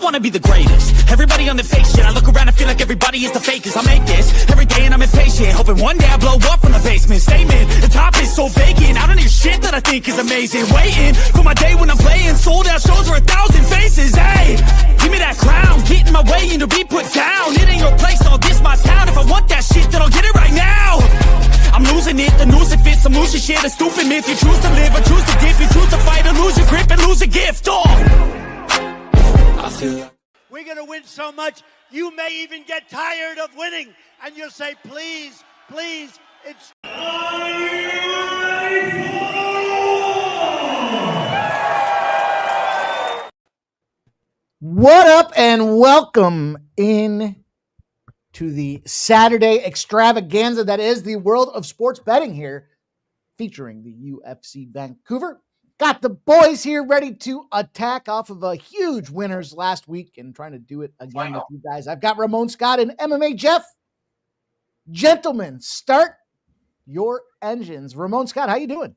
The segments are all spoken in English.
wanna be the greatest. Everybody on the fake shit. I look around and feel like everybody is the fakest. I make this every day and I'm impatient, hoping one day I blow up from the basement. Statement, the top is so vacant. I don't hear shit that I think is amazing. Waiting for my day when I'm playing sold out shows for 1,000 faces. Hey, give me that crown, get in my way and to be put down. It ain't your place, all this my town. If I want that shit, then I'll get it right now. I'm losing it, the noose it fits. I'm losing shit, a stupid myth. You choose to live or choose to dip. You choose to fight or lose your grip and lose a gift. Oh, I feel we're going to win so much, you may even get tired of winning. And you'll say, please, please, it's... What up and welcome in to the Saturday extravaganza that is the world of sports betting here, featuring the UFC Vancouver. Got the boys here ready to attack off of a huge winners last week and trying to do it again with you guys. I've got Ramon Scott and MMA Jeff. Gentlemen, start your engines. Ramon Scott, how you doing?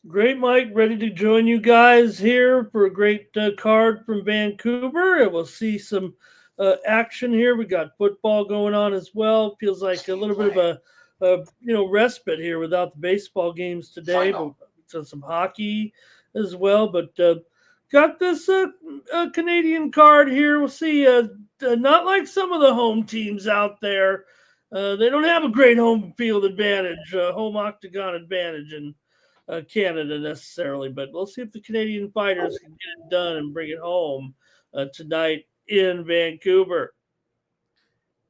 Great, Mike. Ready to join you guys here for a great card from Vancouver. And we'll see some action here. We got football going on as well. Feels like a little bit of a respite here without the baseball games today, but some hockey as well. But got this Canadian card here. We'll see. Not like some of the home teams out there. They don't have a great home field advantage, home Octagon advantage in Canada necessarily. But we'll see if the Canadian fighters can get it done and bring it home tonight in Vancouver.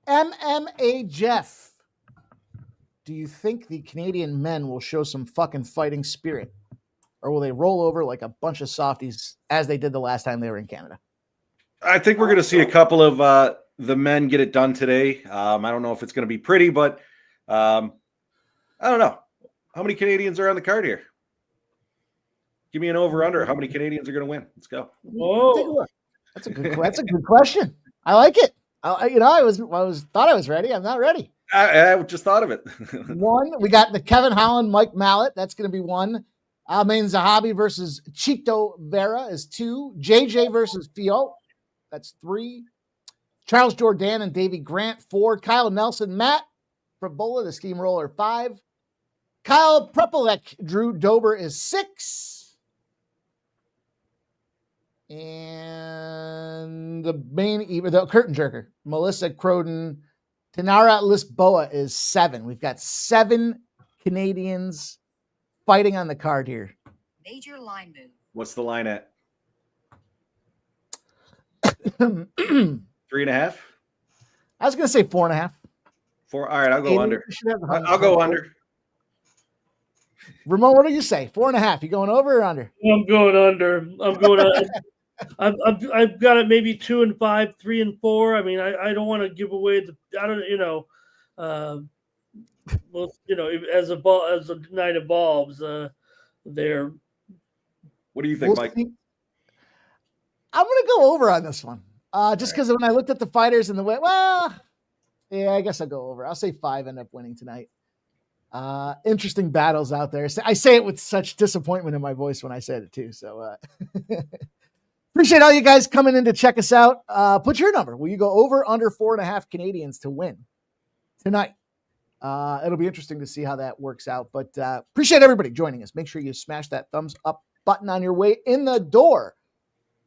MMA Jeff, do you think the Canadian men will show some fucking fighting spirit? Or will they roll over like a bunch of softies as they did the last time they were in Canada? I think we're going to see a couple of the men get it done today. I don't know if it's going to be pretty, but I don't know. How many Canadians are on the card here? Give me an over-under. How many Canadians are going to win? Let's go. Whoa. That's a good question. I like it. I thought I was ready. I'm not ready. I just thought of it. One, we got the Kevin Holland, Mike Mallet. That's going to be one. Almain Zahabi versus Chito Vera is 2. JJ versus Fiot. That's 3. Charles Jourdain and Davey Grant, 4. Kyle Nelson, Matt Frabola, the steamroller, 5. Kyle Prepolek, Drew Dober is 6. And the curtain jerker, Melissa Croden, Tanara Lisboa is 7. We've got 7 Canadians fighting on the card here. Major line move. What's the line at? 3.5? I was going to say 4.5. 4. All right, I'll go under. I'll go under. Ramon, what do you say? 4.5. You going over or under? I'm going under. I've got it maybe 2 and 5, 3 and 4. I mean, I don't want to give away as the night evolves, there. What do you think, Mike? See. I'm going to go over on this one. Just because when I looked at the fighters and the way, I guess I'll go over. I'll say 5 end up winning tonight. Interesting battles out there. I say it with such disappointment in my voice when I said it too. So appreciate all you guys coming in to check us out. Put your number. Will you go over under 4.5 Canadians to win tonight? It'll be interesting to see how that works out, but appreciate everybody joining us. Make sure you smash that thumbs up button on your way in the door.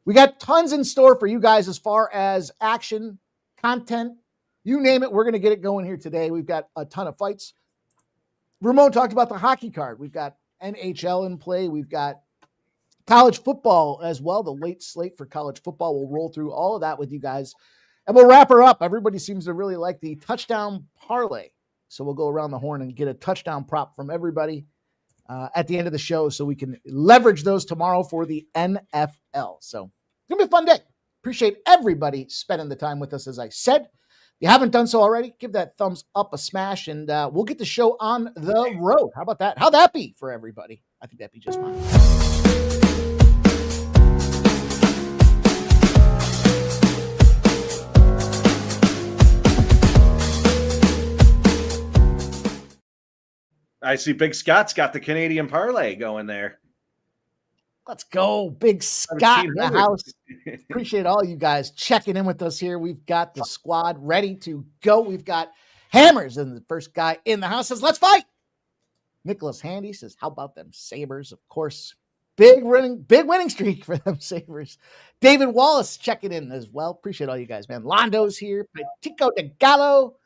We got tons in store for you guys as far as action, content, you name it. We're going to get it going here today. We've got a ton of fights. Ramon talked about the hockey card. We've got NHL in play. We've got college football as well. The late slate for college football. We'll roll through all of that with you guys. And we'll wrap her up. Everybody seems to really like the touchdown parlay. So we'll go around the horn and get a touchdown prop from everybody at the end of the show so we can leverage those tomorrow for the NFL. So it's going to be a fun day. Appreciate everybody spending the time with us, as I said. If you haven't done so already, give that thumbs up a smash, and we'll get the show on the road. How about that? How'd that be for everybody? I think that'd be just fine. I see Big Scott's got the Canadian parlay going there. Let's go. Big Scott in the 1700. house. Appreciate all you guys checking in with us here. We've got the squad ready to go. We've got Hammers, and the first guy in the house says, let's fight. Nicholas Handy says, how about them Sabres? Of course, big winning streak for them Sabres. David Wallace checking in as well. Appreciate all you guys, man. Londo's here. Tico de Gallo.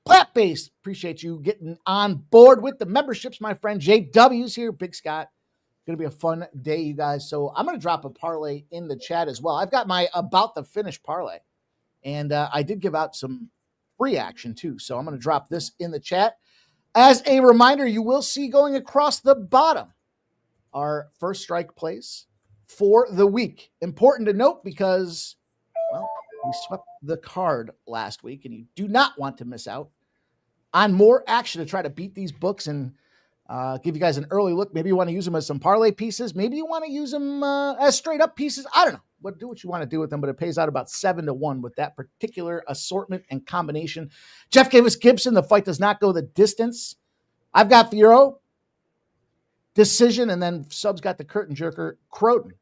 Plant-based. Appreciate you getting on board with the memberships, my friend. JW's here. Big Scott. Going to be a fun day, you guys. So I'm going to drop a parlay in the chat as well. I've got my about the finish parlay, and I did give out some free action too. So I'm going to drop this in the chat. As a reminder, you will see going across the bottom our first strike plays for the week. Important to note because, well, we swept the card last week, and you do not want to miss out on more action to try to beat these books and give you guys an early look. Maybe you want to use them as some parlay pieces. Maybe you want to use them as straight up pieces. I don't know. Do what you want to do with them, but it pays out about 7-1 with that particular assortment and combination. Jeff gave us Gibson. The fight does not go the distance. I've got Furo, decision, and then Sub's got the curtain jerker, Croton,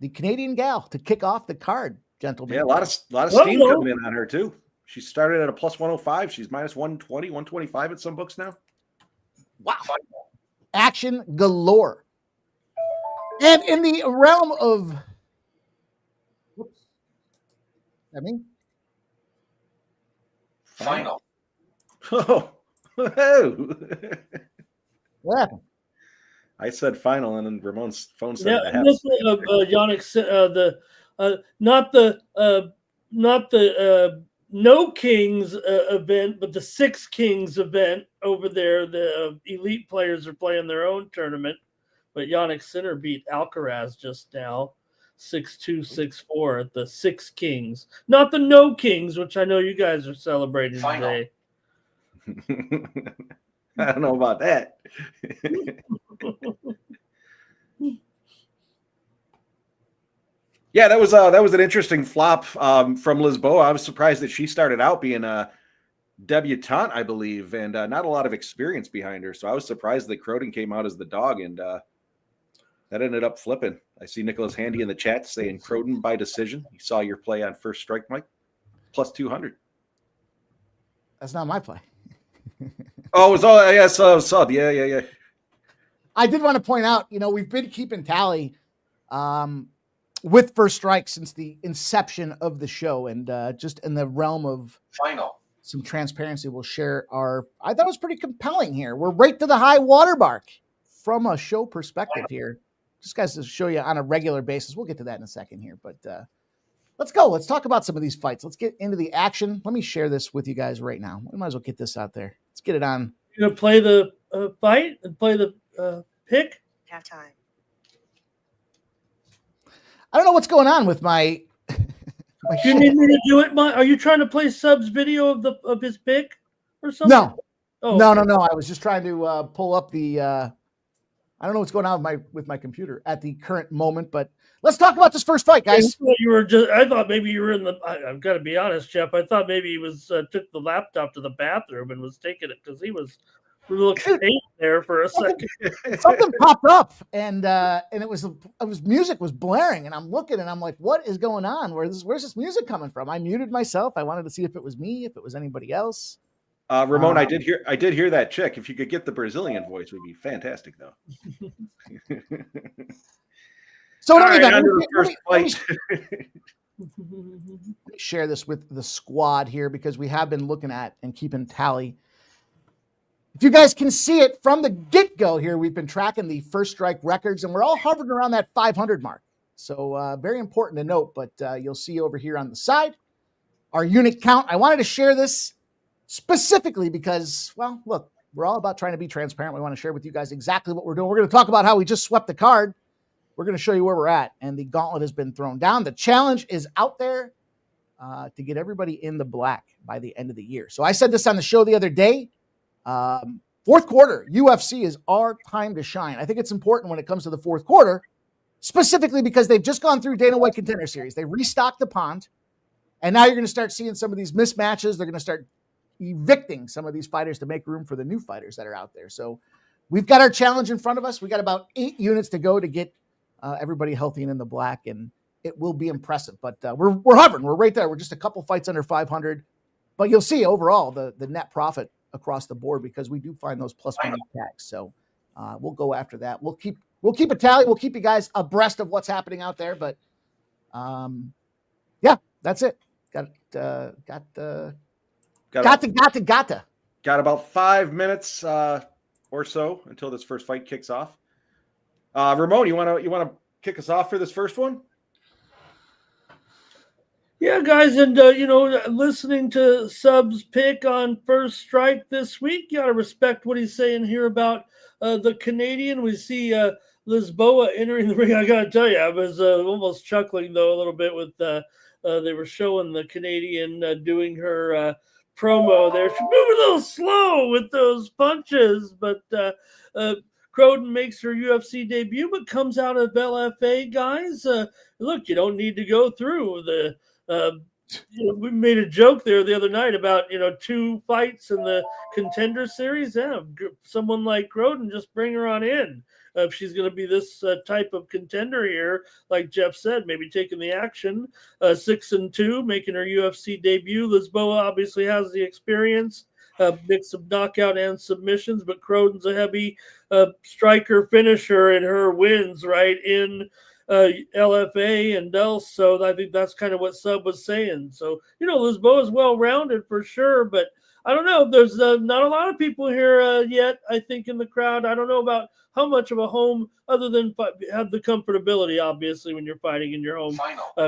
the Canadian gal, to kick off the card, gentlemen. Yeah, a lot of steam coming in on her too. She started at a plus 105. She's minus 120, 125 at some books now. Wow. Action galore. And in the realm of final. Oh. What happened? I said final, and then Ramon's phone said that. This Yannick, not the No Kings event, but the Six Kings event over there. The elite players are playing their own tournament, but Yannick Sinner beat Alcaraz just now, 6-2, 6-4 at the Six Kings, not the No Kings, which I know you guys are celebrating today. I don't know about that. Yeah, that was an interesting flop from Lisboa. I was surprised that she started out being a debutante, I believe, and not a lot of experience behind her. So I was surprised that Croton came out as the dog, and that ended up flipping. I see Nicholas Handy in the chat saying Croton by decision. You saw your play on first strike, Mike, plus 200. That's not my play. Oh, it was all sub. Yeah. I did want to point out, we've been keeping tally with first strike since the inception of the show, and just in the realm of final, some transparency, we'll share I thought it was pretty compelling here. We're right to the high water mark from a show perspective here. Just guys to show you on a regular basis. We'll get to that in a second here, but let's go. Let's talk about some of these fights. Let's get into the action. Let me share this with you guys right now. We might as well get this out there. Let's get it on. You're going to play the fight and play the pick? Half time. I don't know what's going on with my. You need me to do it, Mike? Are you trying to play Sub's video of his pick or something? No. Oh. No. I was just trying to pull up the. I don't know what's going on with my computer at the current moment, but let's talk about this first fight, guys. I thought maybe you were in the. I've got to be honest, Jeff. I thought maybe he was took the laptop to the bathroom and was taking it because he was looking there for a second. Something popped up and it was music was blaring, and I'm looking and I'm like, what is going on? Where's this music coming from? I muted myself. I wanted to see if it was me, if it was anybody else. Ramon, I did hear that chick. If you could get the Brazilian voice, it would be fantastic, though. So let me share this with the squad here because we have been looking at and keeping tally. If you guys can see it from the get-go here, we've been tracking the first strike records, and we're all hovering around that 500 mark. So very important to note, but you'll see over here on the side our unit count. I wanted to share this specifically because, well, look, we're all about trying to be transparent. We want to share with you guys exactly what we're doing. We're going to talk about how we just swept the card. We're going to show you where we're at, and the gauntlet has been thrown down. The challenge is out there to get everybody in the black by the end of the year. So I said this on the show the other day. Fourth quarter, UFC is our time to shine. I think it's important when it comes to the fourth quarter, specifically because they've just gone through Dana White Contender Series. They restocked the pond, and now you're going to start seeing some of these mismatches. They're going to start evicting some of these fighters to make room for the new fighters that are out there. So we've got our challenge in front of us. We got about 8 units to go to get everybody healthy and in the black, and it will be impressive. But we're hovering. We're right there. We're just a couple fights under 500. But you'll see overall the net profit across the board because we do find those plus money tags. So we'll go after that. We'll keep a tally. We'll keep you guys abreast of what's happening out there. But yeah, that's it. Got about 5 minutes or so until this first fight kicks off. Ramon, you want to kick us off for this first one? Yeah, guys, and listening to Sub's pick on First Strike this week, you got to respect what he's saying here about the Canadian. We see Lisboa entering the ring. I got to tell you, I was almost chuckling though a little bit with they were showing the Canadian doing her promo there. She moved a little slow with those punches, but Croden makes her UFC debut, but comes out of LFA, guys. Look, you don't need to go through the. We made a joke there the other night about 2 fights in the Contender Series. Yeah, someone like Croden, just bring her on in. If she's going to be this type of contender here, like Jeff said, maybe taking the action. 6-2, making her UFC debut. Lisboa obviously has the experience, mix of knockout and submissions, but Croden's a heavy striker finisher in her wins, right, in LFA and else. So I think that's kind of what Sub was saying. So, Lisboa is well-rounded for sure, but I don't know. There's not a lot of people here yet, I think, in the crowd. I don't know about how much of a home, other than have the comfortability, obviously, when you're fighting in your home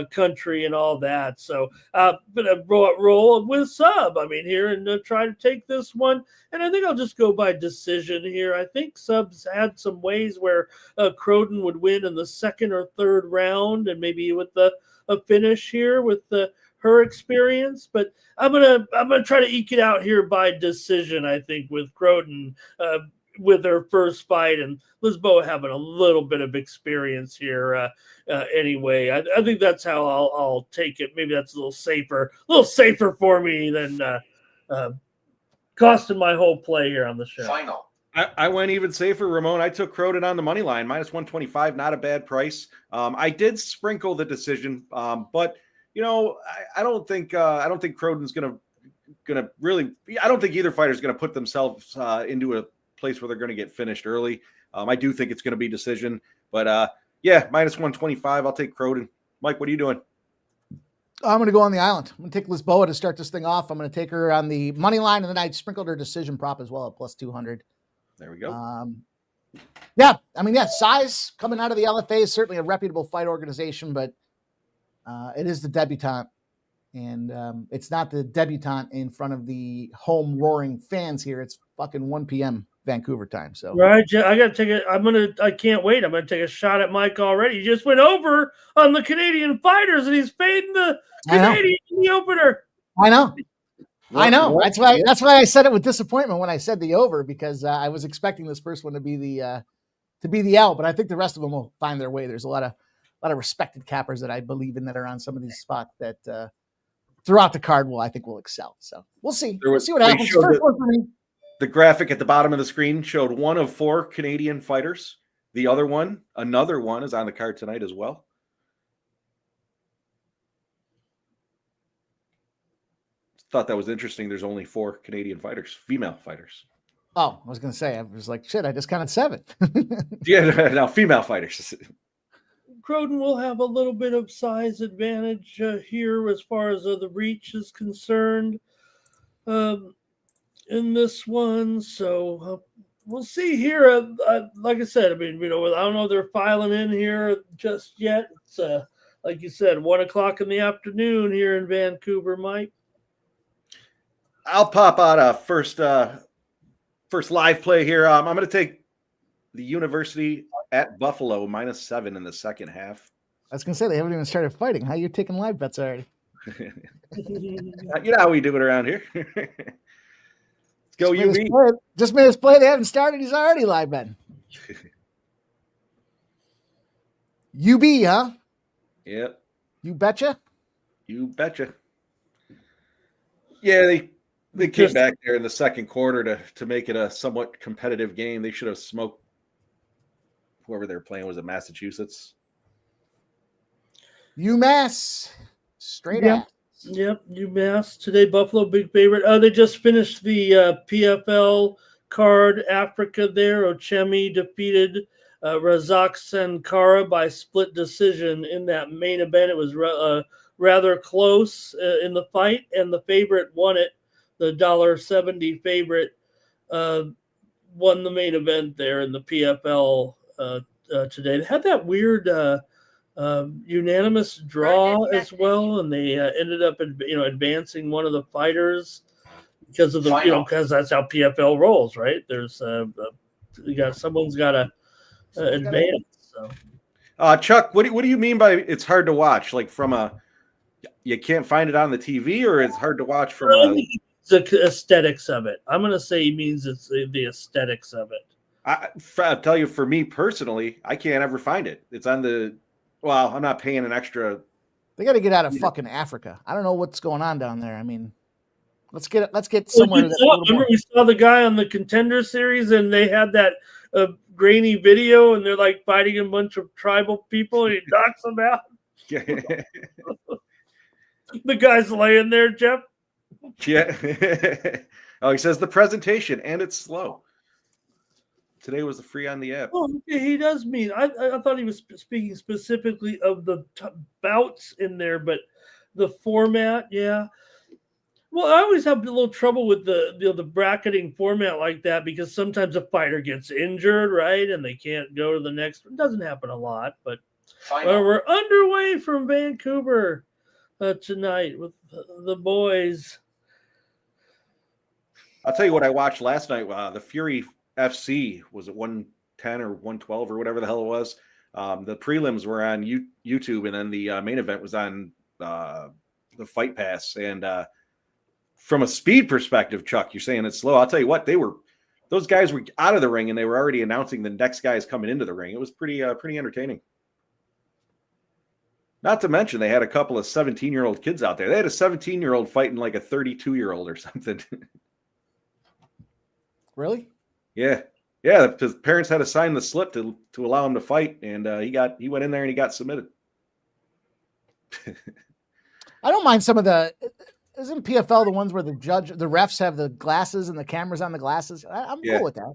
country and all that. So, but I roll with Sub, here and try to take this one. And I think I'll just go by decision here. I think Sub's had some ways where Croden would win in the second or third round, and maybe with a finish here with her experience. But I'm gonna try to eke it out here by decision. I think with Croden with her first fight, and Lisboa having a little bit of experience here anyway. I think that's how I'll take it. Maybe that's a little safer for me than costing my whole play here on the show. Final. I went even safer, Ramon. I took Croden on the money line, minus 125, not a bad price. I did sprinkle the decision, but I don't think Croden's gonna really. I don't think either fighter is gonna put themselves into a place where they're going to get finished early. I do think it's going to be decision, but yeah, minus 125. I'll take Croden. Mike, what are you doing? I'm going to go on the island. I'm going to take Lisboa to start this thing off. I'm going to take her on the money line, and then I sprinkled her decision prop as well at plus 200. There we go. Yeah, size coming out of the LFA is certainly a reputable fight organization, but it is the debutante, and it's not the debutante in front of the home roaring fans here. It's fucking 1 p.m. Vancouver time. So right, I got to take it. I can't wait. I'm going to take a shot at Mike already. He just went over on the Canadian fighters, and he's fading the Canadian in the opener. I know. That's why I said it with disappointment when I said the over, because I was expecting this first one to be the L, but I think the rest of them will find their way. There's a lot of respected cappers that I believe in that are on some of these spots that throughout the card will excel. So we'll see. We'll see what happens. First one for me. The graphic at the bottom of the screen showed 1 of 4 Canadian fighters. The other one, another one, is on the card tonight as well. Thought that was interesting. There's only 4 Canadian fighters, female fighters. Oh, I was going to say, I was like, shit, I just counted 7. Yeah, no, female fighters. Croden will have a little bit of size advantage here as far as the reach is concerned. In this one, so we'll see here. Like I said, I don't know if they're filing in here just yet. It's like you said, 1:00 in the afternoon here in Vancouver, Mike. I'll pop out a first live play here. I'm going to take the University at Buffalo minus 7 in the second half. I was going to say, they haven't even started fighting. How are you taking live bets already? You know how we do it around here. Go UB. Just made his play. They haven't started. He's already live betting. UB, huh? Yep. You betcha? You betcha. Yeah, they came back there in the second quarter to make it a somewhat competitive game. They should have smoked whoever they were playing. Was it Massachusetts? UMass, straight Yep. ass. Yep, UMass today. Buffalo, big favorite. They just finished the PFL card. Africa there. Ochemi defeated Razak Sankara by split decision in that main event. It was rather close in the fight, and the favorite won it. The $1.70 favorite won the main event there in the PFL today. They had that weird unanimous draw as well, and they ended up advancing one of the fighters because of the because that's how PFL rolls, right? There's someone's got to advance. So. Chuck, what do you mean by it's hard to watch? Like you can't find it on the TV, or it's hard to watch from the aesthetics of it. I'm going to say he means it's the aesthetics of it. I'll tell you, for me personally, I can't ever find it. It's on the. Well, I'm not paying an extra. They got to get out of fucking Africa. I don't know what's going on down there. I mean, let's get somewhere. Remember we saw the guy on the Contender Series, and they had that grainy video, and they're like fighting a bunch of tribal people, and he knocks them out. The guy's laying there, Jeff. Yeah. Oh, he says the presentation, and it's slow. Today was the free on the app. Oh, he does mean. I thought he was speaking specifically of the bouts in there, but the format, yeah. Well, I always have a little trouble with the bracketing format like that because sometimes a fighter gets injured, right, and they can't go to the next. It doesn't happen a lot, but we're underway from Vancouver tonight with the boys. I'll tell you what I watched last night. The Fury FC was at 110 or 112 or whatever the hell it was. The prelims were on YouTube, and then the main event was on the Fight Pass. And from a speed perspective, Chuck, you're saying it's slow. I'll tell you what, those guys were out of the ring, and they were already announcing the next guys coming into the ring. It was pretty entertaining. Not to mention they had a couple of 17-year-old kids out there. They had a 17-year-old fighting like a 32-year-old or something. Really? Yeah. His parents had to sign the slip to allow him to fight, and he went in there and he got submitted. I don't mind some of the. Isn't PFL the ones where the refs have the glasses and the cameras on the glasses? I'm cool with that.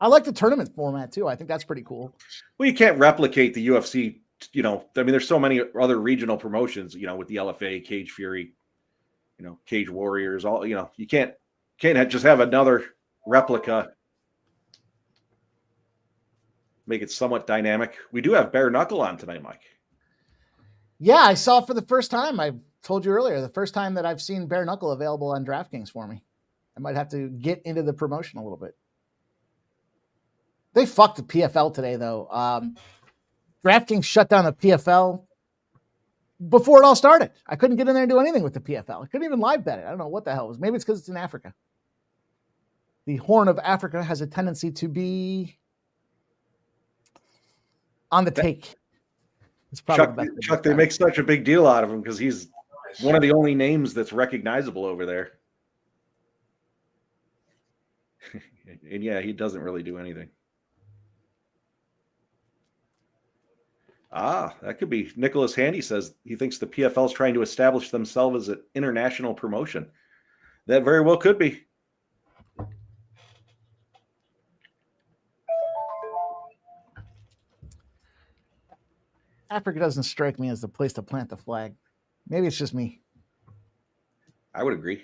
I like the tournament format too. I think that's pretty cool. Well, you can't replicate the UFC. There's so many other regional promotions. With the LFA, Cage Fury, Cage Warriors. All you can't just have another replica. Make it somewhat dynamic. We do have bare knuckle on tonight, Mike. Yeah, I saw it for the first time. I told you earlier, the first time that I've seen bare knuckle available on DraftKings for me. I might have to get into the promotion a little bit. They fucked the PFL today, though. DraftKings shut down the PFL before it all started. I couldn't get in there and do anything with the PFL. I couldn't even live bet it. I don't know what the hell it was. Maybe it's because it's in Africa. The Horn of Africa has a tendency to be on the take. It's probably Chuck, they make such a big deal out of him because he's one of the only names that's recognizable over there. And yeah, he doesn't really do anything. That could be. Nicholas Handy says he thinks the PFL is trying to establish themselves as an international promotion. That very well could be. Africa doesn't strike me as the place to plant the flag. Maybe it's just me. I would agree.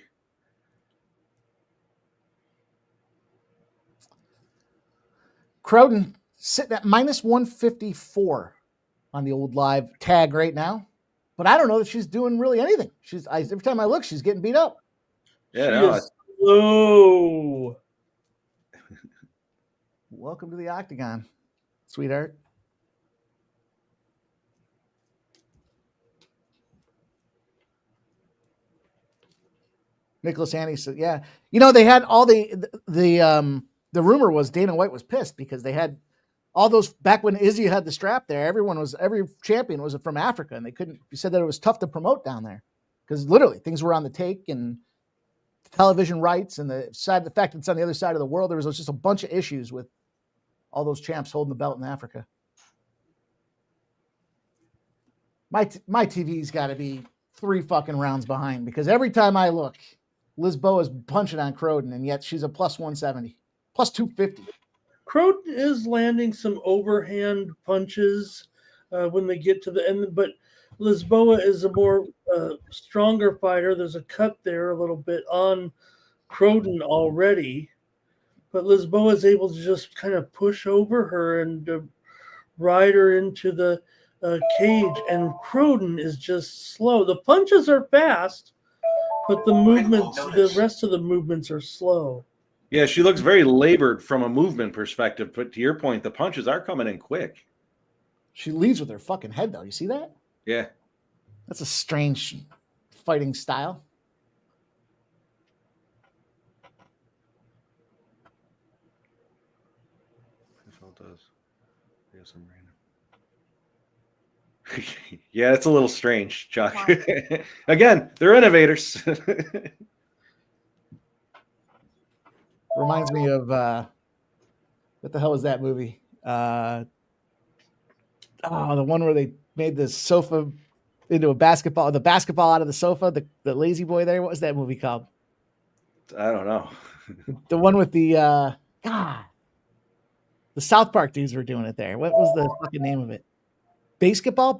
Crowden sitting at minus 154 on the old live tag right now. But I don't know that she's doing really anything. Every time I look, she's getting beat up. Yeah, slow. Welcome to the Octagon, sweetheart. Nicholas Haney said, yeah. They had all the rumor was Dana White was pissed because they had all those back when Izzy had the strap there. Every champion was from Africa, and he said that it was tough to promote down there because literally things were on the take and television rights and the fact that it's on the other side of the world. There was just a bunch of issues with all those champs holding the belt in Africa. My TV's got to be 3 fucking rounds behind because every time I look, Lisboa's punching on Croden, and yet she's a plus 170, plus 250. Croden is landing some overhand punches when they get to the end, but Lisboa is a more stronger fighter. There's a cut there a little bit on Croden already, but Lisboa is able to just kind of push over her and ride her into the cage, and Croden is just slow. The punches are fast, but the rest of the movements are slow. Yeah, she looks very labored from a movement perspective, but to your point, the punches are coming in quick. She leads with her fucking head, though. You see that? Yeah. That's a strange fighting style. Does. Yes, I'm random. Yeah, it's a little strange, Chuck. Again, they're innovators. Reminds me of what the hell was that movie? The one where they made the sofa into a basketball, the basketball out of the sofa, the lazy boy there. What was that movie called? I don't know. The one with the the South Park dudes were doing it there. What was the fucking name of it? Basketball.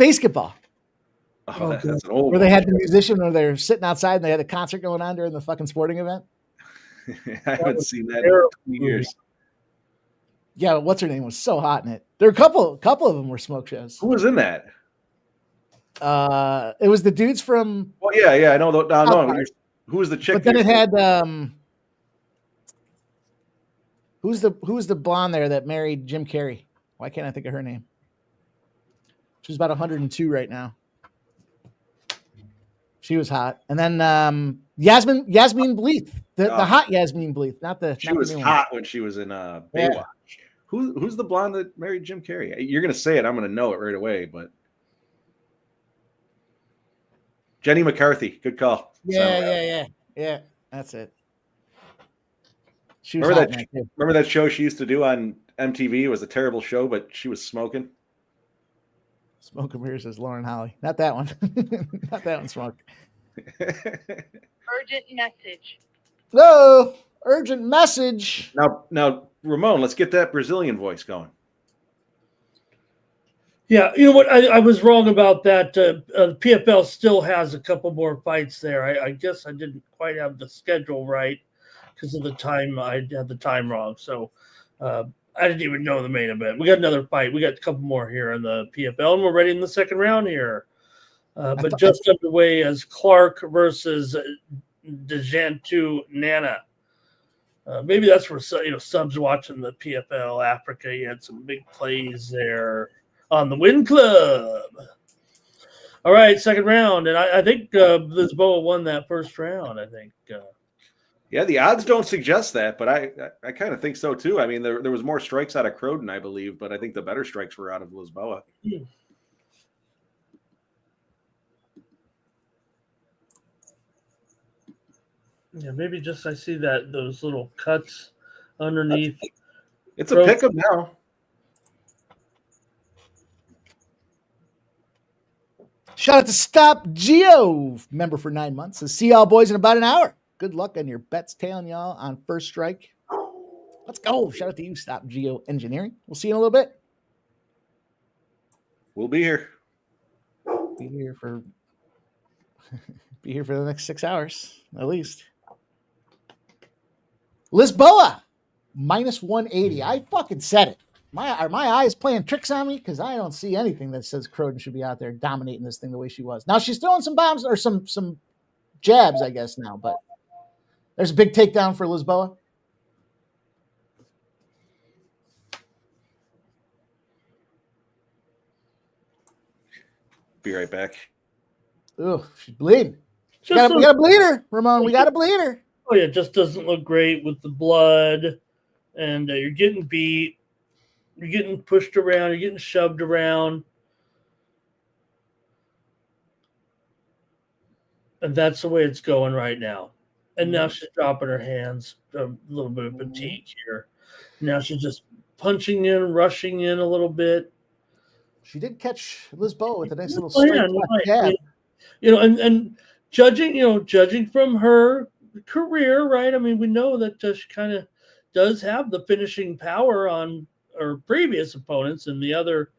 Oh, that's an old where they had the musician where they're sitting outside and they had a concert going on during the fucking sporting event. I haven't seen that in 2 years. Yeah, but what's her name was so hot in it. There were a couple of them were smoke shows. Who was in that? It was the dudes from. Well, yeah, I know. No, who was the chick? But then it had who's the blonde there that married Jim Carrey? Why can't I think of her name? She's about 102 right now. She was hot, and then Yasmin Bleeth, the hot Yasmin Bleeth, not the. She was hot when she was in Baywatch. Yeah. Who's the blonde that married Jim Carrey? You're gonna say it, I'm gonna know it right away, but Jenny McCarthy, good call. Yeah. That's it. She was remember that show she used to do on MTV? It was a terrible show, but she was smoking. Smoke and mirrors says Lauren Holly. Not that one. Not that one, Smoke. Urgent message. No, urgent message. Now, Ramon, let's get that Brazilian voice going. Yeah, you know what? I was wrong about that. PFL still has a couple more fights there. I guess I didn't quite have the schedule right because of the time. I had the time wrong. So I didn't even know the main event. We got another fight. We got a couple more here in the PFL, and we're ready in the second round here. But just underway as Clark versus Dejantu Nana. Maybe that's where subs watching the PFL Africa. He had some big plays there on the Win Club. All right, second round, and I think Lisboa won that first round. I think. Yeah, the odds don't suggest that, but I kind of think so too. I mean, there was more strikes out of Croden, I believe, but I think the better strikes were out of Lisboa. Yeah, maybe just I see those little cuts underneath. It's a pick 'em now. Shout out to Stop Geo, member for 9 months. So see y'all boys in about an hour. Good luck on your bets, tailing y'all on first strike. Let's go. Shout out to you, Stop Geo Engineering. We'll see you in a little bit. We'll be here. Be here for the next 6 hours, at least. Lisboa, minus 180. I fucking said it. Are my eyes playing tricks on me? Because I don't see anything that says Croden should be out there dominating this thing the way she was. Now she's throwing some bombs or some jabs, I guess, now, but there's a big takedown for Lisboa. Be right back. Ooh, she's bleeding. We gotta bleed her, Ramon. We gotta bleed her. Oh yeah, it just doesn't look great with the blood, and you're getting beat. You're getting pushed around. You're getting shoved around. And that's the way it's going right now. And now she's dropping her hands, a little bit of fatigue here. Now she's just punching in, rushing in a little bit. She did catch Lisboa with a nice little Oh, straight yeah, left jab. And judging from her career, right? I mean, we know that she kind of does have the finishing power on her previous opponents and the other,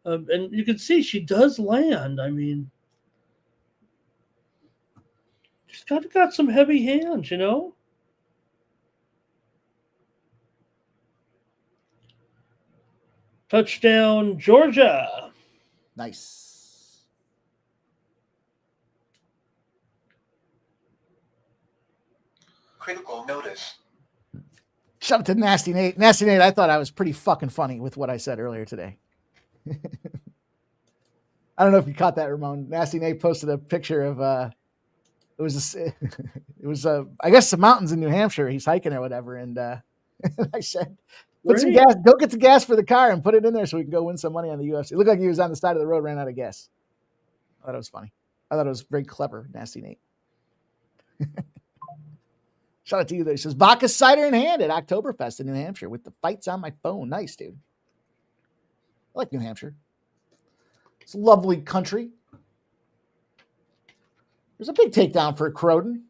and you can see she does land. I mean, she's got some heavy hands, Touchdown, Georgia. Nice. Critical notice. Shout out to Nasty Nate. Nasty Nate, I thought I was pretty fucking funny with what I said earlier today. I don't know if you caught that, Ramon. Nasty Nate posted a picture of it was I guess some mountains in New Hampshire. He's hiking or whatever, and I said, put some gas, go get some gas for the car and put it in there so we can go win some money on the UFC. It looked like he was on the side of the road, ran out of gas. I thought it was funny. I thought it was very clever, Nasty Nate. Shout out to you there. He says, vodka cider in hand at Oktoberfest in New Hampshire with the fights on my phone. Nice, dude. I like New Hampshire. It's a lovely country. There's a big takedown for Croden.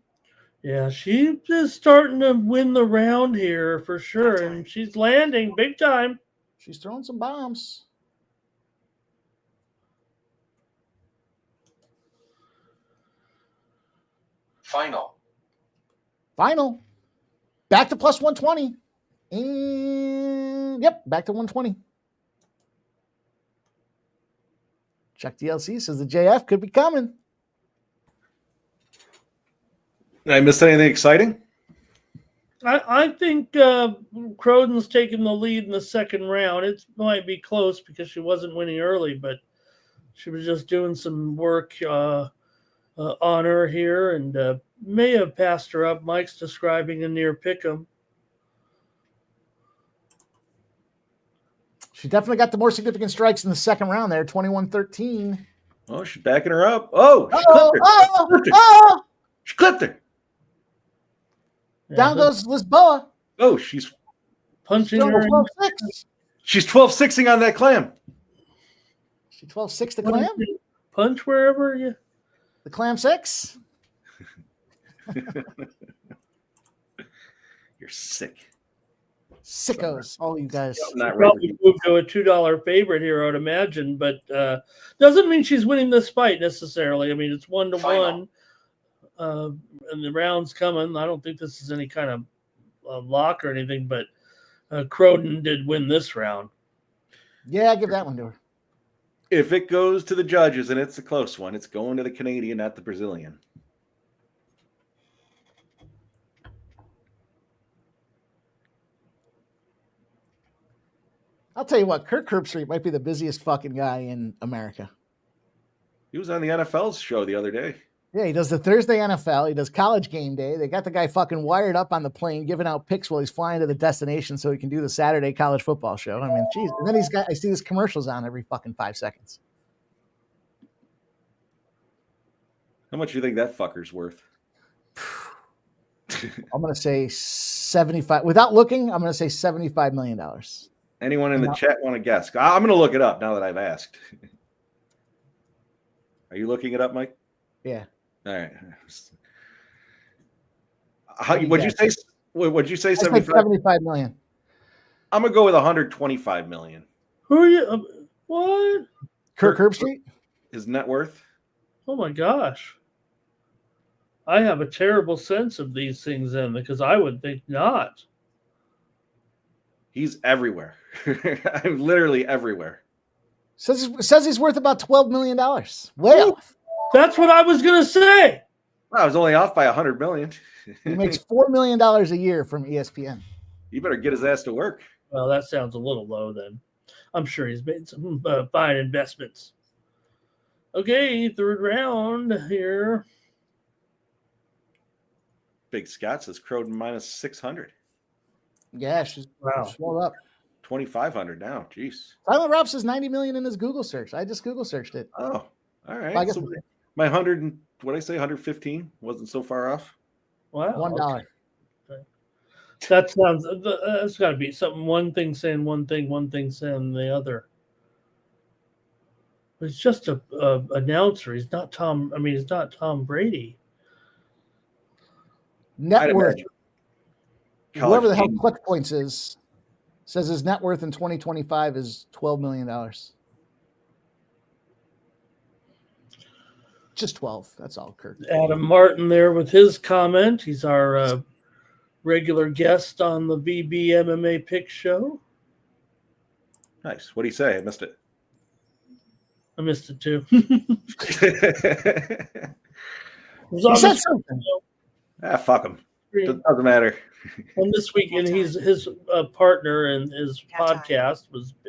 Yeah, she is starting to win the round here for sure, and she's landing big time. She's throwing some bombs. Final. Back to plus 120. And yep, back to 120. Chuck DLC says the JF could be coming. Did I miss anything exciting? I think Croden's taking the lead in the second round. It might be close because she wasn't winning early, but she was just doing some work on her here and may have passed her up. Mike's describing a near pick'em. She definitely got the more significant strikes in the second round there, 21-13. Oh, she's backing her up. Oh, she clipped her. She clipped her. Down goes Lisboa. Oh, she's punching her. 12-6. She's 12-6ing on that clam. She 12-6 the clam? Punch wherever you. The clam 6? You're sick. Sickos, all you guys. Probably moved to a $2 favorite here, I would imagine, but doesn't mean she's winning this fight necessarily. I mean, it's 1-1, and the round's coming. I don't think this is any kind of lock or anything, but Croden did win this round. Yeah, I give that one to her. If it goes to the judges and it's a close one, it's going to the Canadian, not the Brazilian. I'll tell you what, Kirk Herbstreit might be the busiest fucking guy in America. He was on the NFL's show the other day. Yeah, he does the Thursday NFL. He does College Game Day. They got the guy fucking wired up on the plane, giving out picks while he's flying to the destination so he can do the Saturday college football show. I mean, geez. And then I see his commercials on every fucking 5 seconds. How much do you think that fucker's worth? I'm going to say 75. Without looking, I'm going to say $75 million. Anyone in the chat want to guess? I'm going to look it up now that I've asked. Are you looking it up, Mike? Yeah. All right. What'd you say? 75? 75 million. I'm going to go with 125 million. Who are you? What? Kirk Herbstreit? His net worth? Oh my gosh. I have a terrible sense of these things then because I would think not. He's everywhere. I'm literally everywhere. Says he's worth about $12 million. Way off. That's what I was going to say. Well, I was only off by 100 million. He makes $4 million a year from ESPN. You better get his ass to work. Well, that sounds a little low then. I'm sure he's made some fine investments. Okay, third round here. Big Scott says Croden minus 600. Yeah, she's swelled up. 2,500 now. Jeez. Tyler Robb says 90 million in his Google search. I just Google searched it. Oh, all right. I guess so my 100 and what did I say? 115 wasn't so far off. Wow. $1. Okay. That sounds. That's got to be something. One thing saying one thing, saying the other. He's just a announcer. He's not Tom. I mean, he's not Tom Brady. Net worth. Whoever the hell game. Click Points is says his net worth in 2025 is $12 million. Just 12. That's all, Kirk. Adam Martin there with his comment. He's our regular guest on the VB MMA Pick Show. Nice. What do you say? I missed it. I missed it too. He said something. Fuck him. Doesn't matter. And this weekend, his partner in his podcast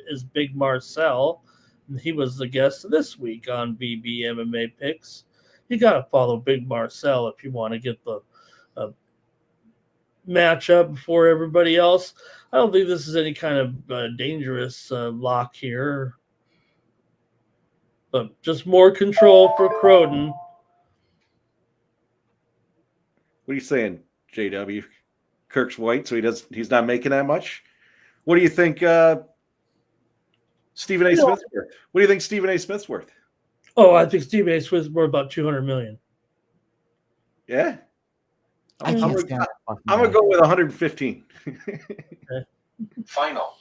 is Big Marcel. And he was the guest this week on VB MMA Picks. You got to follow Big Marcel if you want to get the matchup before everybody else. I don't think this is any kind of dangerous lock here. But just more control for Croden. What are you saying, JW? Kirk's white, so he's not making that much. What do you think Stephen A. Smith's worth? What do you think Stephen A. Smith's worth? Oh, I think Stephen A. Smith's worth about $200 million. Yeah. I'm gonna go with 115. Okay. Final.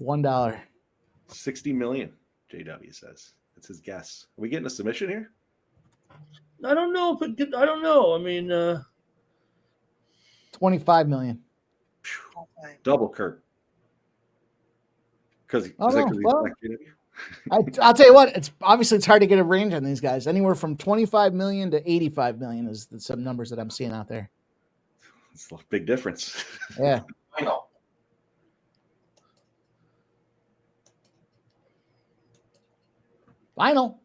$1. 60 million, JW says. That's his guess. Are we getting a submission here? I don't know. I don't know. I mean, 25 million. Double Kirk. Because I'll tell you what, it's hard to get a range on these guys. Anywhere from 25 million to 85 million is some numbers that I'm seeing out there. it's a big difference. Yeah. Final. Final.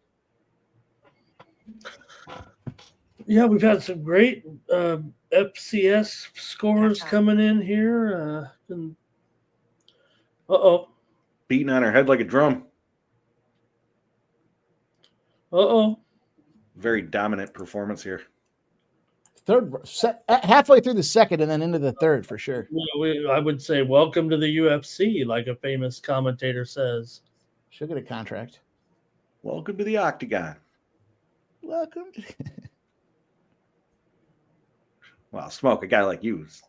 yeah, we've had some great FCS scores coming in here. Beating on her head like a drum. Very dominant performance here. Halfway through the second and then into the third for sure. I would say welcome to the UFC, like a famous commentator says. She'll get a contract. Welcome to the Octagon. Welcome. Wow, Smoke, a guy like you is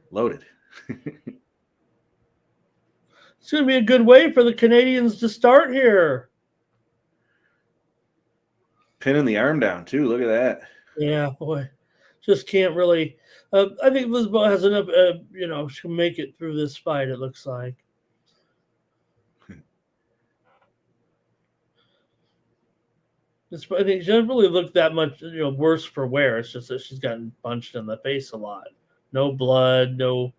loaded. It's going to be a good way for the Canadians to start here. Pinning the arm down, too. Look at that. Yeah, boy. Just can't really. I think Lisboa has enough, she can make it through this fight, it looks like. I think she doesn't really look that much, worse for wear. It's just that she's gotten punched in the face a lot. No blood, no.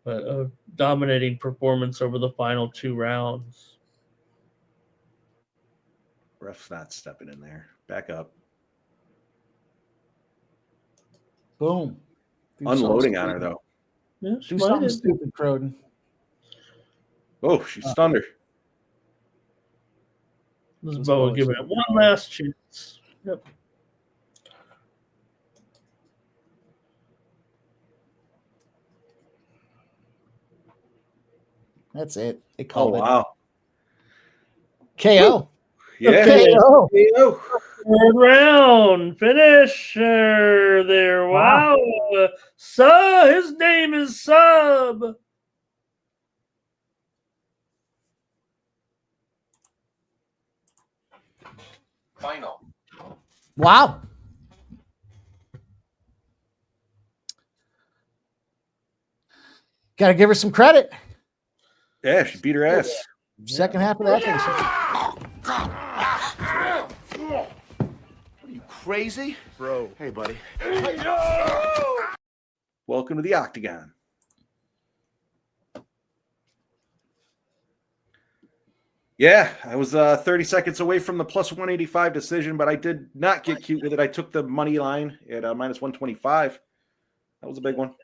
But a dominating performance over the final 2 rounds. Ref's not stepping in there. Back up. Boom. Unloading on her, though. Yeah, Do something stupid, Croden. Oh, she stunned her. Lisboa giving it one last chance. Yep. That's it. They called it. Wow. KO. Yeah. KO. Third round finisher there. Wow. His name is Sub. Final. Wow. Got to give her some credit. Yeah, she beat her ass. Second half of that thing. Are you crazy? Bro. Hey, buddy. Welcome to the Octagon. Yeah, I was 30 seconds away from the plus 185 decision, but I did not get cute with it. I took the money line at minus 125. That was a big one.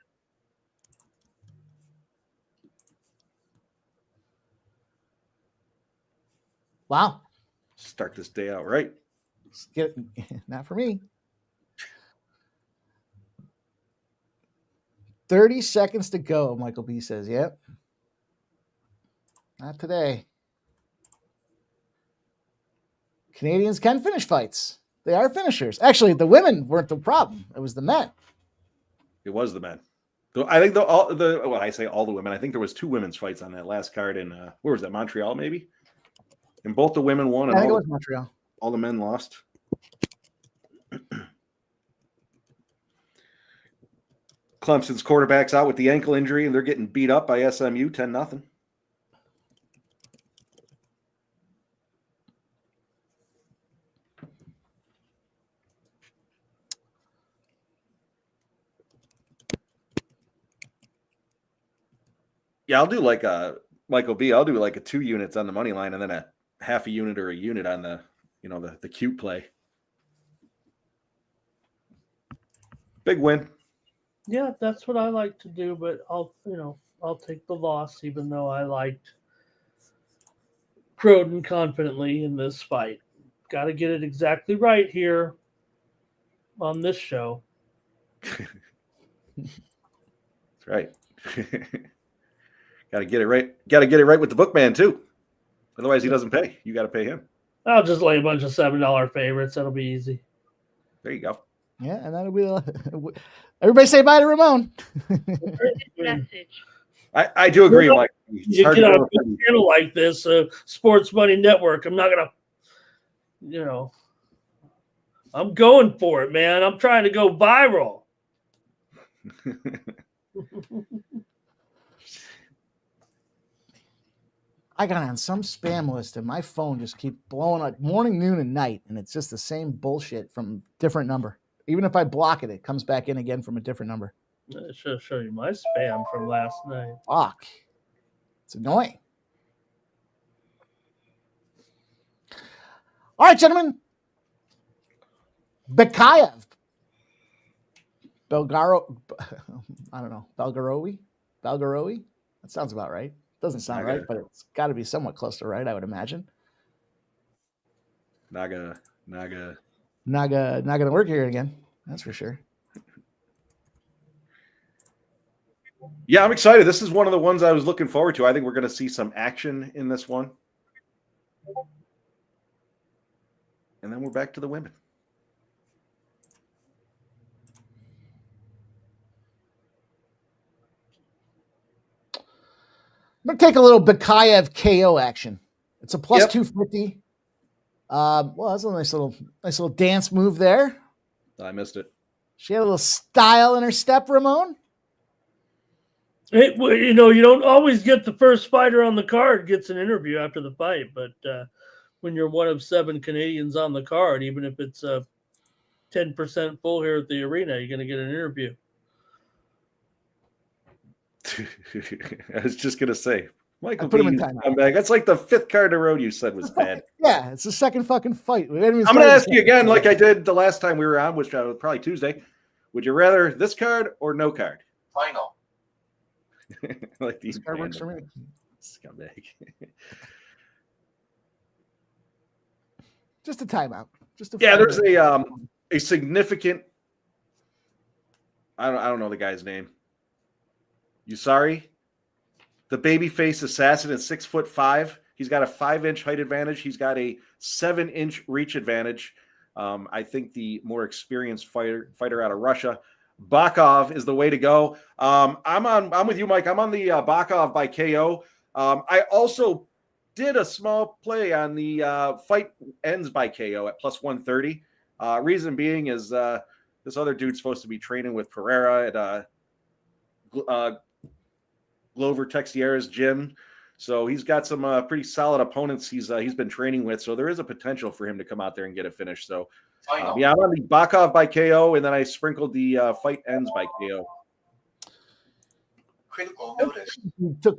Wow. Start this day out right. Not for me. 30 seconds to go, Michael B says. Yep. Not today. Canadians can finish fights. They are finishers. Actually, the women weren't the problem. It was the men. It was the men. I think I say all the women. I think there was 2 women's fights on that last card in where was that? Montreal, maybe. And both the women won, and I think it was Montreal. All the men lost. Clemson's quarterback's out with the ankle injury, and they're getting beat up by SMU 10-0. Yeah, I'll do like a Michael B. I'll do like a 2 units on the money line, and then a half a unit or a unit on the the cute play. Big win. Yeah, that's what I like to do, but I'll take the loss, even though I liked Croden confidently in this fight. Got to get it exactly right here on this show. That's right. Got to get it right. Got to get it right with the bookman too. Otherwise, he doesn't pay. You got to pay him. I'll just lay a bunch of $7 favorites. That'll be easy. There you go. Yeah, and that'll be everybody say bye to Ramon. Message. I do agree, Mike. You get on a channel like this, Sports Money Network. I'm not gonna, I'm going for it, man. I'm trying to go viral. I got on some spam list and my phone just keeps blowing up morning, noon, and night, and it's just the same bullshit from different number. Even if I block it, it comes back in again from a different number. I should show you my spam from last night. Fuck. It's annoying. All right, gentlemen. Bekayev. Belgarowi? Belgarowi? That sounds about right. Doesn't sound right, but it's got to be somewhat close to right, I would imagine. Not gonna work here again. That's for sure. Yeah, I'm excited. This is one of the ones I was looking forward to. I think we're going to see some action in this one. And then we're back to the women. I'm going to take a little Bekayev KO action. It's a plus 250. Well, that's a nice little dance move there. I missed it. She had a little style in her step, Ramon. You don't always get the first fighter on the card gets an interview after the fight, but when you're one of 7 Canadians on the card, even if it's 10% full here at the arena, you're going to get an interview. I was just going to say, Michael put him in B's timeout. comeback. That's like the 5th card in a row you said was bad. Yeah, it's the second fucking fight. I'm going to ask you again, like I did the last time we were on, which was probably Tuesday. Would you rather this card or no card? Final. Like these card works for me. Scumbag. Just a timeout. There's a significant. I don't know the guy's name. You sorry? The babyface assassin is 6'5". He's got a 5-inch height advantage. He's got a 7-inch reach advantage. I think the more experienced fighter out of Russia, Bakov, is the way to go. I'm with you, Mike. I'm on the Bakov by KO. I also did a small play on the fight ends by KO at plus 130. Reason being is this other dude's supposed to be training with Pereira at Glover Teixeira's gym. So he's got some pretty solid opponents he's been training with. So there is a potential for him to come out there and get it finished. So I'm on the Bakov by KO, and then I sprinkled the fight ends by KO. Critical notice. He took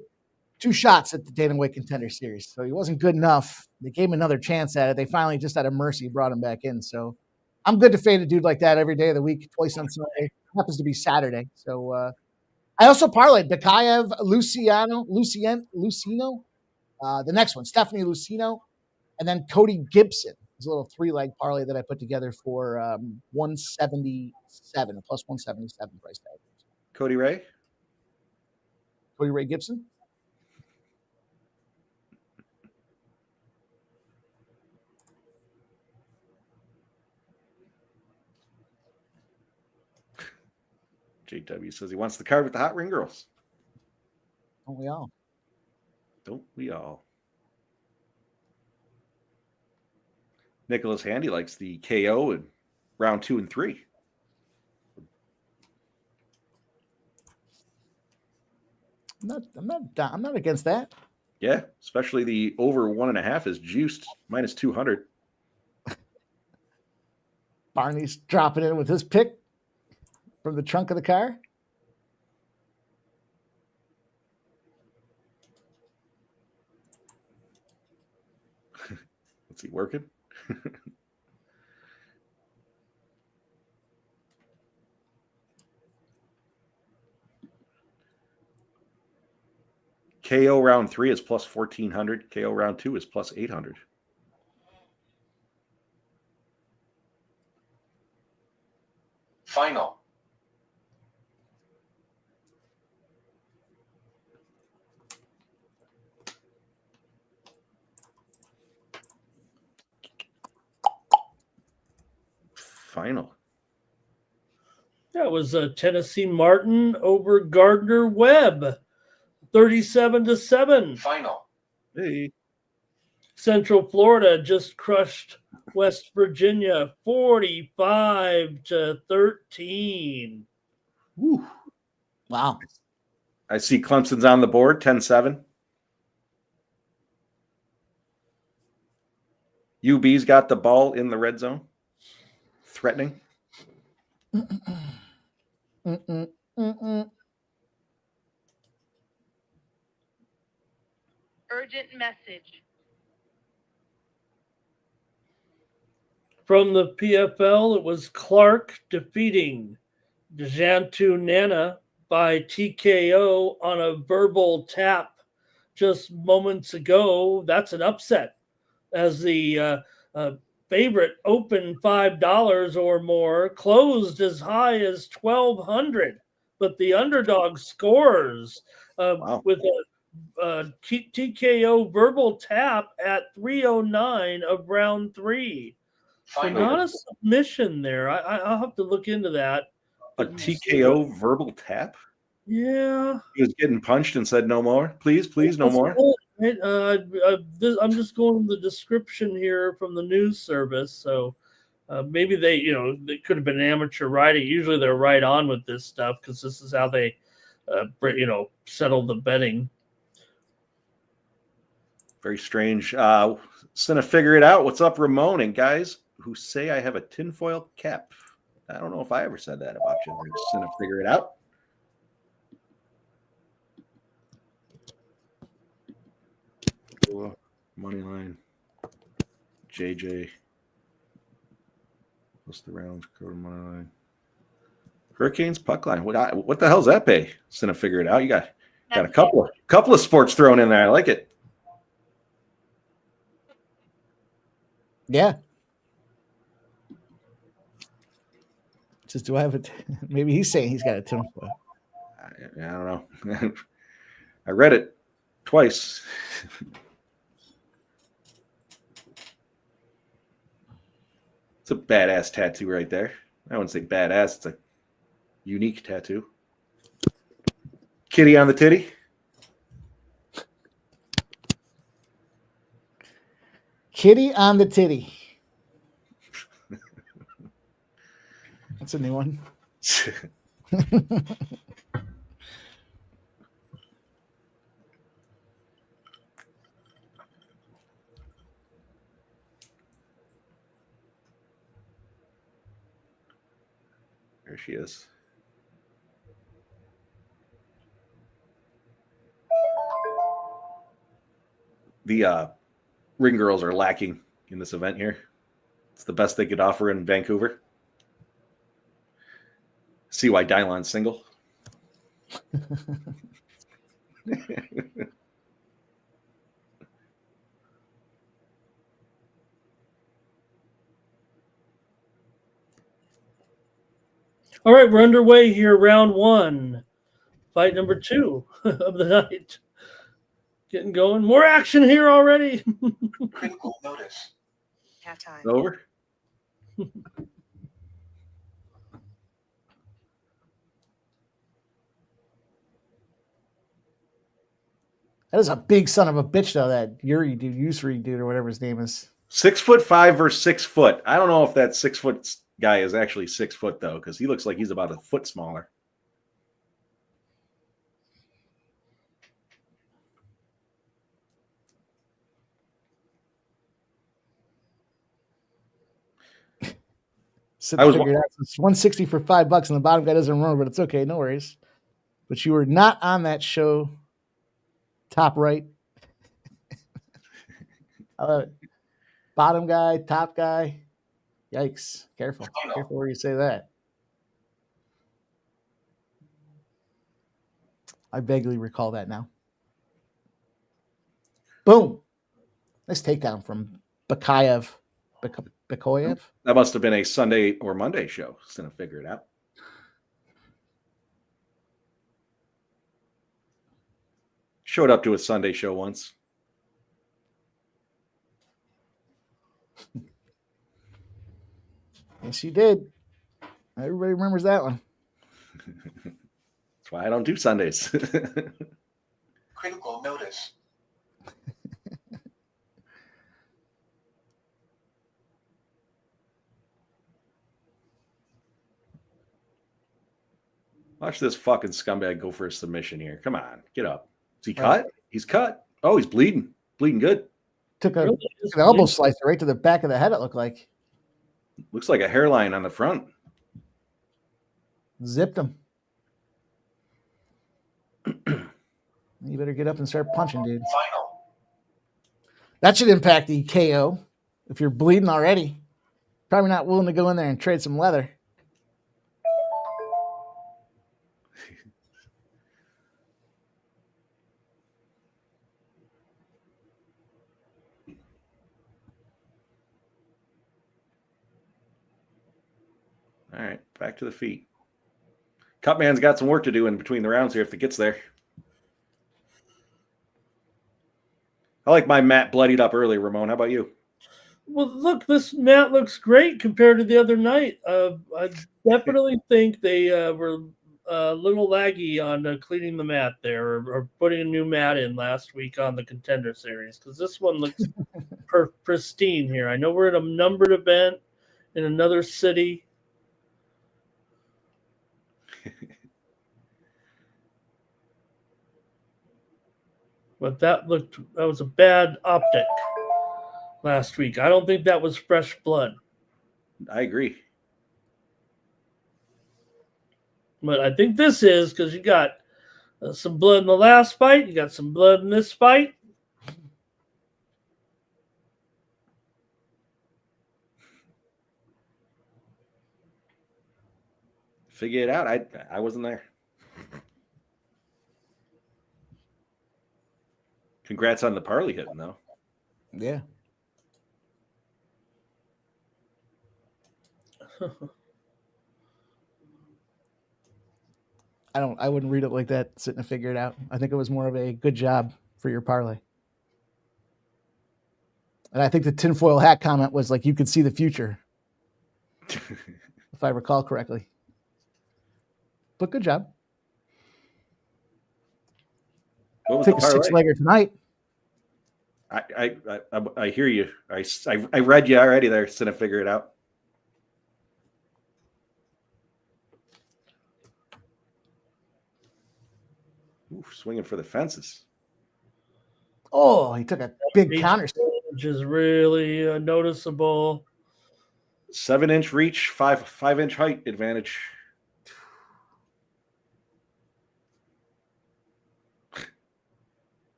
2 shots at the Dana White Contender Series, so he wasn't good enough. They gave him another chance at it. They finally, just out of mercy, brought him back in. So I'm good to fade a dude like that every day of the week, twice on Sunday. Happens to be Saturday. So I also parlayed Bekayev, Lucino, the next one, Stephanie Lucino, and then Cody Gibson. It's a little 3-leg parlay that I put together for 177, a plus 177 price tag. Cody Ray Gibson? JW says he wants the card with the hot ring girls. Don't we all? Don't we all? Nicholas Handy likes the KO in round 2 and 3. I'm not against that. Yeah, especially the over 1.5 is juiced minus 200. Barney's dropping in with his pick from the trunk of the car. What's he working? KO round 3 is plus 1,400. KO round 2 is plus 800. Final. Final. That was Tennessee Martin over Gardner Webb, 37-7. Final. Hey. Central Florida just crushed West Virginia 45-13. Woo. Wow. I see Clemson's on the board, 10-7. UB's got the ball in the red zone. Threatening. Urgent message. From the PFL, it was Clark defeating Jantu Nana by TKO on a verbal tap just moments ago. That's an upset, as the favorite opened $5 or more, closed as high as $1,200, but the underdog scores with a TKO verbal tap at 3:09 of round 3. So not a submission there. I'll have to look into that. A TKO verbal tap? Yeah. He was getting punched and said, no more. Please, no more. I'm just going to the description here from the news service. So maybe they could have been amateur writing. Usually they're right on with this stuff because this is how they, settle the betting. Very strange. Cinna, figure it out. What's up, Ramon? And guys who say I have a tinfoil cap. I don't know if I ever said that about you. Cinna, figure it out. Money line. JJ. What's the rounds? Code money line. Hurricanes puck line. What the hell's that pay? Cinna, figure it out. You got a couple of sports thrown in there. I like it. Yeah. Just do I have it? Maybe he's saying he's got a tinfoil. I don't know. I read it twice. It's a badass tattoo right there. I wouldn't say badass. It's a unique tattoo. Kitty on the titty. Kitty on the titty. That's a new one. There she is. The ring girls are lacking in this event here. It's the best they could offer in Vancouver. See why Dylon's single. All right, we're underway here. Round 1. Fight number 2 of the night. Getting going. More action here already. Critical notice. Halftime. Over. That is a big son of a bitch, though. That Usri dude, or whatever his name is. 6'5" versus 6 foot. I don't know if that 6 foot guy is actually 6 foot though, because he looks like he's about a foot smaller. I figured out it's 160 for $5, and the bottom guy doesn't remember, but it's okay, no worries. But you were not on that show. Top right. I love it. Bottom guy, top guy. Yikes! Careful where you say that. I vaguely recall that now. Boom! Nice takedown from Bakayev. Bakoyev? That must have been a Sunday or Monday show. Just gonna figure it out. Showed up to a Sunday show once. Yes, you did. Everybody remembers that one. That's why I don't do Sundays. Critical notice. Watch this fucking scumbag go for a submission here. Come on, get up. Is he cut? He's cut. Oh, he's bleeding. Bleeding good. Took an elbow slicer right to the back of the head, it looked like. Looks like a hairline on the front. Zipped him. You better get up and start punching, dude. Final. That should impact the KO. If you're bleeding already, probably not willing to go in there and trade some leather. All right, back to the feet. Cutman's got some work to do in between the rounds here if it gets there. I like my mat bloodied up early, Ramon. How about you? Well, look, this mat looks great compared to the other night. I definitely think they were a little laggy on cleaning the mat there or putting a new mat in last week on the Contender Series, because this one looks pristine here. I know we're at a numbered event in another city. But that was a bad optic last week. I don't think that was fresh blood. I agree. But I think this is, because you got some blood in the last fight. You got some blood in this fight. Figure it out. I wasn't there. Congrats on the parlay hitting, though. Yeah. I wouldn't read it like that, sitting to figure it out. I think it was more of a good job for your parlay. And I think the tinfoil hat comment was like, you could see the future. If I recall correctly. But good job. What was Take the a parlay? six-legger tonight. I hear you. I read you already there, so to figure it out. Ooh, swinging for the fences. Oh, he took a big counter. Which is really noticeable. 7-inch reach, 5-inch height advantage.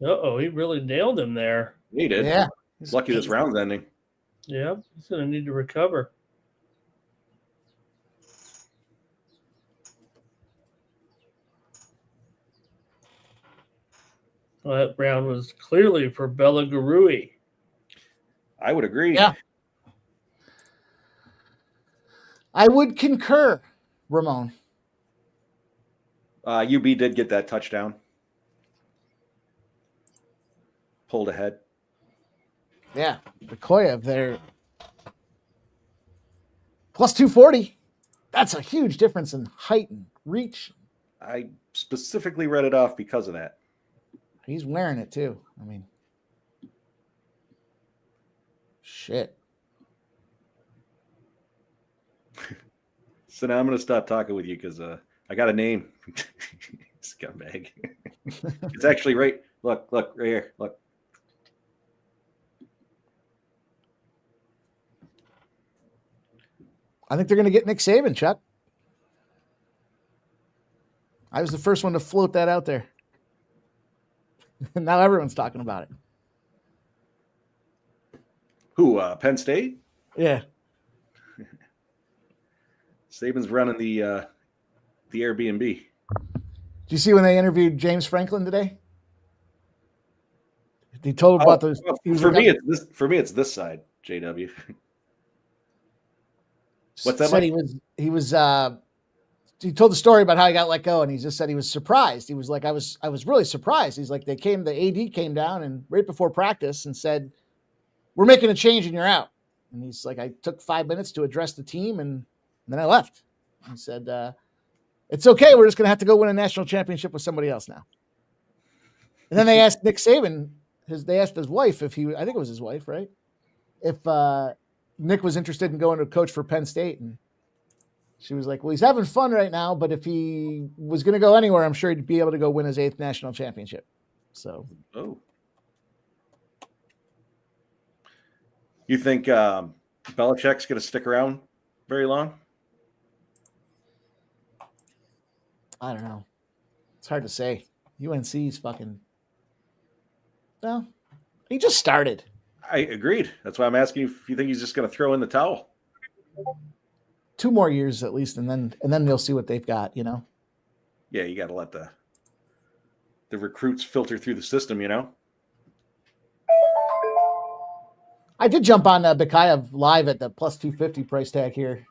Uh-oh, he really nailed him there. He did. Yeah. He's lucky this round's ending. Yep, he's going to need to recover. Well, that round was clearly for Bela Garui. I would agree. Yeah. I would concur, Ramon. UB did get that touchdown. Pulled ahead. Yeah. Bakoyev there. Plus 240. That's a huge difference in height and reach. I specifically read it off because of that. He's wearing it too. I mean, shit. So now I'm going to stop talking with you because I got a name. Scumbag. It's actually right. Look, right here. Look. I think they're going to get Nick Saban, Chuck. I was the first one to float that out there. Now everyone's talking about it. Who? Penn State? Yeah. Saban's running the Airbnb. Did you see when they interviewed James Franklin today? He told about those. For me, it's this side, JW. What's that? Said he told the story about how he got let go, and he just said he was surprised. He was like, I was really surprised. He's like, the AD came down and right before practice and said, "We're making a change and you're out." And he's like, I took 5 minutes to address the team and then I left. He said, "It's okay. We're just going to have to go win a national championship with somebody else now." And then they asked Nick Saban, they asked his wife I think it was his wife, right? If Nick was interested in going to coach for Penn State. And she was like, well, he's having fun right now, but if he was going to go anywhere, I'm sure he'd be able to go win his 8th national championship. So, You think Belichick's going to stick around very long? I don't know. It's hard to say. UNC's fucking. Well, he just started. I agreed. That's why I'm asking you if you think he's just going to throw in the towel. 2 more years at least, and then they'll see what they've got. You know. Yeah, you got to let the recruits filter through the system. You know. I did jump on Bikayev live at the plus 250 price tag here.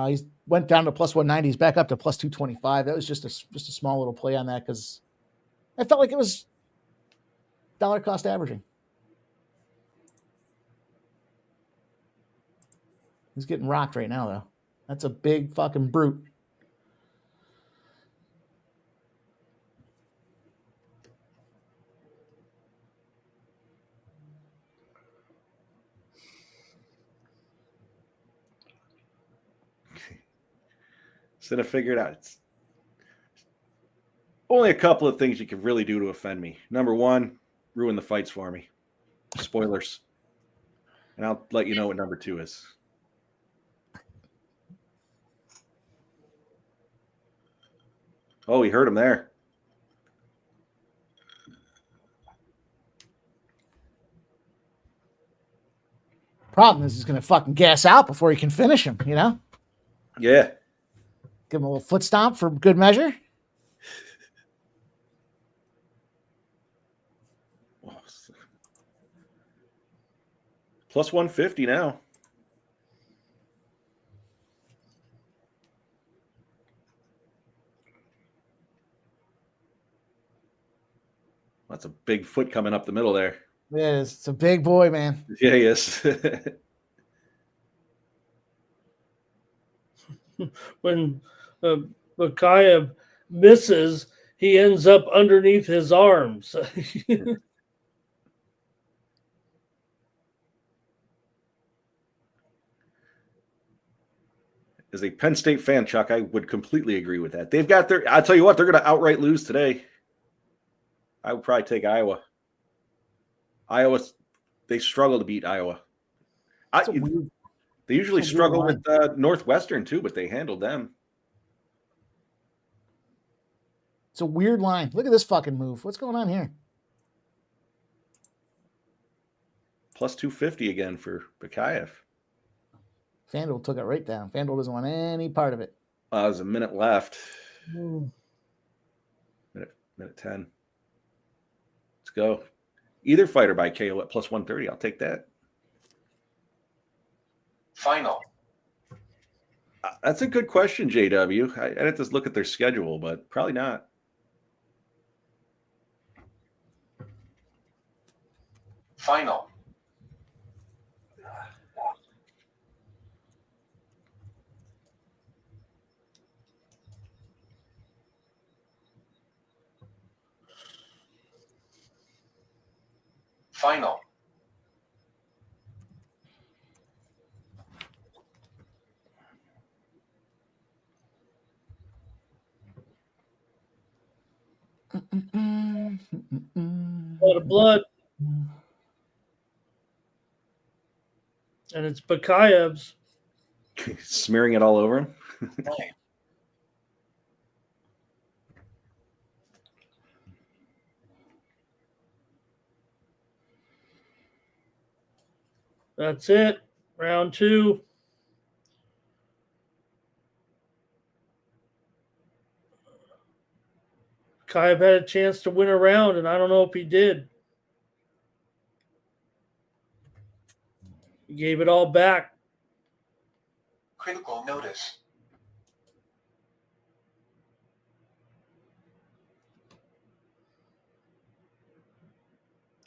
He's went down to plus 190. He's back up to plus 225. That was just a small little play on that because I felt like it was dollar cost averaging. He's getting rocked right now, though. That's a big fucking brute. So I figured out it's only a couple of things you can really do to offend me. Number one, ruin the fights for me. Spoilers. And I'll let you know what number 2 is. Oh, he heard him there. Problem is he's going to fucking gas out before he can finish him, you know? Yeah. Give him a little foot stomp for good measure. Plus 150 now. That's a big foot coming up the middle there. It is. It's a big boy, man. Yeah, he is. When Bakayev misses, he ends up underneath his arms. As a Penn State fan, Chuck, I would completely agree with that. They've got I'll tell you what, they're going to outright lose today. I would probably take Iowa. They struggle to beat Iowa. They usually struggle with Northwestern too, but they handled them. It's a weird line. Look at this fucking move. What's going on here? Plus 250 again for Bakayev. FanDuel took it right down. FanDuel doesn't want any part of it. There's a minute left. Minute 10. Let's go. Either fighter by KO at plus 130. I'll take that. Final. That's a good question, JW. I'd have to look at their schedule, but probably not. Final. Final. A lot of blood. And it's Bakayev's. Smearing it all over him. That's it. Round 2. Kayev had a chance to win a round, and I don't know if he did. He gave it all back. Critical notice.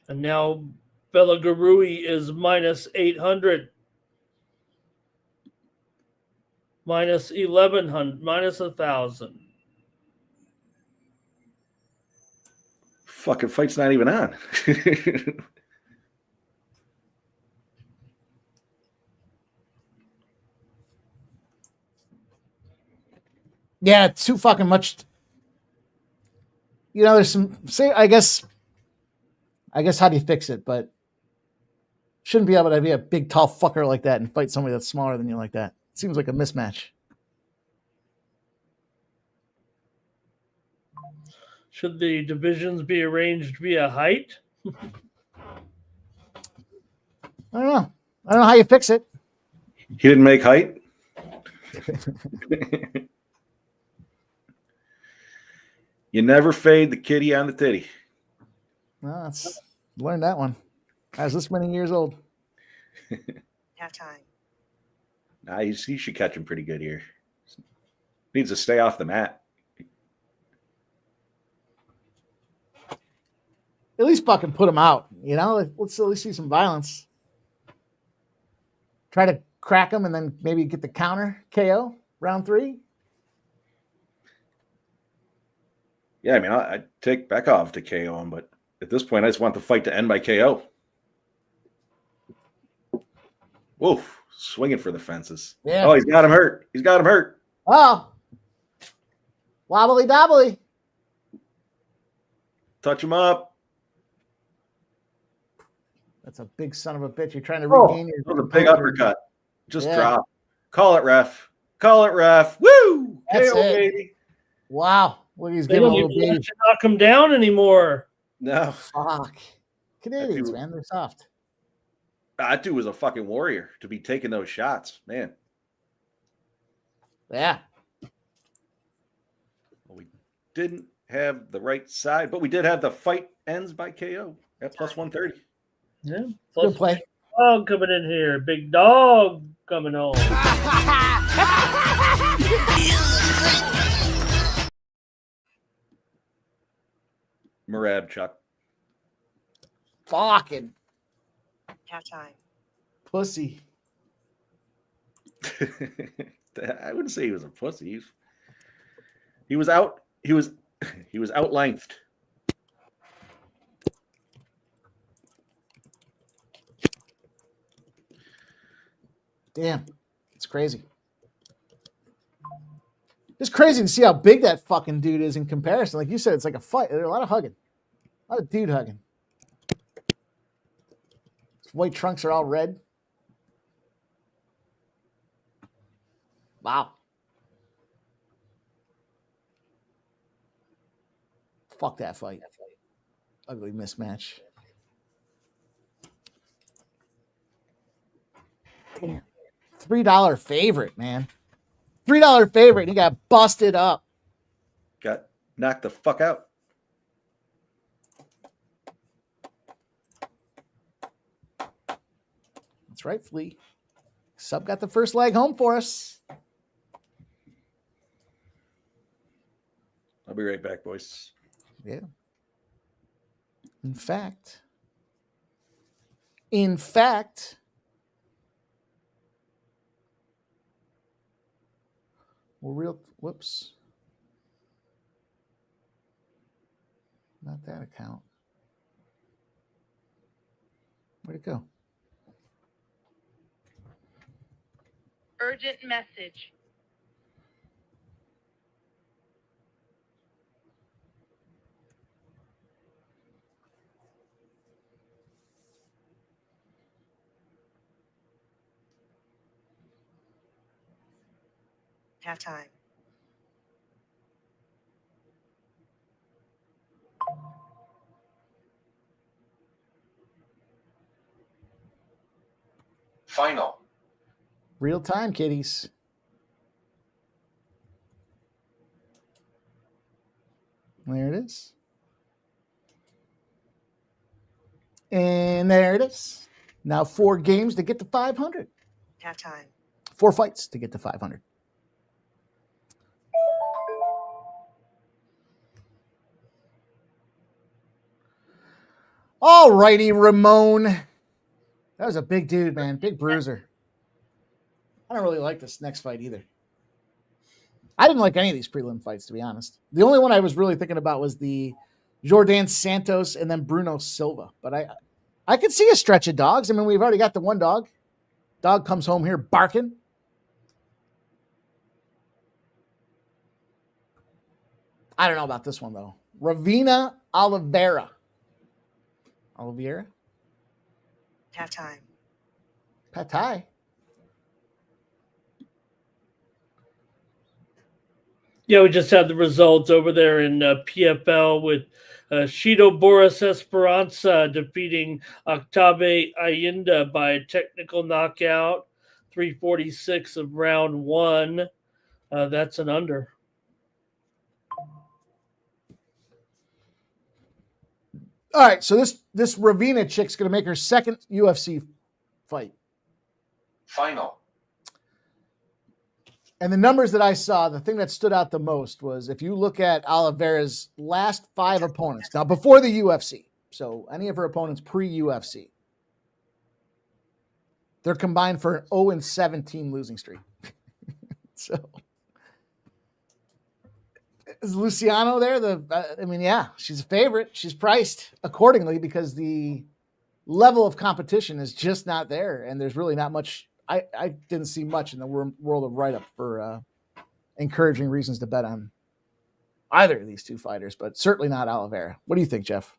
And now Belagarui is minus 800. Minus 1,100. Minus 1,000. Fucking fight's not even on. Yeah, too fucking much. There's some I guess how do you fix it? But shouldn't be able to be a big tall fucker like that and fight somebody that's smaller than you like that. Seems like a mismatch. Should the divisions be arranged via height? I don't know. I don't know how you fix it. He didn't make height. You never fade the kitty on the titty. No, learned that one. I was this many years old. Halftime. Nah, he should catch him pretty good here. Needs to stay off the mat. At least fucking put him out. Let's at least see some violence. Try to crack him and then maybe get the counter KO round 3. Yeah, I mean, I'd take Bekov to KO him, but at this point, I just want the fight to end by KO. Whoa, swinging for the fences. Yeah. Oh, he's got him hurt. He's got him hurt. Oh. Wobbly dobbly. Touch him up. That's a big son of a bitch. You're trying to regain your. That was a big uppercut. Just Yeah. drop. Call it, ref. Call it, ref. Woo! That's KO, it. baby. Wow. Look, he's They giving a don't little even baby. have to knock him down anymore. No. Fuck. Canadians, man. They're soft. That dude was a fucking warrior to be taking those shots, man. Yeah. Well, we didn't have the right side, but we did have the fight ends by KO at plus 130. Yeah. Good Plus play. big dog coming in here. Big dog coming home. Murad Chuck. Fucking Halftime. pussy. I wouldn't say he was a pussy. He was out. He was out-lengthed. Damn. It's crazy. It's crazy to see how big that fucking dude is in comparison. Like you said, it's like a fight. There's a lot of hugging. A lot of dude hugging. His white trunks are all red. Wow. Fuck that fight. Ugly mismatch. Damn. $3 favorite, man. $3 favorite. He got busted up. Got knocked the fuck out. That's right, Flea. Sub got the first leg home for us. I'll be right back, boys. Yeah. In fact, whoops. Not that account. Where'd it go? Urgent message. Halftime. Final. Real time, kiddies. There it is. And there it is. Now 4 games to get to 500. Halftime. 4 fights to get to 500. All righty, Ramon. That was a big dude, man. Big bruiser. I don't really like this next fight either. I didn't like any of these prelim fights, to be honest. The only one I was really thinking about was the Jordan Santos and then Bruno Silva. But I could see a stretch of dogs. I mean, we've already got the one dog. Dog comes home here barking. I don't know about this one, though. Ravina Oliveira. Oliveira? Halftime. Pad Thai. Yeah, we just had the results over there in PFL with Shido Boris Esperanza defeating Octagon Ayinda by a technical knockout, 3:46 of round 1. That's an under. All right, so this Ravina chick's going to make her second UFC fight. Final. And the numbers that I saw, the thing that stood out the most was if you look at Oliveira's last 5 opponents, now before the UFC, so any of her opponents pre-UFC, they're combined for an 0-17 losing streak. So is Luciano there? Yeah, she's a favorite. She's priced accordingly because the level of competition is just not there, and there's really not much. I didn't see much in the world of write-up for encouraging reasons to bet on either of these two fighters, but certainly not Oliveira. What do you think, Jeff?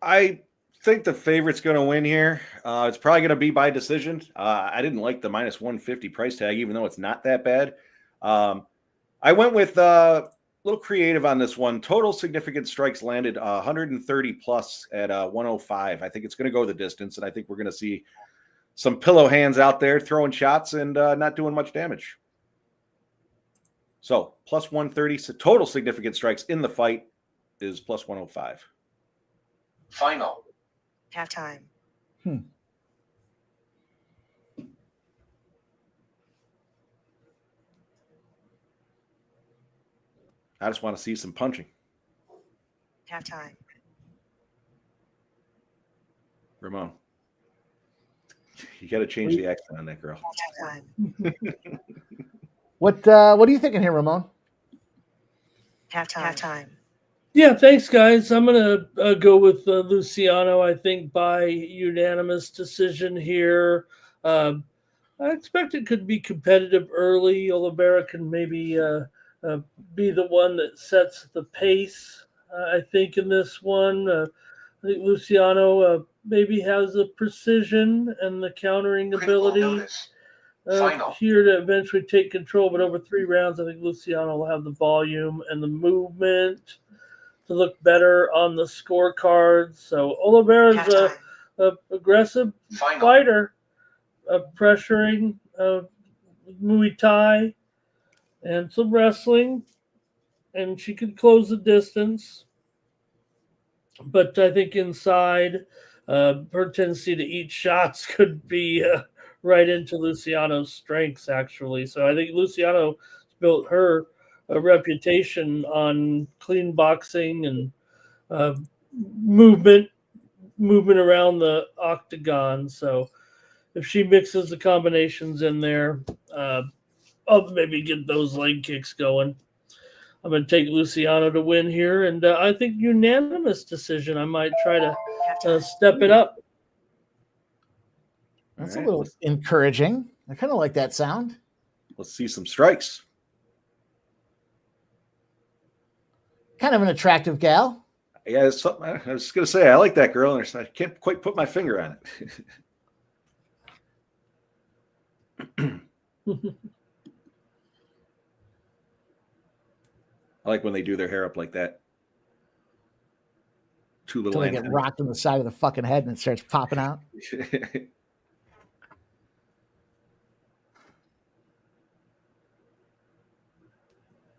I think the favorite's going to win here. It's probably going to be by decision. I didn't like the -150 price tag, even though it's not that bad. I went with a little creative on this one. Total significant strikes landed 130 plus at 105. I think it's going to go the distance, and I think we're going to see some pillow hands out there throwing shots and not doing much damage. So plus 130, so total significant strikes in the fight is plus 105. Final. Halftime. I just want to see some punching. Halftime. Ramon, you got to change the accent on that girl. Halftime. What are you thinking here, Ramon? Halftime. Yeah, thanks, guys. I'm going to go with Luciano, I think, by unanimous decision here. I expect it could be competitive early. Oliveira can maybe be the one that sets the pace, I think, in this one. I think Luciano maybe has the precision and the countering ability here to eventually take control. But over 3 rounds, I think Luciano will have the volume and the movement to look better on the scorecards. So Oliveira's a aggressive fighter, pressuring Muay Thai and some wrestling, and she could close the distance. But I think inside, her tendency to eat shots could be right into Luciano's strengths, actually. So I think Luciano built her a reputation on clean boxing and movement around the octagon. So if she mixes the combinations in there, I'll maybe get those leg kicks going. I'm going to take Luciano to win here, and I think unanimous decision. I might try to step it up. That's All a right, little encouraging. I kind of like that sound. let's see some strikes. Kind of an attractive gal. Yeah, it's something, I was just going to say, I like that girl, and I can't quite put my finger on it. I like when they do their hair up like that. Two little Until they get rocked on the side of the fucking head and it starts popping out.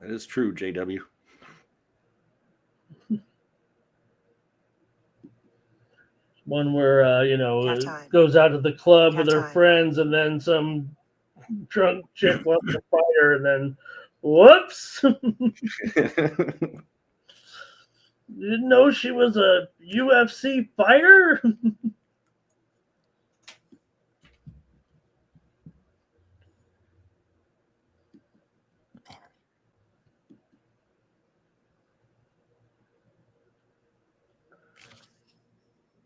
That is true, JW. One where Halftime. goes out to the club with her Halftime. friends, and then some drunk chick wants to fight her, and then whoops! You didn't know she was a UFC fighter?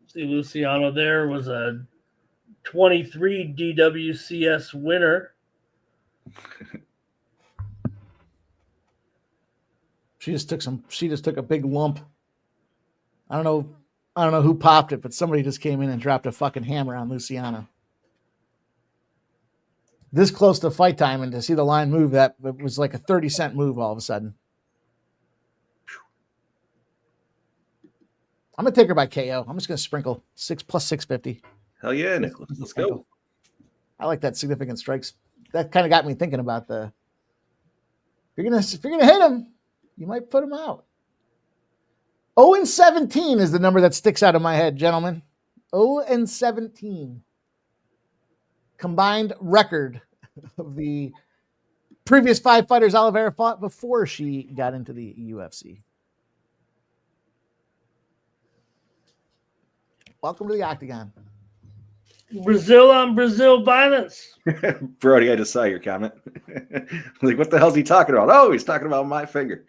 See, Luciano there was a 23 DWCS winner. She just took a big lump. I don't know who popped it, but somebody just came in and dropped a fucking hammer on Luciana. This close to fight time, and to see the line move, that it was like a 30-cent move all of a sudden. I'm gonna take her by KO. I'm just gonna sprinkle 6 plus 650. Hell yeah, Nicholas. Let's go. I like that significant strikes. That kind of got me thinking about if you're gonna hit him, you might put him out. 0-17 is the number that sticks out of my head, gentlemen. 0-17. Combined record of the previous 5 fighters Oliveira fought before she got into the UFC. Welcome to the Octagon. Brazil on Brazil violence. Brody, I just saw your comment. Like, what the hell's he talking about? Oh, he's talking about my finger.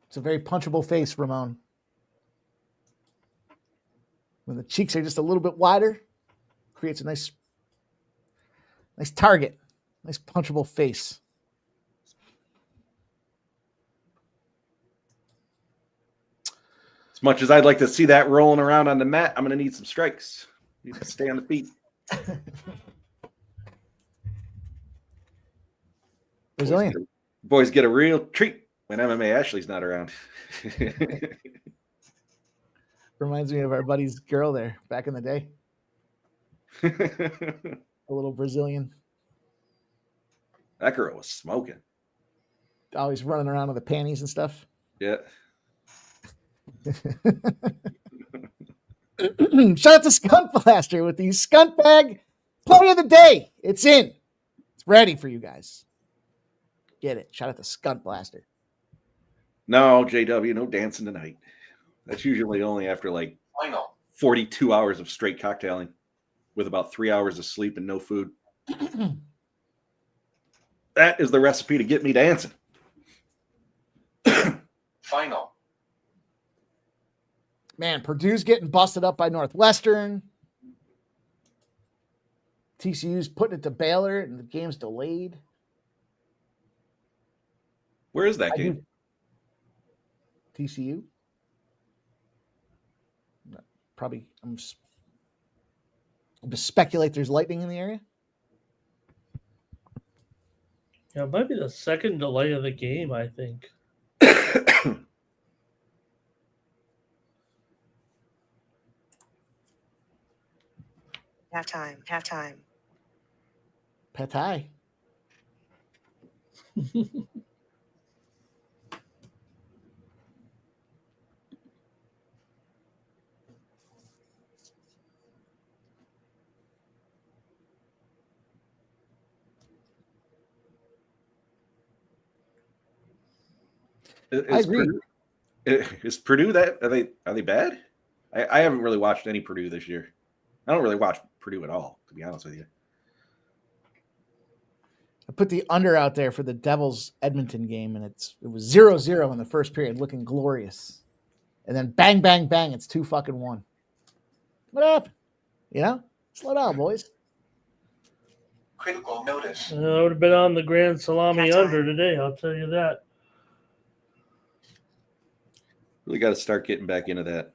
It's a very punchable face, Ramon. When the cheeks are just a little bit wider, creates a nice target, nice punchable face. As much as I'd like to see that rolling around on the mat, I'm going to need some strikes. Need to stay on the feet. Brazilian. Boys get a real treat when MMA Ashley's not around. Reminds me of our buddy's girl there back in the day. A little Brazilian. That girl was smoking. Always running around with the panties and stuff. Yeah. Shout out to Skunt Blaster with the Skunt Bag Play of the Day. It's in. It's ready for you guys. Get it. Shout out to Skunt Blaster. No, JW, no dancing tonight. That's usually only after like 42 hours of straight cocktailing with about 3 hours of sleep and no food. That is the recipe to get me dancing. Final. Man, Purdue's getting busted up by Northwestern. TCU's putting it to Baylor, and the game's delayed. Where is that game? TCU? Probably, I'm just speculate there's lightning in the area. Yeah, it might be the second delay of the game, I think. Halftime. Halftime. Patai. I agree. Is Purdue that? Are they bad? I haven't really watched any Purdue this year. I don't really watch Purdue at all, to be honest with you. I put the under out there for the Devils Edmonton game, and it was 0-0 in the first period, looking glorious. And then bang, bang, bang, it's 2-1. What happened? You know? Slow down, boys. Critical notice. I would have been on the Grand Salami Halftime. under today, I'll tell you that. Really got to start getting back into that.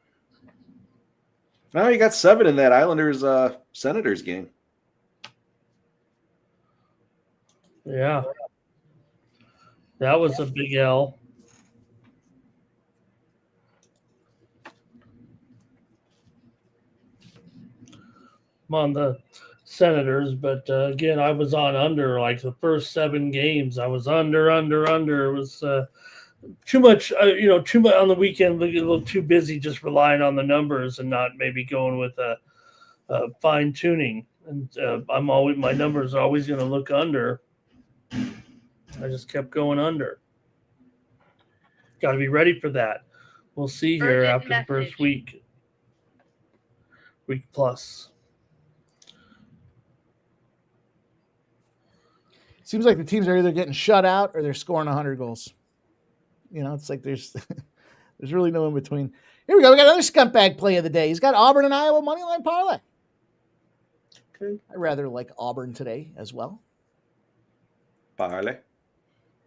Now you got 7 in that Islanders Senators game. Yeah. That was a big L. I'm on the Senators, but again, I was on under like the first 7 games. I was under. It was too much, too much on the weekend. A little too busy just relying on the numbers and not maybe going with a fine tuning. And my numbers are always going to look under. I just kept going under. Got to be ready for that. We'll see here after the first week plus. Seems like the teams are either getting shut out or they're scoring 100 goals. It's like there's really no in between. Here we go. We got another scumbag play of the day. He's got Auburn and Iowa moneyline parlay. Okay. I rather like Auburn today as well. Parlay.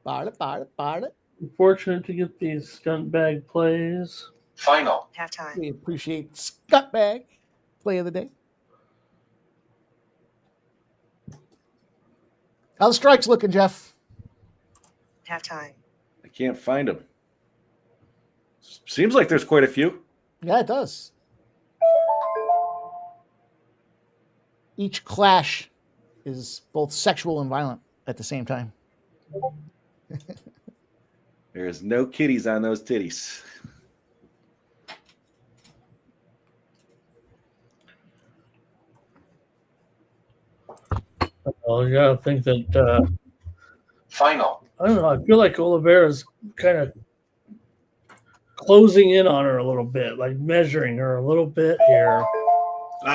Parlay. Fortunate to get these scumbag plays. Final. Halftime. We appreciate scumbag play of the day. How the strikes looking, Jeff? Halftime. I can't find them. Seems like there's quite a few. Yeah, it does. Each clash is both sexual and violent at the same time. There's no kitties on those titties. Well, you got to think that Final. I don't know. I feel like Oliveira's kind of closing in on her a little bit, like measuring her a little bit here.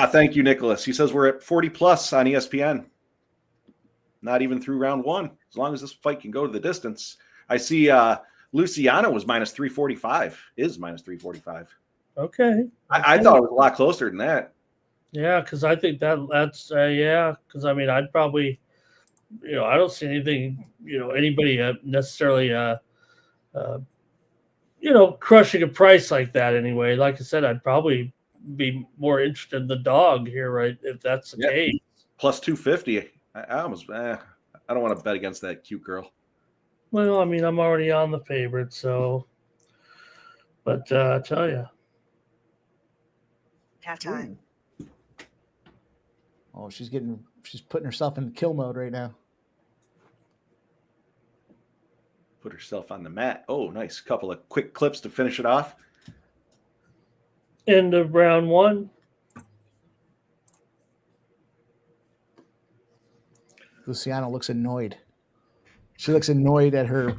Thank you, Nicholas. He says we're at 40 plus on ESPN. Not even through round 1. As long as this fight can go to the distance. I see Luciano was minus 345. Is minus 345. Okay. I thought it was a lot closer than that. Yeah, because I think that's because I mean I'd probably, I don't see anything, anybody necessarily, crushing a price like that anyway. Like I said, I'd probably be more interested in the dog here, right? If that's the case. Plus 250. I almost, I don't want to bet against that cute girl. Well, I mean, I'm already on the favorite, so. But I tell you. Halftime. Oh, she's putting herself in kill mode right now. Put herself on the mat. Oh, nice. Couple of quick clips to finish it off. End of round 1. Luciano looks annoyed. She looks annoyed at her,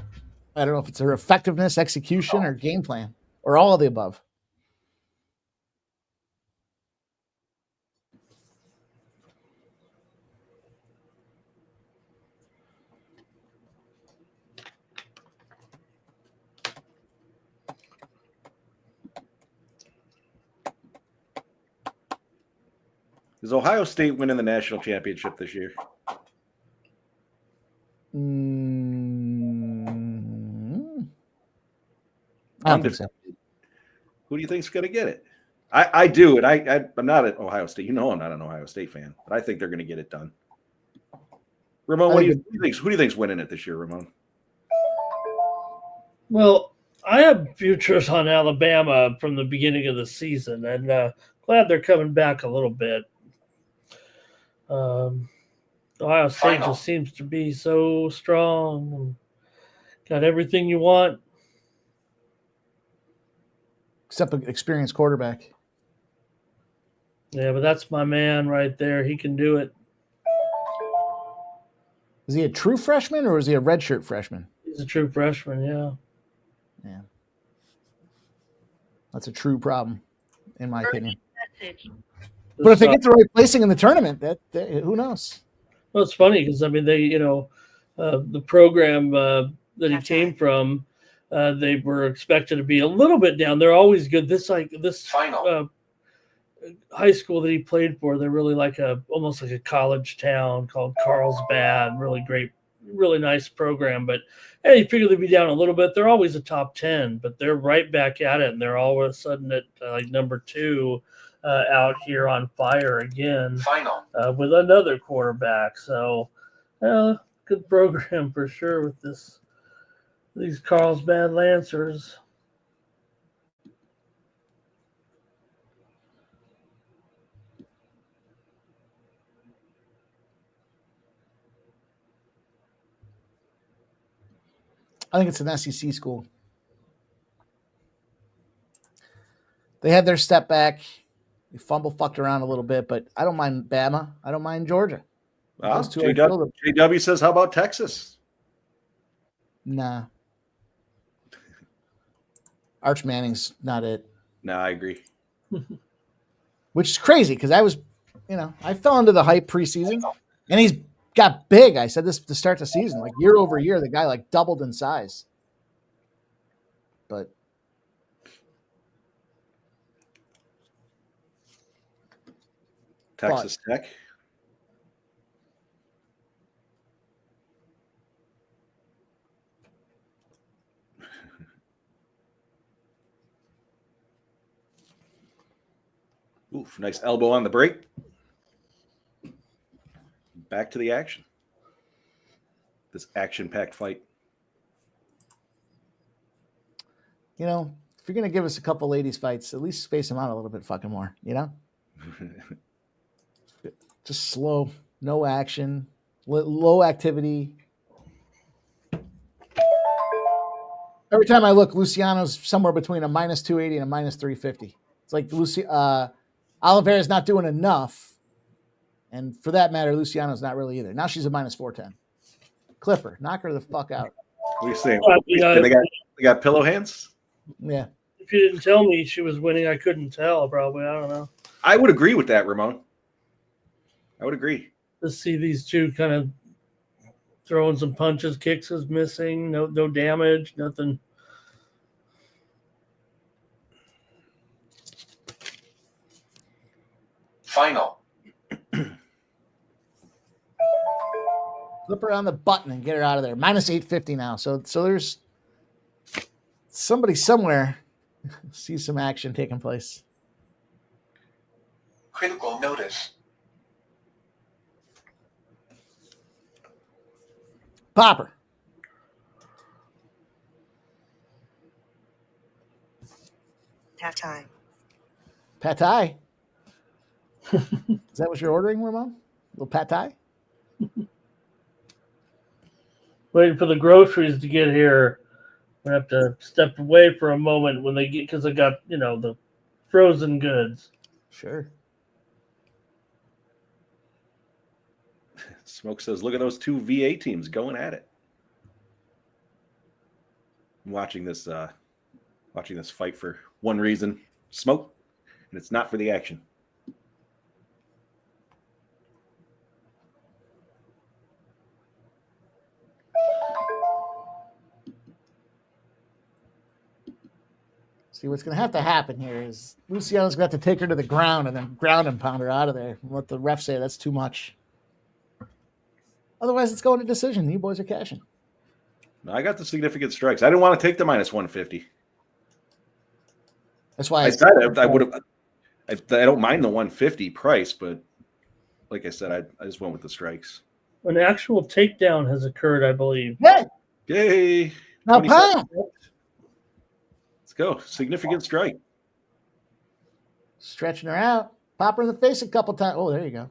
I don't know if it's her effectiveness, execution, or game plan, or all of the above. Is Ohio State winning the national championship this year? I don't think so. Who do you think's going to get it? I do, and I'm not at Ohio State. I'm not an Ohio State fan, but I think they're going to get it done. Ramon, who do you think's winning it this year, Ramon? Well, I have futures on Alabama from the beginning of the season, and glad they're coming back a little bit. Ohio State just seems to be so strong. Got everything you want. Except an experienced quarterback. Yeah, but that's my man right there. He can do it. Is he a true freshman or is he a redshirt freshman? He's a true freshman, yeah. Yeah. That's a true problem, in my opinion. But if they get the right placing in the tournament, that who knows? Well, it's funny because I mean they, the program that he came from, they were expected to be a little bit down. They're always good. This Final. High school that he played for, they're really almost like a college town called Carlsbad. Really great, really nice program. But hey, you figure they'd be down a little bit. They're always a top 10, but they're right back at it, and they're all of a sudden at like number 2 out here on fire again. Final. With another quarterback. So good program for sure with these Carlsbad Lancers. I think it's an SEC school. They had their step back. They fucked around a little bit, but I don't mind Bama. I don't mind Georgia. JW says, how about Texas? Nah. Arch Manning's not it. No, I agree. Which is crazy because I fell into the hype preseason, and he's got big. I said this to start the season, like year over year, the guy like doubled in size. But Texas Tech. Oof, nice elbow on the break. Back to the action. This action-packed fight. if you're gonna give us a couple ladies fights, at least space them out a little bit fucking more, Just slow, no action, low activity. Every time I look, Luciano's somewhere between a minus 280 and a minus 350. It's like Oliveira's not doing enough. And for that matter, Luciano's not really either. Now she's a minus 410. Clipper, knock her the fuck out. What are you saying? They got pillow hands? Yeah. If you didn't tell me she was winning, I couldn't tell, probably. I don't know. I would agree with that, Ramon. I would agree. Just see these two kind of throwing some punches, kicks is missing, no damage, nothing. Final. Flip her on the button and get her out of there. Minus 850 now. So there's somebody somewhere sees some action taking place. Critical notice. Popper. Halftime. Pad thai. Is that what you're ordering, Ramon? A little pad thai? Waiting for the groceries to get here. We have to step away for a moment when they get, because I got, the frozen goods. Sure. Smoke says, look at those two VA teams going at it. I'm watching this fight for one reason, Smoke, and it's not for the action. See, what's going to have to happen here is Luciano's going to have to take her to the ground and then ground and pound her out of there. And let the ref say that's too much. Otherwise, it's going to decision. You boys are cashing. I got the significant strikes. I didn't want to take the minus 150. That's why I said I would have. I don't mind the 150 price, but like I said, I just went with the strikes. An actual takedown has occurred, I believe. Hey, Yay! now 27. pound. Let's go. Significant strike. Stretching her out. Pop her in the face a couple times. Oh, there you go.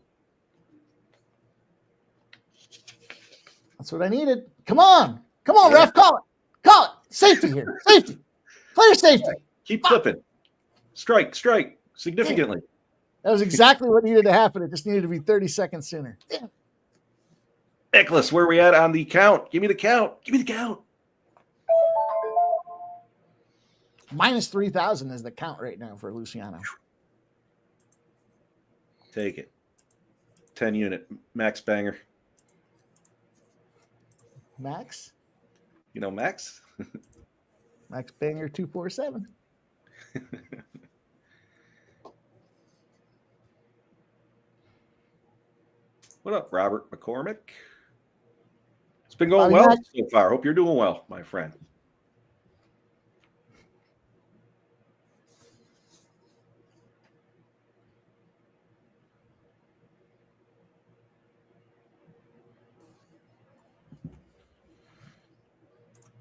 That's what I needed. Come on. Come on, ref. Call it. Call it. Safety here. Safety. Player safety. Keep flipping. Strike. Significantly. That was exactly what needed to happen. It just needed to be 30 seconds sooner. Damn. Nicholas, where are we at on the count? Give me the count. Minus 3,000 is the count right now for Luciano. Take it. 10 unit. Max banger. Max. You know Max? Max Banger 247. What up, Robert McCormick? It's been going Bobby well Mack. so far. Hope you're doing well, my friend.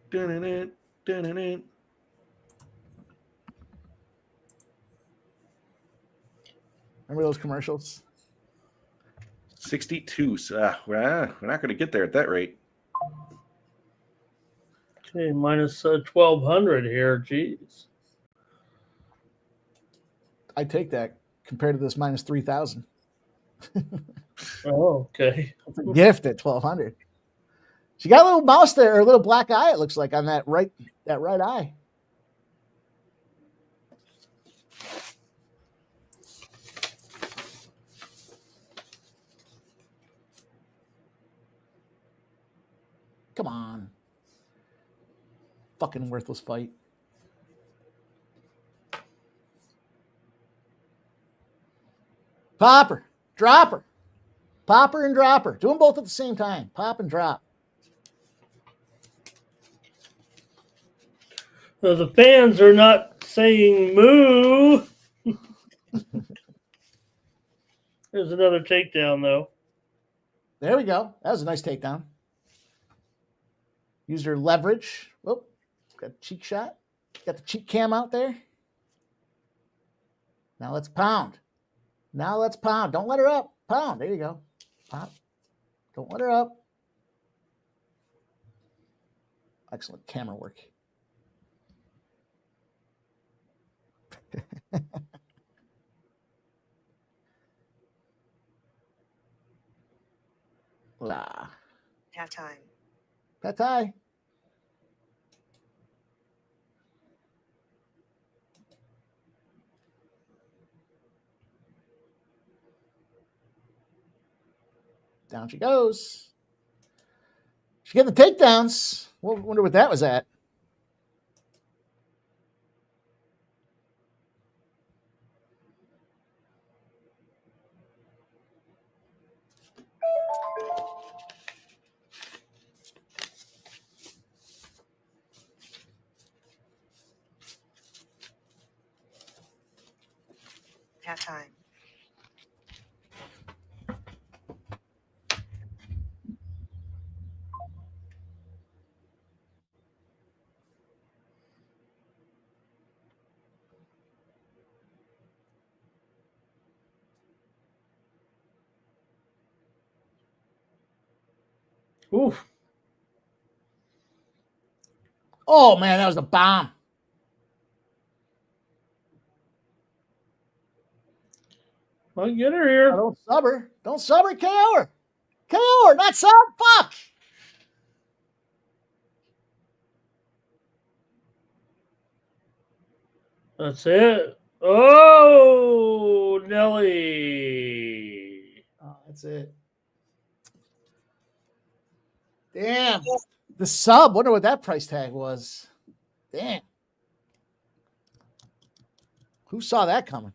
Dun-dun-dun, dun-dun-dun. Remember those commercials? 62. So, we're not going to get there at that rate. Okay, minus 1,200 here. Jeez. I take that compared to this minus 3,000. Oh, okay. It's a gift at 1,200. She got a little mouse there, or a little black eye, it looks like, on that right eye. Come on. Fucking worthless fight. Popper. Dropper. Popper and dropper. Do them both at the same time. Pop and drop. So the fans are not saying moo. There's another takedown, though. There we go. That was a nice takedown. Use her leverage. Whoop. Got a cheek shot. Got the cheek cam out there. Now let's pound. Now let's pound. Don't let her up. Pound. There you go. Pop. Don't let her up. Excellent camera work. La. Halftime. Patai. Down she goes. She getting the takedowns. Well, wonder what that was at. Halftime. Oof. Oh man, that was a bomb. I'll get her here. Don't sub her. Don't sub her. KO her. KO her. Not sub. Fuck. That's it. Oh, Nelly. Oh, that's it. Damn. The sub. Wonder what that price tag was. Damn. Who saw that coming?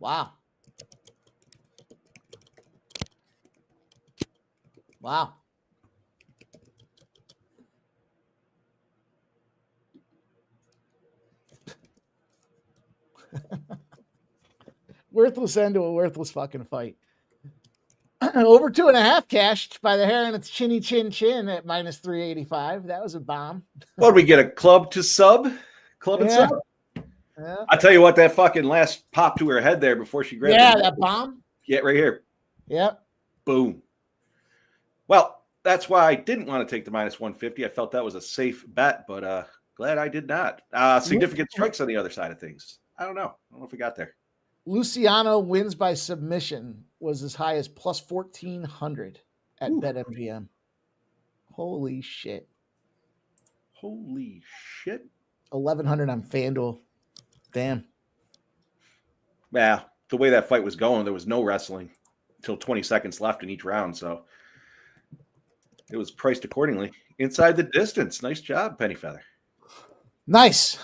Wow. Wow. Worthless end to a worthless fucking fight. Over 2.5 cashed by the hair and its chinny chin chin at minus 385. That was a bomb. What did we get? A club to sub? Club and Yeah. sub? Yeah, I tell you what, that fucking last pop to her head there before she grabbed it. that bomb. Yeah, right here. Yep. Boom. Well, that's why I didn't want to take the minus 150. I felt that was a safe bet, but glad I did not. Significant strikes on the other side of things. I don't know. I don't know if we got there. Luciano wins by submission was as high as plus 1,400 at BetMGM. Holy shit. Holy shit. 1,100 on FanDuel. Damn. Yeah, the way that fight was going, there was no wrestling. till 20 seconds left in each round. So it was priced accordingly. Inside the distance. Nice job, Penny Feather. Nice.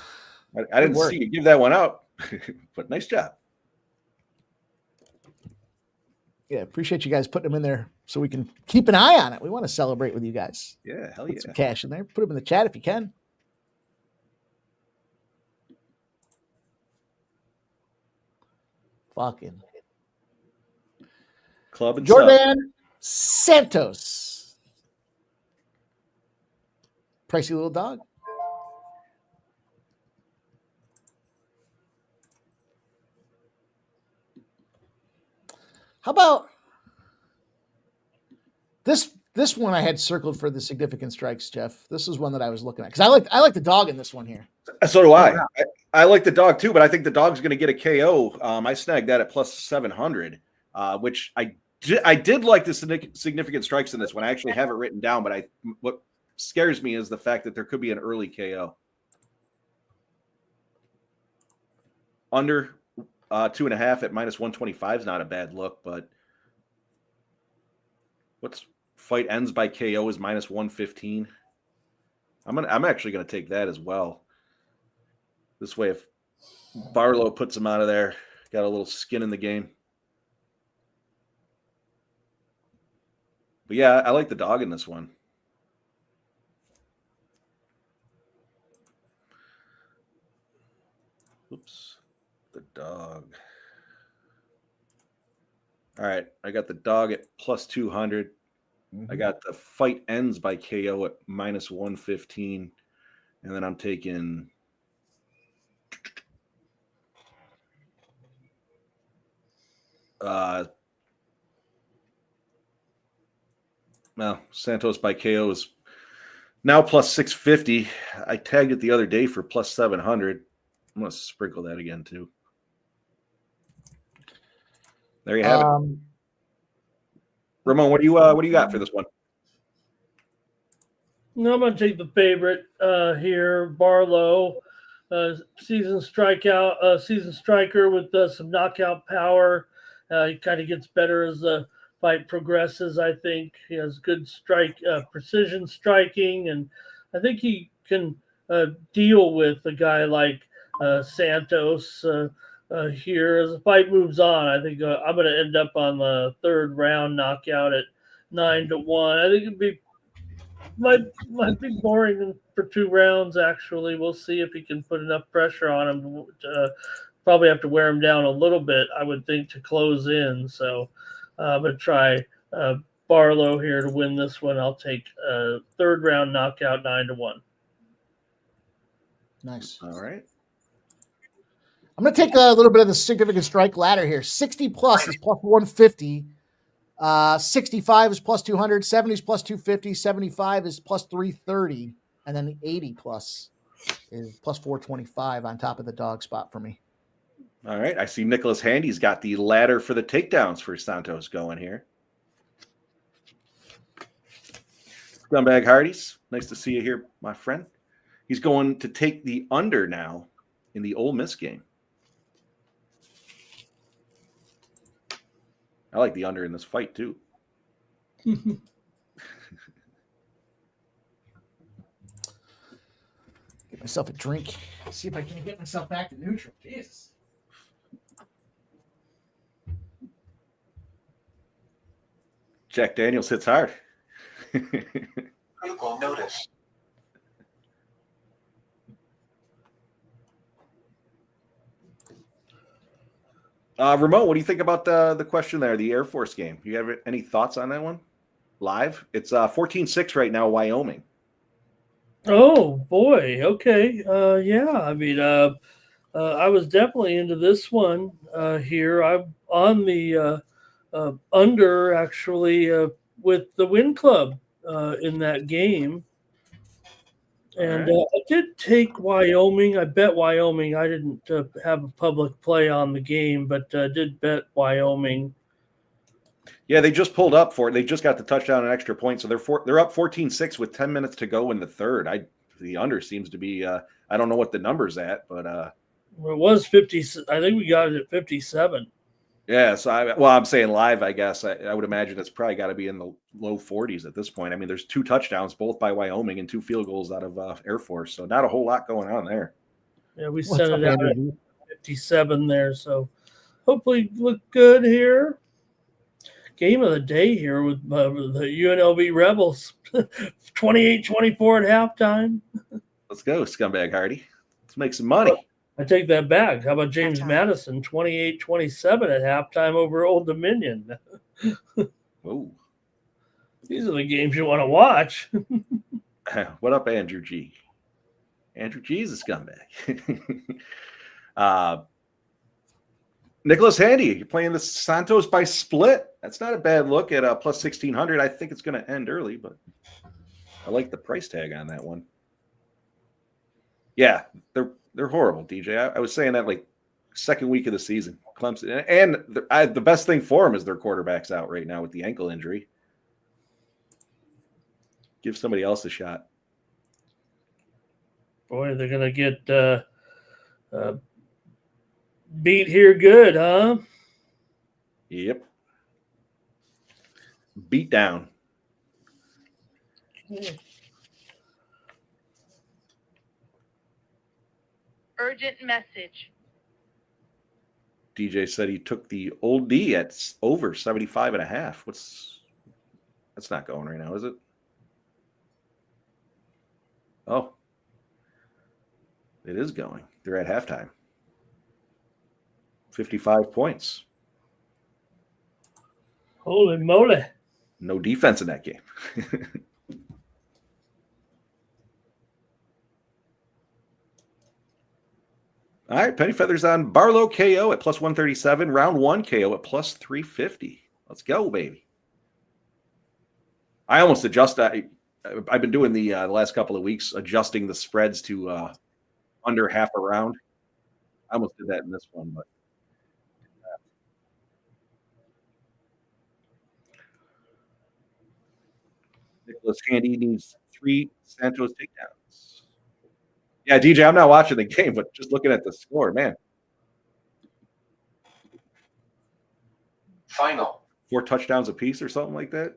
I didn't see you give that one out, but nice job. Yeah, appreciate you guys putting them in there so we can keep an eye on it. We want to celebrate with you guys. Yeah, hell Put some cash in there. Put them in the chat if you can. Fucking Club and Jordan Santos. Pricey little dog. How about this one I had circled for the significant strikes, Jeff? This is one that I was looking at because I like the dog in this one here. So do I. I like the dog too, but I think the dog's going to get a KO. I snagged that at plus 700, which I did like the significant strikes in this one. I actually have it written down, but what scares me is the fact that there could be an early KO. Under 2.5 at minus 125 is not a bad look, but what's fight ends by KO is minus 115. I'm actually going to take that as well. This way, if Barlow puts him out of there, got a little skin in the game. But yeah, I like the dog in this one. Oops, the dog. All right, I got the dog at plus 200. I got the fight ends by KO at minus 115. And then I'm taking Santos by KO is now plus 650. I tagged it the other day for plus 700. I'm going to sprinkle that again too. There you have it. Ramon, what do you got for this one? No, I'm going to take the favorite here, Barlow, seasoned striker with some knockout power. He kind of gets better as the fight progresses. I think he has good precision striking, and I think he can deal with a guy like Santos here as the fight moves on. I think I'm going to end up on the third round knockout at 9-1. I think it'd be might be boring for 2 rounds. Actually, we'll see if he can put enough pressure on him. Probably have to wear him down a little bit, I would think, to close in. So I'm going to try Barlow here to win this one. I'll take third round knockout 9-1. Nice. All right. I'm going to take a little bit of the significant strike ladder here. 60 plus is plus 150. 65 is plus 200. 70 is plus 250. 75 is plus 330. And then the 80 plus is plus 425 on top of the dog spot for me. All right. I see Nicholas Handy's got the ladder for the takedowns for Santos going here. Scumbag Hardys, nice to see you here, my friend. He's going to take the under now in the Ole Miss game. I like the under in this fight, too. Get myself a drink. See if I can get myself back to neutral. Jesus. Jack Daniels hits hard. Critical notice. Ramon, what do you think about the question there, the Air Force game? You have any thoughts on that one? Live? It's 14-6 right now, Wyoming. Oh, boy. Okay. Yeah, I mean, I was definitely into this one here. I'm on the under, actually, with the Win Club in that game. And right. I did take Wyoming. I bet Wyoming. I didn't have a public play on the game, but did bet Wyoming. Yeah, they just pulled up for it. They just got the touchdown and extra point, so they're up 14-6 with 10 minutes to go in the third. The under seems to be I don't know what the number's at, but It was 50. I think we got it at 57. Yeah, so I'm saying live, I guess. I would imagine it's probably got to be in the low 40s at this point. I mean, there's 2 touchdowns, both by Wyoming, and 2 field goals out of Air Force. So not a whole lot going on there. Yeah, we What's sent up, it out Andrew? at 57 there. So hopefully look good here. Game of the day here with the UNLV Rebels. 28-24 at halftime. Let's go, Scumbag Hardy. Let's make some money. I take that back. How about James Halftime. Madison, 28-27 at halftime over Old Dominion? Whoa. These are the games you want to watch. What up, Andrew G? Andrew G is a scumbag. Nicholas Handy, you're playing the Santos by split. That's not a bad look at plus 1,600. I think it's going to end early, but I like the price tag on that one. Yeah, they're horrible, DJ. I was saying that like second week of the season. Clemson. And the best thing for them is their quarterback's out right now with the ankle injury. Give somebody else a shot. Boy, they're going to get beat here good, huh? Yep. Beat down. Urgent message. DJ said he took the old D at over 75.5. That's not going right now, is it? Oh, it is going. They're at halftime. 55 points. Holy moly. No defense in that game. All right, Penny Feathers on Barlow KO at plus 137. Round 1 KO at plus 350. Let's go, baby. I almost adjust. I've been doing the last couple of weeks adjusting the spreads to under half a round. I almost did that in this one, but Nicholas Handy needs 3 Santos takedowns. Yeah, DJ, I'm not watching the game, but just looking at the score, man. Final. 4 touchdowns apiece or something like that.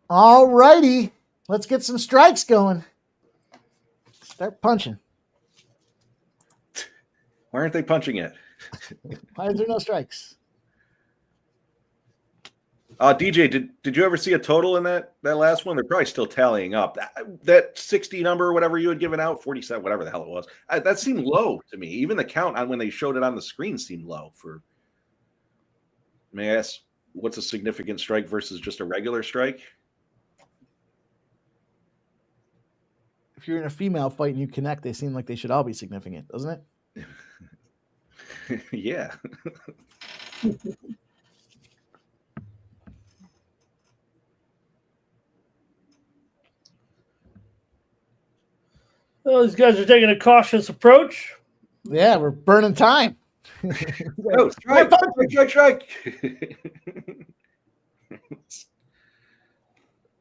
All righty. Let's get some strikes going. Start punching. Why aren't they punching it? Why is there no strikes? DJ, did you ever see a total in that last one? They're probably still tallying up. That 60 number, whatever you had given out, 47, whatever the hell it was, that seemed low to me. Even the count on when they showed it on the screen seemed low. May I ask, what's a significant strike versus just a regular strike? If you're in a female fight and you connect, they seem like they should all be significant, doesn't it? Yeah. Well, these guys are taking a cautious approach. Yeah, we're burning time. Oh, strike.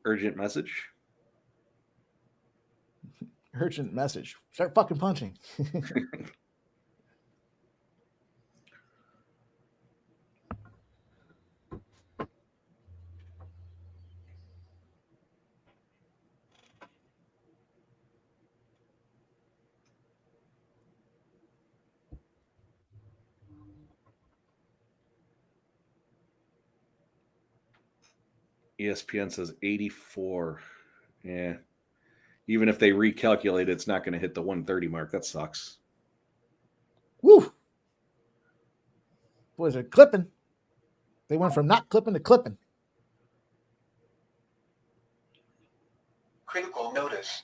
Urgent message. Urgent message. Start fucking punching. ESPN says 84. Yeah. Even if they recalculate, it's not going to hit the 130 mark. That sucks. Woo. Boys are clipping. They went from not clipping to clipping. Critical notice.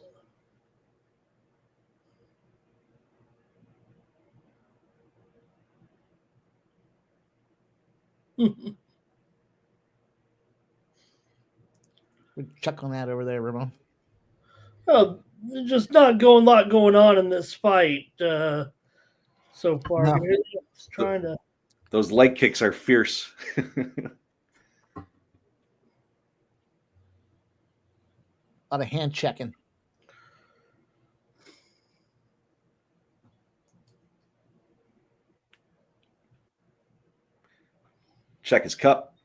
We check on that over there, Ramon. Well, just not a lot going on in this fight so far. No. Just trying to. Those leg kicks are fierce. A lot of hand checking. check his cup.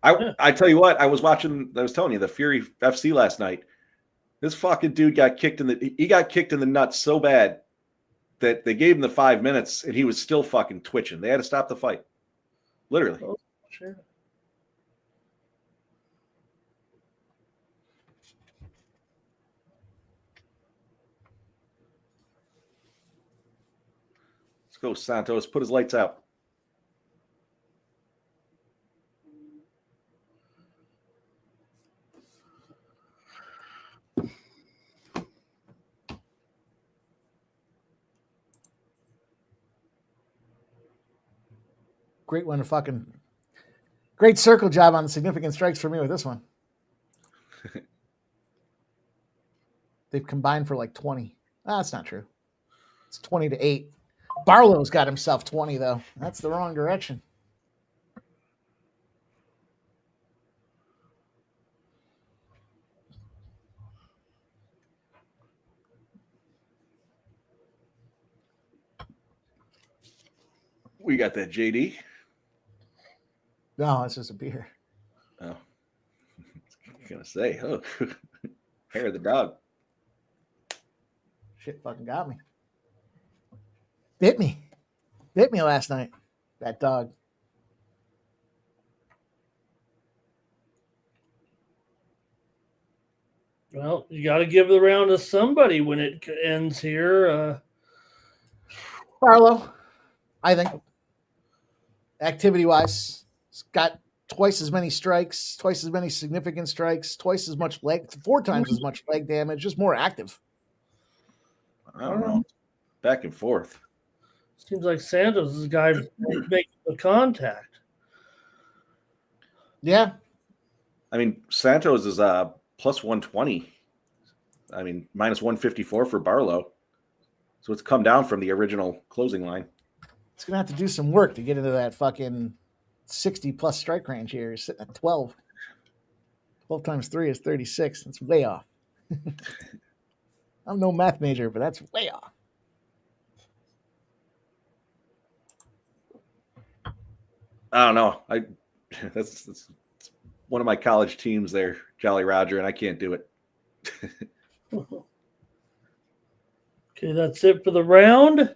I tell you what, I was telling you the Fury FC last night. This fucking dude got kicked in the nuts so bad that they gave him the 5 minutes and he was still fucking twitching. They had to stop the fight. Literally. Oh, sure. Let's go, Santos. Put his lights out. Great one to fucking great circle job on the significant strikes for me with this one. They've combined for like 20. That's not true. It's 20-8. Barlow's got himself 20 though. That's the wrong direction. We got that JD. No, it's just a beer. Oh, I was gonna say, oh, hair of the dog. Shit fucking got me. Bit me last night. That dog. Well, you got to give the round to somebody when it ends here. Barlow, I think. Activity-wise, he's got twice as many strikes, twice as many significant strikes, twice as much leg, 4 times as much leg damage, just more active. I don't know. Back and forth. Seems like Santos is the guy making the contact. Yeah. I mean, Santos is plus 120. I mean, minus 154 for Barlow. So it's come down from the original closing line. It's going to have to do some work to get into that fucking 60-plus strike range here. He's sitting at 12. 12 times 3 is 36. That's way off. I'm no math major, but that's way off. I don't know. That's one of my college teams there, Jolly Roger, and I can't do it. Okay, that's it for the round.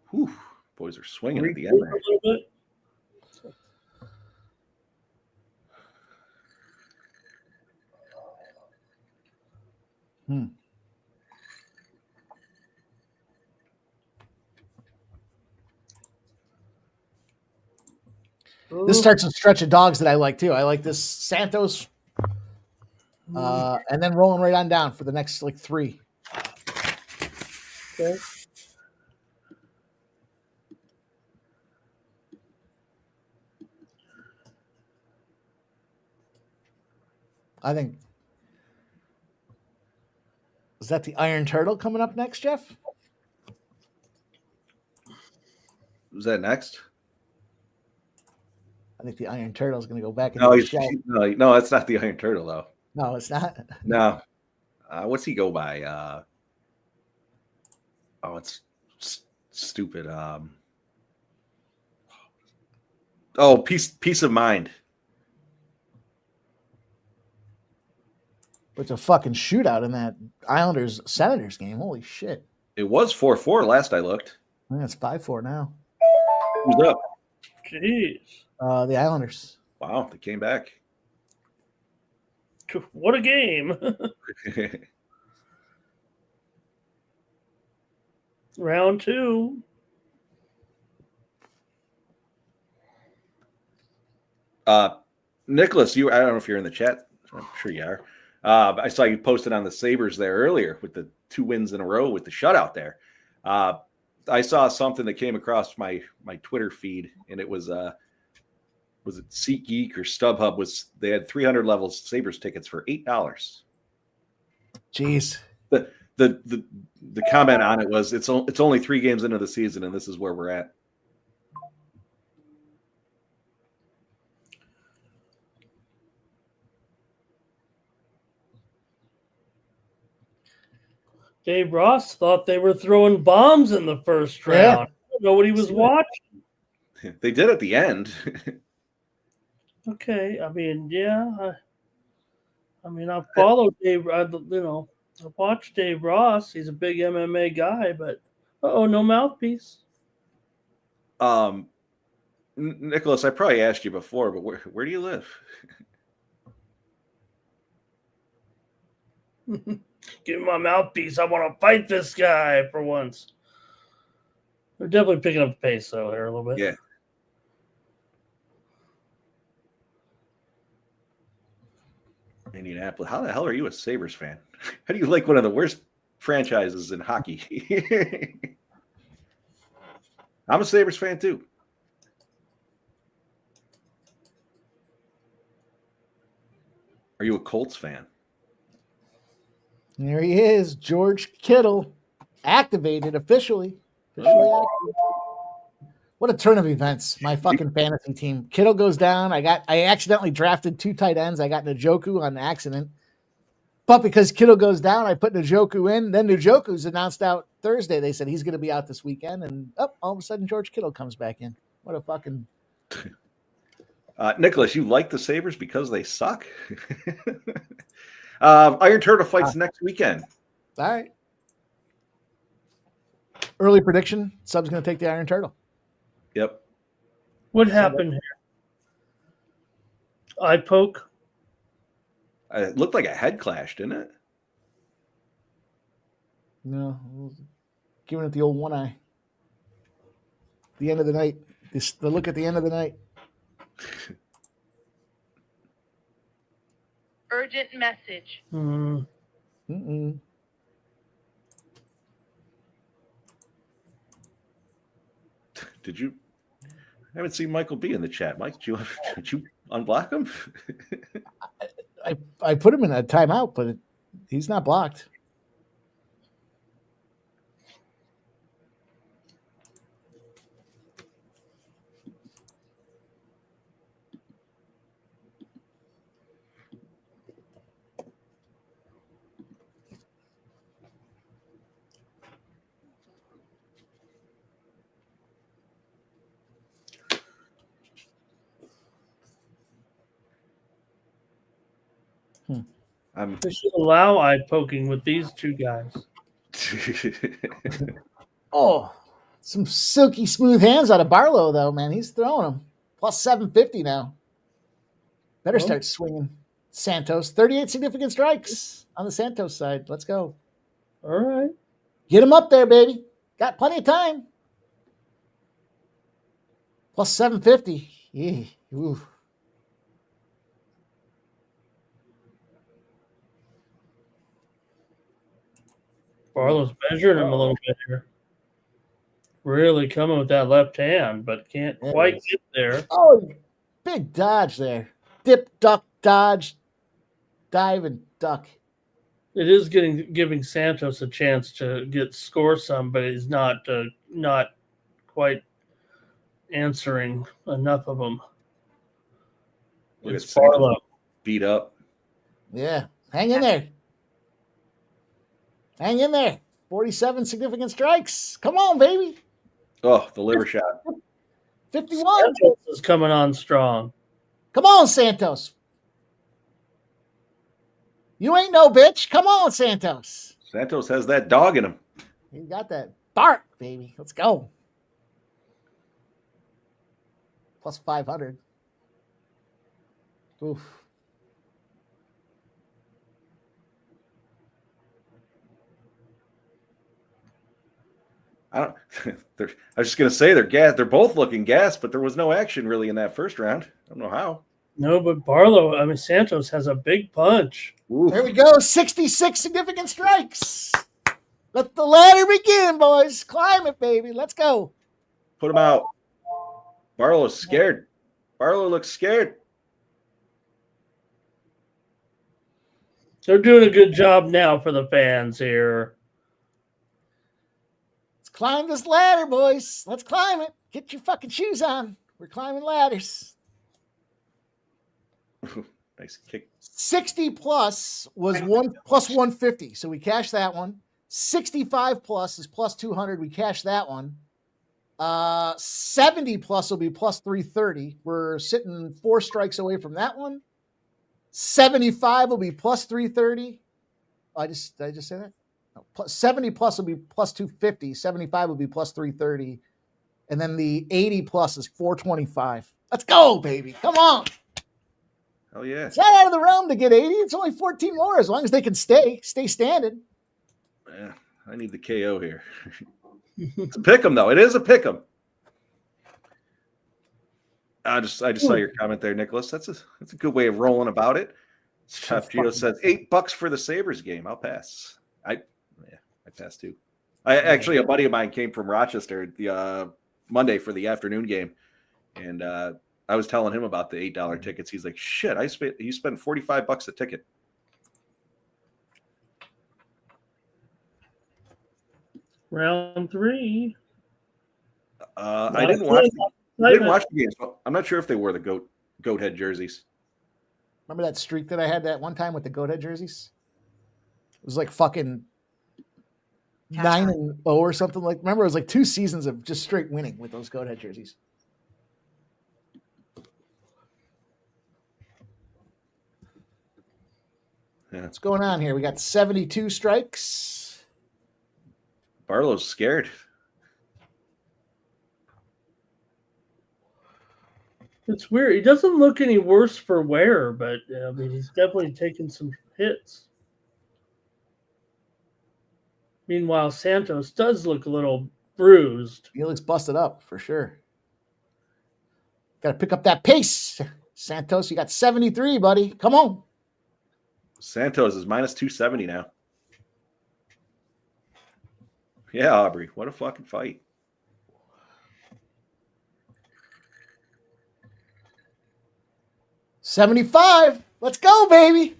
Whew, boys are swinging at the end there. A little bit. This starts a stretch of dogs that I like too. I like this Santos, and then rolling right on down for the next like 3. Okay. I think. Is that the Iron Turtle coming up next, Jeff? Was that next? I think the Iron Turtle is going to go back into No, the shell. no, that's not the Iron Turtle, though. No, it's not. No. What's he go by? It's stupid. Peace of Mind. It's a fucking shootout in that Islanders-Senators game. Holy shit. It was 4-4 last I looked. I think it's 5-4 now. Who's up? Jeez. The Islanders. Wow, they came back. What a game. Round 2. Nicholas, I don't know if you're in the chat. I'm sure you are. I saw you posted on the Sabres there earlier with the 2 wins in a row with the shutout there. I saw something that came across my Twitter feed, and it was it SeatGeek or StubHub? They had 300 level Sabres tickets for $8. Jeez. The comment on it was it's only 3 games into the season, and this is where we're at. Dave Ross thought they were throwing bombs in the first round. don't know what he was watching. They did at the end. Okay, I mean, yeah. I follow Dave. I watch Dave Ross. He's a big MMA guy, but no mouthpiece. Nicholas, I probably asked you before, but where do you live? Give me my mouthpiece. I want to fight this guy for once. They're definitely picking up the pace though there a little bit. Yeah. Indianapolis. How the hell are you a Sabres fan? How do you like one of the worst franchises in hockey? I'm a Sabres fan too. Are you a Colts fan? There he is, George Kittle, activated officially. Officially activated. What a turn of events! My fucking fantasy team. Kittle goes down. I accidentally drafted 2 tight ends. I got Njoku on accident, but because Kittle goes down, I put Njoku in. Then Njoku's announced out Thursday. They said he's going to be out this weekend, and all of a sudden George Kittle comes back in. What a fucking. Nicholas, you like the Sabres because they suck? Iron Turtle fights next weekend. All right. Early prediction: Sub's going to take the Iron Turtle. Yep. What happened here? Eye poke? It looked like a head clash, didn't it? No, giving it the old one eye. The end of the night. The look at the end of the night. Urgent message. Mm-mm. Did you? I haven't seen Michael B in the chat. Mike, did you unblock him? I put him in a timeout, but he's not blocked. They should allow eye poking with these 2 guys. Oh, some silky smooth hands out of Barlow, though, man. He's throwing them. Plus 750 now. Better start swinging. Santos, 38 significant strikes on the Santos side. Let's go. All right. Get him up there, baby. Got plenty of time. Plus 750. Yeah. Ooh. Barlow's measuring him a little bit here. Really coming with that left hand, but can't quite get there. Oh, big dodge there. Dip, duck, dodge, dive, and duck. It is giving Santos a chance to score some, but he's not quite answering enough of them. It's Barlow. Beat up. Yeah. Hang in there. Hang in there. 47 significant strikes. Come on, baby. Oh, the liver shot. 51. Santos is coming on strong. Come on, Santos. You ain't no bitch. Come on, Santos. Santos has that dog in him. You got that bark, baby. Let's go. Plus 500. Oof. I was just gonna say they're gas. They're both looking gas, but there was no action really in that first round. I don't know how. No, but Santos has a big punch. Ooh. There we go. 66 significant strikes. Let the ladder begin, boys. Climb it, baby. Let's go. Put him out. Barlow's scared. Barlow looks scared. They're doing a good job now for the fans here. Let's climb this ladder, boys. Let's climb it. Get your fucking shoes on. We're climbing ladders. Nice kick. 60 plus was plus 150. So we cashed that one. 65 plus is plus 200. We cashed that one. 70 plus will be plus 330. We're sitting 4 strikes away from that one. 75 will be plus 330. Did I just say that? No, 70 plus will be plus 250. 75 will be plus 330. And then the 80 plus is 425. Let's go, baby. Come on. Oh, yeah. It's not out of the realm to get 80. It's only 14 more as long as they can stay standing. Yeah, I need the KO here. It's a pick 'em, though. It is a pick 'em. I just saw your comment there, Nicholas. That's a good way of rolling about it. Chef Gio says $8 for the Sabres game. I'll pass. I pass too. Actually, a buddy of mine came from Rochester the Monday for the afternoon game, and I was telling him about the $8 tickets. He's like, "Shit, you spent $45 a ticket." Round 3. I didn't watch the game, so I'm not sure if they wore the goat head jerseys. Remember that streak that I had that one time with the goat head jerseys? It was like fucking 9-0 or something. Like, remember, it was like 2 seasons of just straight winning with those goat head jerseys. Yeah. What's going on here? We got 72 strikes. Barlow's scared. It's weird. He doesn't look any worse for wear, but I mean, he's definitely taken some hits. Meanwhile, Santos does look a little bruised. He looks busted up for sure. Got to pick up that pace. Santos, you got 73, buddy. Come on. Santos is minus 270 now. Yeah, Aubrey, what a fucking fight. $75. Let's go, baby.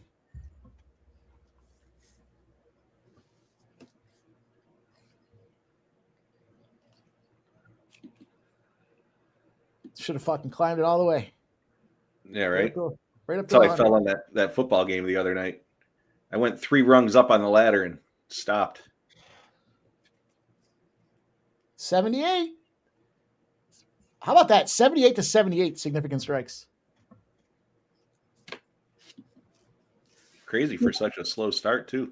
Should have fucking climbed it all the way. Yeah, right. Right up That's how I fell on that football game the other night. I went 3 rungs up on the ladder and stopped. 78. How about that? 78 to 78 significant strikes. Crazy for such a slow start, too.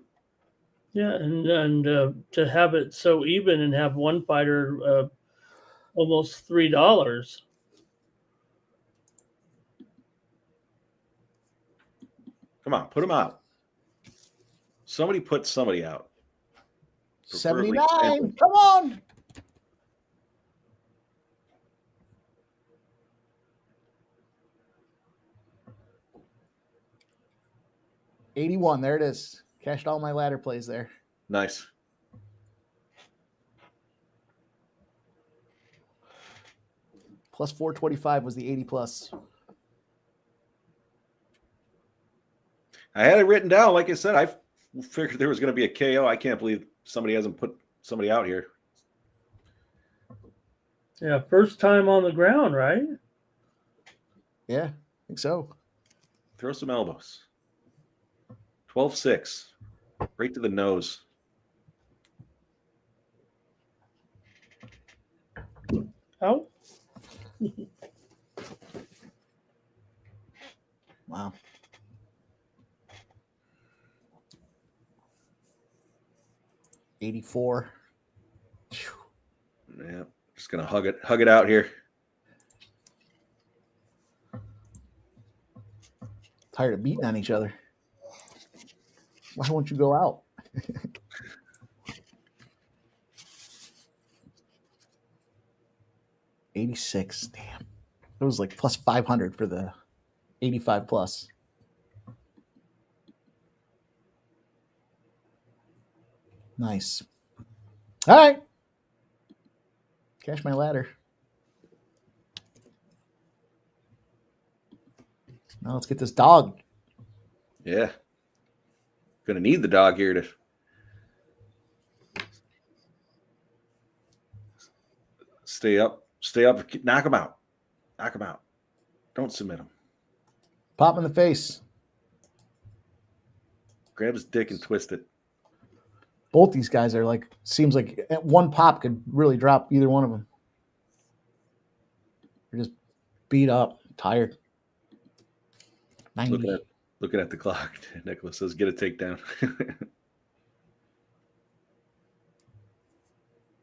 Yeah, and to have it so even and have one fighter almost $3. Come on, put him out. Somebody put somebody out. 79. Come on. $81. There it is. Cashed all my ladder plays there. Nice. Plus 425 was the 80 plus. I had it written down. Like I said, I figured there was going to be a KO. I can't believe somebody hasn't put somebody out here. Yeah, first time on the ground, right? Yeah, I think so. Throw some elbows. 12-6. Right to the nose. Out. Wow. $84. Yeah, just gonna hug it out here. Tired of beating on each other. Why won't you go out? $86. Damn. It was like plus 500 for the 85 plus. Nice. All right. Cash my ladder. Now let's get this dog. Yeah. Gonna need the dog here to stay up, knock him out. Don't submit him. Pop him in the face. Grab his dick and twist it. Both these guys are like, seems like one pop could really drop either one of them. You're just beat up, tired. 90. Looking at the clock. Nicholas says, get a takedown.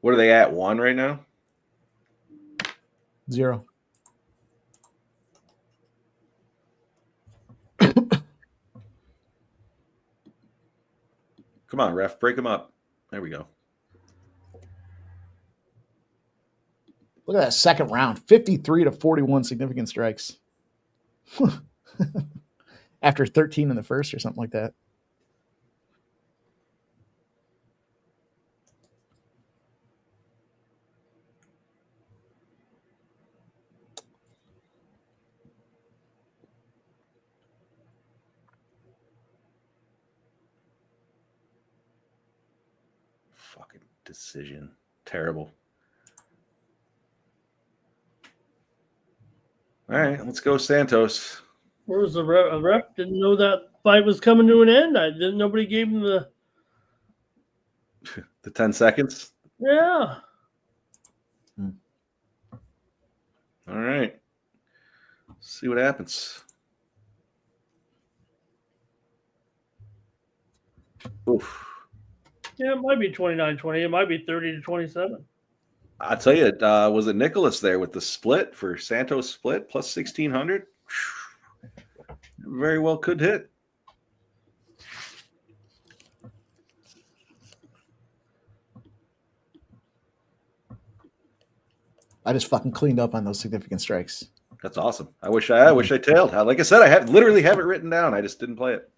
What are they at? 1 right now? 0. Come on, ref. Break them up. There we go. Look at that second round. 53-41 significant strikes. After 13 in the first or something like that. Fucking decision. Terrible. All right, let's go Santos. Where was the ref? A ref didn't know that fight was coming to an end. Nobody gave him the 10 seconds. Yeah. All right. See what happens. Oof. Yeah, it might be 29-20. It might be 30-27. I'll tell you, was it Nicholas there with the split for Santos split plus 1,600? Very well could hit. I just fucking cleaned up on those significant strikes. That's awesome. I wish I tailed. Like I said, I literally have it written down. I just didn't play it.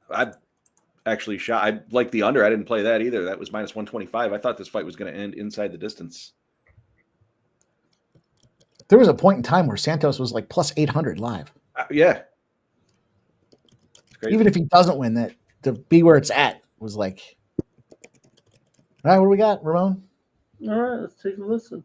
I actually shot. I like the under. I didn't play that either. That was minus 125. I thought this fight was going to end inside the distance. There was a point in time where Santos was like plus 800 live. Yeah. It's crazy. Even if he doesn't win, that to be where it's at was like. All right, what do we got, Ramon? All right, let's take a listen.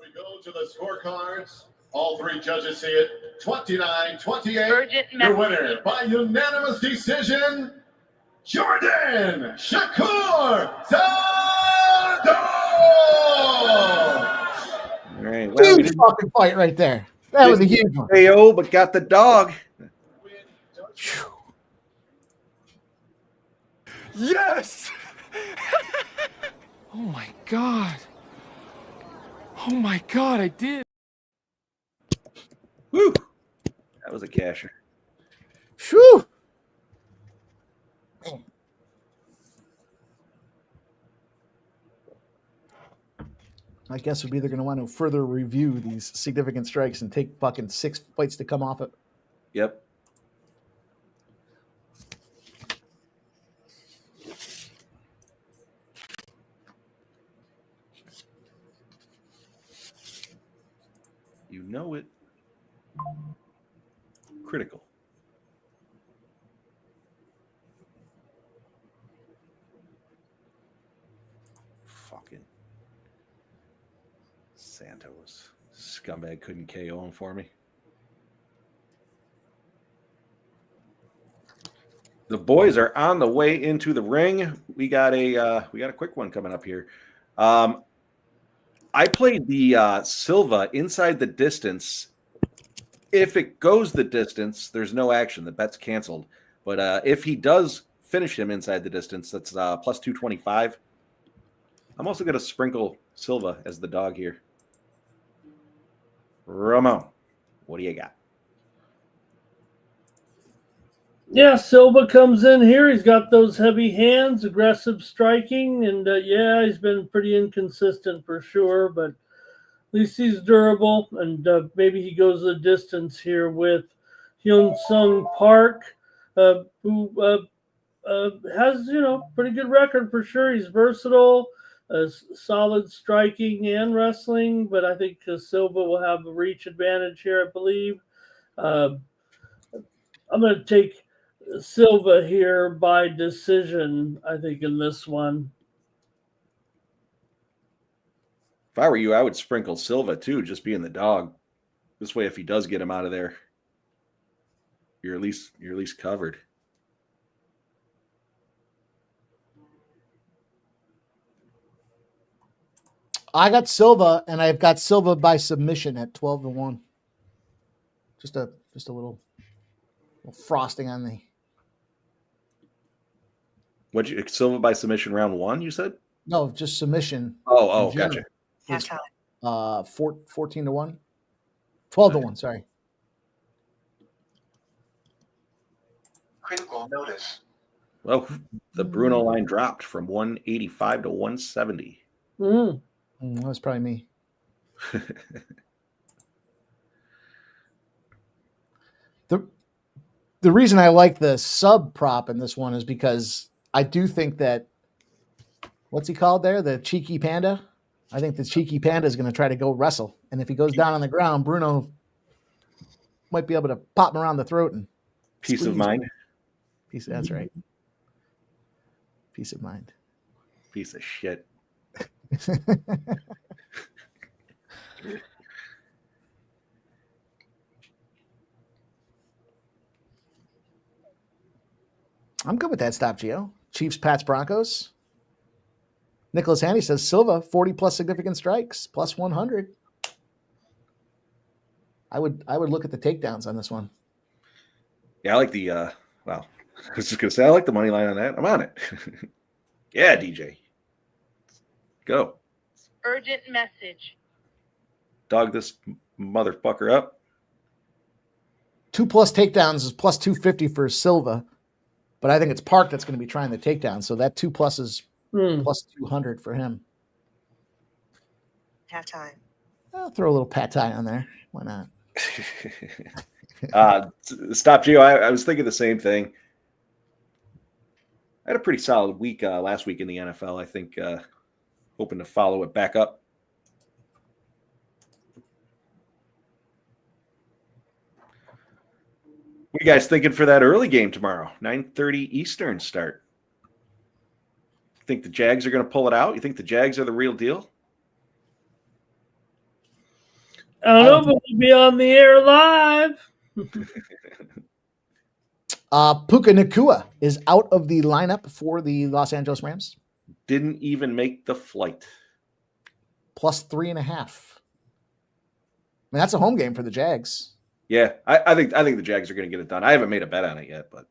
We go to the scorecards. All 3 judges see it. 29-28. Urgent Your message. winner by unanimous decision, Jordan Shakur Santos. All right. Well, we Huge didn't fucking fight right there. That was a huge one. KO, but got the dog. Yes! Oh my God. Oh my God, I did. Woo! That was a casher. Shoo! My guess would be they're going to want to further review these significant strikes and take fucking 6 fights to come off it. Yep. You know it. Critical. Fucking Santos. Scumbag couldn't KO him for me. The boys are on the way into the ring. We got a quick one coming up here. I played the Silva inside the distance. If it goes the distance, there's no action. The bet's canceled. But if he does finish him inside the distance, that's plus 225. I'm also going to sprinkle Silva as the dog here. Ramon, what do you got? Yeah, Silva comes in here. He's got those heavy hands, aggressive striking, and yeah, he's been pretty inconsistent for sure, but at least he's durable, and maybe he goes the distance here with Hyun Sung Park, who has, pretty good record for sure. He's versatile, solid striking and wrestling, but I think Silva will have a reach advantage here, I believe. I'm going to take Silva here by decision, I think, in this one. If I were you, I would sprinkle Silva too, just being the dog. This way, if he does get him out of there, you're at least covered. I got Silva, and I've got Silva by submission at 12-1. Just a little frosting on the. What you Silva by submission round 1? You said? No, just submission. Oh, gotcha. Halftime. 14-1, 12-1. Sorry. Critical notice. Well, the Bruno line dropped from 185 to 170. That was probably me. The reason I like the sub prop in this one is because I do think that, what's he called there? The cheeky panda? I think the cheeky panda is going to try to go wrestle. And if he goes down on the ground, Bruno might be able to pop him around the throat and Peace of mind. That's right. Peace of mind. Piece of shit. I'm good with that stop, Gio. Chiefs, Pats, Broncos. Nicholas Handy says Silva, 40 plus significant strikes, plus 100. I would look at the takedowns on this one. Yeah, I like the well, I was just gonna say I like the money line on that. I'm on it. Yeah, DJ. Go. Urgent message. Dog this motherfucker up. 2+ takedowns is plus 250 for Silva, but I think it's Park that's going to be trying the takedown. So that 2+ is plus 200 for him. Halftime. I'll throw a little pad thai on there. Why not? Stop, Gio. I was thinking the same thing. I had a pretty solid week last week in the NFL. I think hoping to follow it back up. What are you guys thinking for that early game tomorrow? 9:30 Eastern start. Think the Jags are going to pull it out? You think the Jags are the real deal? I don't know, but we'll be on the air live. Puka Nacua is out of the lineup for the Los Angeles Rams. Didn't even make the flight. Plus 3.5. I mean, that's a home game for the Jags. Yeah, I think the Jags are going to get it done. I haven't made a bet on it yet, but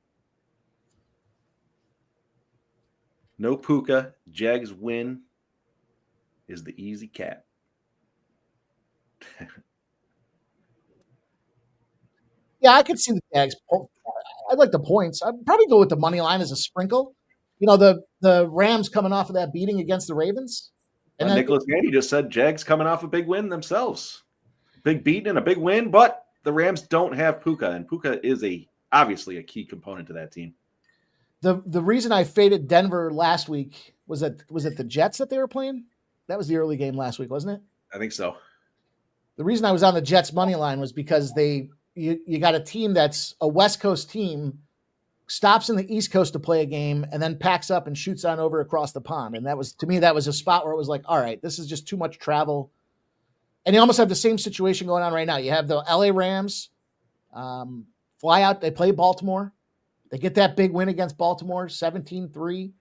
no Puka. Jags win is the easy cat. Yeah, I could see the Jags. I'd like the points. I'd probably go with the money line as a sprinkle. You know, the Rams coming off of that beating against the Ravens. And then, Nicholas Gandy just said Jags coming off a big win themselves. Big beat and a big win, but the Rams don't have Puka, and Puka is obviously a key component to that team. The reason I faded Denver last week was it the Jets that they were playing? That was the early game last week, wasn't it? I think so. The reason I was on the Jets money line was because you got a team that's a West Coast team, stops in the East Coast to play a game, and then packs up and shoots on over across the pond. And that was, to me, that was a spot where it was like, all right, this is just too much travel. And you almost have the same situation going on right now. You have the LA Rams fly out. They play Baltimore. They get that big win against Baltimore, 17-3.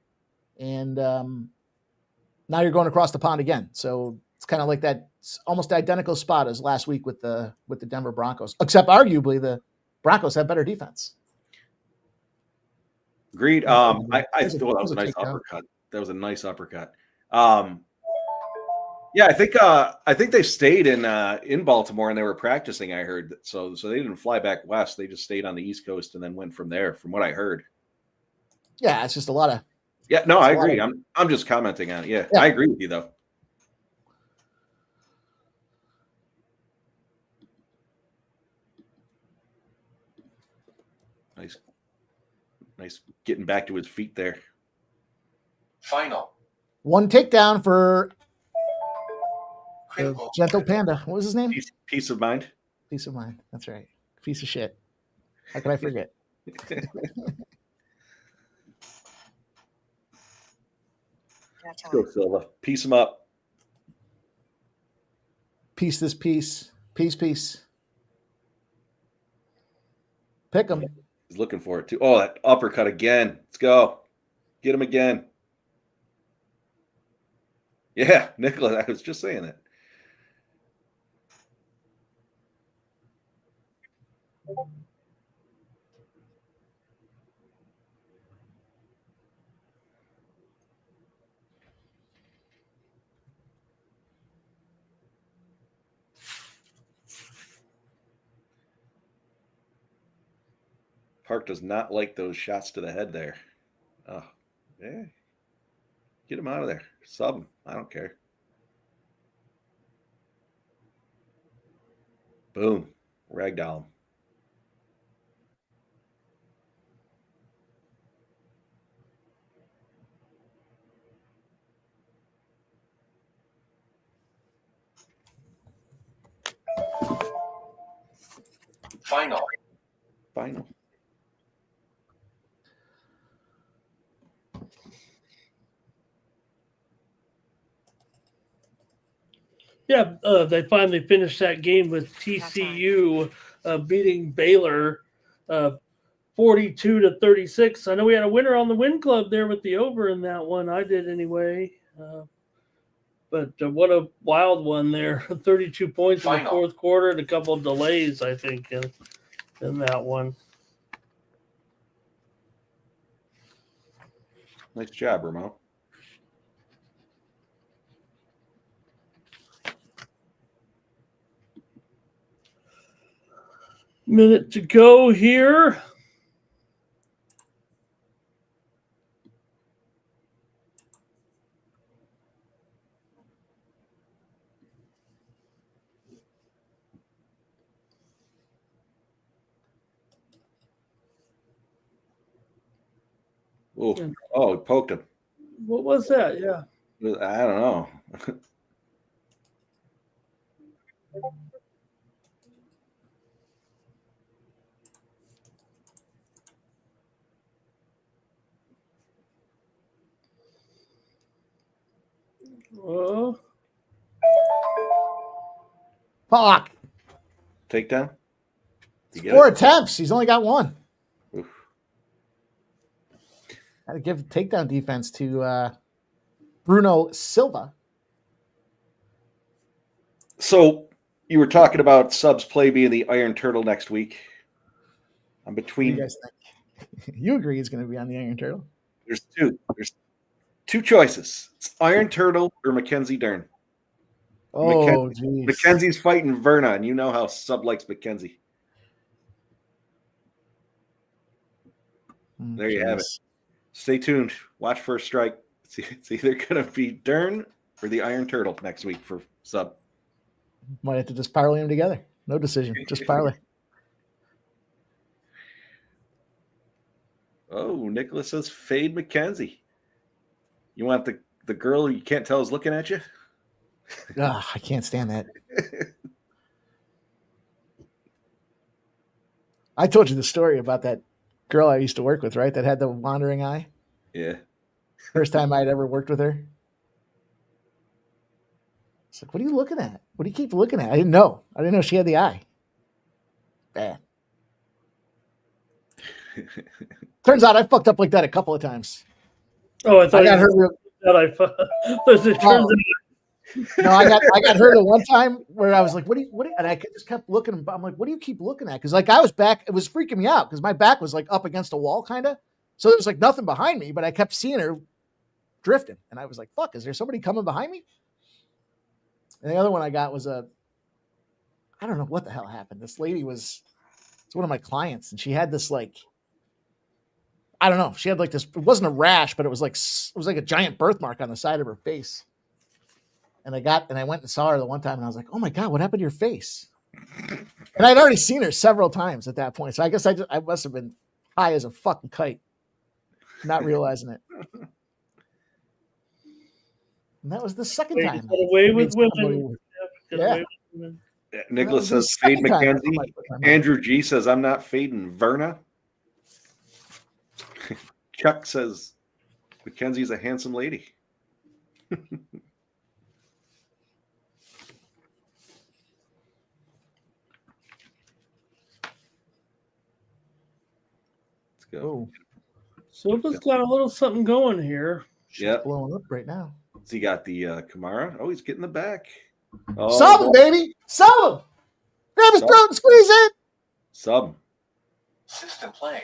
And now you're going across the pond again. So it's kind of like that almost identical spot as last week with the Denver Broncos, except arguably the Broncos have better defense. Agreed. I thought that was a nice uppercut. That was a nice uppercut. Yeah, I think they stayed in Baltimore and they were practicing. I heard so they didn't fly back west. They just stayed on the East Coast and then went from there. From what I heard. Yeah, it's just a lot of. Yeah, no, I agree. I'm just commenting on it. Yeah, I agree with you though. Nice getting back to his feet there. Final. One takedown for Gentle Panda. What was his name? Peace of mind. Peace of mind. That's right. Piece of shit. How can I forget? Cat Go, time. Silva. Piece him up. Piece this piece. Piece. Pick him. He's looking for it too. Oh, that uppercut again. Let's go. Get him again. Yeah, Nicholas, I was just saying that. Park does not like those shots to the head there. Oh, yeah. Get him out of there. Sub him. I don't care. Boom. Ragdoll him. Final. Yeah, they finally finished that game with TCU beating Baylor 42-36. I know we had a winner on the win club there with the over in that one. I did anyway. But what a wild one there. 32 points in the fourth quarter and a couple of delays, I think, in that one. Nice job, Ramon. Minute to go here. Oh, he poked him. What was that? Yeah. I don't know. Fuck. Takedown? 4 attempts. He's only got 1. Oof. Got to give takedown defense to Bruno Silva. So you were talking about Sub's play being the Iron Turtle next week. I'm between. What do you guys think? You agree he's going to be on the Iron Turtle? There's two choices. It's Iron Turtle or Mackenzie Dern. Oh, geez. Mackenzie's fighting Verna, and you know how Sub likes Mackenzie. There you have it. Stay tuned. Watch First Strike. It's either going to be Dern or the Iron Turtle next week for Sub. Might have to just parlay them together. No decision. Just parlay. Oh, Nicholas says fade Mackenzie. You want the girl you can't tell is looking at you? I can't stand that. I told you the story about that girl I used to work with, right? That had the wandering eye. Yeah. First time I'd ever worked with her. It's like, what are you looking at? What do you keep looking at? I didn't know she had the eye. Bad. Turns out I fucked up like that a couple of times. Oh, I thought I got her. No, I got her the one time where I was like, what do you, and I just kept looking. I'm like, what do you keep looking at? Because like I was back, it was freaking me out because my back was like up against a wall, kind of. So there was like nothing behind me, but I kept seeing her drifting, and I was like, fuck, is there somebody coming behind me? And the other one I got was I don't know what the hell happened. This lady it's one of my clients, and she had this like, I don't know, she had like this. It wasn't a rash, but it was like a giant birthmark on the side of her face. And I went and saw her the one time, and I was like, "Oh my god, what happened to your face?" And I'd already seen her several times at that point, so I guess I must have been high as a fucking kite, not realizing it. And that was the second time. Away with women. Yeah. Nicholas says fade Mackenzie. Andrew G says I'm not fading Verna. Chuck says Mackenzie's a handsome lady. Let's go. Oh, Silva's got a little something going here. she's Yep. blowing up right now. So he got the Kamara. Oh, he's getting the back. Oh, Sub him, baby. Sub him. Grab his Sub. throat and squeeze it. Sub. System play.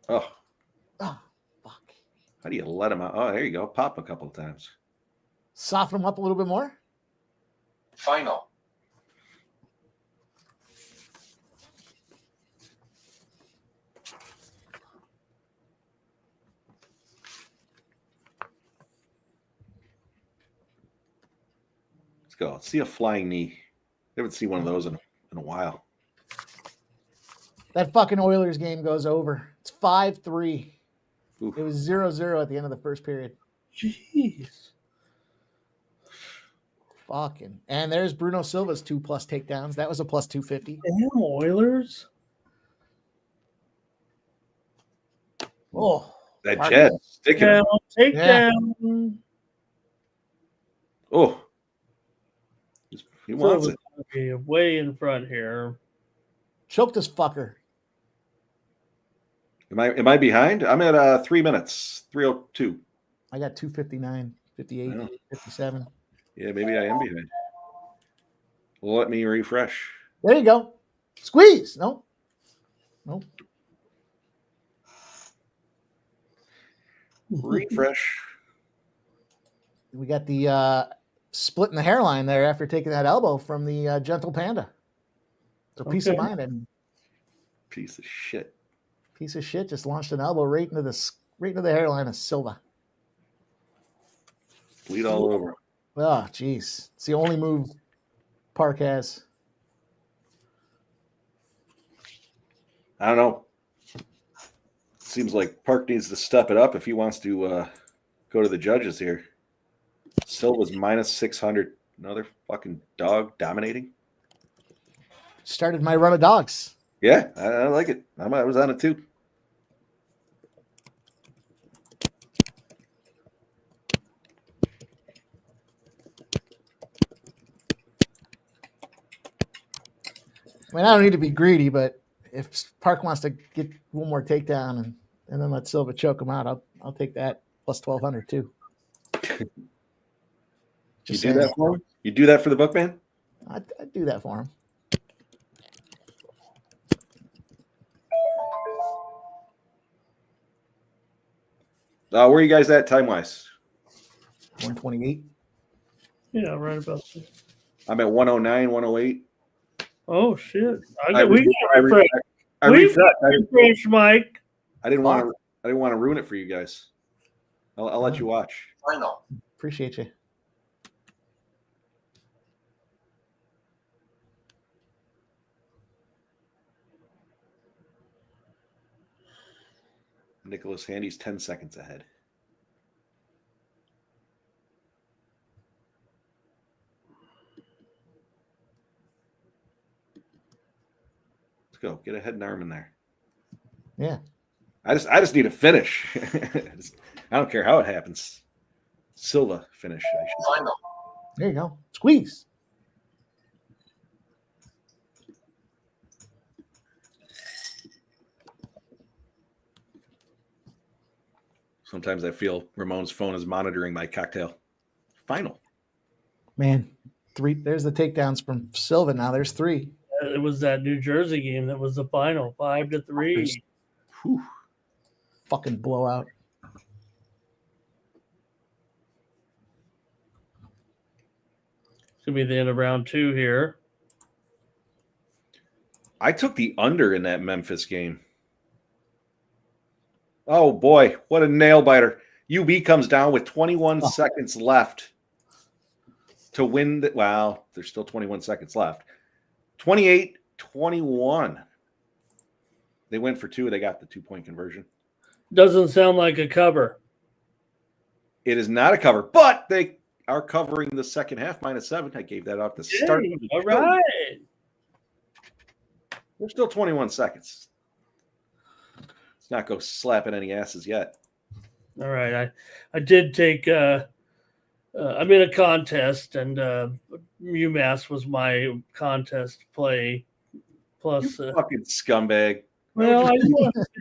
Oh, Oh, fuck. how do you let him out? Oh, there you go. Pop a couple of times. Soften him up a little bit more. Final. Let's go. Let's see a flying knee. Haven't seen one of those in a while. That fucking Oilers game goes over. It's 5-3. Oof. It was 0-0 at the end of the first period. Jeez. Fucking. And there's Bruno Silva's 2+ takedowns. That was a plus 250. Damn, Oilers. Oh, That Mark. Jed sticking him. Down, take Yeah. down. Oh, he wants Silva's it. gonna be way in front here. choke this fucker. Am I behind? I'm at 3 minutes. 3:02. I got 259, 58, Yeah. 57. Yeah, maybe I am behind. Well, let me refresh. There you go. Squeeze. Nope. Nope. Refresh. We got the split in the hairline there after taking that elbow from the Gentle Panda. So peace of Okay. mind. And Piece of shit. piece of shit just launched an elbow right into the hairline of Silva. Bleed all over. Oh, jeez. It's the only move Park has. I don't know. Seems like Park needs to step it up if he wants to go to the judges here. Silva's minus 600. Another fucking dog dominating. Started my run of dogs. Yeah, I like it. I was on it too. I mean, I don't need to be greedy, but if Park wants to get one more takedown and then let Silva choke him out, I'll take that plus 1,200 too. You do that for him? You do that for the bookman? I'd do that for him. Where are you guys at time wise? 128. Yeah, right about there. I'm at 109, 108. Oh shit! I We got refresh. I We reset. got refresh, Mike. I didn't want to ruin it for you guys. I'll let you watch. Final. Appreciate you. Nicholas Handy's 10 seconds ahead. Let's go. Get a head and arm in there. Yeah. I just need a finish. I don't care how it happens. Silva finish. I should. Final. There you go. Squeeze. Sometimes I feel Ramon's phone is monitoring my cocktail. Final. Man, 3. There's the takedowns from Silva. Now there's 3. It was that New Jersey game that was the final, 5-3. Whew. Fucking blowout. It's gonna be the end of round 2 here. I took the under in that Memphis game. Oh boy, what a nail biter. UB comes down with 21 seconds left to win. Wow, there's still 21 seconds left. 28-21. They went for 2. They got the 2-point conversion. Doesn't sound like a cover. It is not a cover, but they are covering the second half -7. I gave that off the start. Hey, all right. There's still 21 seconds. Let's not go slapping any asses yet. All right. I did take I'm in a contest, and UMass was my contest play. Plus, Fucking scumbag. well, I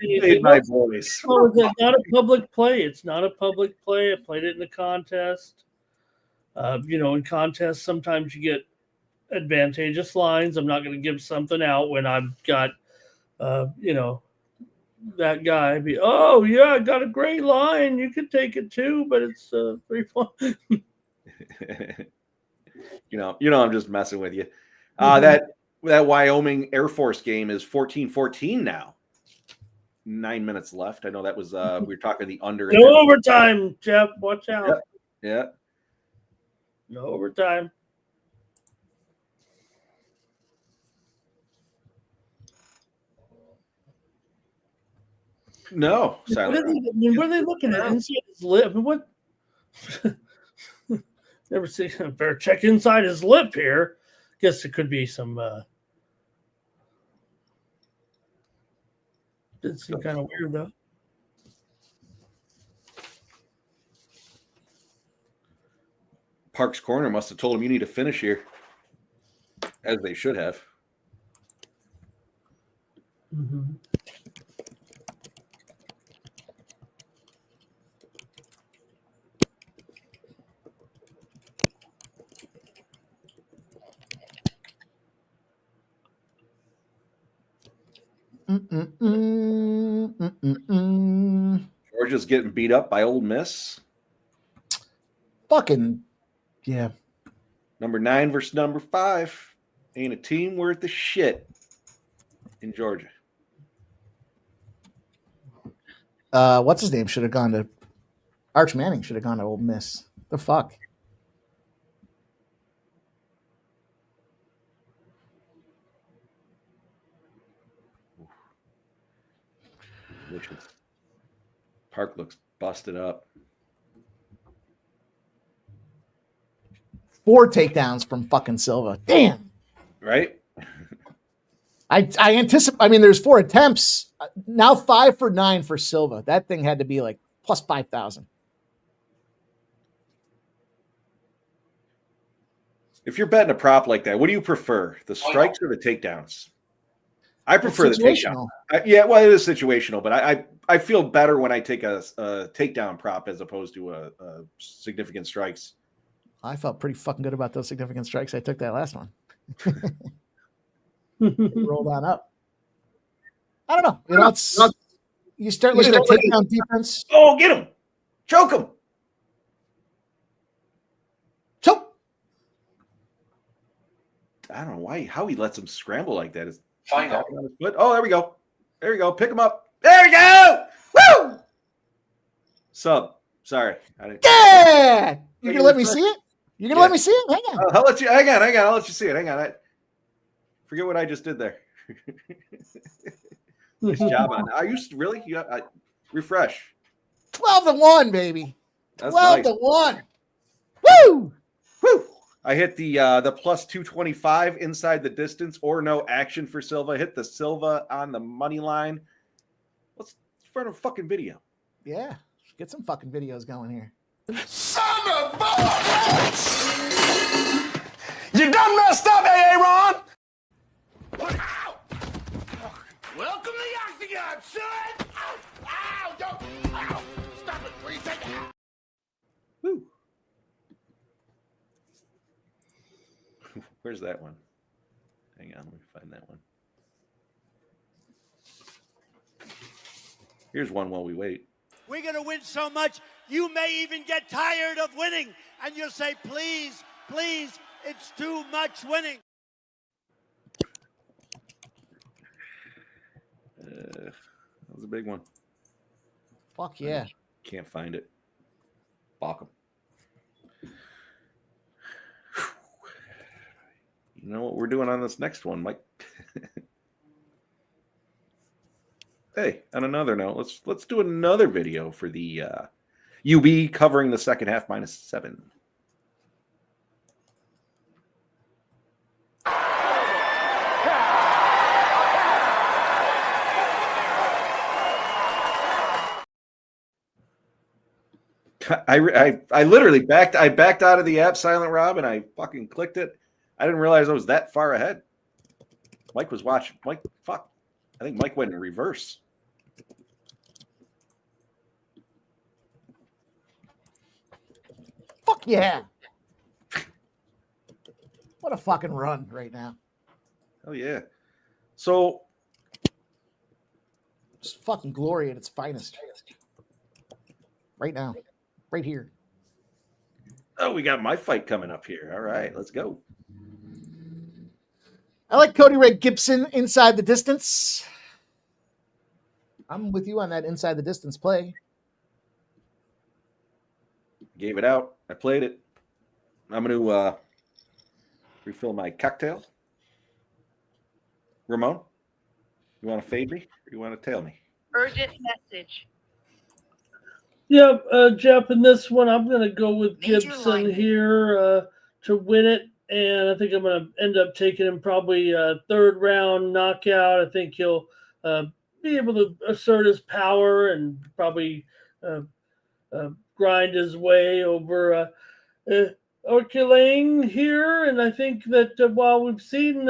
Made my voice. Oh, it's not a public play. It's not a public play. I played it in a contest. In contests, sometimes you get advantageous lines. I'm not going to give something out when I've got, that guy be, oh, yeah, I got a great line. You could take it too, but it's 3 points. I'm just messing with you. That Wyoming Air Force game is 14-14 now. 9 minutes left. I know that was we were talking the under. No overtime, Jeff. Watch out. Yeah. No overtime. No. What are they looking at? Inside his lip? What? Never seen him. Better check inside his lip here. Guess it could be some. Did seem kind of weird though. Park's Corner must have told him you need to finish here, as they should have. Mm-hmm. Georgia's getting beat up by Ole Miss. Fucking yeah. Number 9 versus number 5. Ain't a team worth the shit in Georgia. What's his name should have gone to Arch Manning should have gone to Ole Miss. The fuck. Park looks busted up. 4 takedowns from fucking Silva. Damn. Right? I anticipate. I mean, there's 4 attempts. Now 5 for 9 for Silva. That thing had to be like plus 5,000. If you're betting a prop like that, what do you prefer? The strikes or the takedowns? I prefer the takedown. Yeah, well, it is situational, but I feel better when I take a takedown prop as opposed to a significant strikes. I felt pretty fucking good about those significant strikes. I took that last one. Rolled on up. I don't know. You start looking at takedown defense. Oh, get him! Choke him! Choke! I don't know how he lets him scramble like that. Find out. Oh, there we go. There we go. Pick him up. There we go. Woo! Sub. Sorry. Yeah! You're going to let me see it? You're going to let me see it? Hang on. I'll let you. Hang on. I'll let you see it. Hang on. Forget what I just did there. Nice job on that. Are you really? Refresh. 12-1, baby. 12-1. Woo! Woo! I hit the plus 225 inside the distance or no action for Silva. Hit the Silva on the money line. Let's run a fucking video. Yeah. Get some fucking videos going here. Son of a You done messed up, Aaron! Welcome to the Octagon, son! Ow! Ow! Don't! Ow! Stop it! Please take it! Woo! Where's that one? Hang on, let me find that one. Here's one while we wait. We're going to win so much, you may even get tired of winning. And you'll say, please, please, it's too much winning. That was a big one. Fuck yeah. Can't find it. Balk 'em. You know what we're doing on this next one, Mike? Hey, on another note, let's do another video for the UB covering the second half -7. I literally backed out of the app, Silent Rob, and I fucking clicked it. I didn't realize I was that far ahead. Mike was watching. Mike, fuck. I think Mike went in reverse. Fuck yeah. What a fucking run right now. Oh yeah. So it's fucking glory at its finest. Right now. Right here. Oh, we got my fight coming up here. All right, let's go. I like Cody Ray Gibson inside the distance. I'm with you on that inside the distance play. Gave it out. I played it. I'm going to refill my cocktail. Ramon, you want to fade me or you want to tail me? Urgent message. Yeah, Jeff, in this one, I'm going to go with Major Gibson alignment. here to win it. And I think I'm going to end up taking him probably third round knockout. I think he'll be able to assert his power and probably grind his way over Orkilang here. And I think that while we've seen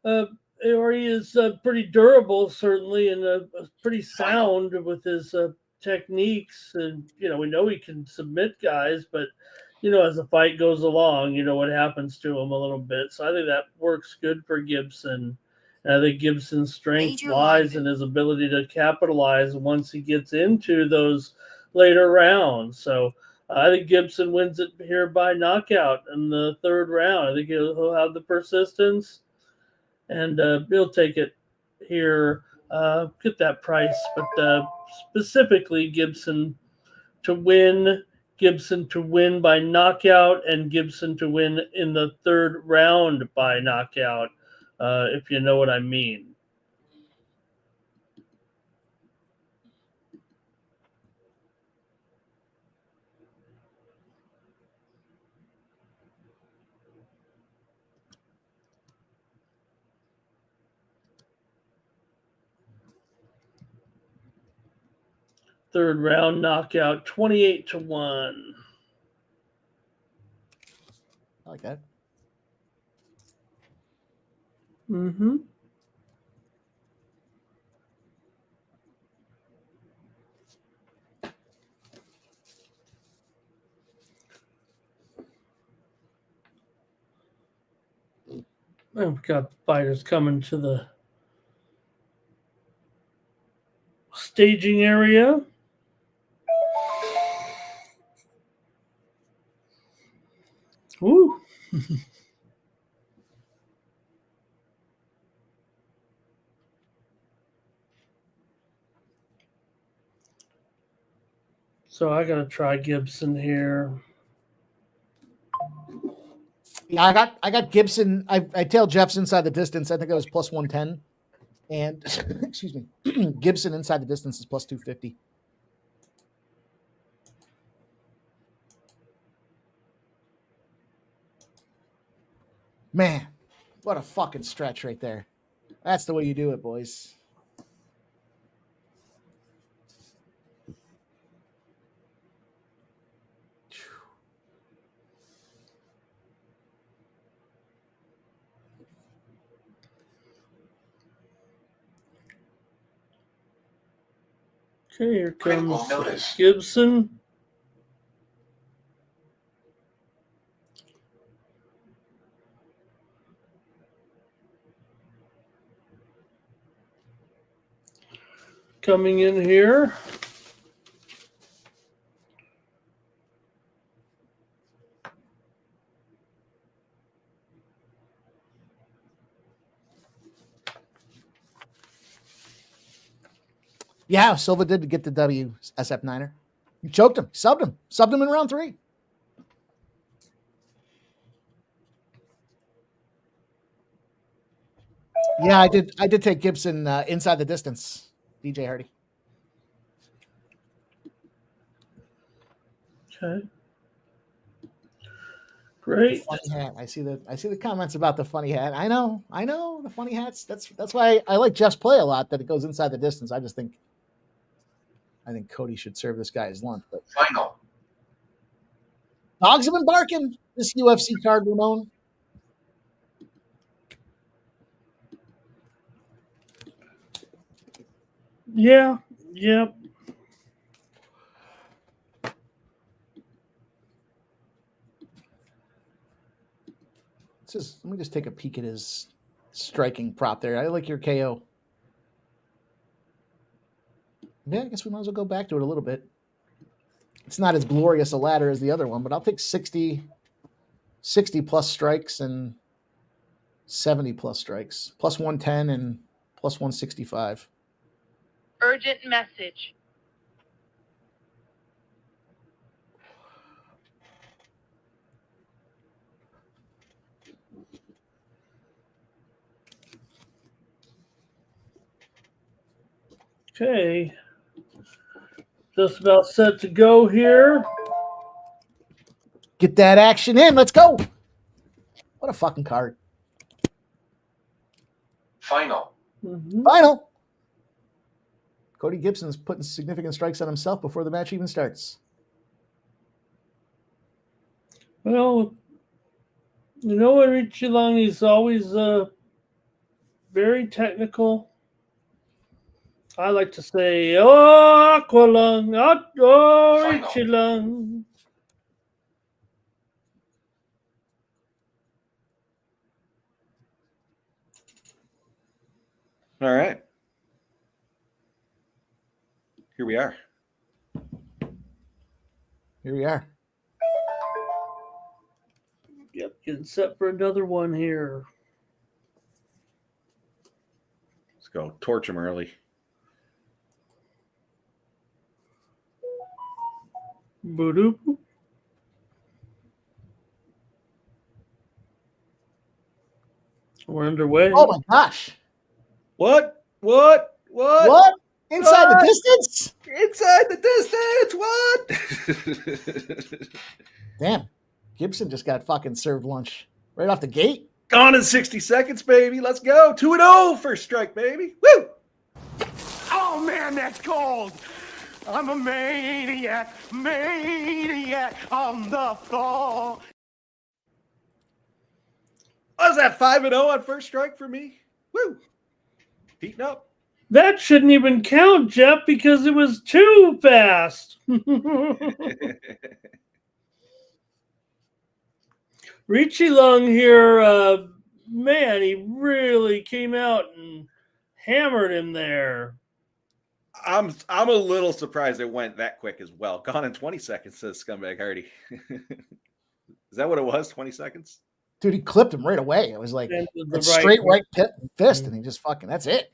Ori is pretty durable, certainly, and pretty sound with his techniques. And, we know he can submit guys, but, as the fight goes along, what happens to him a little bit. So I think that works good for Gibson. And I think Gibson's strength lies in his ability to capitalize once he gets into those later rounds. So I think Gibson wins it here by knockout in the third round. I think he'll have the persistence, and he'll take it here. Get that price, but specifically Gibson to win by knockout, and Gibson to win in the third round by knockout, if you know what I mean. Third round knockout, 28-1. I like that. Mm-hmm. We've got fighters coming to the staging area. Woo. So I got to try Gibson here. Yeah, I got Gibson. I tailed Jeff's inside the distance. I think it was plus 110. And excuse me, Gibson inside the distance is plus 250. Man, what a fucking stretch right there. That's the way you do it, boys. Okay, here comes Gibson. Coming in here. Yeah, Silva did get the W, SF Niner. He choked him, subbed him in round 3. Yeah, I did take Gibson inside the distance. DJ Hardy. Okay. Great. Funny hat. I see the comments about the funny hat. I know the funny hats. That's why I like Jeff's play a lot, that it goes inside the distance. I think Cody should serve this guy his lunch. But Final. Dogs have been barking this UFC card, Ramon. Yeah. Yep. Let me just take a peek at his striking prop there. I like your KO. Yeah, I guess we might as well go back to it a little bit. It's not as glorious a ladder as the other one, but I'll take 60 plus strikes and 70 plus strikes, plus 110 and plus 165. Urgent message. Okay. Just about set to go here. Get that action in. Let's go. What a fucking card. Final. Final. Cody Gibson's putting significant strikes on himself before the match even starts. Well, you know what, Richie Long, he's always very technical. I like to say, oh, Aqualung, oh, Richie Long. All right. Here we are. Here we are. Yep, getting set for another one here. Let's go. Torch him early. Boop. We're underway. Oh my gosh. What? Inside the distance? Inside the distance. What? Damn. Gibson just got fucking served lunch right off the gate. Gone in 60 seconds, baby. Let's go. 2-0. First strike, baby. Woo! Oh man, that's cold. I'm a maniac on the floor. Was that 5-0 on first strike for me? Woo! Heating up. That shouldn't even count, Jeff, because it was too fast. Richie Long here, man, he really came out and hammered him there. I'm a little surprised it went that quick as well. Gone in 20 seconds, says Scumbag Hardy. Is that what it was? 20 seconds? Dude, he clipped him right away. It was like The straight right fist, and he just fucking, that's it.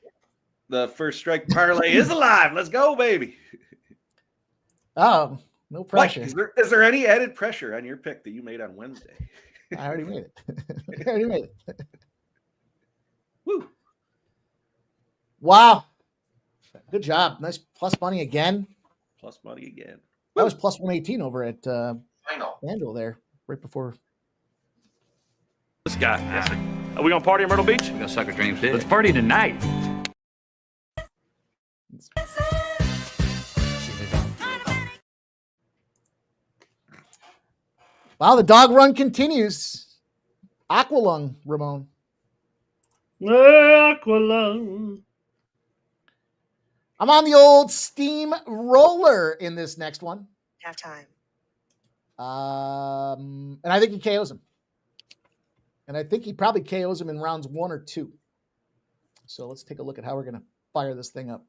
The first strike parlay is alive. Let's go, baby. Oh, no pressure. Mike, is there any added pressure on your pick that you made on Wednesday? I already made it. Woo. Wow. Good job. Nice plus money again. Plus money again. That was plus 118 over at Final. Vandal there, right before. This guy. Yes, sir. Are we gonna party in Myrtle Beach? We're gonna suck a dreams dead. Let's party tonight. Wow, the dog run continues. Aqualung, Ramon. Aqualung. I'm on the old steam roller in this next one. Halftime. And I think he KOs him. And I think he probably KOs him in rounds 1 or 2. So let's take a look at how we're going to fire this thing up.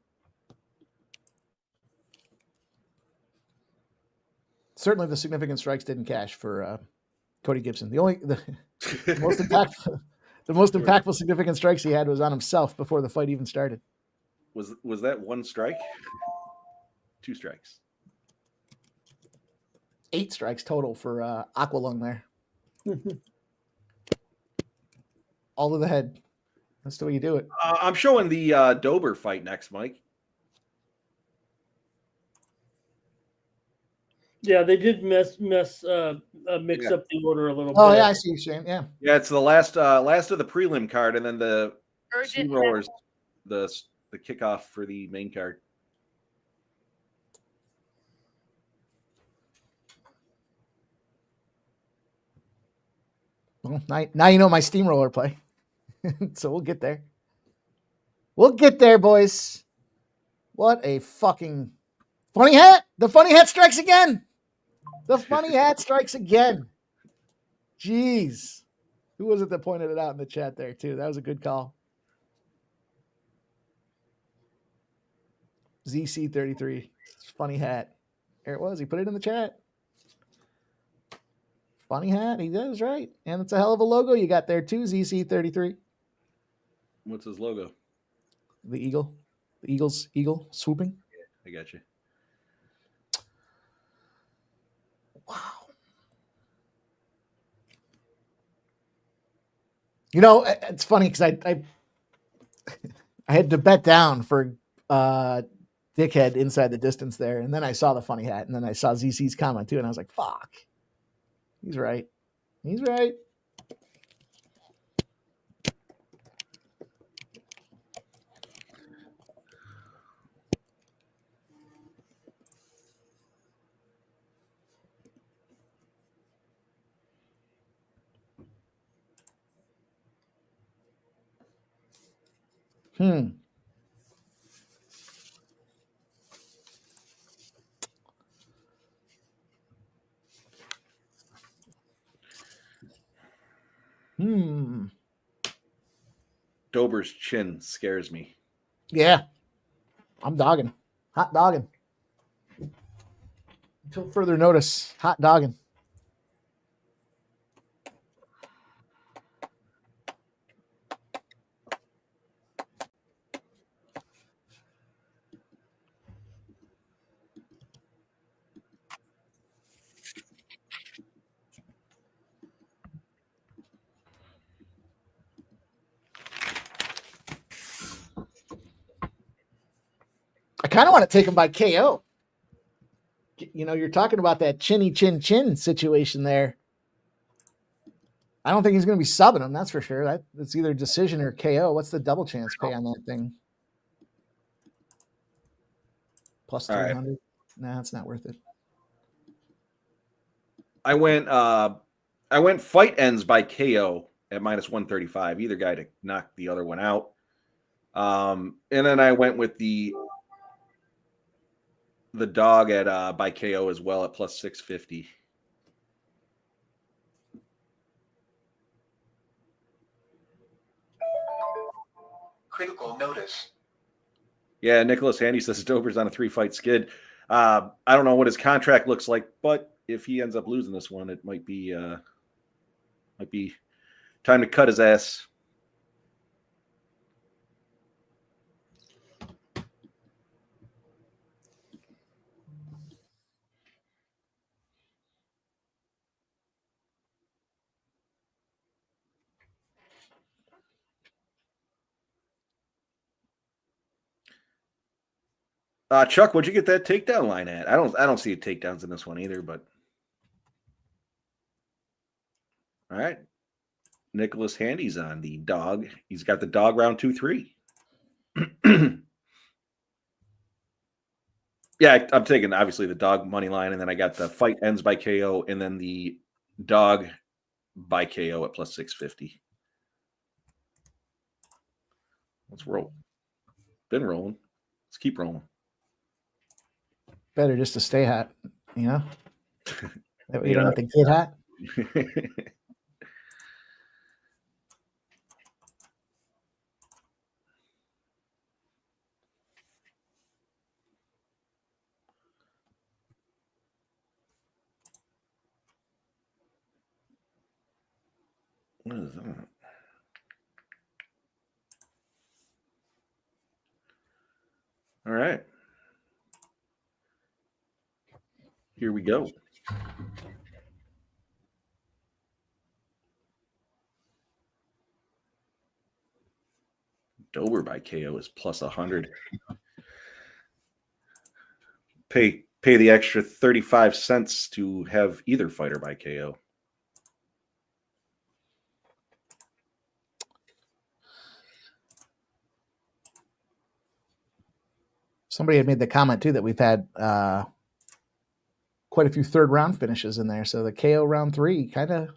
Certainly the significant strikes didn't cash for Cody Gibson. The most impactful significant strikes he had was on himself before the fight even started. Was that one strike? 2 strikes. 8 strikes total for Aqualung there. All to the head. That's the way you do it. I'm showing the Dober fight next, Mike. Yeah, they did mix up the order a little bit. Oh yeah, I see you, Shane. Yeah. Yeah, it's the last of the prelim card, and then the Urgent steamrollers, the kickoff for the main card. Well, now you know my steamroller play. So we'll get there. We'll get there, boys. What a fucking funny hat. The funny hat strikes again. The funny hat strikes again. Jeez. Who was it that pointed it out in the chat there, too? That was a good call. ZC33. Funny hat. There it was. He put it in the chat. Funny hat. He does, right. And it's a hell of a logo you got there, too, ZC33. What's his logo? The eagle. The eagle swooping. I got you. Wow. You know, it's funny because I had to bet down for Dickhead inside the distance there, and then I saw the funny hat, and then I saw ZC's comment too, and I was like, fuck. He's right. He's right. Hmm. Dober's chin scares me. Yeah. I'm dogging. Hot dogging. Until further notice, hot dogging. I kind of want to take him by KO. You know, you're talking about that chinny chin situation there. I don't think he's going to be subbing him. That's for sure. It's either decision or KO. What's the double chance pay on that thing? Plus 300. Right. Nah, it's not worth it. I went fight ends by KO at minus 135. Either guy to knock the other one out. And then I went with the dog at by KO as well at plus 650. Critical notice. Yeah, Nicholas Handy says Dober's on a 3-fight skid. I don't know what his contract looks like, but if he ends up losing this one, it might be time to cut his ass. Chuck, what'd you get that takedown line at? I don't see takedowns in this one either, but all right. Nicholas Handy's on the dog. He's got the dog round 2-3. Yeah, I'm taking obviously the dog money line, and then I got the fight ends by KO, and then the dog by KO at plus 650. Let's roll. Been rolling. Let's keep rolling. Better just to stay hot, you know? You don't have to get hot. What is that? All right. Here we go. Dober by KO is plus 100. Pay the extra 35 cents to have either fighter by KO. Somebody had made the comment too that we've had quite a few third round finishes in there. So the KO round 3 kind of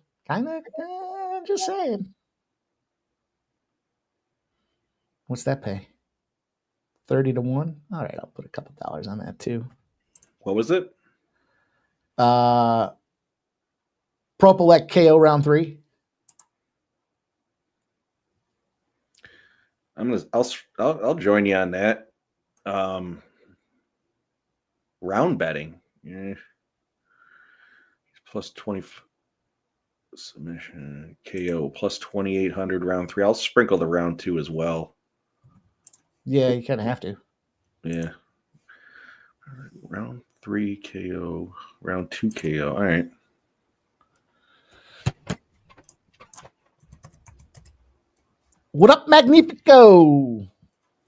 Just saying. What's that pay? 30 to 1? All right, I'll put a couple dollars on that too. What was it? Propelect KO round 3. I'll join you on that. Round betting. Yeah. Plus 20 submission KO plus 2,800 round 3. I'll sprinkle the round 2 as well. Yeah, you kind of have to. Yeah. Round 3 KO, round 2 KO. All right. What up, Magnifico?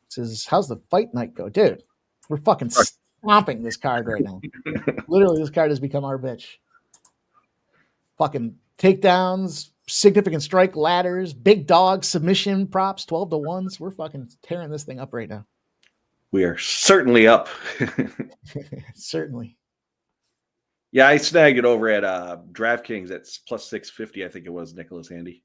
Says, how's the fight night go? Dude, we're fucking stomping this card right now. Literally, this card has become our bitch. Fucking takedowns, significant strike ladders, big dog submission props, 12 to 1s. We're fucking tearing this thing up right now. We are certainly up. Certainly. Yeah, I snagged it over at DraftKings at plus 650. I think it was Nicholas Handy.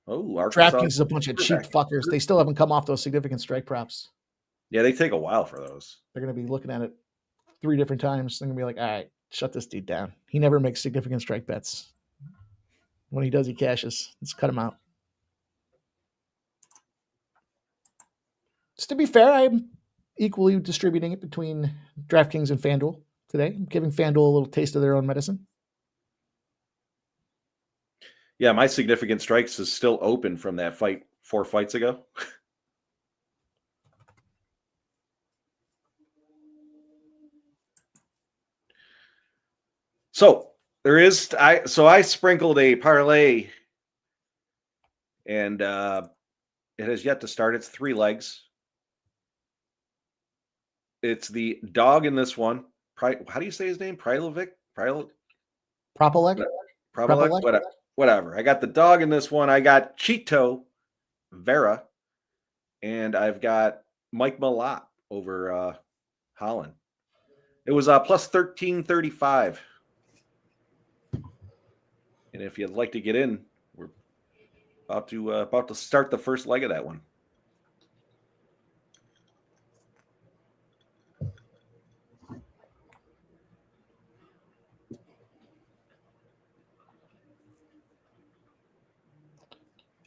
Oh, Arkansas. DraftKings is a bunch of cheap fuckers. They still haven't come off those significant strike props. Yeah, they take a while for those. They're going to be looking at it 3 different times. They're going to be like, all right, shut this dude down. He never makes significant strike bets. When he does, he cashes. Let's cut him out. Just to be fair, I'm equally distributing it between DraftKings and FanDuel today. I'm giving FanDuel a little taste of their own medicine. Yeah, my significant strikes is still open from that fight 4 fights ago. So I sprinkled a parlay, and it has yet to start. It's 3 legs. It's the dog in this one. How do you say his name? Prilovic? Propelect? Whatever. I got the dog in this one. I got Chito Vera, and I've got Mike Malott over Holland. It was plus 1335. And if you'd like to get in, we're about to start the first leg of that one.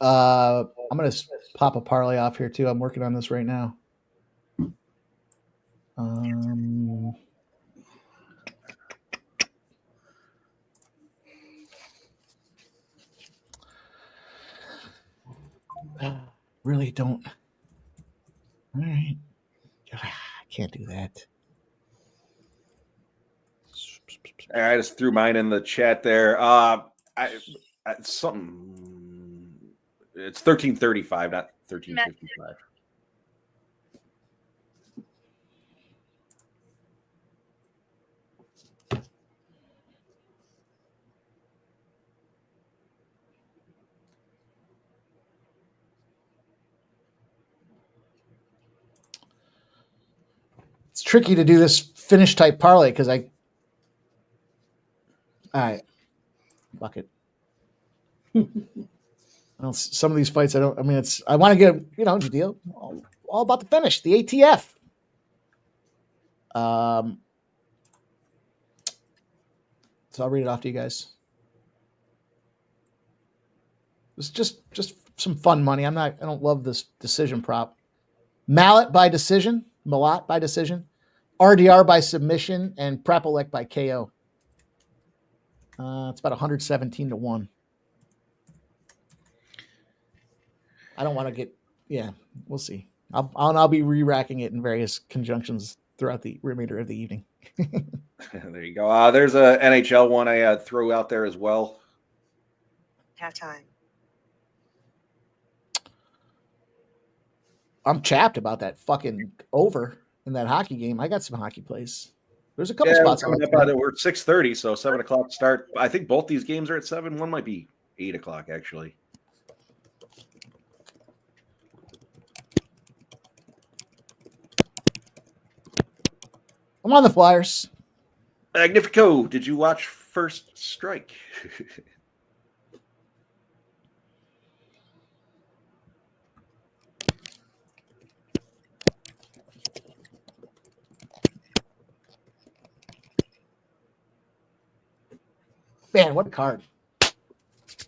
I'm going to pop a parlay off here too. I'm working on this right now. Really don't. All right. I can't do that. I just threw mine in the chat there. Something. It's 1335, not 1355. It's tricky to do this finish type parlay because all right, fuck it. Well, some of these fights I want to get, the deal all about the finish, the ATF. So I'll read it off to you guys. It's just some fun money. I don't love this decision prop. Malott by decision, RDR by submission, and Prepelec by KO. It's about 117 to 1. I don't want to get, we'll see. I'll be re-racking it in various conjunctions throughout the remainder of the evening. There you go. There's a NHL one I threw out there as well. Halftime. I'm chapped about that fucking over in that hockey game. I got some hockey plays. There's a couple spots coming up. We're at 6:30, so 7 o'clock start. I think both these games are at 7. One might be 8 o'clock actually. I'm on the Flyers. Magnifico, did you watch first strike. Man, what a card.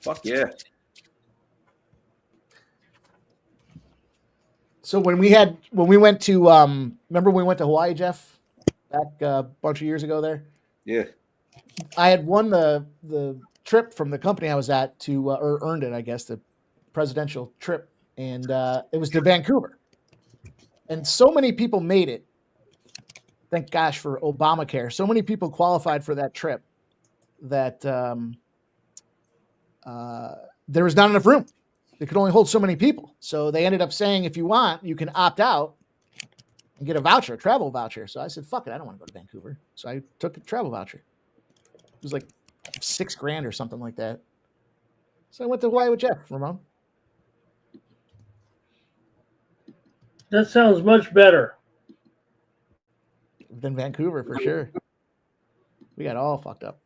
Fuck yeah. So when we went to remember when we went to Hawaii, Jeff, back a bunch of years ago there? Yeah. I had won the trip from the company I was at to or earned it, I guess, the presidential trip, and it was to Vancouver. And so many people made it. Thank gosh for Obamacare. So many people qualified for that trip that there was not enough room. They could only hold so many people. So they ended up saying, if you want, you can opt out and get a voucher, a travel voucher. So I said, fuck it, I don't want to go to Vancouver. So I took a travel voucher. It was like $6,000 or something like that. So I went to Hawaii with Jeff, Ramon. That sounds much better Than Vancouver, for sure. We got all fucked up.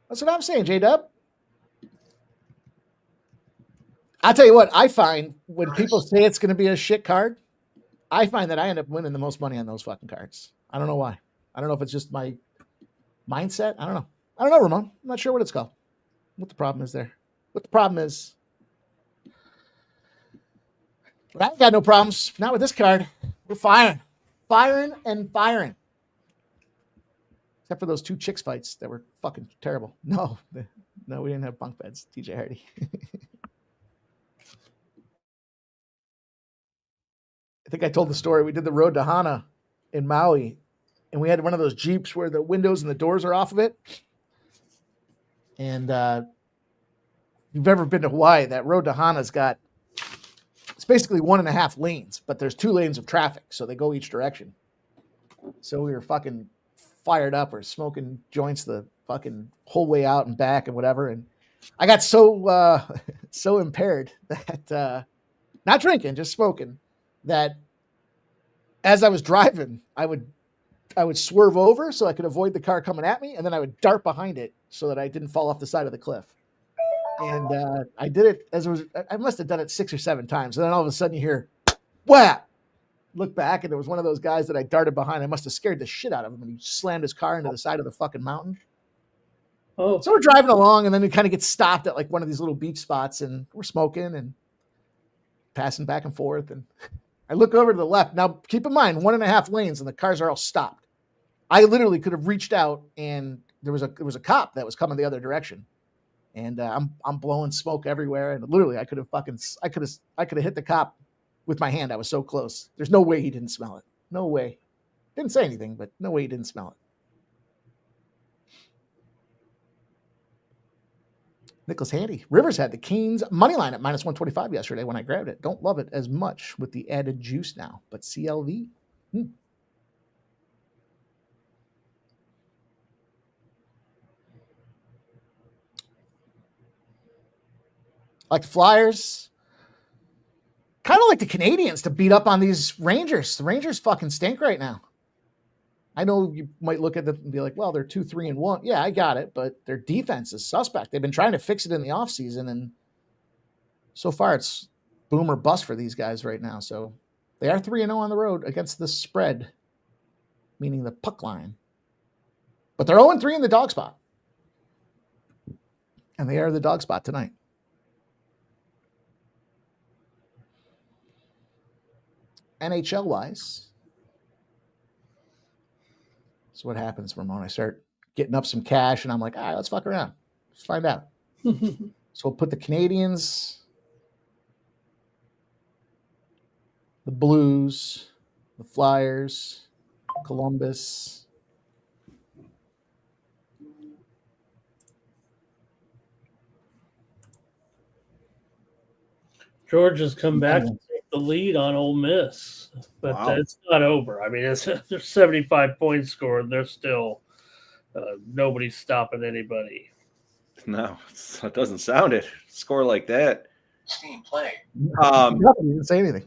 That's what I'm saying, J-Dub. I'll tell you what, I find when people say it's going to be a shit card, I find that I end up winning the most money on those fucking cards. I don't know why. I don't know if it's just my mindset. I don't know. I don't know, Ramon. I'm not sure what it's called. What the problem is there. What the problem is. But I ain't got no problems. Not with this card. We're firing. Firing and firing. Except for those 2 chicks fights that were fucking terrible. No, we didn't have bunk beds. TJ Hardy. I think I told the story. We did the road to Hana in Maui, and we had one of those Jeeps where the windows and the doors are off of it. And if you've ever been to Hawaii, that road to Hana's got, it's basically 1.5 lanes, but there's 2 lanes of traffic, so they go each direction. So we were fucking fired up. We're smoking joints the fucking whole way out and back and whatever. And I got so impaired that not drinking, just smoking, that as I was driving, I would swerve over so I could avoid the car coming at me, and then I would dart behind it so that I didn't fall off the side of the cliff. And I did it I must have done it 6 or 7 times. And then all of a sudden you hear, whap! Look back, and there was one of those guys that I darted behind. I must have scared the shit out of him, and he slammed his car into the side of the fucking mountain. Oh. So we're driving along, and then we kind of get stopped at like one of these little beach spots, and we're smoking and passing back and forth. And I look over to the left. Now, keep in mind, 1.5 lanes, and the cars are all stopped. I literally could have reached out, and there was a cop that was coming the other direction, and I'm blowing smoke everywhere. And literally, I could have hit the cop with my hand. I was so close. There's no way he didn't smell it. No way. Didn't say anything, but no way he didn't smell it. Nicholas Handy. Rivers had the Canes money line at -125 yesterday when I grabbed it. Don't love it as much with the added juice now, but CLV. Like the Flyers. Kind of like the Canadians to beat up on these Rangers. The Rangers fucking stink right now. I know you might look at them and be like, well, they're 2-3-1. Yeah, I got it, but their defense is suspect. They've been trying to fix it in the offseason, and so far it's boom or bust for these guys right now. So they are 3-0 on the road against the spread, meaning the puck line. But they're 0-3 in the dog spot. And they are the dog spot tonight. NHL-wise, so what happens, Ramon? I start getting up some cash, and I'm like, all right, let's fuck around. Let's find out. So we'll put the Canadians, the Blues, the Flyers, Columbus. Georgia's come back to take the lead on Ole Miss, but it's not over. I mean, there's 75 points scored. They're still nobody's stopping anybody. No, it doesn't sound it. Score like that. Steam play. You didn't say anything.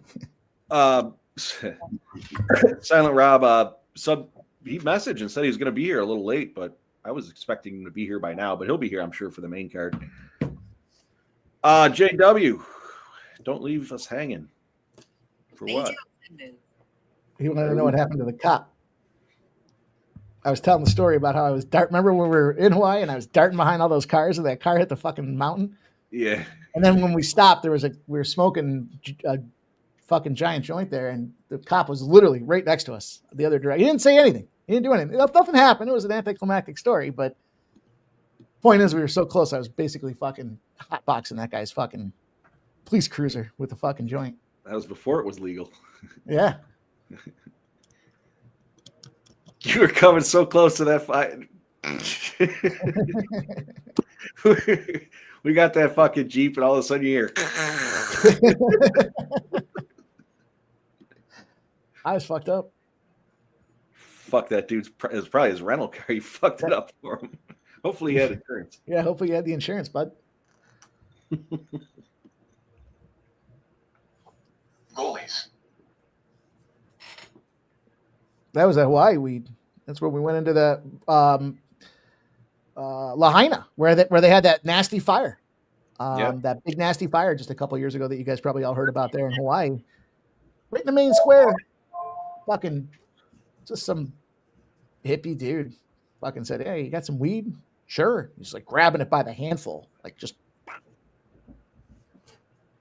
Silent Rob, sub messaged and said he was going to be here a little late, but I was expecting him to be here by now. But he'll be here, I'm sure, for the main card. JW, don't leave us hanging. For what? He wanted to know what happened to the cop. I was telling the story about how I was remember when we were in Hawaii and I was darting behind all those cars and that car hit the fucking mountain? Yeah. And then when we stopped, we were smoking a fucking giant joint there, and the cop was literally right next to us, the other direction. He didn't say anything. He didn't do anything. Nothing happened. It was an anticlimactic story, but point is, we were so close. I was basically fucking hotboxing that guy's fucking police cruiser with a fucking joint. That was before it was legal. Yeah. You were coming so close to that fight. We got that fucking Jeep, and all of a sudden you hear. I was fucked up. Fuck that dude's. It was probably his rental car. He fucked it up for him. Hopefully he had insurance. Yeah, hopefully you had the insurance, bud. Goalies. That was at Hawaii weed. That's where we went into the Lahaina, where they had that nasty fire. That big nasty fire just a couple of years ago that you guys probably all heard about there in Hawaii. Right in the main square. Fucking just some hippie dude fucking said, "Hey, you got some weed?" Sure. He's like grabbing it by the handful. Like just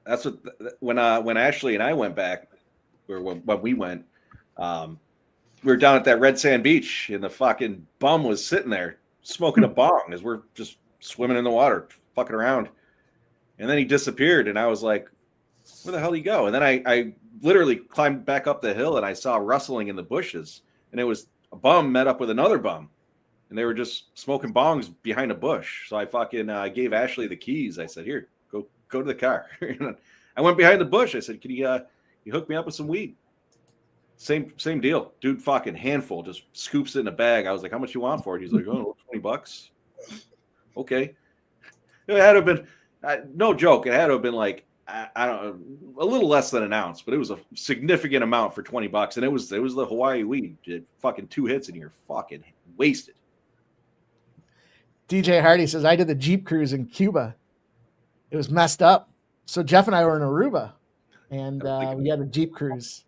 That's what when Ashley and I went back, or when we went, we were down at that red sand beach, and the fucking bum was sitting there smoking a bong as we're just swimming in the water, fucking around. And then he disappeared, and I was like, where the hell did he go? And then I literally climbed back up the hill, and I saw rustling in the bushes, and it was a bum met up with another bum, and they were just smoking bongs behind a bush. So I fucking gave Ashley the keys. I said, here, go to the car. I went behind the bush. I said, can you hook me up with some weed? Same deal. Dude, fucking handful, just scoops it in a bag. I was like, how much you want for it? He's like, oh, $20. Okay. It had to have been, no joke, it had to have been like, I don't know, a little less than an ounce, but it was a significant amount for $20. And it was the Hawaii weed. Did fucking 2 hits and you're fucking wasted. DJ Hardy says, I did the Jeep cruise in Cuba. It was messed up. So Jeff and I were in Aruba, and we had a Jeep cruise.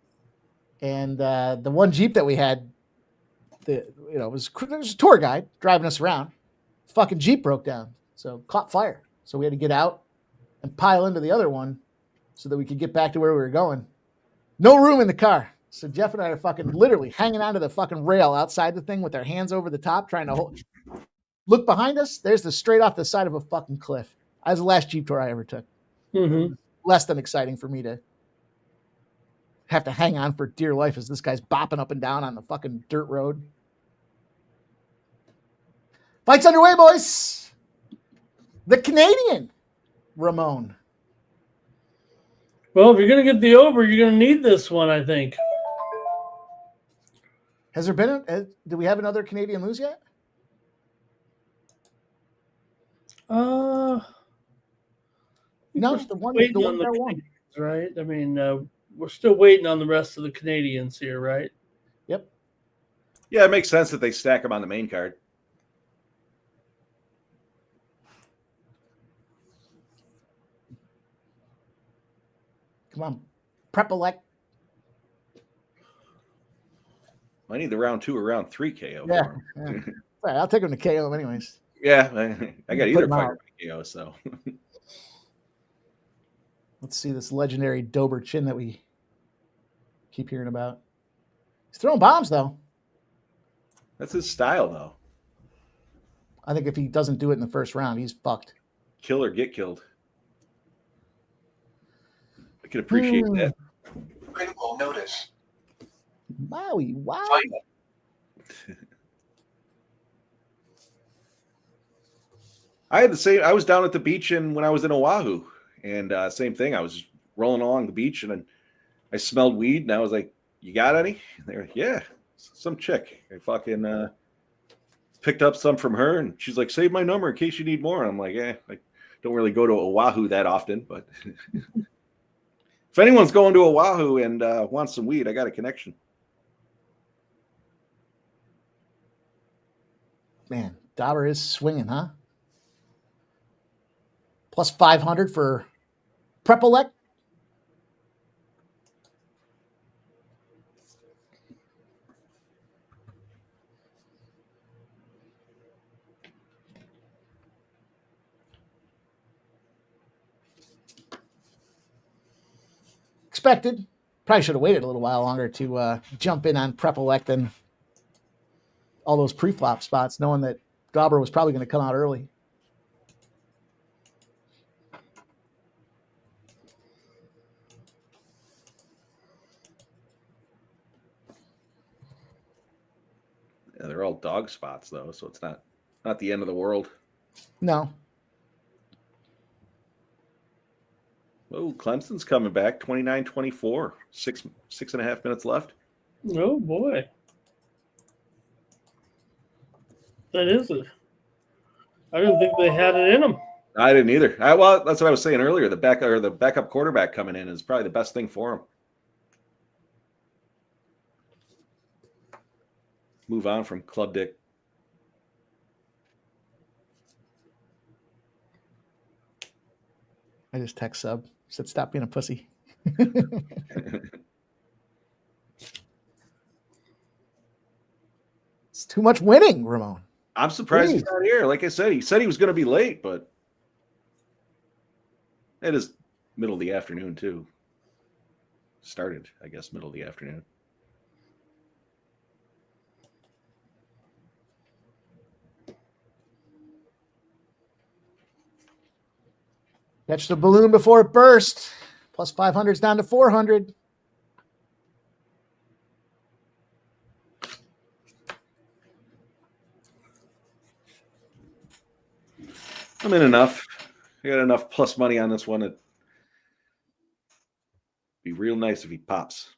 And the one Jeep that we had, there was a tour guide driving us around. Fucking Jeep broke down, so caught fire. So we had to get out and pile into the other one so that we could get back to where we were going. No room in the car. So Jeff and I are fucking literally hanging onto the fucking rail outside the thing with our hands over the top, trying to hold. Look behind us. There's the straight off the side of a fucking cliff. That was the last Jeep tour I ever took. Mm-hmm. Less than exciting for me to have to hang on for dear life as this guy's bopping up and down on the fucking dirt road. Fight's underway, boys. The Canadian Ramon. Well, if you're going to get the over, you're going to need this one, I think. Has there been do we have another Canadian lose yet? No, it's the one. Waiting on the Canadians, right? I mean, we're still waiting on the rest of the Canadians here, right? Yep. Yeah, it makes sense that they stack them on the main card. Come on, prep-elect. I need the round 2 or round 3 KO. Yeah. All right, I'll take him to KO him anyways. Yeah, I got either fighter KO, so. Let's see this legendary Dober chin that we keep hearing about. He's throwing bombs, though. That's his style, though. I think if he doesn't do it in the first round, he's fucked. Kill or get killed. I can appreciate that. Critical notice. Wowie, wow. I had the same. I was down at the beach when I was in Oahu, and same thing. I was rolling along the beach, and I smelled weed, and I was like, "You got any?" And they were like, "Yeah, some chick." I fucking picked up some from her, and she's like, "Save my number in case you need more." And I'm like, I don't really go to Oahu that often, but if anyone's going to Oahu and wants some weed, I got a connection. Man, Dauber is swinging, huh? Plus 500 for Prepelec. Expected. Probably should have waited a little while longer to jump in on Prepelec than all those pre-flop spots, knowing that Dauber was probably going to come out early. Yeah, they're all dog spots though, so it's not the end of the world. No. Oh, Clemson's coming back 29-24. 6.5 minutes left. Oh boy. That is it. I didn't think they had it in them. I didn't either. Well, that's what I was saying earlier. The backup quarterback coming in is probably the best thing for him. Move on from Club Dick. I just text sub. Said stop being a pussy. It's too much winning, Ramon. I'm surprised he's not here. Like I said, he said he was going to be late, but it is middle of the afternoon too. Started, I guess, middle of the afternoon. Catch the balloon before it burst. Plus 500 is down to 400. I'm in enough. I got enough plus money on this one. It'd be real nice if he pops.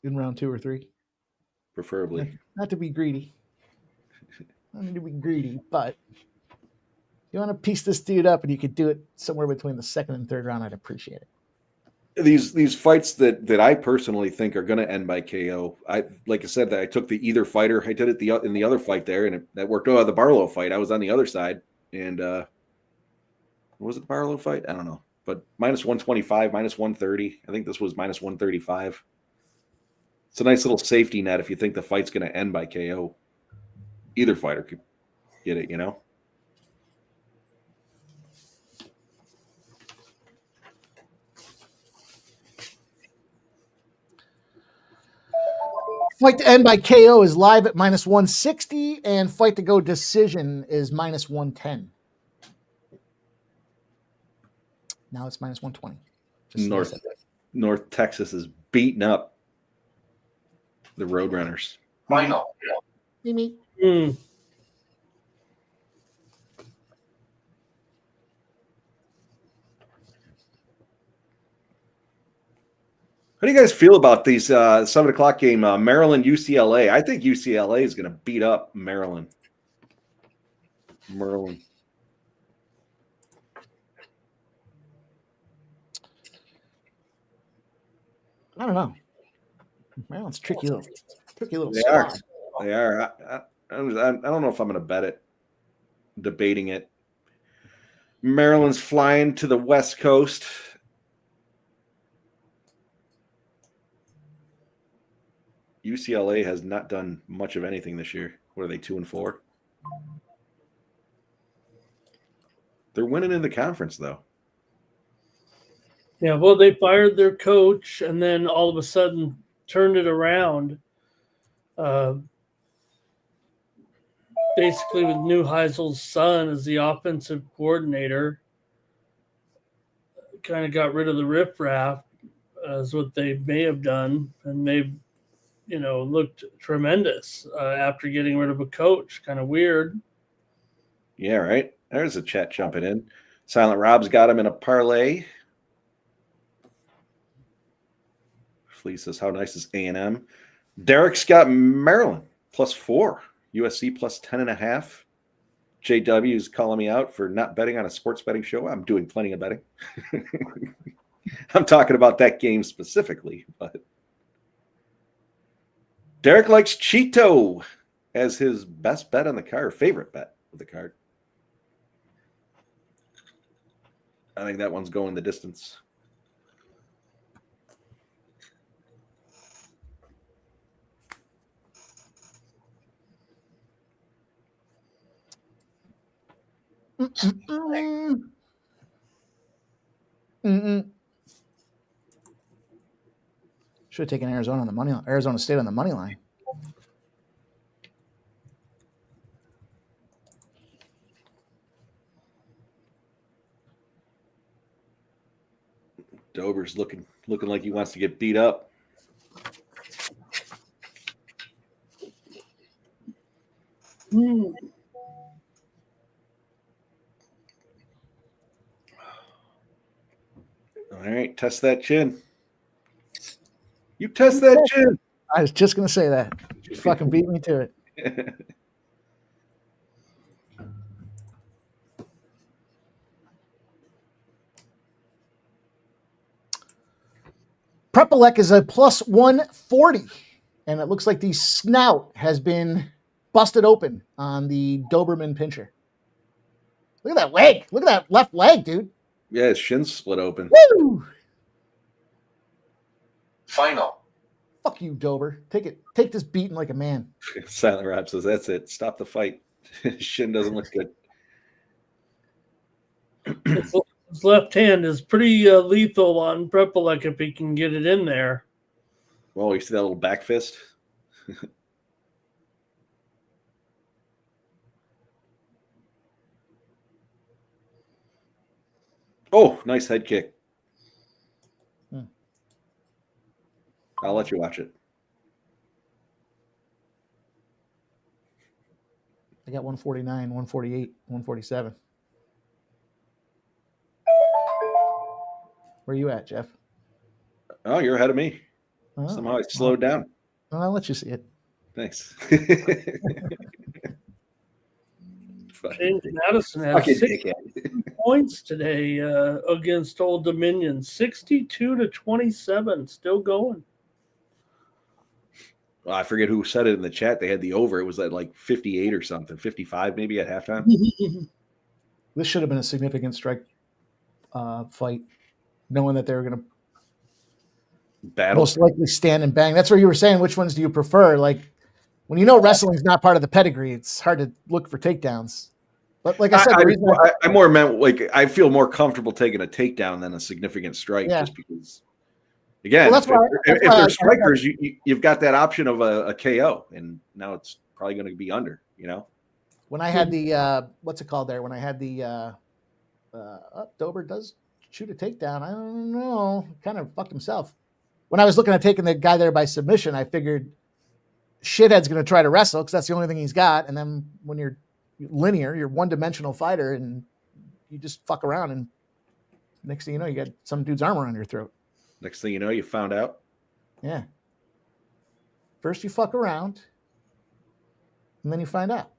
In round 2 or 3. Preferably. Not to be greedy. Not to be greedy, but you want to piece this dude up and you could do it somewhere between the second and third round, I'd appreciate it. These fights that I personally think are going to end by KO. Like I said, that I took the either fighter. I did it in the other fight there, and that worked. Oh, the Barlow fight. I was on the other side, and was it the Barlow fight? I don't know, but minus 125, minus 130. I think this was minus 135. It's a nice little safety net if you think the fight's going to end by KO. Either fighter could get it, you know. Fight to end by KO is live at minus 160, and fight to go decision is minus 110. Now it's minus 120. North Texas is beating up the Roadrunners. Final. Me. How do you guys feel about these 7 o'clock game, Maryland UCLA? I think UCLA is going to beat up Maryland. I don't know. Maryland's tricky little They spot. They are. I don't know if I'm going to bet it. Debating it. Maryland's flying to the West Coast. UCLA has not done much of anything this year. What are they, 2-4? They're winning in the conference, though. Yeah, well, they fired their coach and then all of a sudden turned it around. Basically, with Neuheisel's son as the offensive coordinator, kind of got rid of the riffraff, is what they may have done, and they've, looked tremendous after getting rid of a coach. Kind of weird. Yeah, right. There's a chat jumping in. Silent Rob's got him in a parlay. Flea says, how nice is A&M? Derek's got Maryland +4. USC +10.5. JW is calling me out for not betting on a sports betting show. I'm doing plenty of betting. I'm talking about that game specifically, but Derek likes Cheeto. as his best bet on the card, favorite bet of the card. I think that one's going the distance. Should have taken Arizona on the money line. Arizona State on the money line. Dober's looking like he wants to get beat up. All right, test that chin. You test that chin. I was just going to say that. You fucking beat me to it. Prepelec is a plus 140, and it looks like the snout has been busted open on the Doberman pincher. Look at that leg. Look at that left leg, dude. Yeah, his shin's split open. Woo! Final. Fuck you, Dober. Take it. Take this beating like a man. Silent Rap says, that's it. Stop the fight. His shin doesn't look good. His left hand is pretty lethal on Prepelec if he can get it in there. Well, you see that little back fist? Oh, nice head kick. I'll let you watch it. I got 149, 148, 147. Where are you at, Jeff? Oh, you're ahead of me. Oh, Somehow I slowed down. I'll let you see it. Thanks. James Madison had 6 points today against Old Dominion. 62-27, still going. Well, I forget who said it in the chat. They had the over. It was at like 58 or something, 55 maybe at halftime. This should have been a significant strike fight, knowing that they were going to battle. Most likely stand and bang. That's where you were saying, which ones do you prefer? Like, when you know wrestling's not part of the pedigree, it's hard to look for takedowns. But like I said, I more meant like I feel more comfortable taking a takedown than a significant strike, just because. Again, well, if they're strikers, you've got that option of a KO, and now it's probably going to be under. You know, when I had the what's it called there? When I had the Dober does shoot a takedown. I don't know, kind of fucked himself. When I was looking at taking the guy there by submission, I figured shithead's going to try to wrestle because that's the only thing he's got. And then when you're linear, you're one-dimensional fighter, and you just fuck around, and next thing you know, you got some dude's arm around your throat. Next thing you know, you found out. Yeah. First you fuck around, and then you find out.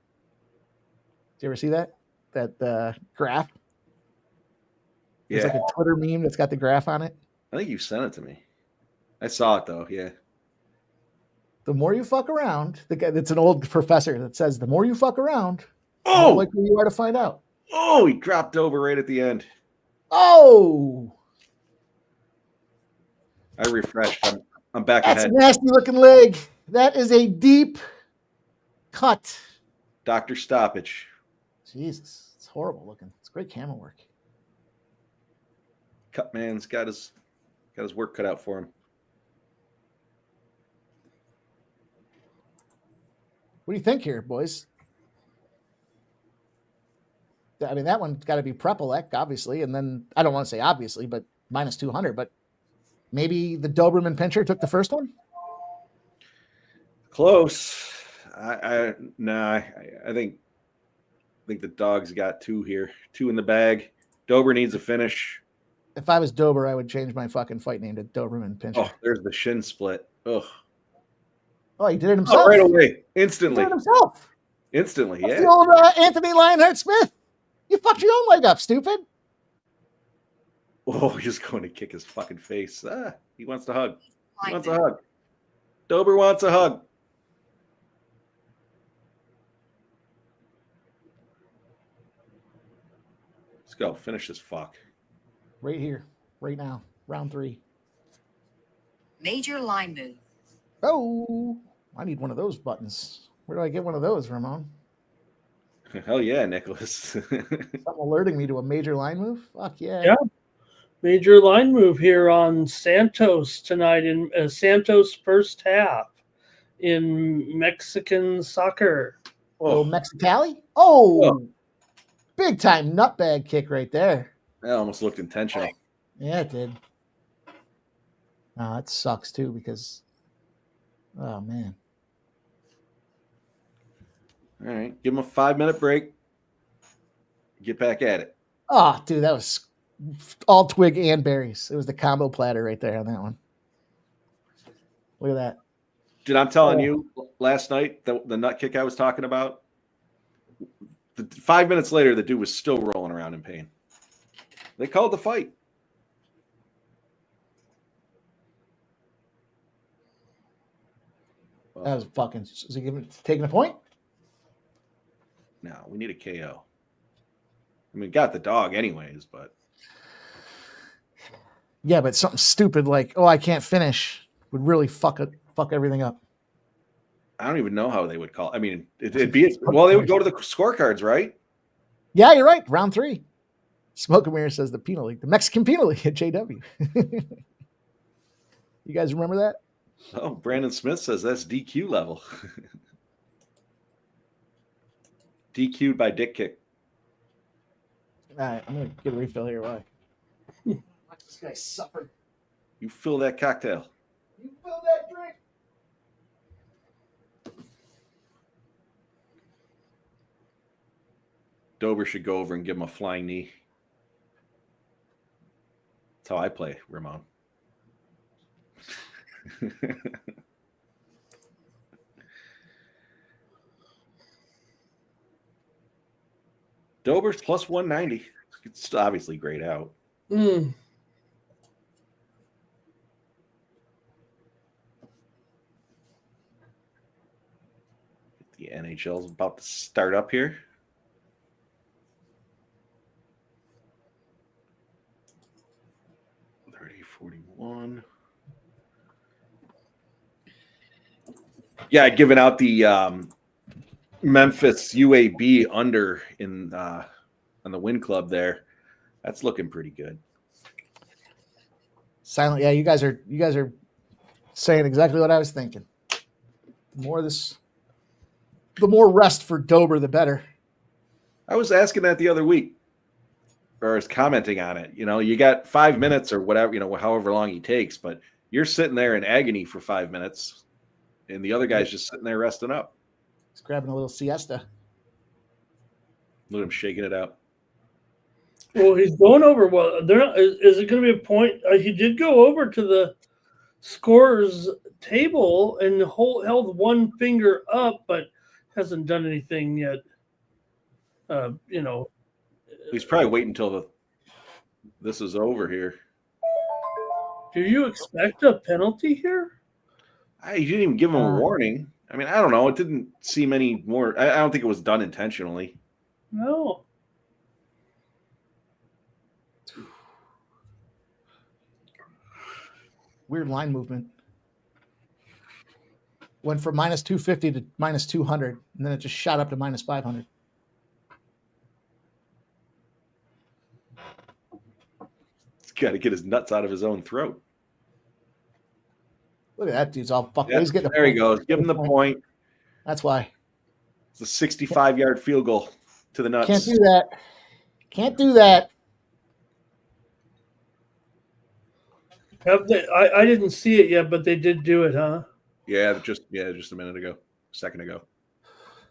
Did you ever see that graph? Yeah. It's like a Twitter meme that's got the graph on it. I think you sent it to me. I saw it though. Yeah. The more you fuck around, the guy that's an old professor that says the more you fuck around, the more likely you are to find out. Oh, he dropped over right at the end. Oh. I refreshed. I'm back That's ahead. a nasty looking leg. That is a deep cut. Doctor stoppage. Jesus, it's horrible looking. It's great camera work. Cut man's got his work cut out for him. What do you think here, boys? I mean, that one's got to be Prepelec, obviously, and then I don't want to say obviously, but minus 200. But maybe the Doberman pincher took the first one. Close. I think the dog's got two here. Two in the bag. Dober needs a finish. If I was Dober, I would change my fucking fight name to Doberman pincher. Oh, there's the shin split. Ugh. Oh, he did it himself. Oh, right away. Instantly. He did it himself. Instantly, That's yeah. the old Anthony Lionheart Smith. You fucked your own leg up, stupid. Oh, he's going to kick his fucking face. He wants to hug. He wants a hug. Dober wants a hug. Let's go. Finish this fuck. Right here, right now, round 3. Major line move. Oh, I need one of those buttons. Where do I get one of those, Ramon? Hell yeah, Nicholas. Something alerting me to a major line move? Fuck yeah. Yeah. Major line move here on Santos tonight in Santos first half in Mexican soccer. Oh, Mexicali? Oh, big time nutbag kick right there. That almost looked intentional. Yeah, it did. That sucks too because, oh man. All right, give him a 5-minute break. Get back at it. Oh, dude, that was all twig and berries. It was the combo platter right there on that one. Look at that. Dude, I'm telling you, last night, the nut kick I was talking about, 5 minutes later, the dude was still rolling around in pain. They called the fight. That was fucking. Is he taking a point? No, we need a KO. I mean, got the dog anyways, but. Yeah, but something stupid like, I can't finish would really fuck everything up. I don't even know how they would call. I mean, it'd be they would go to the scorecards, right? Yeah, you're right. Round 3. Smoke and Mirror says the penal league, the Mexican penal league at JW. You guys remember that? Oh, Brandon Smith says that's DQ level. DQ'd by dick kick. All right, I'm gonna get a refill here. Why? Watch this guy suffer. You fill that cocktail. You fill that drink. Dober should go over and give him a flying knee. That's how I play, Ramon. Dober's plus 190. It's obviously grayed out. Mm. The NHL's about to start up here. $30.41. Yeah, I'd given out the Memphis UAB under in on the win club there. That's looking pretty good. Silent. Yeah, you guys are saying exactly what I was thinking. The more rest for Dober, the better. I was asking that the other week, or I was commenting on it. You know, you got 5 minutes or whatever, however long he takes, but you're sitting there in agony for 5 minutes, and the other guy's just sitting there resting up. He's grabbing a little siesta. Look at him shaking it out. Well, he's going over. Well, they're not. Is it going to be a point? He did go over to the scorer's table and held one finger up, but hasn't done anything yet. He's probably waiting until this is over here. Do you expect a penalty here? He didn't even give him a warning. I mean, I don't know. It didn't seem any more. I don't think it was done intentionally. No. Weird line movement. Went from minus 250 to minus 200, and then it just shot up to minus 500. He's got to get his nuts out of his own throat. Look at that dude's all fucked. Yeah, He's getting there he goes. Give him the point. That's why. It's a 65-yard field goal to the nuts. Can't do that. Can't do that. Have they? I didn't see it yet, but they did do it, huh? Yeah, just a second ago.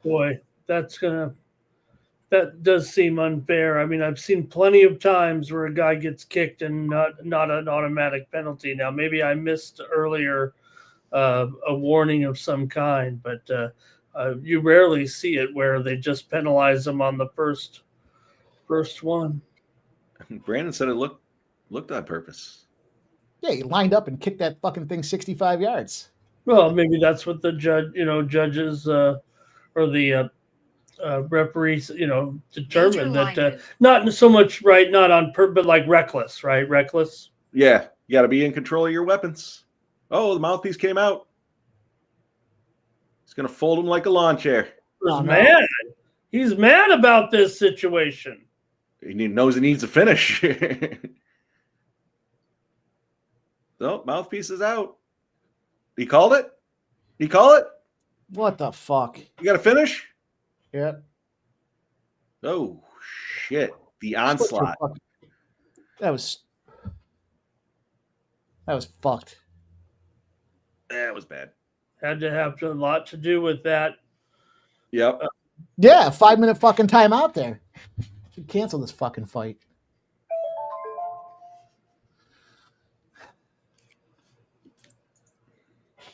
Boy, that does seem unfair. I mean, I've seen plenty of times where a guy gets kicked and not an automatic penalty. Now, maybe I missed earlier a warning of some kind, but you rarely see it where they just penalize them on the first one. Brandon said it looked on purpose. Yeah, he lined up and kicked that fucking thing 65 yards. Well, maybe that's what the judges or the referees, determined that not so much not on purpose, but like reckless, right? Reckless. Yeah, you got to be in control of your weapons. Oh, the mouthpiece came out. He's gonna fold him like a lawn chair. He's mad. He's mad about this situation. He knows he needs a finish. No, mouthpiece is out. He called it. He call it. What the fuck? You got to finish. Yeah. Oh shit! The onslaught. That was fucked. That was bad. Had to have a lot to do with that. Yep. Yeah, 5-minute fucking timeout there. Should cancel this fucking fight.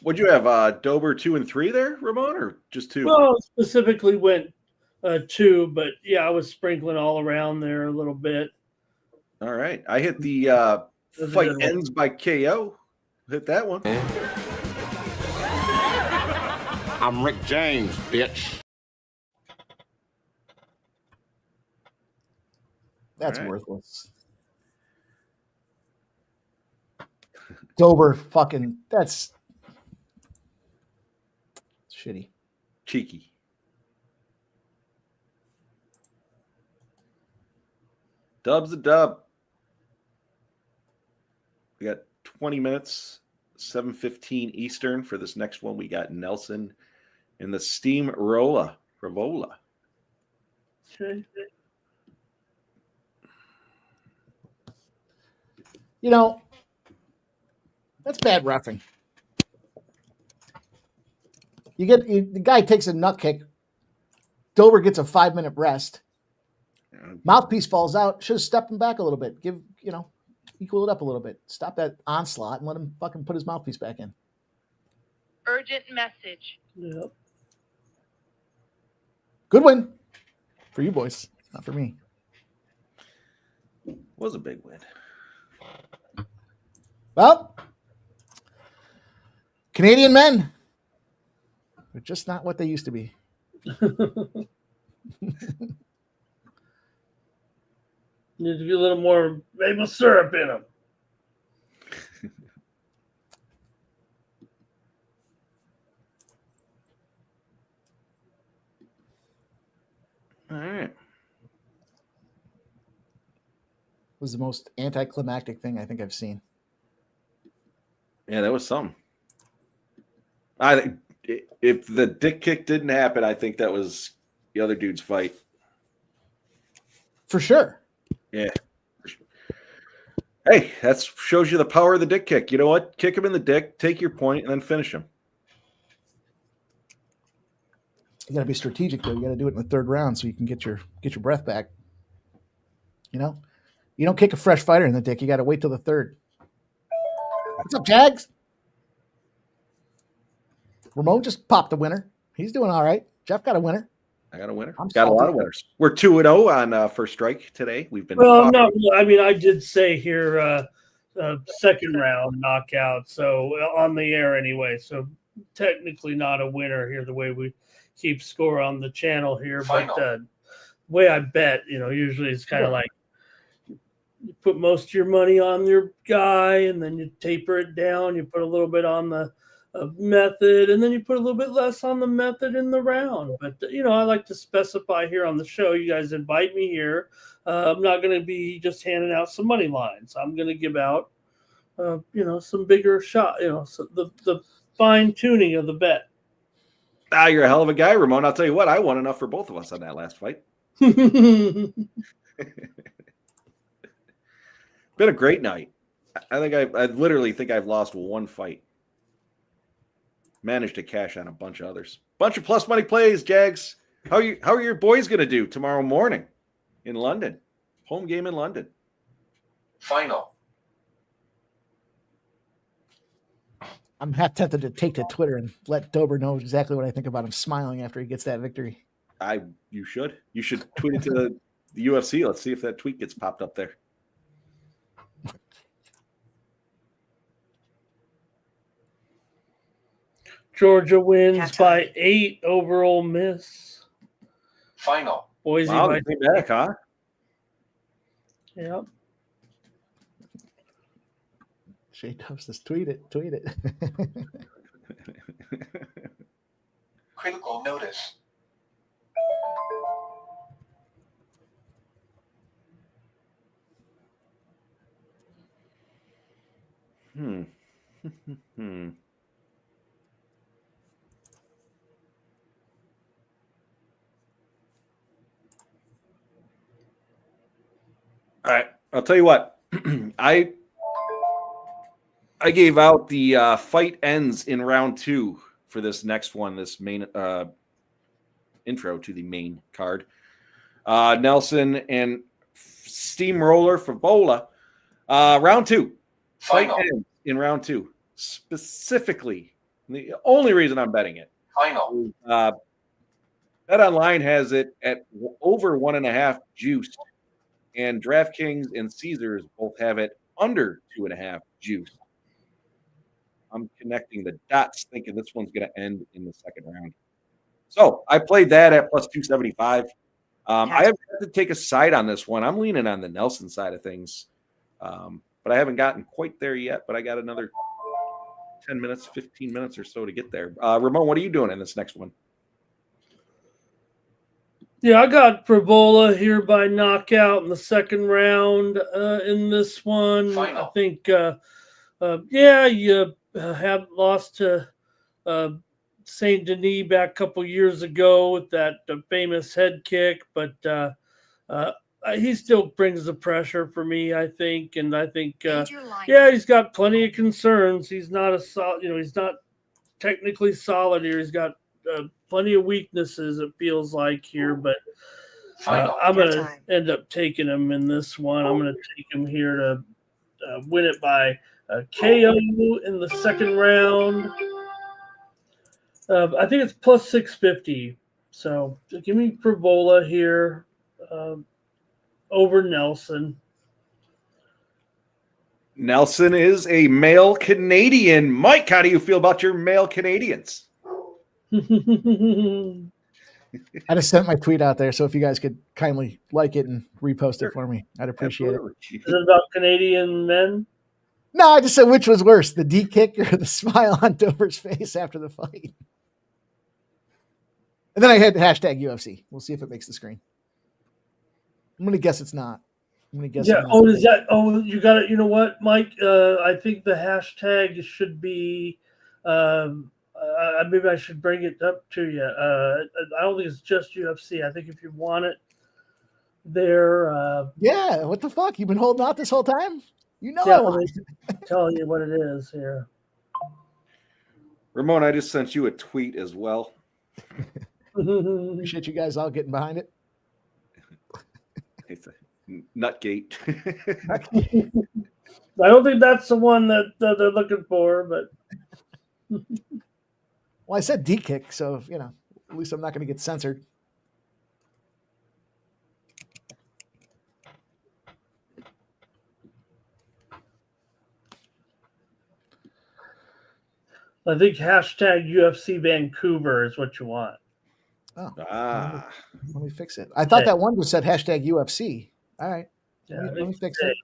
Would you have Dober 2 and 3 there, Ramon, or just 2? Well, specifically went 2, but yeah, I was sprinkling all around there a little bit. All right, I hit the fight ends by KO. Hit that one. I'm Rick James, bitch. That's worthless. Dober fucking, that's shitty. Cheeky. Dub's a dub. We got 20 minutes, 7:15 Eastern for this next one. We got Nelson in the Steamroller Ravola. Okay. That's bad reffing. The guy takes a nut kick. Dober gets a 5-minute rest. Mouthpiece falls out. Should have stepped him back a little bit. Equal it up a little bit. Stop that onslaught and let him fucking put his mouthpiece back in. Urgent message. Yep. Good win for you boys, not for me. Was a big win. Well, Canadian men are just not what they used to be. Need to get a little more maple syrup in them. All right. Was the most anticlimactic thing I think I've seen. Yeah, that was something. I think if the dick kick didn't happen, I think that was the other dude's fight. For sure. Yeah. Hey, that shows you the power of the dick kick. You know what? Kick him in the dick, take your point, and then finish him. You got to be strategic, though. You got to do it in the third round so you can get your breath back. You don't kick a fresh fighter in the dick. You got to wait till the third. What's up, Jags? Ramon just popped a winner. He's doing all right. Jeff got a winner. I got a winner. I'm got a lot of winners. We're 2-0 on First Strike today. We've been no. I mean, I did say here second round knockout, so on the air anyway. So technically not a winner here. The way we keep score on the channel here, but the way I bet, usually it's kind of like you put most of your money on your guy, and then you taper it down. You put a little bit on the method, and then you put a little bit less on the method in the round. But I like to specify here on the show. You guys invite me here. I'm not going to be just handing out some money lines. I'm going to give out, some bigger shot. So the fine tuning of the bet. You're a hell of a guy, Ramon. I'll tell you what. I won enough for both of us on that last fight. Been a great night. I think I literally think I've lost one fight. Managed to cash on a bunch of others. Bunch of plus money plays, Jags. How are your boys going to do tomorrow morning in London? Home game in London. Final. I'm half tempted to take to Twitter and let Dober know exactly what I think about him smiling after he gets that victory. You should. You should tweet it to the UFC. Let's see if that tweet gets popped up there. Georgia wins by 8 over Ole Miss. Final. Boise Wow, by they came back, huh? Yep. Shay Tubbs says, tweet it. Critical notice. All right, I'll tell you what. I gave out the fight ends in round 2 for this next one, this main intro to the main card. Nelson and Steamroller Favola. Round 2. Final. Fight ends in round 2. Specifically, the only reason I'm betting it. Final. Bet Online has it at over 1.5 juiced. And DraftKings and Caesars both have it under 2.5 juice. I'm connecting the dots, thinking this one's going to end in the second round. So I played that at plus 275. I have to take a side on this one. I'm leaning on the Nelson side of things, but I haven't gotten quite there yet. But I got another 10 minutes, 15 minutes or so to get there. Ramon, what are you doing in this next one? Yeah, I got Favola here by knockout in the second round in this one. Final. I think, you have lost to Saint Denis back a couple years ago with that famous head kick, but he still brings the pressure for me, I think. And I think, he's got plenty of concerns. He's not he's not technically solid here. He's got plenty of weaknesses, it feels like here, but I'm going to end up taking him in this one. I'm going to take him here to win it by KO in the second round. I think it's plus 650. So give me Favola here over Nelson. Nelson is a male Canadian. Mike, how do you feel about your male Canadians? I just sent my tweet out there, so if you guys could kindly like it and repost it for me, I'd appreciate it. Is it about Canadian men? No, I just said which was worse, the D kick or the smile on Dover's face after the fight. And then I had hashtag UFC. We'll see if it makes the screen. I'm going to guess it's not. I'm going to guess. Yeah. Oh, is that? Oh, you got it. You know what, Mike? I think the hashtag should be. Maybe I should bring it up to you. I don't think it's just UFC. I think if you want it there. Yeah. What the fuck? You've been holding out this whole time? You know, yeah, let me tell you what it is here. Ramon, I just sent you a tweet as well. Appreciate you guys all getting behind it. It's a nutgate. I don't think that's the one that they're looking for, but. Well, I said D kick, so at least I'm not going to get censored. I think hashtag UFC Vancouver is what you want. Oh, let me fix it. I Okay. thought that one was said hashtag UFC. All right. Yeah, Let me fix it.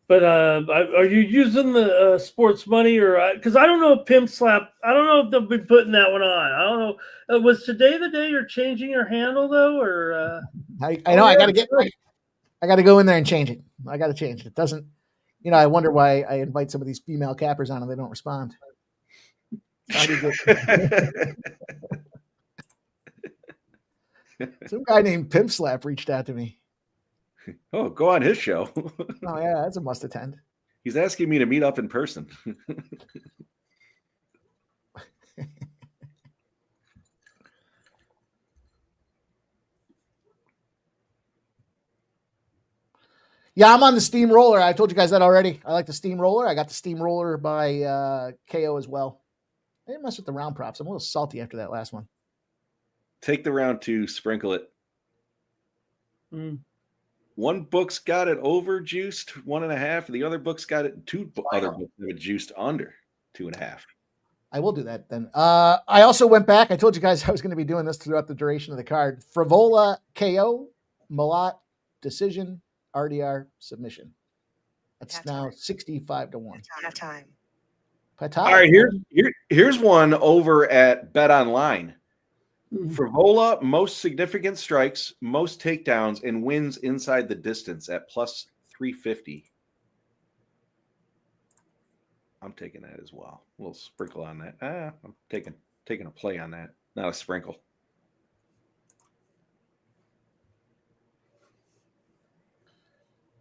But are you using the sports money or because I don't know if Pimp Slap? I don't know if they'll be putting that one on. I don't know. Was today the day you're changing your handle though, or? I know I got to go in there and change it. I got to change it. It doesn't. I wonder why I invite some of these female cappers on and they don't respond. Some guy named Pimp Slap reached out to me. Oh, go on his show. Oh yeah, that's a must attend. He's asking me to meet up in person. Yeah, I'm on the steamroller. I told you guys that already. I like the steamroller. I got the steamroller by KO as well. I didn't mess with the round props. I'm a little salty after that last one. Take the round 2, sprinkle it. Mm. One book's got it over juiced 1.5. The other book's got it. Two other books have it juiced under 2.5. I will do that then. I also went back. I told you guys I was going to be doing this throughout the duration of the card. Frivola KO, Malat decision, RDR submission. That's now 65 to 1. Time. All right, here's one over at Bet Online. Frivola, most significant strikes, most takedowns, and wins inside the distance at plus 350. I'm taking that as well. A little sprinkle on that. I'm taking a play on that, not a sprinkle.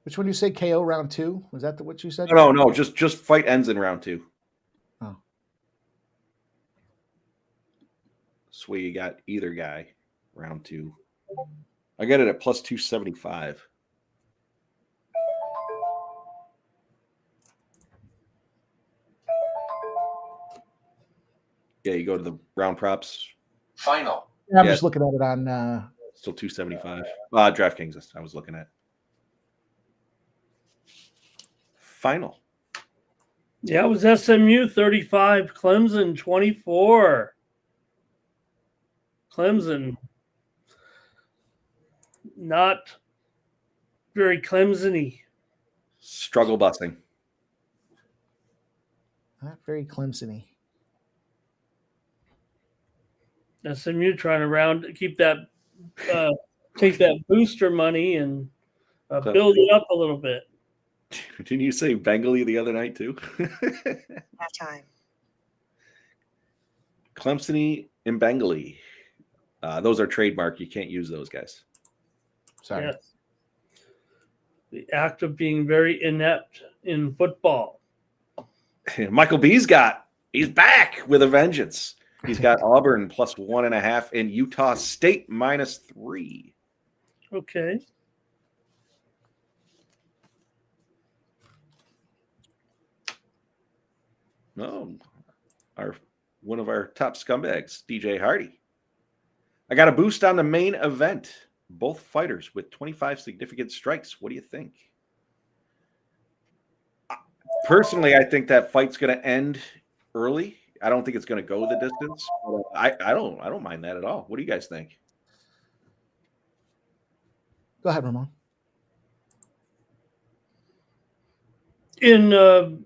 Which one do you say KO round 2? Was that what you said? No, just fight ends in round 2. Oh. So you got either guy round 2. I got it at plus 275. Yeah, you go to the round props. Final. Yeah, I'm just looking at it on still 275. DraftKings I was looking at. Final. Yeah, it was SMU 35, Clemson 24. Clemson not very Clemson-y. Struggle busing. Not very Clemson-y. SMU trying to keep that, take that booster money and build it up a little bit. Didn't you say Bengali the other night too? That time. Clemson and Bengali. Those are trademark. You can't use those guys. Sorry. Yes. The act of being very inept in football. Michael B's he's back with a vengeance. He's got Auburn plus 1.5 and Utah State minus 3. Okay. No, one of our top scumbags, DJ Hardy. I got a boost on the main event. Both fighters with 25 significant strikes. What do you think? Personally, I think that fight's going to end early. I don't think it's going to go the distance. I don't mind that at all. What do you guys think? Go ahead, Ramon. In the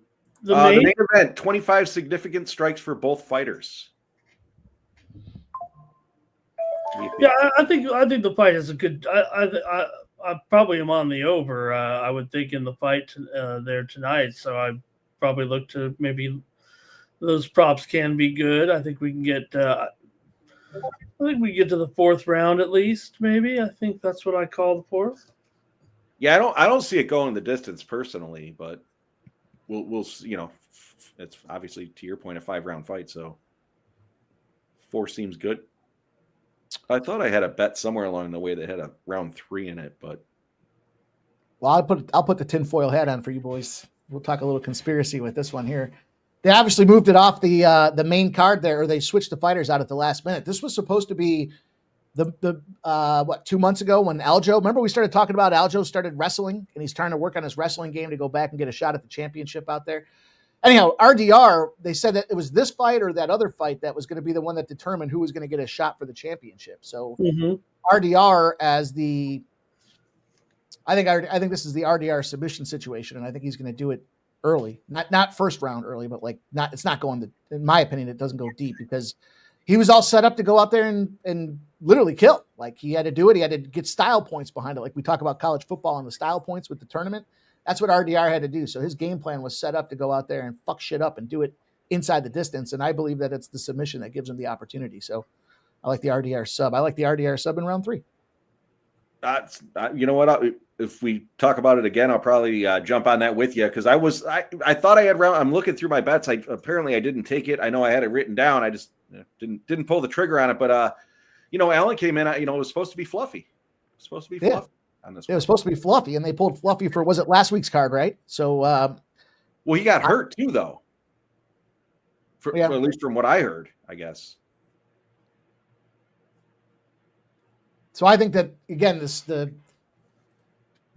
main event, 25 significant strikes for both fighters. Yeah, I think the fight is a good. I probably am on the over. I would think in the fight there tonight. So I probably look to maybe those props can be good. I think we can get. I think we get to the 4th round at least. Maybe I think that's what I call the 4th. Yeah, I don't see it going the distance personally, but we'll it's obviously to your point a 5-round fight, so 4 seems good. I thought I had a bet somewhere along the way that had a round 3 in it, but well, I'll put the tinfoil hat on for you boys. We'll talk a little conspiracy with this one here. They obviously moved it off the main card there, or they switched the fighters out at the last minute. This was supposed to be the 2 months ago when Aljo. Remember we started talking about Aljo started wrestling and he's trying to work on his wrestling game to go back and get a shot at the championship out there. Anyhow, RDR, they said that it was this fight or that other fight that was going to be the one that determined who was going to get a shot for the championship. So RDR as I think this is the RDR submission situation, and I think he's going to do it early, not first round early, but it's not going in my opinion, it doesn't go deep because he was all set up to go out there and literally kill. Like he had to do it. He had to get style points behind it. Like we talk about college football and the style points with the tournament. That's what RDR had to do. So his game plan was set up to go out there and fuck shit up and do it inside the distance. And I believe that it's the submission that gives him the opportunity. So I like the RDR sub. I like the RDR sub in round 3. You know what? If we talk about it again, I'll probably jump on that with you because I thought I had round. I'm looking through my bets. Apparently I didn't take it. I know I had it written down. I just didn't pull the trigger on it. But Allen came in. It was supposed to be fluffy. It was supposed to be fluffy on this. It was supposed to be fluffy, and they pulled fluffy for was it last week's card, right? So, well, he got hurt too, though. For at least from what I heard, I guess. So I think that again, the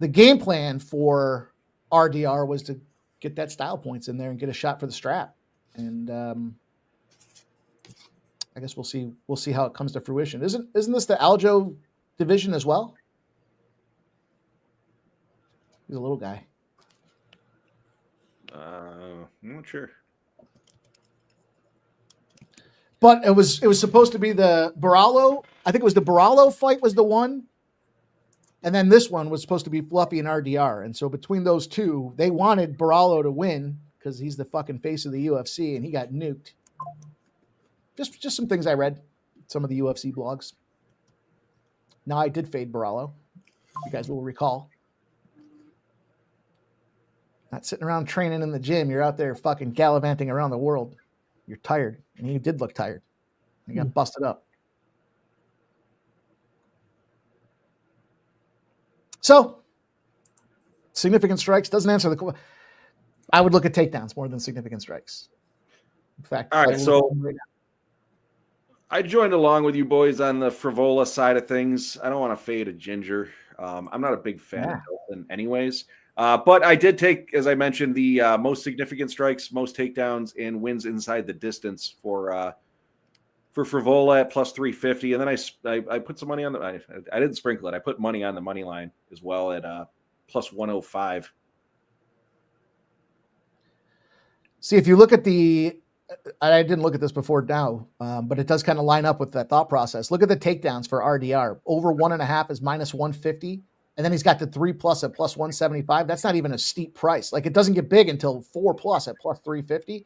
game plan for RDR was to get that style points in there and get a shot for the strap. And I guess we'll see. We'll see how it comes to fruition. Isn't this the Aljo division as well? He's a little guy. I'm not sure. But it was supposed to be the Barallo. I think it was the Barallo fight was the one. And then this one was supposed to be Fluffy and RDR. And so between those two, they wanted Barallo to win because he's the fucking face of the UFC and he got nuked. Just some things I read, some of the UFC blogs. Now I did fade Barallo. You guys will recall. Not sitting around training in the gym. You're out there fucking gallivanting around the world. You're tired. And he did look tired. He got busted up. So, significant strikes doesn't answer the question. I would look at takedowns more than significant strikes. In fact, all right, so I joined along with you boys on the Frivola side of things. I don't want to fade a Ginger. I'm not a big fan of Hilton anyways. But I did take, as I mentioned, the most significant strikes, most takedowns, and wins inside the distance for Frivola at plus 350. And then I put some money on the I didn't sprinkle it. I put money on the money line as well at plus 105. See, if you look at I didn't look at this before now, but it does kind of line up with that thought process. Look at the takedowns for RDR. Over 1.5 is minus 150. And then he's got the 3+ at plus 175. That's not even a steep price. Like, it doesn't get big until 4+ at plus 350.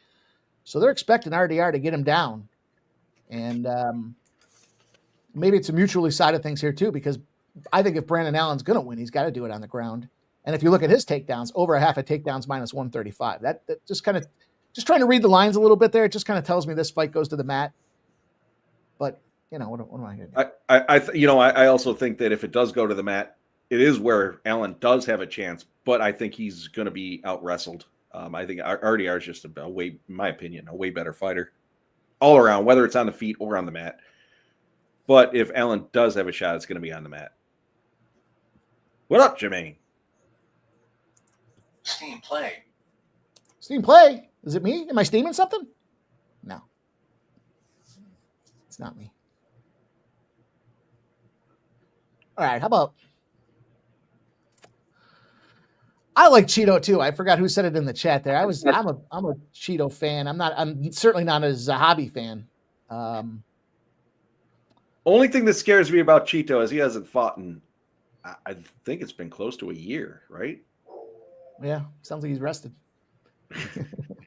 So they're expecting RDR to get him down. And maybe it's a mutually sided things here too, because I think if Brandon Allen's going to win, he's got to do it on the ground. And if you look at his takedowns, over a half a takedowns minus 135. That just kind of, just trying to read the lines a little bit there. It just kind of tells me this fight goes to the mat. But, you know, what am I going to do? I also think that if it does go to the mat, it is where Allen does have a chance, but I think he's going to be out wrestled. I think RDR is just a way, in my opinion, a way better fighter all around, whether it's on the feet or on the mat. But if Allen does have a shot, it's going to be on the mat. What up, Jermaine? Steam play. Steam play? Is it me? Am I steaming something? No. It's not me. All right, how about... I like Cheeto too. I forgot who said it in the chat there. I'm a Cheeto fan. I'm certainly not a Zahabi fan. Only thing that scares me about Cheeto is he hasn't fought in, I think it's been close to a year, right? Yeah, sounds like he's rested.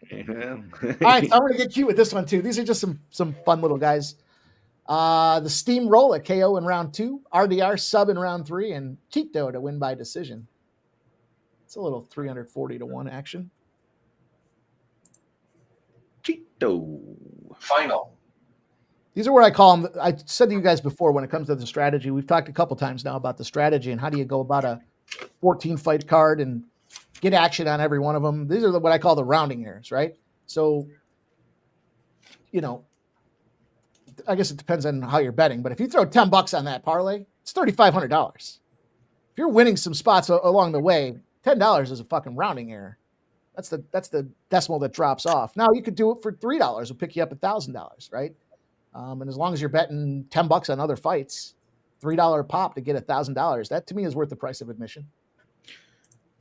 Yeah. All right, so I'm going to get cute with this one too. These are just some fun little guys. The Steamroller KO in round 2, RDR sub in round 3, and Cheeto to win by decision. It's a little 340 to 1 action. Cheeto. Final. These are where I call them. I said to you guys before, when it comes to the strategy, we've talked a couple times now about the strategy and how do you go about a 14 fight card and get action on every one of them. These are what I call the rounding errors, right? So, you know, I guess it depends on how you're betting, but if you throw $10 on that parlay, it's $3,500. If you're winning some spots along the way, $10 is a fucking rounding error. That's the decimal that drops off. Now you could do it for $3. It'll pick you up $1,000, right? And as long as you're betting $10 on other fights, $3 pop to get $1,000, that to me is worth the price of admission.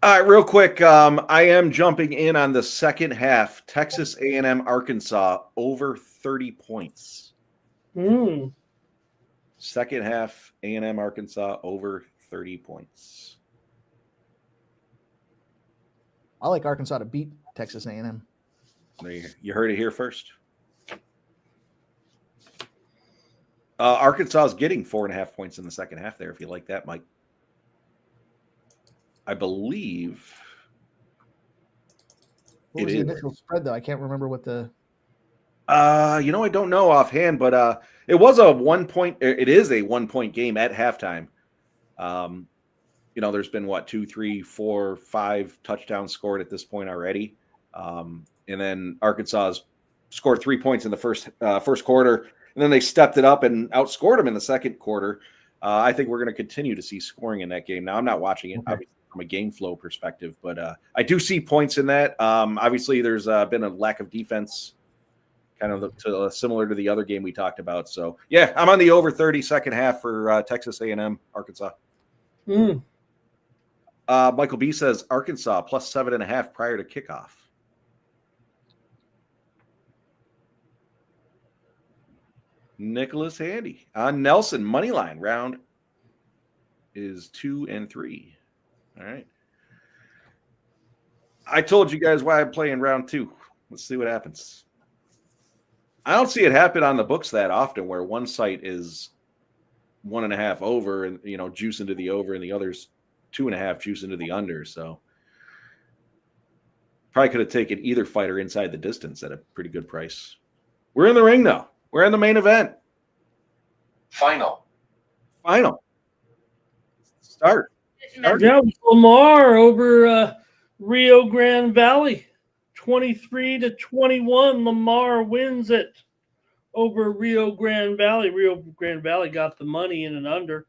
All right, real quick. I am jumping in on the second half. Texas A&M Arkansas over 30 points. Second half A&M Arkansas over 30 points. I like Arkansas to beat Texas A&M. You heard it here first. Arkansas is getting 4.5 points in the second half there, if you like that, Mike. I believe what was the initial spread, though? I can't remember what the... I don't know offhand, but it was a 1 point. It is a 1 point game at halftime. There's been 2, 3, 4, 5 touchdowns scored at this point already. And then Arkansas has scored 3 points in the first quarter, and then they stepped it up and outscored them in the second quarter. I think we're going to continue to see scoring in that game. Now, I'm not watching it obviously from a game flow perspective, but I do see points in that. Obviously, there's been a lack of defense kind of similar to the other game we talked about. So, yeah, I'm on the over 30 second half for Texas A&M, Arkansas. Michael B says Arkansas plus 7.5 prior to kickoff. Nicholas Handy on Nelson money line round is 2 and 3. All right. I told you guys why I'm playing round 2. Let's see what happens. I don't see it happen on the books that often where one site is 1.5 over and, juice into the over and the other's 2.5 juice into the under. So probably could have taken either fighter inside the distance at a pretty good price. We're in the ring though. We're in the main event. Final. Start. Yeah, Lamar over Rio Grande Valley. 23-21. Lamar wins it over Rio Grande Valley. Rio Grande Valley got the money in and under.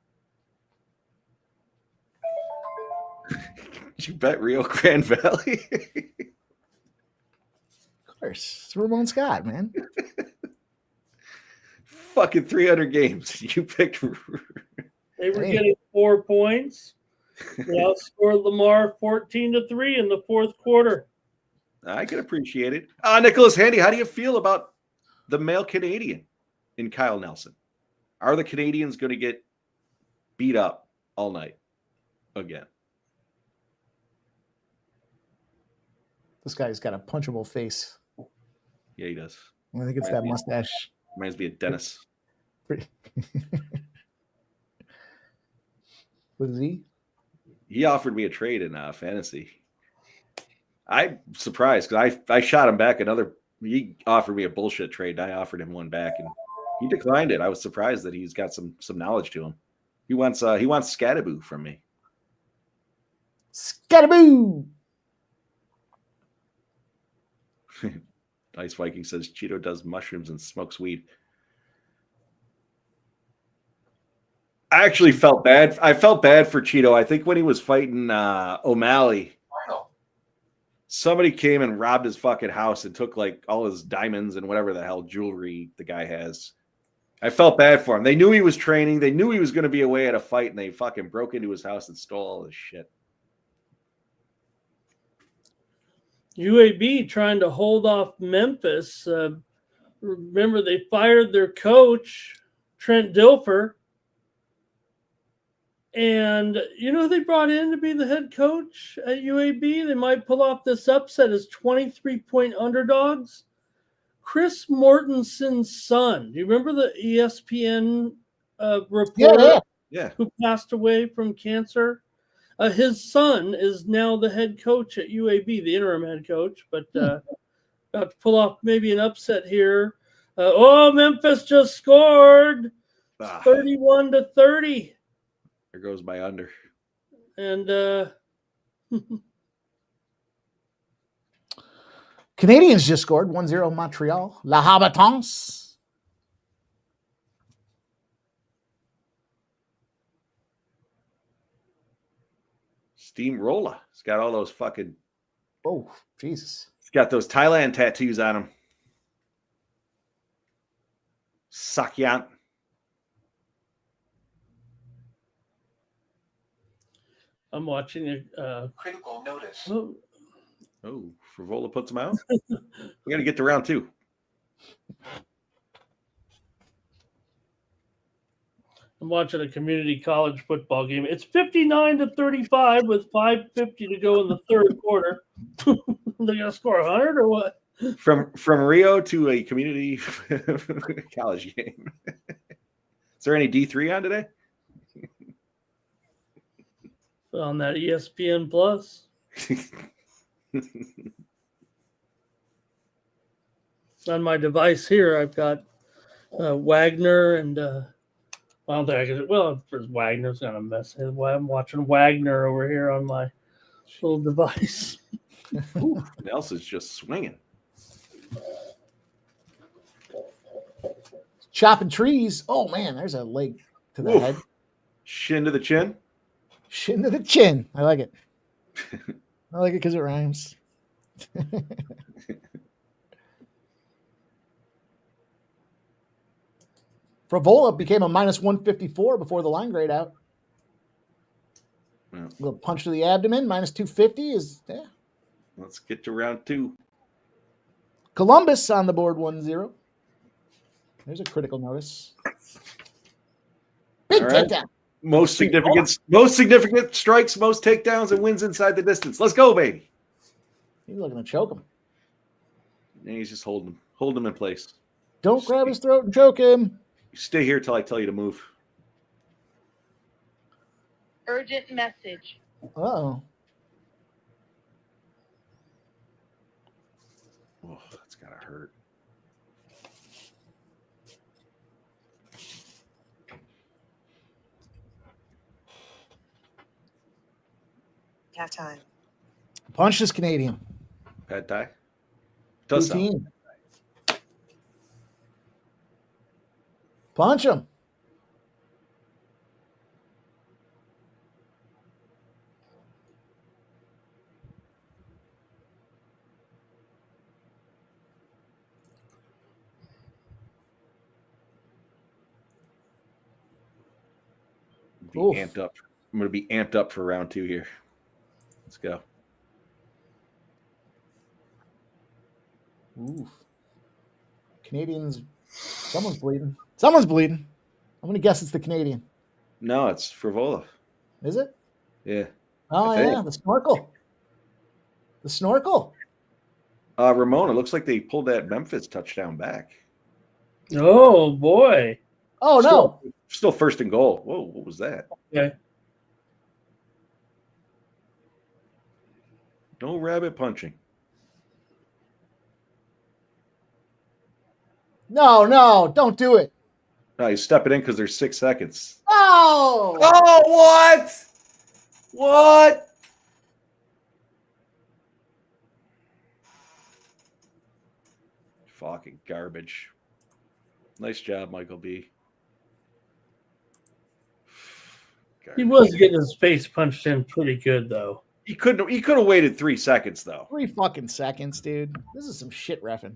Did you bet Rio Grande Valley? Of course. It's Ramon Scott, man. Fucking 300 games. You picked. They were getting 4 points. They outscored Lamar 14-3 in the fourth quarter. I can appreciate it. Nicholas Handy, how do you feel about the male Canadian in Kyle Nelson? Are the Canadians going to get beat up all night again? This guy's got a punchable face. Yeah, he does. I think it's that mustache. Reminds me of Dennis. What is he? He offered me a trade in fantasy. I'm surprised because I shot him back he offered me a bullshit trade and I offered him one back and he declined it. I was surprised that he's got some knowledge to him. He wants Scattaboo from me. Scattaboo! Ice Viking says Cheeto does mushrooms and smokes weed. I actually felt bad. I felt bad for Cheeto. I think when he was fighting O'Malley, somebody came and robbed his fucking house and took like all his diamonds and whatever the hell jewelry the guy has. I felt bad for him. They knew he was training. They knew he was going to be away at a fight, and they fucking broke into his house and stole all his shit. UAB trying to hold off Memphis. Remember, they fired their coach, Trent Dilfer. And you know who they brought in to be the head coach at UAB? They might pull off this upset as 23-point underdogs. Chris Mortensen's son. Do you remember the ESPN reporter who passed away from cancer? His son is now the head coach at UAB, the interim head coach, but about to pull off maybe an upset here. Memphis just scored 31-30. There goes my under. And Canadians just scored 1-0 Montreal. La Habitants. Steamroller. He's got all those fucking. Oh, Jesus. He's got those Thailand tattoos on him. Sakyant. I'm watching it. Critical notice. Oh, Frivola puts him out. We got to get to round 2. I'm watching a community college football game. It's 59-35 with 5:50 to go in the third quarter. They're gonna score 100 or what? From Rio to a community college game. Is there any D3 on today? On that ESPN Plus. On my device here, I've got Wagner and I don't think I could. Well, for Wagner's gonna mess it. I'm watching Wagner over here on my little device. Ooh, Nelson's just swinging. Chopping trees. Oh man, there's a leg to the head. Shin to the chin. Shin to the chin. I like it. I like it because it rhymes. Frivola became a minus 154 before the line grade out. Yeah. Little punch to the abdomen, minus 250 is, yeah. Let's get to round 2. Columbus on the board 1-0. There's a critical notice. Big takedown. Most significant strikes, most takedowns, and wins inside the distance. Let's go, baby. He's looking to choke him. And he's just holding him in place. Don't grab his throat and choke him. You stay here till I tell you to move. Urgent message. Uh-oh. Oh, that's gotta hurt. Halftime. Punch this Canadian. Pad Thai. Does sound. Punch him. Amped up. I'm going to be amped up for round 2 here. Let's go. Oof. Canadians. Someone's bleeding. Someone's bleeding. I'm going to guess it's the Canadian. No, it's Frivola. Is it? Yeah. Oh, yeah. The snorkel. The snorkel. Ramon, it looks like they pulled that Memphis touchdown back. Oh, boy. Oh, no. Still first and goal. Whoa, what was that? Okay. No rabbit punching. No, don't do it. No, you step it in because there's 6 seconds. Oh! Oh, what? What? Fucking garbage. Nice job, Michael B. He was getting his face punched in pretty good, though. He could have waited 3 seconds, though. 3 fucking seconds, dude. This is some shit reffing.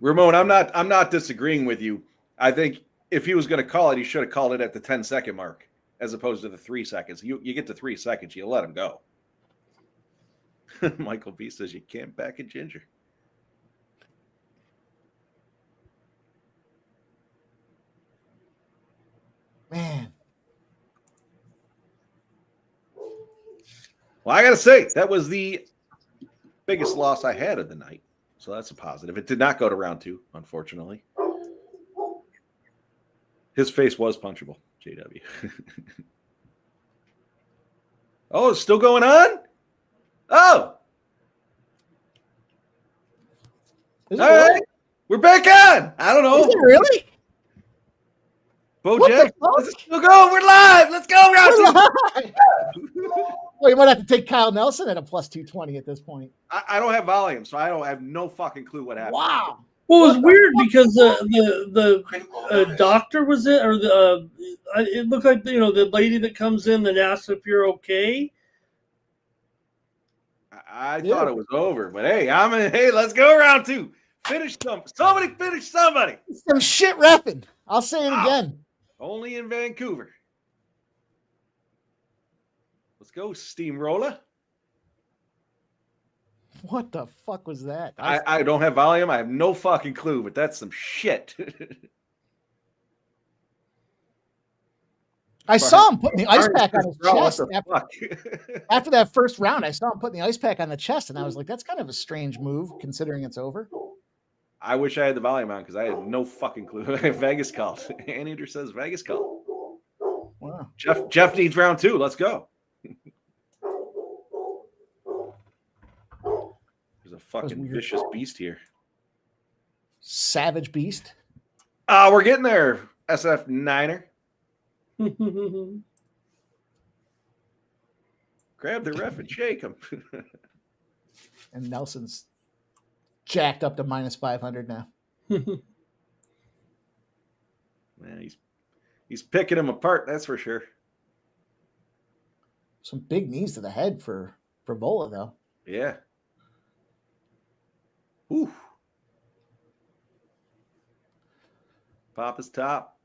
Ramon, I'm not disagreeing with you. I think if he was going to call it, he should have called it at the 10-second mark as opposed to the 3 seconds. You get to 3 seconds, you let him go. Michael B says you can't back a ginger. Man. Well, I got to say, that was the biggest loss I had of the night. So that's a positive. It did not go to round 2, unfortunately. His face was punchable, JW. Oh, it's still going on? Oh. All right. We're back on. I don't know. Is it really? Bojack, let's still go. We're live. Let's go, round 2. Well, you might have to take Kyle Nelson at a plus 220 at this point. I don't have volume, so I have no fucking clue what happened. Wow. Well, it was weird because the doctor was in, or it looked like the lady that comes in and asks if you're okay. I thought it was over, but hey, hey, let's go round 2. Finish somebody finish somebody. Some shit repping. I'll say it again. Only in Vancouver. Let's go, steamroller. What the fuck was that? I don't have volume. I have no fucking clue, but that's some shit. I saw him putting the ice pack on his chest. After that first round, I saw him putting the ice pack on the chest, and I was like, that's kind of a strange move considering it's over. I wish I had the volume on because I had no fucking clue. Vegas call. Anteater says Vegas call. Wow. Jeff needs round 2. Let's go. There's a fucking vicious beast here. Savage beast. We're getting there, SF Niner. Grab the ref and shake him. And Nelson's jacked up to minus 500 now. Man, he's picking him apart, that's for sure. Some big knees to the head for Bola, though. Yeah. Ooh. Papa's top.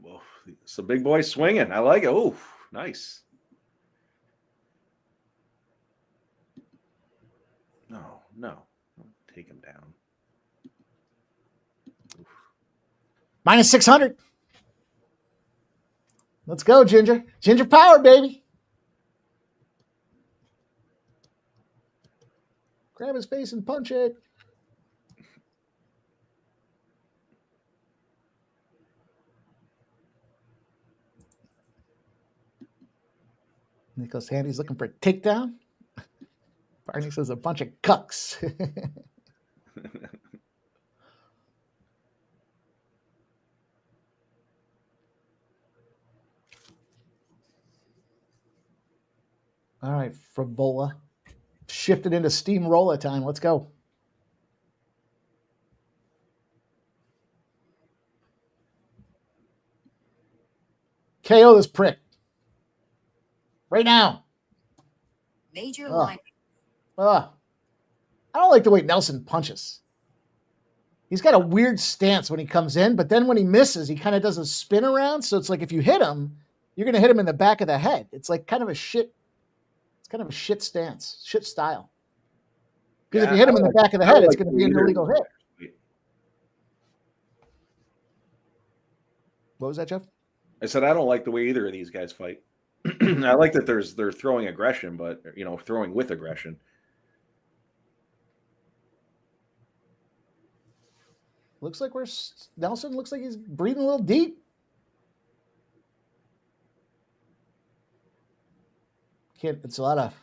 Whoa, it's a big boy swinging. I like it. Oh, nice. No. Don't take him down. Minus 600. Let's go, Ginger. Ginger power, baby. Grab his face and punch it. Nicholas Handy's looking for a takedown. Barney says a bunch of cucks. All right, Frivola. Shifted into steamroller time. Let's go. KO this prick. Right now. Major line. I don't like the way Nelson punches. He's got a weird stance when he comes in, but then when he misses, he kind of does a spin around. So it's like if you hit him, you're going to hit him in the back of the head. It's like kind of a shit. It's kind of a shit stance, shit style. Because if you hit him in the back of the head, it's going to be an illegal hit. What was that, Jeff? I said I don't like the way either of these guys fight. I like that they're throwing aggression, but throwing with aggression. Looks like Nelson looks like he's breathing a little deep. It's a lot of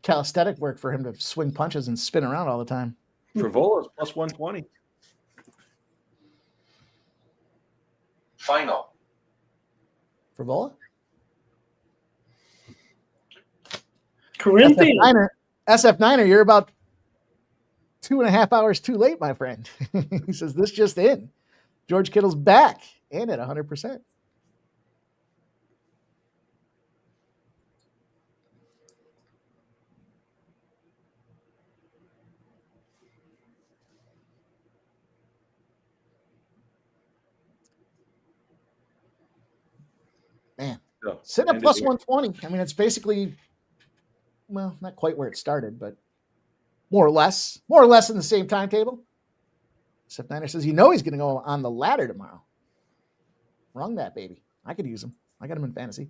calisthenic work for him to swing punches and spin around all the time. Frivola's plus 120. Final. Frivola? Corinthian. SF9er, you're about 2.5 hours too late, my friend. He says, this just in. George Kittle's back and at 100%. Man, sitting at plus 120. I mean, it's basically, well, not quite where it started, but more or less in the same timetable. Except Niner says, he's going to go on the ladder tomorrow. Wrong that, baby. I could use him. I got him in fantasy.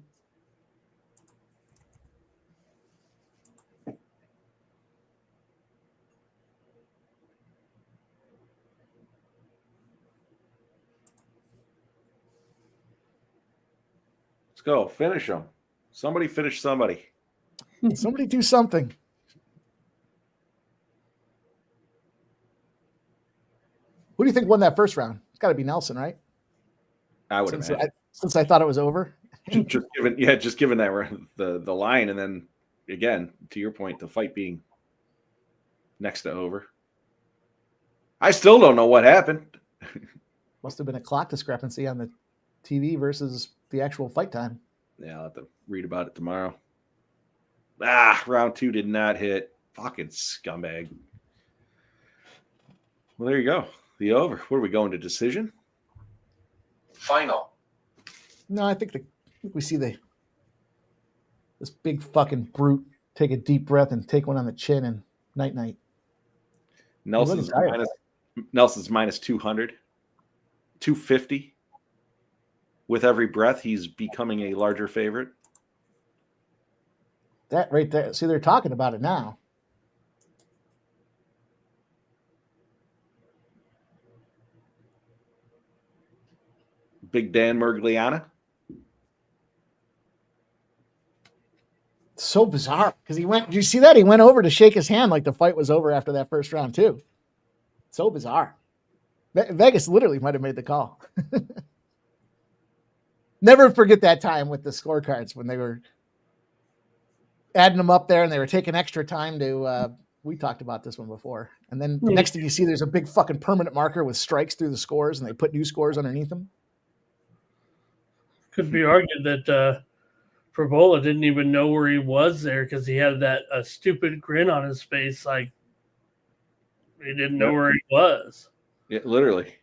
Let's go. Finish them. Somebody finish somebody. Somebody do something. Who do you think won that first round? It's got to be Nelson, right? I would imagine. Since I thought it was over. just given that the line, and then again, to your point, the fight being next to over. I still don't know what happened. Must have been a clock discrepancy on the TV versus the actual fight time. Yeah, I'll have to read about it tomorrow. Round 2 did not hit. Fucking scumbag. Well, there you go. The over. What are we going to decision? Final. No, I think we see this big fucking brute take a deep breath and take one on the chin and night. Nelson's minus 200, 250. With every breath, he's becoming a larger favorite. That right there. See, they're talking about it now. Big Dan Mergliana. So bizarre because he went. Did you see that? He went over to shake his hand like the fight was over after that first round too. So bizarre. Vegas literally might have made the call. Never forget that time with the scorecards when they were adding them up there and they were taking extra time to. We talked about this one before, and then the next thing you see, there's a big fucking permanent marker with strikes through the scores, and they put new scores underneath them. Could be argued that Favola didn't even know where he was there because he had that stupid grin on his face, like he didn't know where he was. Yeah, literally.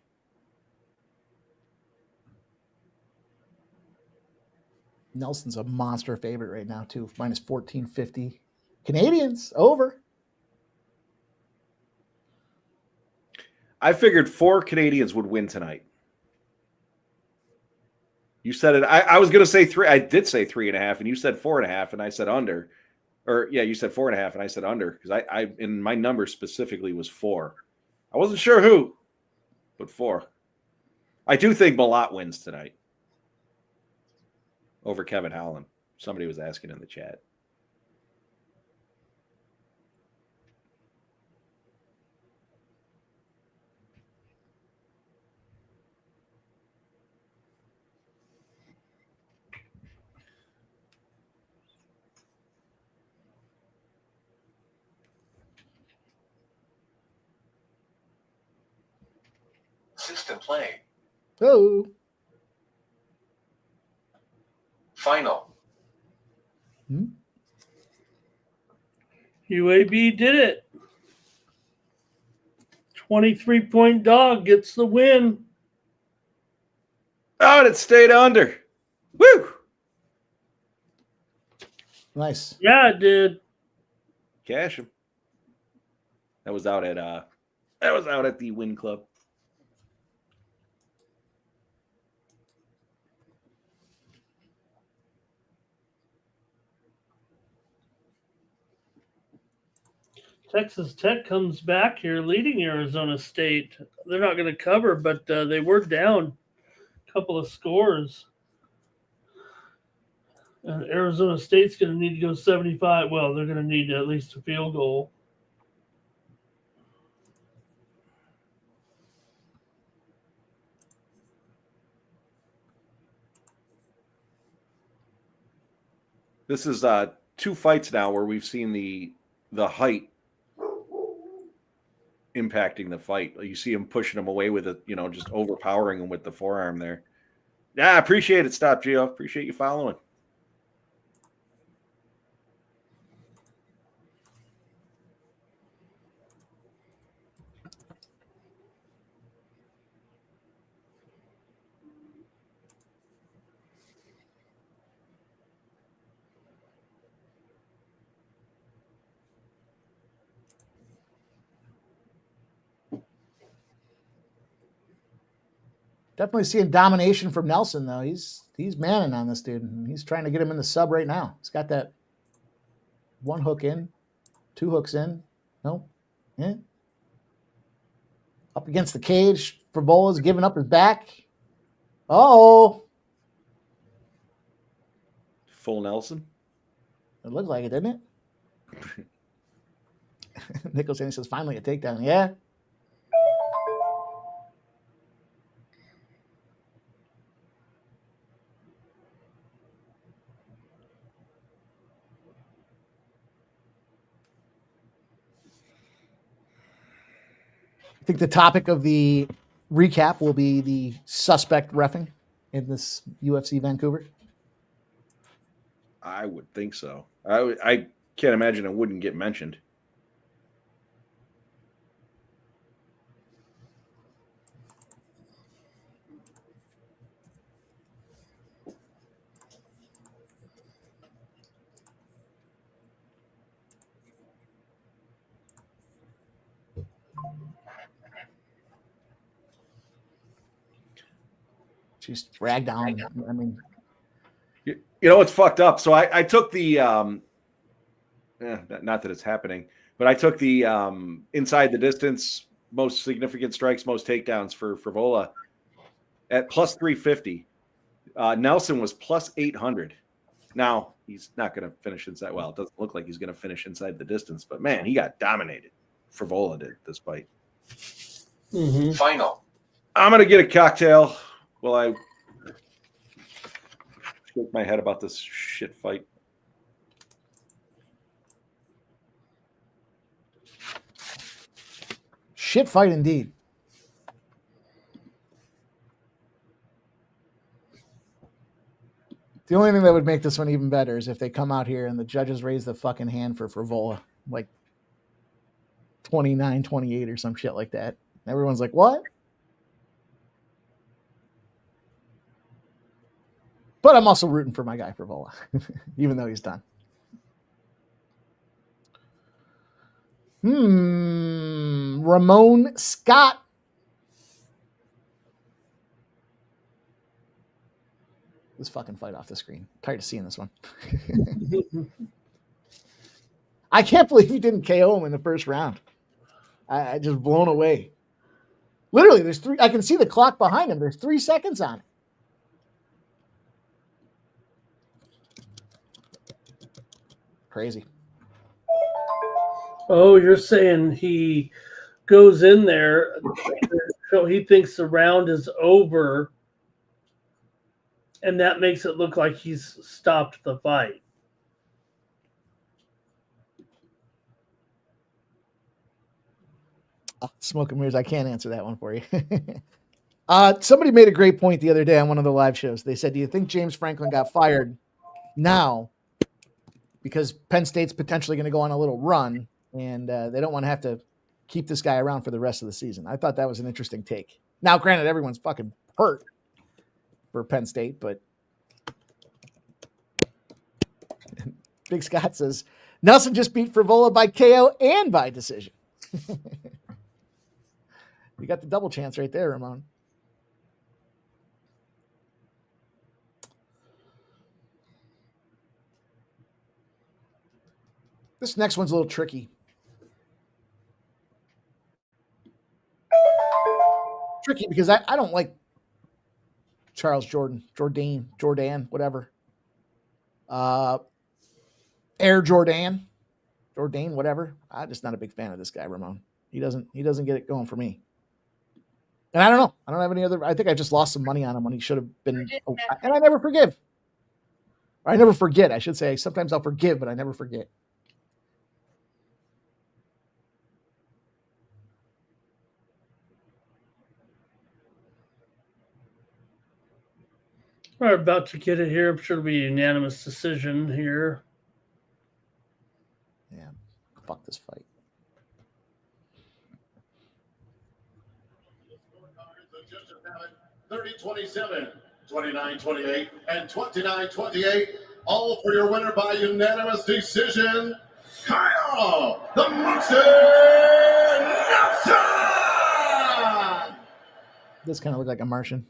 Nelson's a monster favorite right now, too. Minus 1450. Canadians, over. I figured 4 Canadians would win tonight. You said it. I was going to say 3. I did say 3.5, and you said 4.5, and I said under. Or, yeah, you said 4.5, and I said under, because I in my number specifically was 4. I wasn't sure who, but 4. I do think Malott wins tonight over Kevin Howland. Somebody was asking in the chat. System play. Oh. Final. UAB did it. 23-point dog gets the win. Oh, and it stayed under. Woo! Nice. Yeah, it did. Cash him. That was out at the Win Club. Texas Tech comes back here leading Arizona State. They're not going to cover, but they were down a couple of scores. And Arizona State's going to need to go 75. Well, they're going to need at least a field goal. This is 2 fights now where we've seen the height impacting the fight. You see him pushing him away with it, just overpowering him with the forearm there. Yeah, I appreciate it. Stop, Gio. Appreciate you following. Definitely seeing domination from Nelson, though. He's manning on this dude. He's trying to get him in the sub right now. He's got that 1 hook in, 2 hooks in. No. Yeah. Up against the cage. Favola's giving up his back. Oh. Full Nelson. It looked like it, didn't it? Nicholson says, finally a takedown. Yeah. I think the topic of the recap will be the suspect reffing in this UFC Vancouver. I would think so. I can't imagine it wouldn't get mentioned. She's dragged down. I mean, you know it's fucked up. So I took the not that it's happening, but I took the inside the distance, most significant strikes, most takedowns for Favola at plus 350. Nelson was plus 800. Now he's not going to finish inside. Well, it doesn't look like he's going to finish inside the distance, but man, he got dominated. Favola did this fight. Mm-hmm. Final. I'm going to get a cocktail while I shake my head about this shit fight. shit fight indeed. The only thing that would make this one even better is if they come out here and the judges raise the fucking hand for Frivola, like 29-28 or some shit like that. Everyone's like, what? But I'm also rooting for my guy Frivola, even though he's done. Ramon Scott. This fucking fight off the screen. Tired of seeing this one. I can't believe he didn't KO him in the first round. I just blown away. Literally, there's 3. I can see the clock behind him. There's 3 seconds on it. Crazy. Oh, you're saying he goes in there, so he thinks the round is over, and that makes it look like he's stopped the fight. Smoke and mirrors. I can't answer that one for you. Somebody made a great point the other day on one of the live shows. They said, do you think James Franklin got fired now because Penn State's potentially going to go on a little run and they don't want to have to keep this guy around for the rest of the season? I thought that was an interesting take. Now, granted, everyone's fucking hurt for Penn State, but Big Scott says, Nelson just beat Frivola by KO and by decision. You got the double chance right there, Ramon. This next one's a little tricky. Tricky because I don't like Charles Jordan, whatever. Air Jordan, whatever. I'm just not a big fan of this guy, Ramon. He doesn't get it going for me. And I don't know. I don't have any other. I think I just lost some money on him when he should have been. And I never forgive. Or I never forget, I should say. Sometimes I'll forgive, but I never forget. We're about to get it here. I'm sure it'll be a unanimous decision here. Yeah, fuck this fight. The judges have it 30-27, 29-28, and 29-28. All for your winner by unanimous decision, Kyle the Monster Nelson! This kind of looked like a Martian.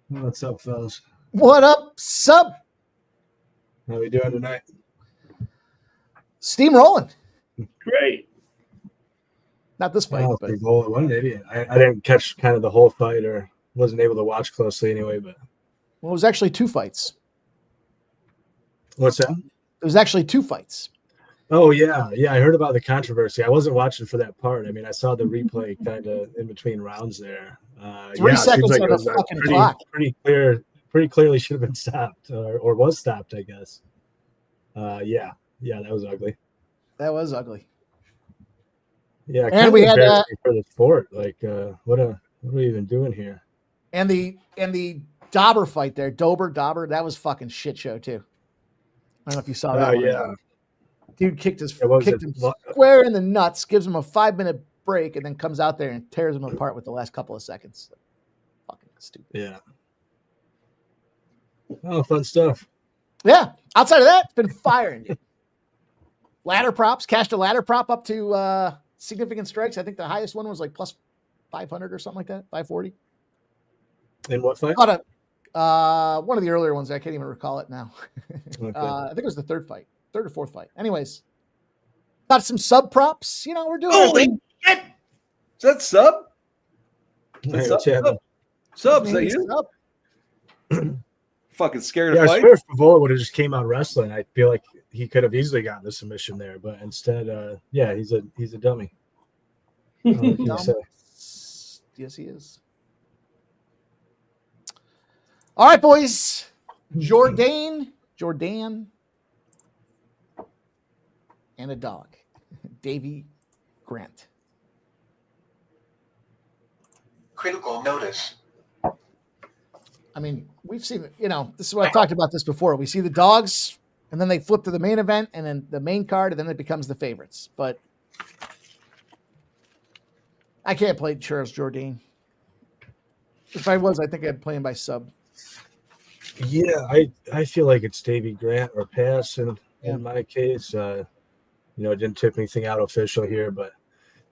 What's up, fellas? What up, sub? How we doing tonight? Steam rolling. Great. Not this fight, but one maybe. I didn't catch kind of the whole fight or wasn't able to watch closely anyway, but well, it was actually 2 fights. What's that? It was actually 2 fights. Oh yeah. I heard about the controversy. I wasn't watching for that part. I mean, I saw the replay kind of in between rounds there. 3 seconds like on the fucking clock. Pretty clearly should have been stopped or was stopped, I guess. Yeah, that was ugly. That was ugly. Yeah, and we had for the sport. Like, what are we even doing here? And the Dauber fight there, Dauber, that was fucking shit show too. I don't know if you saw that. Yeah. Dude kicked him square in the nuts, gives him a 5-minute break, and then comes out there and tears him apart with the last couple of seconds. Fucking stupid. Yeah. Oh, fun stuff. Yeah. Outside of that, it's been firing. Ladder props, cashed a ladder prop up to significant strikes. I think the highest one was like plus 500 or something like that, 540. In what fight? One of the earlier ones. I can't even recall it now. Okay. I think it was the third or fourth fight. Anyways, got some sub props. You know, we're doing. Holy shit! Is that sub? Hey, Sub? Is that you? Fucking scared yeah, to I fight? swear if Frivola would have just came out wrestling, I feel like he could have easily gotten the submission there, but instead, he's a dummy. Yes, he is. All right, boys. Jordan, and a dog. Davy Grant. Critical notice. I mean, we've seen it. This is what I've talked about this before. We see the dogs, and then they flip to the main event, and then the main card, and then it becomes the favorites. But I can't play Charles Jourdain. If I was, I think I'd play him by sub. Yeah, I feel like it's Davy Grant or pass in my case. It didn't tip anything out official here, but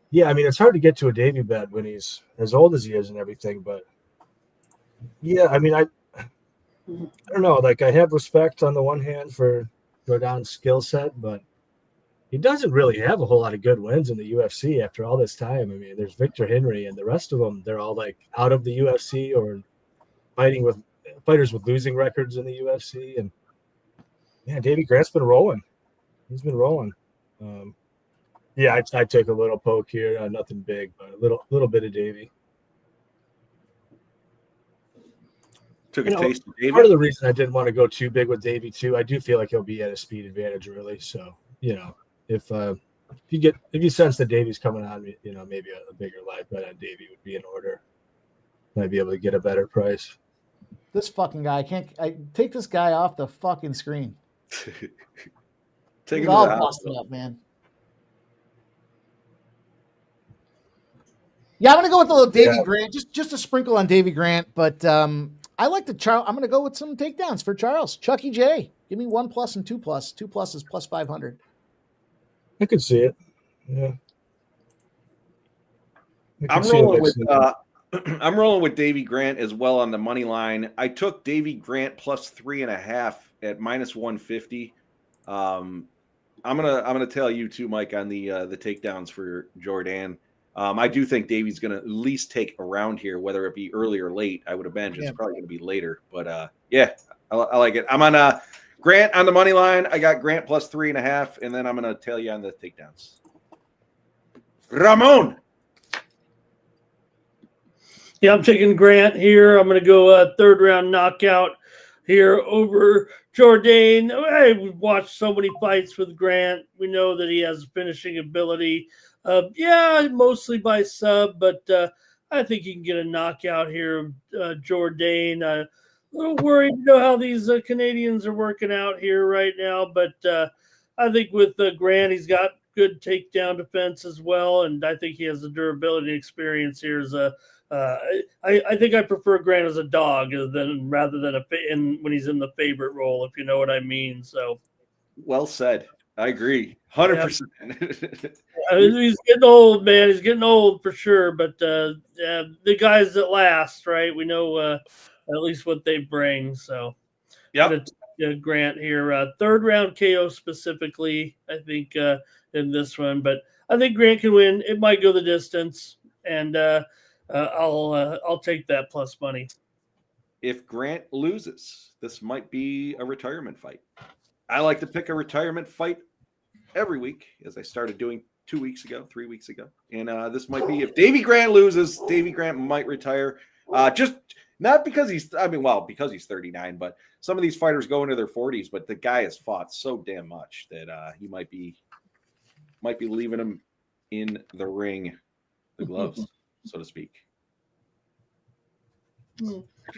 yeah, I mean, it's hard to get to a Davy bet when he's as old as he is and everything, but yeah, I mean, I don't know. Like, I have respect on the one hand for Jourdain's skill set, but he doesn't really have a whole lot of good wins in the UFC after all this time. I mean, there's Victor Henry, and the rest of them, they're all like out of the UFC or fighting with fighters with losing records in the UFC. And yeah, Davy Grant's been rolling. He's been rolling. Yeah, I take a little poke here. Nothing big, but a little bit of Davy. Took a taste of Davy. Part of the reason I didn't want to go too big with Davy too, I do feel like he'll be at a speed advantage really. So if you sense that Davy's coming on, maybe a bigger live bet on Davy would be in order. Might be able to get a better price. This fucking guy, I take this guy off the fucking screen. Take He's him all to the busted hospital. up, man. Yeah, I'm gonna go with a little Davy Grant, just a sprinkle on Davy Grant, but I like the Charles. I'm gonna go with some takedowns for Charles. Chucky J. Give me 1+ and 2+. 2+ is plus 500. I could see it. Yeah. I'm rolling with Davy Grant as well on the money line. I took Davy Grant plus 3.5 at -150. I'm gonna tell you too, Mike, on the takedowns for Jourdain. I do think Davy's gonna at least take a round here, whether it be early or late. I would imagine it's probably gonna be later, but yeah, I like it. I'm on Grant on the money line. I got Grant plus 3.5, and then I'm gonna tell you on the takedowns. Ramon. Yeah, I'm taking Grant here. I'm going to go third round knockout here over Jourdain. We've watched so many fights with Grant. We know that he has finishing ability. Mostly by sub, but I think he can get a knockout here. Jourdain, a little worried to know how these Canadians are working out here right now, but I think with Grant, he's got good takedown defense as well, and I think he has the durability and experience here as I think I prefer Grant as a dog rather than when he's in the favorite role, if you know what I mean. So, well said. I agree, 100%. He's getting old, man. He's getting old for sure. But the guys that last, right? We know at least what they bring. So, yeah. Grant here, third round KO specifically. I think in this one, but I think Grant can win. It might go the distance, and I'll take that plus money. If Grant loses, this might be a retirement fight. I like to pick a retirement fight every week, as I started doing 3 weeks ago. And this might be, if Davy Grant loses, Davy Grant might retire. Just not because because he's 39, but some of these fighters go into their 40s, but the guy has fought so damn much that he might be leaving him in the ring, the gloves, so to speak.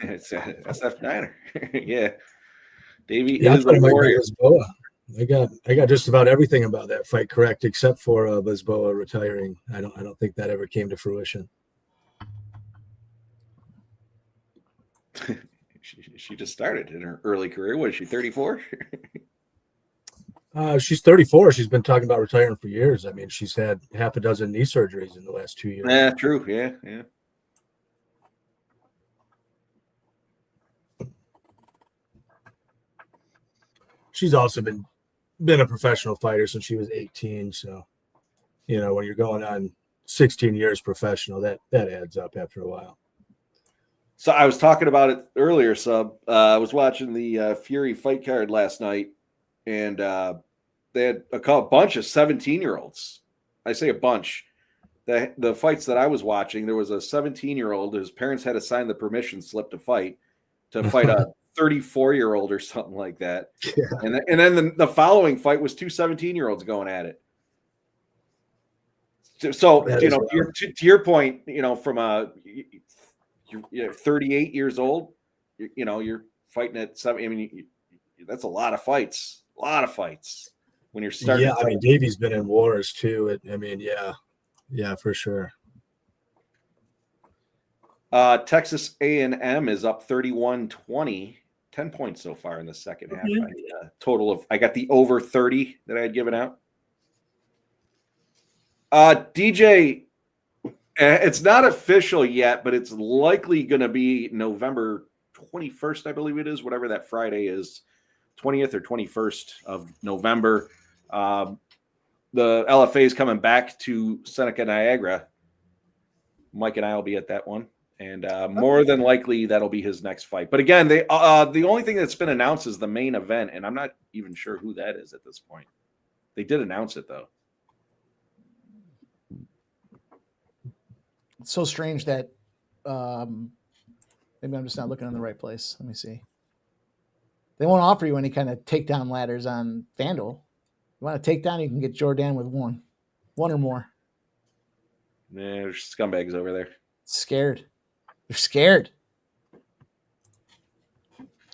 It's SF9er. Yeah. Davy is a warrior. I got just about everything about that fight correct, except for Lisboa retiring. I don't think that ever came to fruition. She just started in her early career. What is she, 34? She's 34. She's been talking about retiring for years. I mean, she's had half a dozen knee surgeries in the last 2 years. Yeah, true. Yeah. She's also been a professional fighter since she was 18. So, when you're going on 16 years professional, that adds up after a while. So I was talking about it earlier, Sub. I was watching the Fury fight card last night, and they had a bunch of 17-year-olds. I say a bunch. The fights that I was watching, there was a 17-year-old. His parents had to sign the permission slip to fight. to fight a 34-year-old or something like that. Yeah. And then the following fight was two 17-year-olds going at it. So to your point, from you're 38 years old, you're fighting at 7. I mean, that's a lot of fights. A lot of fights when you're starting. Yeah, I mean, Davey's been in wars too. Yeah, for sure. Texas A&M is up 31-20, 10 points so far in the second half. I got the over 30 that I had given out. DJ, it's not official yet, but it's likely going to be November 21st, I believe it is, whatever that Friday is, 20th or 21st of November. The LFA is coming back to Seneca Niagara. Mike and I will be at that one. And more than likely, that'll be his next fight. But again, the only thing that's been announced is the main event, and I'm not even sure who that is at this point. They did announce it, though. It's so strange that maybe I'm just not looking in the right place. Let me see. They won't offer you any kind of takedown ladders on FanDuel. You want a takedown, you can get Jordan with one or more. Yeah, there's scumbags over there. Scared. They're scared.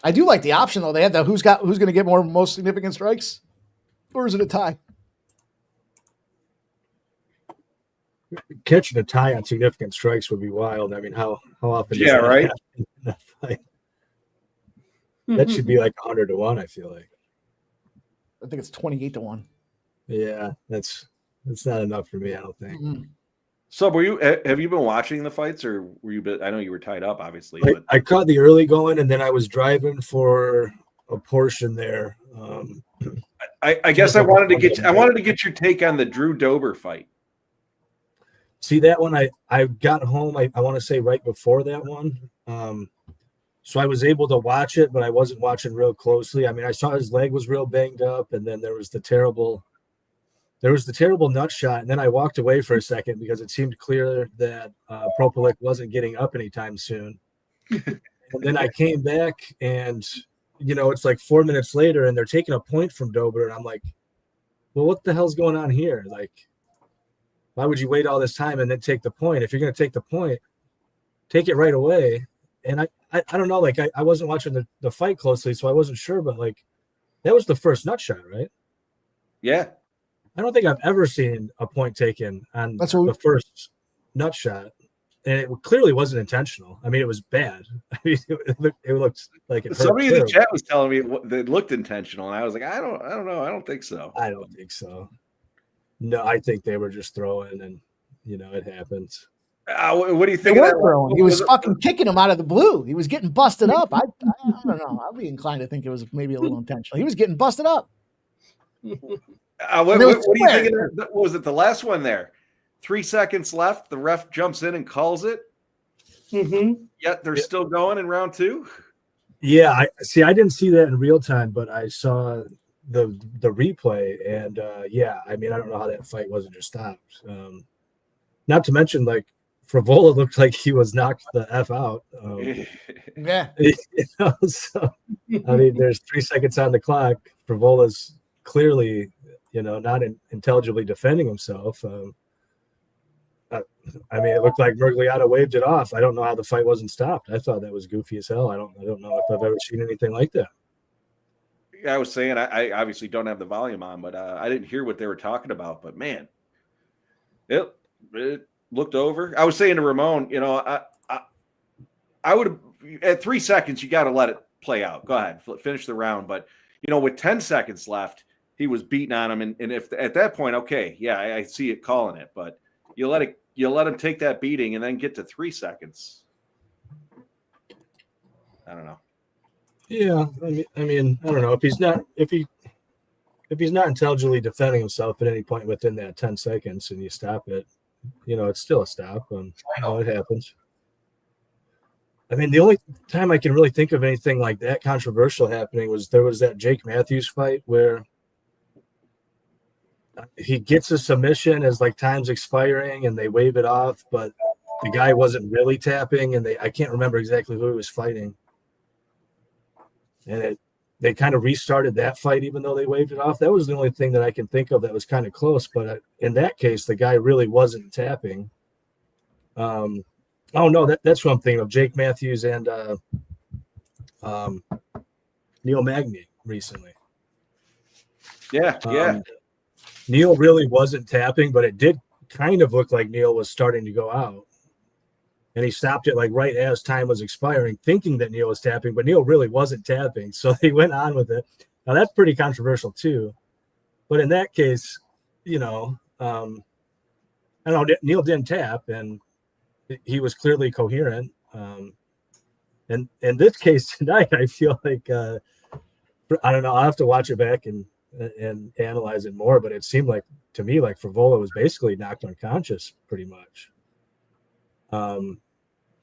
I do like the option though. They have the who's going to get most significant strikes, or is it a tie? Catching a tie on significant strikes would be wild. I mean, how often? Yeah, right. That should be like 100-1. I feel like. I think it's 28-1. Yeah, that's not enough for me. I don't think. Mm-hmm. So, have you been watching the fights, or were you? I know you were tied up, obviously. I caught the early going, and then I was driving for a portion there. I guess I wanted to get your take on the Drew Dober fight. See that one? I got home. I want to say right before that one. So I was able to watch it, but I wasn't watching real closely. I mean, I saw his leg was real banged up, and then there was the terrible nut shot, and then I walked away for a second because it seemed clear that Propalik wasn't getting up anytime soon. And then I came back, and it's like 4 minutes later, and they're taking a point from Dober, and I'm like, well, what the hell's going on here? Like, why would you wait all this time and then take the point? If you're going to take the point, take it right away. And I don't know, like I wasn't watching the fight closely, so I wasn't sure, but like that was the first nut shot, right? Yeah. I don't think I've ever seen a point taken on the first nut shot. And it clearly wasn't intentional. I mean, it was bad. I mean, it looked like it hurt. Somebody in the chat was telling me it looked intentional, and I was like, I don't know. I don't think so. I don't think so. No, I think they were just throwing, and it happens. What do you think? He was fucking kicking him out of the blue. He was getting busted up. I don't know. I'd be inclined to think it was maybe a little intentional. He was getting busted up. What do you think? What was it? The last one there? 3 seconds left. The ref jumps in and calls it. Mm-hmm. Yet they're still going in round two. Yeah, I didn't see that in real time, but I saw the replay, and I mean, I don't know how that fight wasn't just stopped. Not to mention, like, Frevola looked like he was knocked the F out. Yeah. So, I mean, there's 3 seconds on the clock. Frevola's clearly, not intelligibly defending himself. I mean, it looked like Mergliata waved it off. I don't know how the fight wasn't stopped. I thought that was goofy as hell. I don't know if I've ever seen anything like that. I was saying, I obviously don't have the volume on, but I didn't hear what they were talking about. But man, it looked over. I was saying to Ramon, I would at 3 seconds, you got to let it play out. Go ahead, finish the round. But with 10 seconds left, he was beating on him, and if at that point, okay, yeah, I see it calling it, but you let him take that beating and then get to 3 seconds. I don't know. Yeah, I mean, I don't know if he's not intelligently defending himself at any point within that 10 seconds and you stop it, it's still a stop. It happens. I mean, the only time I can really think of anything like that controversial happening was that Jake Matthews fight where he gets a submission as like time's expiring and they wave it off, but the guy wasn't really tapping, and I can't remember exactly who he was fighting. and they kind of restarted that fight, even though they waved it off. That was the only thing that I can think of that was kind of close. But in that case, the guy really wasn't tapping. Oh no, that's what I'm thinking of. Jake Matthews and Neil Magny recently. Yeah. Neil really wasn't tapping, but it did kind of look like Neil was starting to go out. And he stopped it like right as time was expiring, thinking that Neil was tapping, but Neil really wasn't tapping. So they went on with it. Now that's pretty controversial too. But in that case, I know Neil didn't tap and he was clearly coherent. And in this case tonight, I feel like, I don't know, I'll have to watch it back and analyze it more, but it seemed like to me like Frevola was basically knocked unconscious pretty much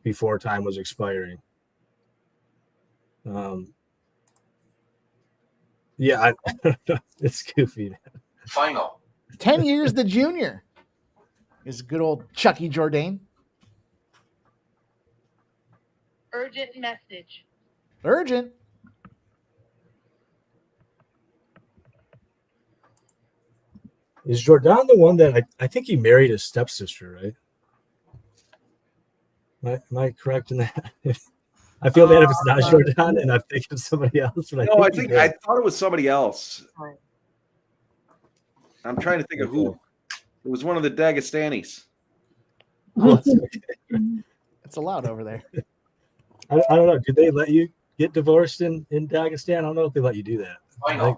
before time was expiring. Yeah, it's goofy. Final. 10 years the junior is good old Chucky Jourdain. Urgent message. Urgent. Is Jordan the one that I think he married his stepsister, right? Am I correct in that? I feel bad if it's not Jordan and I'm thinking of somebody else. But I thought it was somebody else. I'm trying to think of who. It was one of the Dagestanis. It's allowed over there. I don't know. Did they let you get divorced in Dagestan? I don't know if they let you do that. I think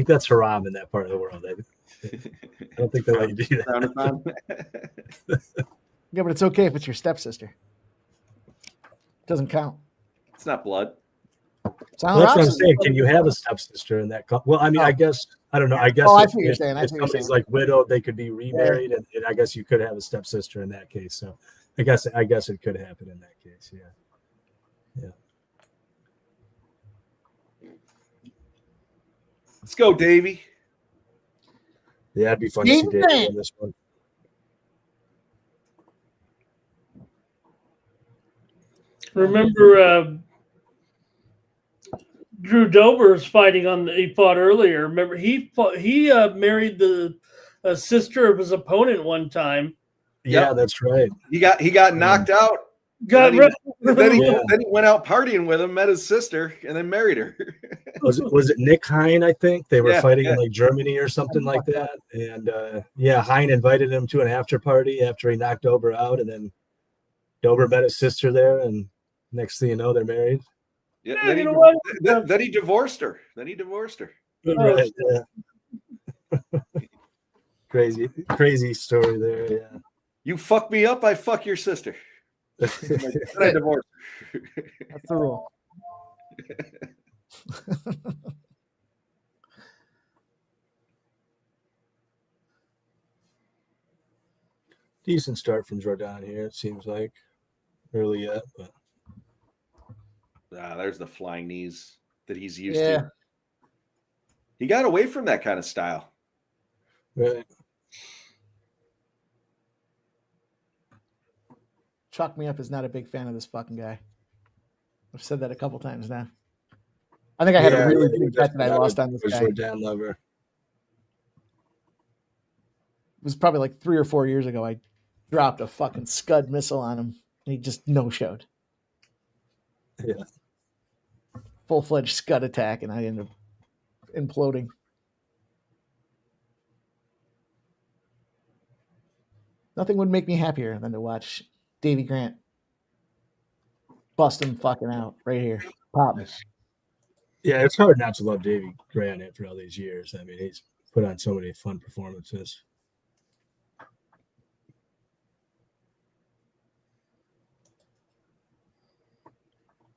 that's haram in that part of the world. I don't think they let you do that. Yeah, but it's okay if it's your stepsister. It doesn't count. It's not blood. That's what I'm saying. Can you have a stepsister in that? Well, I mean, I guess I don't know. I guess I see what you're saying. If somebody's like widowed, they could be remarried, and I guess you could have a stepsister in that case. So I guess it could happen in that case. Yeah. Let's go, Davey. Yeah, it'd be fun to see Davey in this one. Remember, Drew Dober's fighting he fought earlier. Remember, he married the sister of his opponent one time. Yeah, that's right. He got knocked out. Then he went out partying with him, met his sister, and then married her. was it Nick Hein? I think they were fighting in like Germany or something like that. And Hein invited him to an after party after he knocked Dober out, and then Dober met his sister there, and next thing you know, they're married. Yeah, then he divorced her. Right. Yeah. Crazy story there. Yeah. You fuck me up, I fuck your sister. I divorced her. That's the rule. Decent start from Jordan here, it seems like. Early yet, but there's the flying knees that he's used to. He got away from that kind of style. Right. Chalk Me Up is not a big fan of this fucking guy. I've said that a couple times now. I think I had a really big bet that I lost on this guy. Jordan lover. It was probably like 3 or 4 years ago. I dropped a fucking Scud missile on him, and he just no-showed. Yeah. Full-fledged Scud attack, and I ended up imploding. Nothing would make me happier than to watch Davey Grant bust him fucking out right here. Pop. Yeah, it's hard not to love Davey Grant after all these years. I mean, he's put on so many fun performances.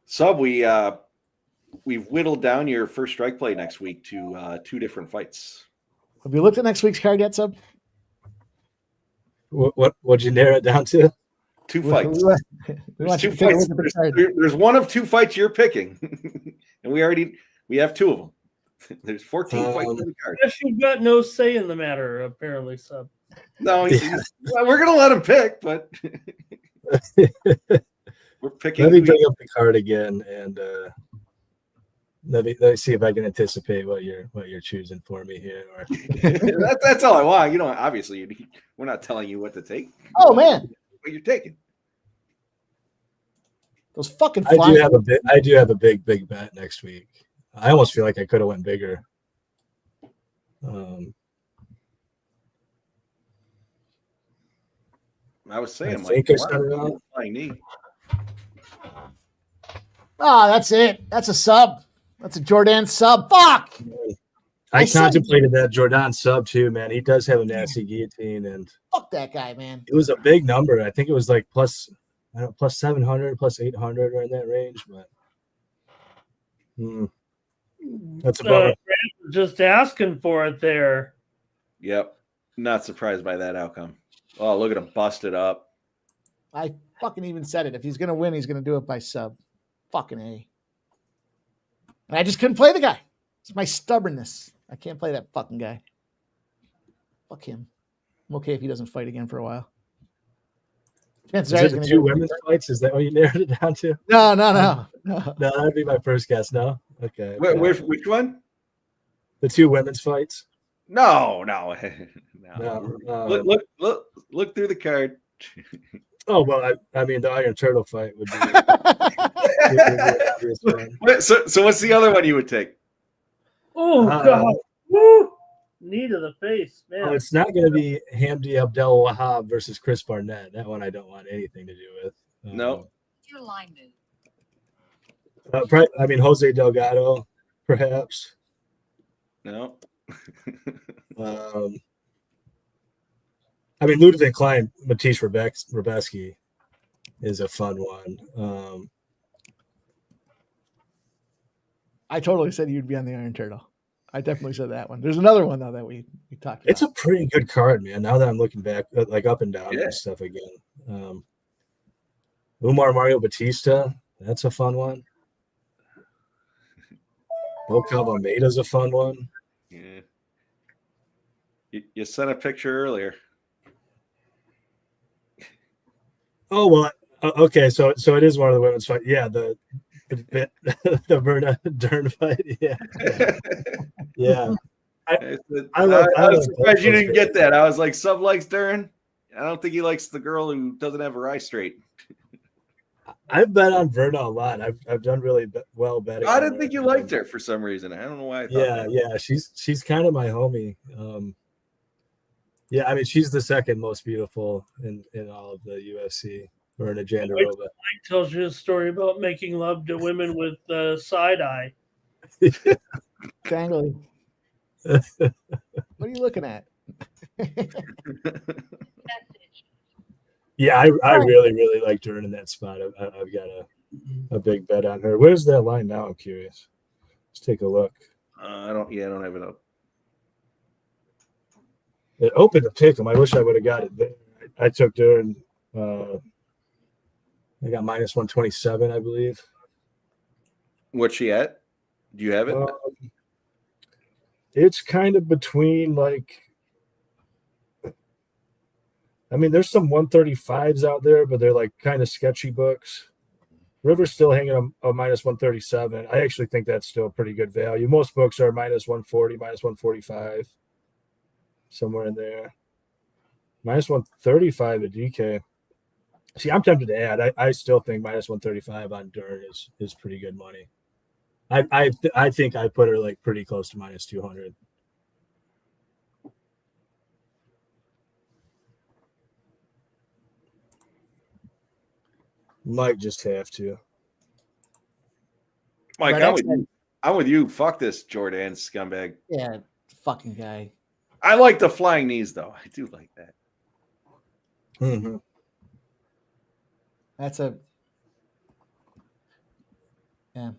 Sub, we've whittled down your first strike play next week to 2 different fights. Have you looked at next week's card yet, Sub? What'd you narrow it down to? 2 fights. There's 2 fights. There's one of 2 fights you're picking, and we have 2 of them. There's 14 fights in the card. Guess you've got no say in the matter, apparently, Sub. No, we're gonna let him pick, but we're picking. Let me bring up the card again, and Let me see if I can anticipate what you're choosing for me here. Or that's all I want. You know, obviously, we're not telling you what to take. Oh man, what you're taking? Those fucking. I do have a big bet next week. I almost feel like I could have went bigger. I was saying, Mike, flying knee. Ah, that's it. That's a sub. That's a Jordan sub. Fuck. I contemplated that Jordan sub too, man. He does have a nasty guillotine, and fuck that guy, man. It was a big number. I think it was like plus 700, plus 800, or in that range. But that's a bummer. Just asking for it there. Yep, not surprised by that outcome. Oh, look at him busted up. I fucking even said it. If he's gonna win, he's gonna do it by sub. Fucking A. And I just couldn't play the guy. It's my stubbornness. I can't play that fucking guy. Fuck him. I'm okay if he doesn't fight again for a while. Is it the two women's fights? Is that what you narrowed it down to? No. No, that'd be my first guess. No? Okay. Which one? The two women's fights? No. Look through the card. Oh, well, I mean, the Iron Turtle fight would be. So what's the other one you would take? Oh, God. Woo! Knee to the face, man. It's not going to be Hamdi Abdel Wahab versus Chris Barnett. That one I don't want anything to do with. No. Your line move. I mean, Jose Delgado, perhaps. No. I mean, Ludwig Klein, Matisse Rebeski is a fun one. I totally said you'd be on the Iron Turtle. I definitely said that one. There's another one though that we talked about. It's a pretty good card, man. Now that I'm looking back, like up and down and stuff again. Umar Mario Batista, that's a fun one. Volkov Almeida's a fun one. Yeah. You sent a picture earlier. Oh, well, okay. So it is one of the women's fight. Yeah, the Verna Dern fight. Yeah. Yeah. I was surprised you didn't get that. I was like, Sub likes Dern. I don't think he likes the girl who doesn't have her eye straight. I've bet on Verna a lot. I've done really well betting. I didn't think you liked her for some reason. I don't know why. I thought yeah. She's kind of my homie. Yeah, I mean, she's the second most beautiful in all of the UFC. Verna Jandarova. Mike tells you a story about making love to women with side eye. Dangly. What are you looking at? Yeah, I really like Dern in that spot. I've got a big bet on her. Where's that line now? I'm curious. Let's take a look. I don't have it up. It opened to pick him. I wish I would have got it there. I took Dern. I got minus 127, I believe. What's she at? Do you have it? It's kind of between I mean, there's some 135s out there, but they're like kind of sketchy books. River's still hanging a minus 137. I actually think that's still a pretty good value. Most books are minus 140, minus 145, somewhere in there. Minus 135 at DK. See, I'm tempted to add. I still think minus 135 on Dern is pretty good money. I think I put her like pretty close to minus 200. Might just have to. Mike, I'm with you. Fuck this Jordan scumbag. Yeah, fucking guy. I like the flying knees, though. I do like that. Mm-hmm. Yeah.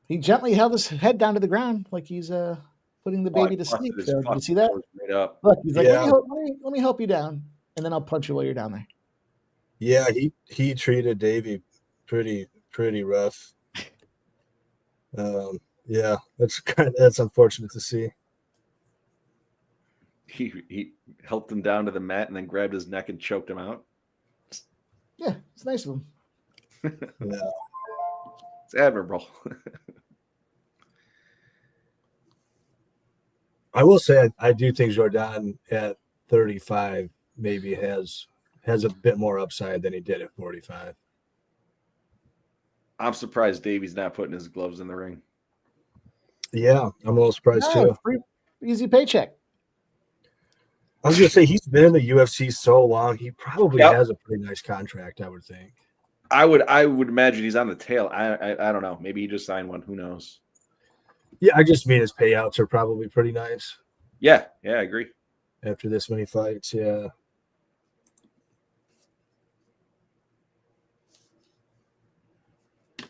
He gently held his head down to the ground like he's putting the baby to sleep. So, you see that? Look, he's like, let me help you down, and then I'll punch you while you're down there. Yeah, he treated Davey pretty rough. Yeah, that's unfortunate to see. He helped him down to the mat and then grabbed his neck and choked him out. Yeah, it's nice of him. Yeah. It's admirable. I will say I do think Jordan at 35 maybe has a bit more upside than he did at 45. I'm surprised Davey's not putting his gloves in the ring. Yeah, I'm a little surprised too. Easy paycheck. I was gonna say he's been in the UFC so long, he probably has a pretty nice contract, I would think. I would imagine he's on the tail. I don't know. Maybe he just signed one. Who knows? Yeah, I just mean his payouts are probably pretty nice. Yeah, I agree. After this many fights, yeah. I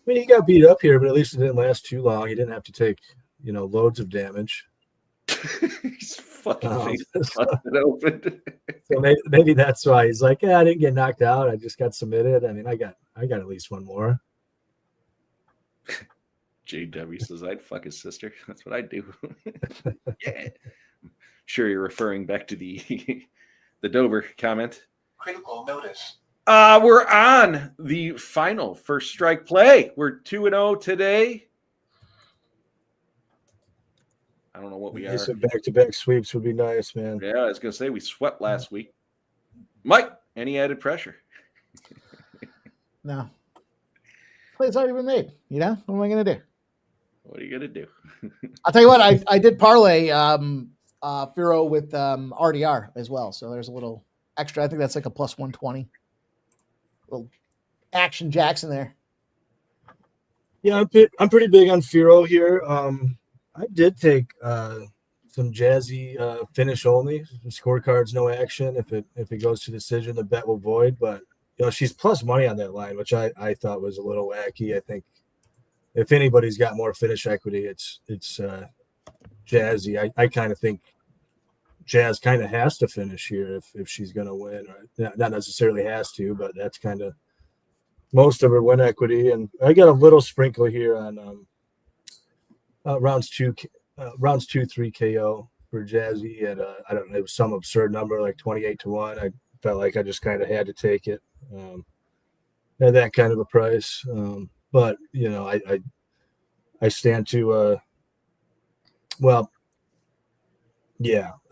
mean, he got beat up here, but at least it didn't last too long. He didn't have to take, loads of damage. He's fucking face busted open. So maybe that's why he's like, I didn't get knocked out. I just got submitted. I mean, I got at least one more. JW says I'd fuck his sister. That's what I'd do. Yeah. Sure, you're referring back to the Dober comment. Critical notice. We're on the final First Strike play. We're 2-0 today. I don't know what we are. Some back-to-back sweeps would be nice, man. Yeah, I was going to say we swept last week. Mike, any added pressure? No. Play's already been made. What am I going to do? What are you going to do? I'll tell you what, I did parlay Firo with RDR as well. So there's a little extra. I think that's like a plus 120. Little action Jackson there. Yeah, I'm pretty big on Firo here. I did take some jazzy finish only. Scorecards, no action. If it goes to decision, the bet will void. But she's plus money on that line, which I thought was a little wacky. I think if anybody's got more finish equity, it's Jazzy. I kind of think Jazz kind of has to finish here if she's going to win. Or not necessarily has to, but that's kind of most of her win equity. And I got a little sprinkle here on rounds 2, 3 KO for Jazzy. And I don't know, it was some absurd number like 28-1. I felt like I just kind of had to take it at that kind of a price. But I stand to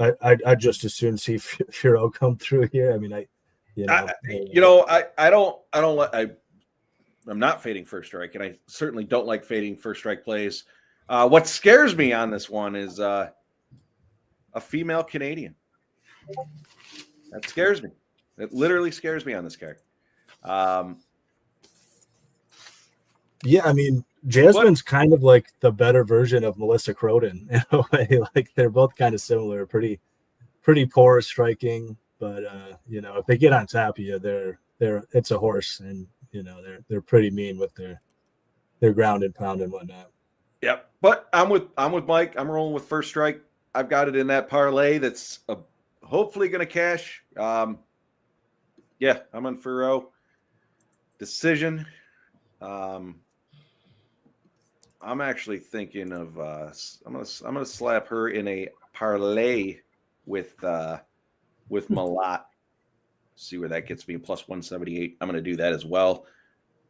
I just as soon see Firo come through here. I mean, I'm not fading First Strike, and I certainly don't like fading First Strike plays. What scares me on this one is a female Canadian. That scares me. It literally scares me on this card. I mean, Jasmine's kind of like the better version of Melissa Croden in a way. Like they're both kind of similar, pretty poor striking, but if they get on top of you, it's a horse, and they're pretty mean with their ground and pound and whatnot. Yep, but I'm with Mike. I'm rolling with First Strike. I've got it in that parlay that's hopefully going to cash. I'm on Firo. Decision. I'm actually thinking of I'm gonna slap her in a parlay with Malat. See where that gets me, plus 178. I'm gonna do that as well.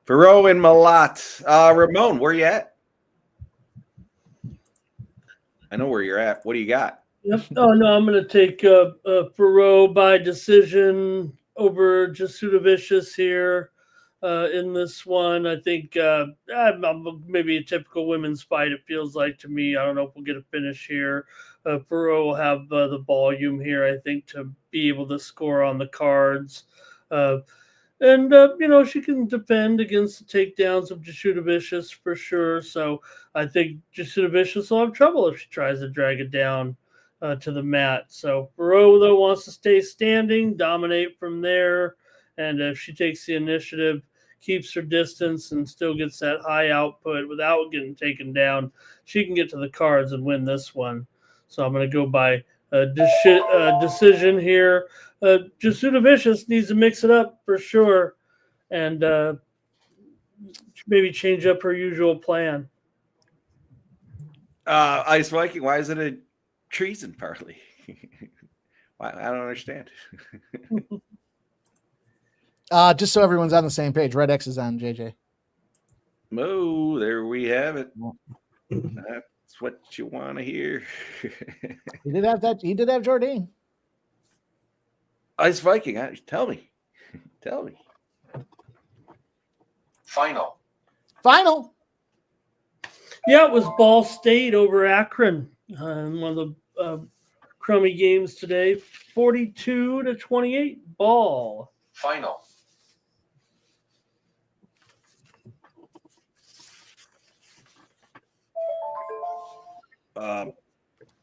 Firo and Malat. Ramon, where you at? I know where you're at. What do you got? Yep. Oh no, I'm gonna take Firo by decision over Jasudavicius here. In this one, I think maybe a typical women's fight. It feels like to me. I don't know if we'll get a finish here. Furo will have the volume here, I think, to be able to score on the cards, and she can defend against the takedowns of Jasudavicius for sure. So I think Jasudavicius will have trouble if she tries to drag it down to the mat. So Furo though wants to stay standing, dominate from there, and if she takes the initiative, keeps her distance, and still gets that high output without getting taken down, she can get to the cards and win this one. So I'm going to go by decision here. Jasudavicius needs to mix it up for sure, and maybe change up her usual plan. Ice Viking, why is it a treason parlay? I don't understand. Just so everyone's on the same page, Red X is on JJ. Oh, there we have it. That's It's what you want to hear. He did have that. He did have Jordan. Ice Viking. Tell me. Tell me. Final. Yeah, it was Ball State over Akron. One of the crummy games today. 42-28. Ball. Final.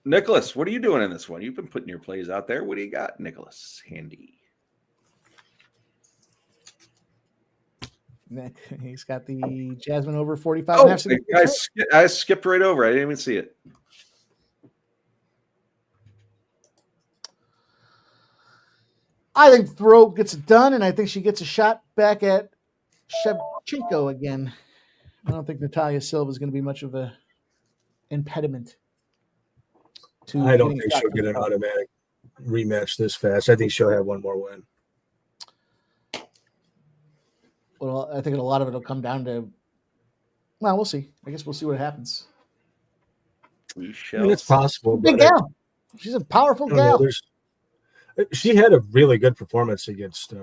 Nicholas, what are you doing in this one? You've been putting your plays out there. What do you got, Nicholas? Handy. Nick, he's got the Jasmine over 45 and a half. I skipped right over. I didn't even see it. I think Throat gets it done, and I think she gets a shot back at Shevchenko again. I don't think Natalia Silva is going to be much of a impediment. I don't think she'll get an automatic rematch this fast. I think she'll have one more win. Well, I think a lot of it will come down to. Well, we'll see. I guess we'll see what happens. We shall. I mean, it's possible. Big gal. She's a powerful gal. She had a really good performance against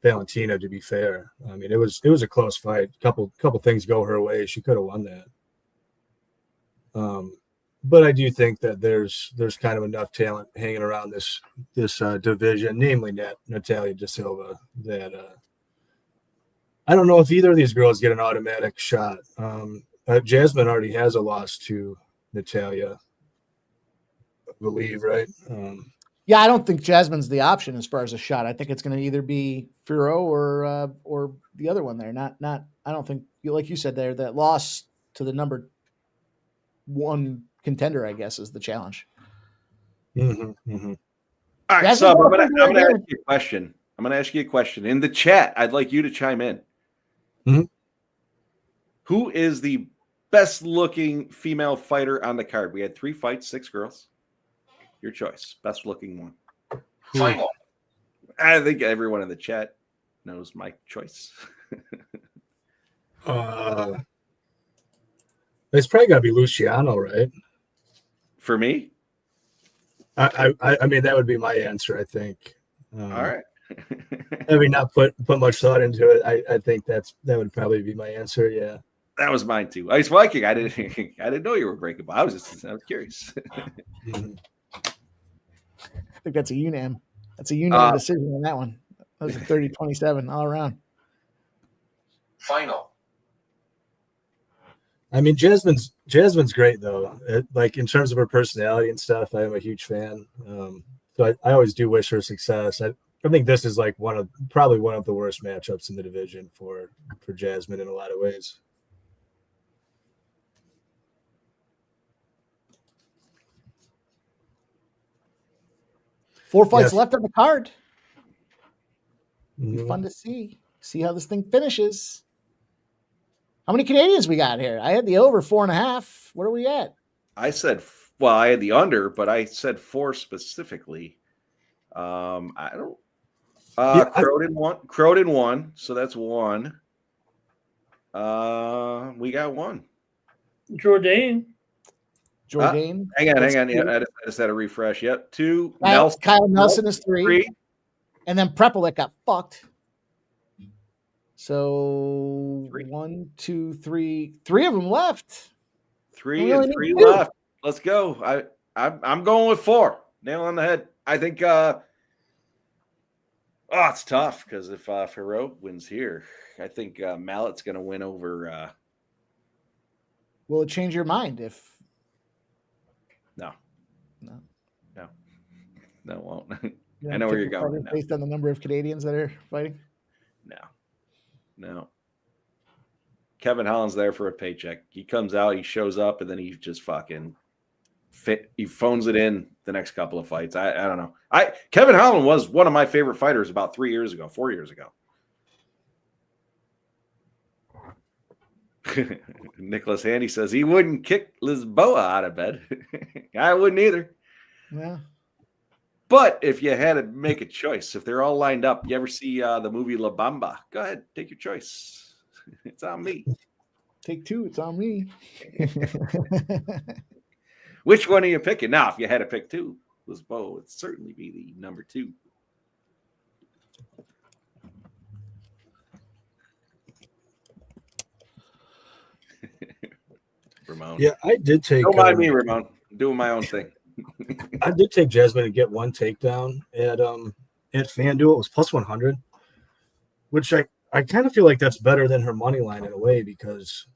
Valentina. To be fair, I mean, it was a close fight. Couple things go her way. She could have won that. But I do think that there's kind of enough talent hanging around this division, namely Natalia De Silva, that I don't know if either of these girls get an automatic shot. Jasmine already has a loss to Natalia, I believe, right? Yeah, I don't think Jasmine's the option as far as a shot. I think it's going to either be Firo or the other one there. Not. I don't think, like you said there, that loss to the number one contender, I guess, is the challenge. Mm-hmm, mm-hmm. All right, so I'm going to ask you a question. I'm going to ask you a question in the chat. I'd like you to chime in. Mm-hmm. Who is the best looking female fighter on the card? We had 3 fights, 6 girls. Your choice. Best looking one. Final. I think everyone in the chat knows my choice. It's probably got to be Luciano, right? For me? I mean, that would be my answer, I think. All right. I mean, not put much thought into it. I think that would probably be my answer. Yeah, that was mine too. Ice Viking. I didn't know you were breakable. I was curious. I think that's a unanimous. That's a unanimous decision on that one. That was a 30-27 all around. Final. I mean, Jasmine's great though. Like in terms of her personality and stuff, I am a huge fan. So I always do wish her success. I think this is like probably one of the worst matchups in the division for Jasmine in a lot of ways. Four fights left on the card. Mm-hmm. Be fun to see how this thing finishes. How many Canadians we got here? I had the over 4.5. Where are we at? I said, well, I had the under, but I said 4 specifically. I don't. Croden won, so that's 1. We got 1. Jordan. Hang on. Yeah, I just had a refresh. Yep, 2. Kyle Nelson is 3. And then Prepelic got fucked. So 1, 2, 3. 3 of them left. 3 and 3 left. Let's go. I'm going with 4. Nail on the head. I think it's tough because if Ferro wins here, I think Mallett's going to win over. Will it change your mind if? No, it won't. You I know where you're going. Based on the number of Canadians that are fighting? No. Kevin Holland's there for a paycheck. He comes out, he shows up, and then he just fucking he phones it in the next couple of fights. I don't know. Kevin Holland was one of my favorite fighters about 4 years ago. Nicholas Handy says he wouldn't kick Lisboa out of bed. I wouldn't either. Yeah. But if you had to make a choice, if they're all lined up, you ever see the movie La Bamba? Go ahead, take your choice. It's on me. Take two. It's on me. Which one are you picking? Now, if you had to pick two, was Bo, it'd certainly be the number 2. Ramon. Yeah, I did take. Don't mind me, Ramon. I'm doing my own thing. I did take Jasmine to get one takedown at FanDuel. It was plus 100, which I kind of feel like that's better than her money line in a way, because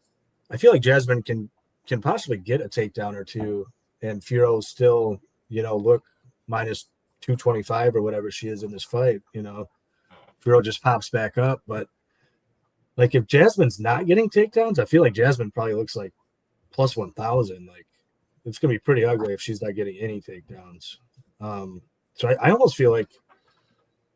I feel like Jasmine can possibly get a takedown or two, and Furo still, look minus 225 or whatever she is in this fight. Furo just pops back up, but like if Jasmine's not getting takedowns, I feel like Jasmine probably looks like plus 1,000. Like it's gonna be pretty ugly if she's not getting any takedowns. So I almost feel like,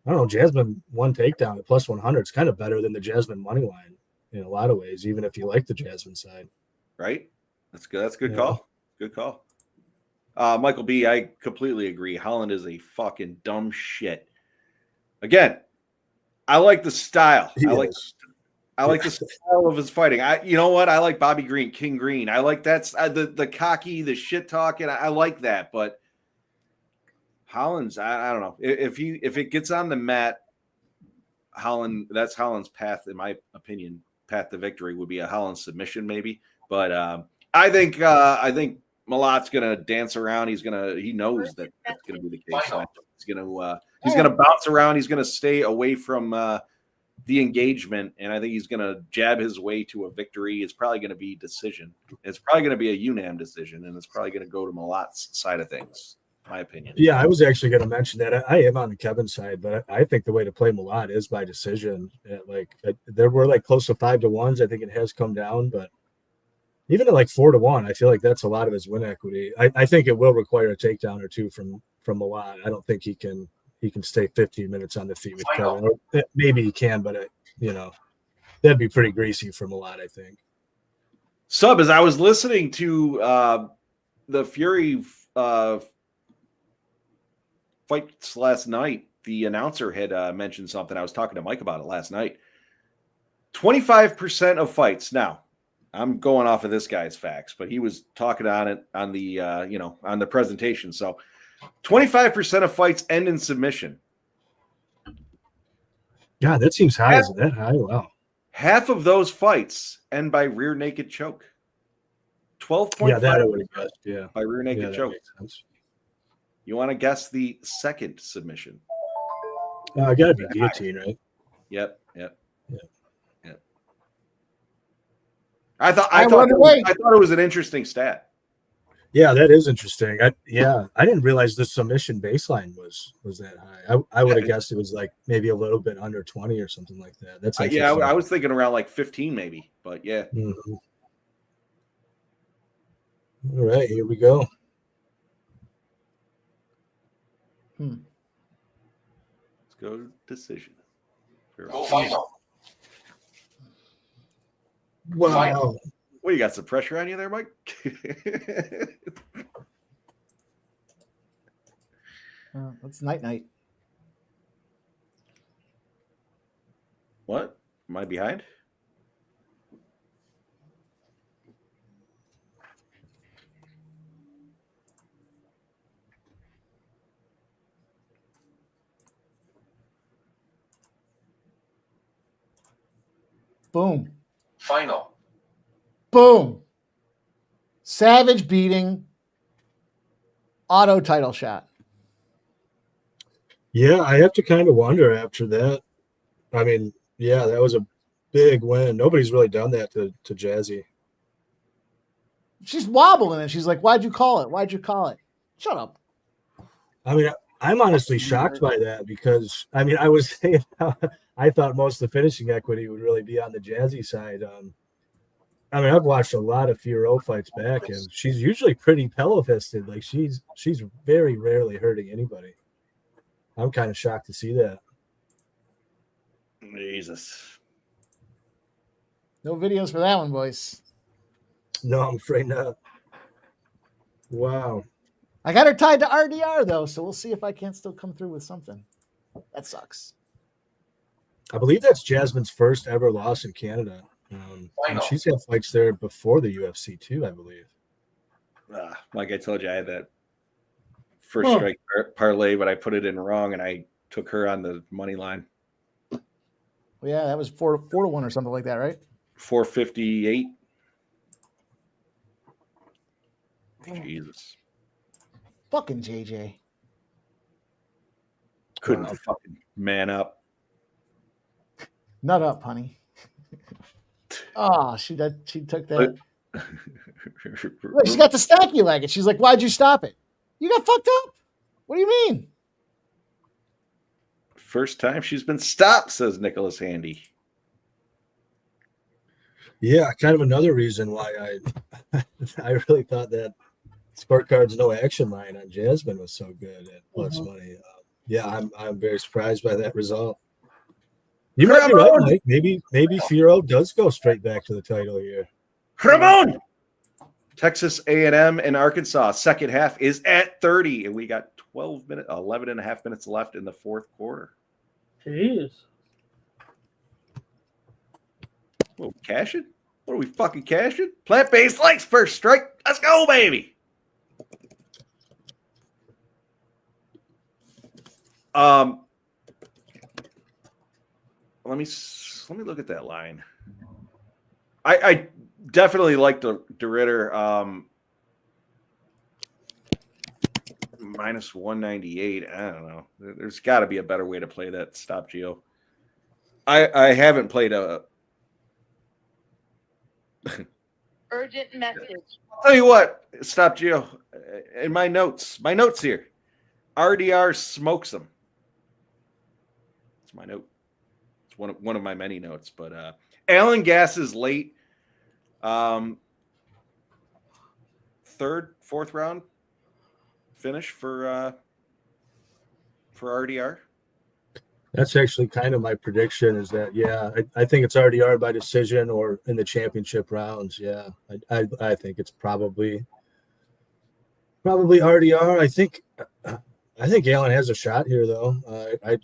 I don't know, Jasmine one takedown at plus 100 is kind of better than the Jasmine money line in a lot of ways, even if you like the Jasmine side. Right? That's good. That's a good call. Good call. Michael B, I completely agree. Holland is a fucking dumb shit. Again, I like the style. I like the style of his fighting. You know what? I like Bobby Green, King Green. I like that's the cocky, the shit talking. I like that, but Holland's, I don't know. If it gets on the mat, that's Holland's path, in my opinion. Path to victory would be a Holland submission, maybe. But I think Malat's gonna dance around. He knows that that's gonna be the case. So he's gonna bounce around. He's gonna stay away from the engagement, and I think he's gonna jab his way to a victory. It's probably gonna be decision. It's probably gonna be a UNAM decision, and it's probably gonna go to Malat's side of things. My opinion. Yeah, I was actually going to mention that. I am on the Kevin side, but I think the way to play Malat is by decision. There were like close to 5-1s. I think it has come down, but even at like 4-1, I feel like that's a lot of his win equity. I think it will require a takedown or two from Malat. I don't think he can stay 15 minutes on the feet with Kevin. Or maybe he can, but that'd be pretty greasy for Malat, I think. Sub, as I was listening to the Fury fights last night, the announcer had mentioned something. I was talking to Mike about it last night. 25% of fights. Now, I'm going off of this guy's facts, but he was talking on it on the on the presentation. So, 25% of fights end in submission. God, that seems high. Isn't that high? Wow. Half of those fights end by rear naked choke. 12.5. Yeah, that I would have guessed. Yeah, by rear naked choke. You want to guess the second submission? I got to be guillotine, right? Yep. I thought it was an interesting stat. Yeah, that is interesting. I didn't realize the submission baseline was that high. I would have guessed it was like maybe a little bit under 20 or something like that. That's I was thinking around like 15 maybe, but yeah. Mm-hmm. All right, here we go. Let's go decision. Go final. Wow. Well, you got some pressure on you there, Mike? It's night. What? Am I behind? Boom. Final. Boom. Savage beating. Auto title shot. Yeah, I have to kind of wonder after that. I mean, yeah, that was a big win. Nobody's really done that to Jazzy. She's wobbling and she's like, why'd you call it? Shut up. I mean, I'm honestly shocked by that because, I mean, I was saying I thought most of the finishing equity would really be on the Jazzy side. I mean, I've watched a lot of Furo fights back, and she's usually pretty pillow-fisted. Like, she's very rarely hurting anybody. I'm kind of shocked to see that. Jesus. No videos for that one, boys. No, I'm afraid not. Wow. I got her tied to RDR, though, so we'll see if I can't still come through with something. That sucks. I believe that's Jasmine's first ever loss in Canada. And she's had fights there before the UFC too, I believe. Like I told you, I had that first strike parlay, but I put it in wrong, and I took her on the money line. Well, yeah, that was 4-1 or something like that, right? 458. Jesus. Fucking JJ. Couldn't fucking man up. Nut up, honey. Oh, she took that. Look, she's got the stacky leg, and she's like, "Why'd you stop it? You got fucked up. What do you mean?" First time she's been stopped, says Nicholas Handy. Yeah, kind of another reason why I really thought that Scorecard's no action line on Jasmine was so good at plus money. Yeah, I'm very surprised by that result. You might be right, Mike. Maybe Firo does go straight back to the title here. Ramon! Texas A&M and Arkansas second half is at 30, and we got 11 and a half minutes left in the fourth quarter. Jeez. Whoa, cashing? What are we fucking cashing? Plant-based likes first strike. Let's go, baby. Let me look at that line. I definitely like the De Ridder minus 198. I don't know. There's got to be a better way to play that stop Geo. I haven't played a Urgent message. I'll tell you what, stop Geo. In my notes here. RDR smokes them. It's my note. It's one of my many notes. But Alan Gass is late. Third, fourth round finish for RDR. That's actually kind of my prediction is that, yeah, I think it's RDR by decision or in the championship rounds. Yeah, I think it's probably RDR. I think Allen has a shot here, though.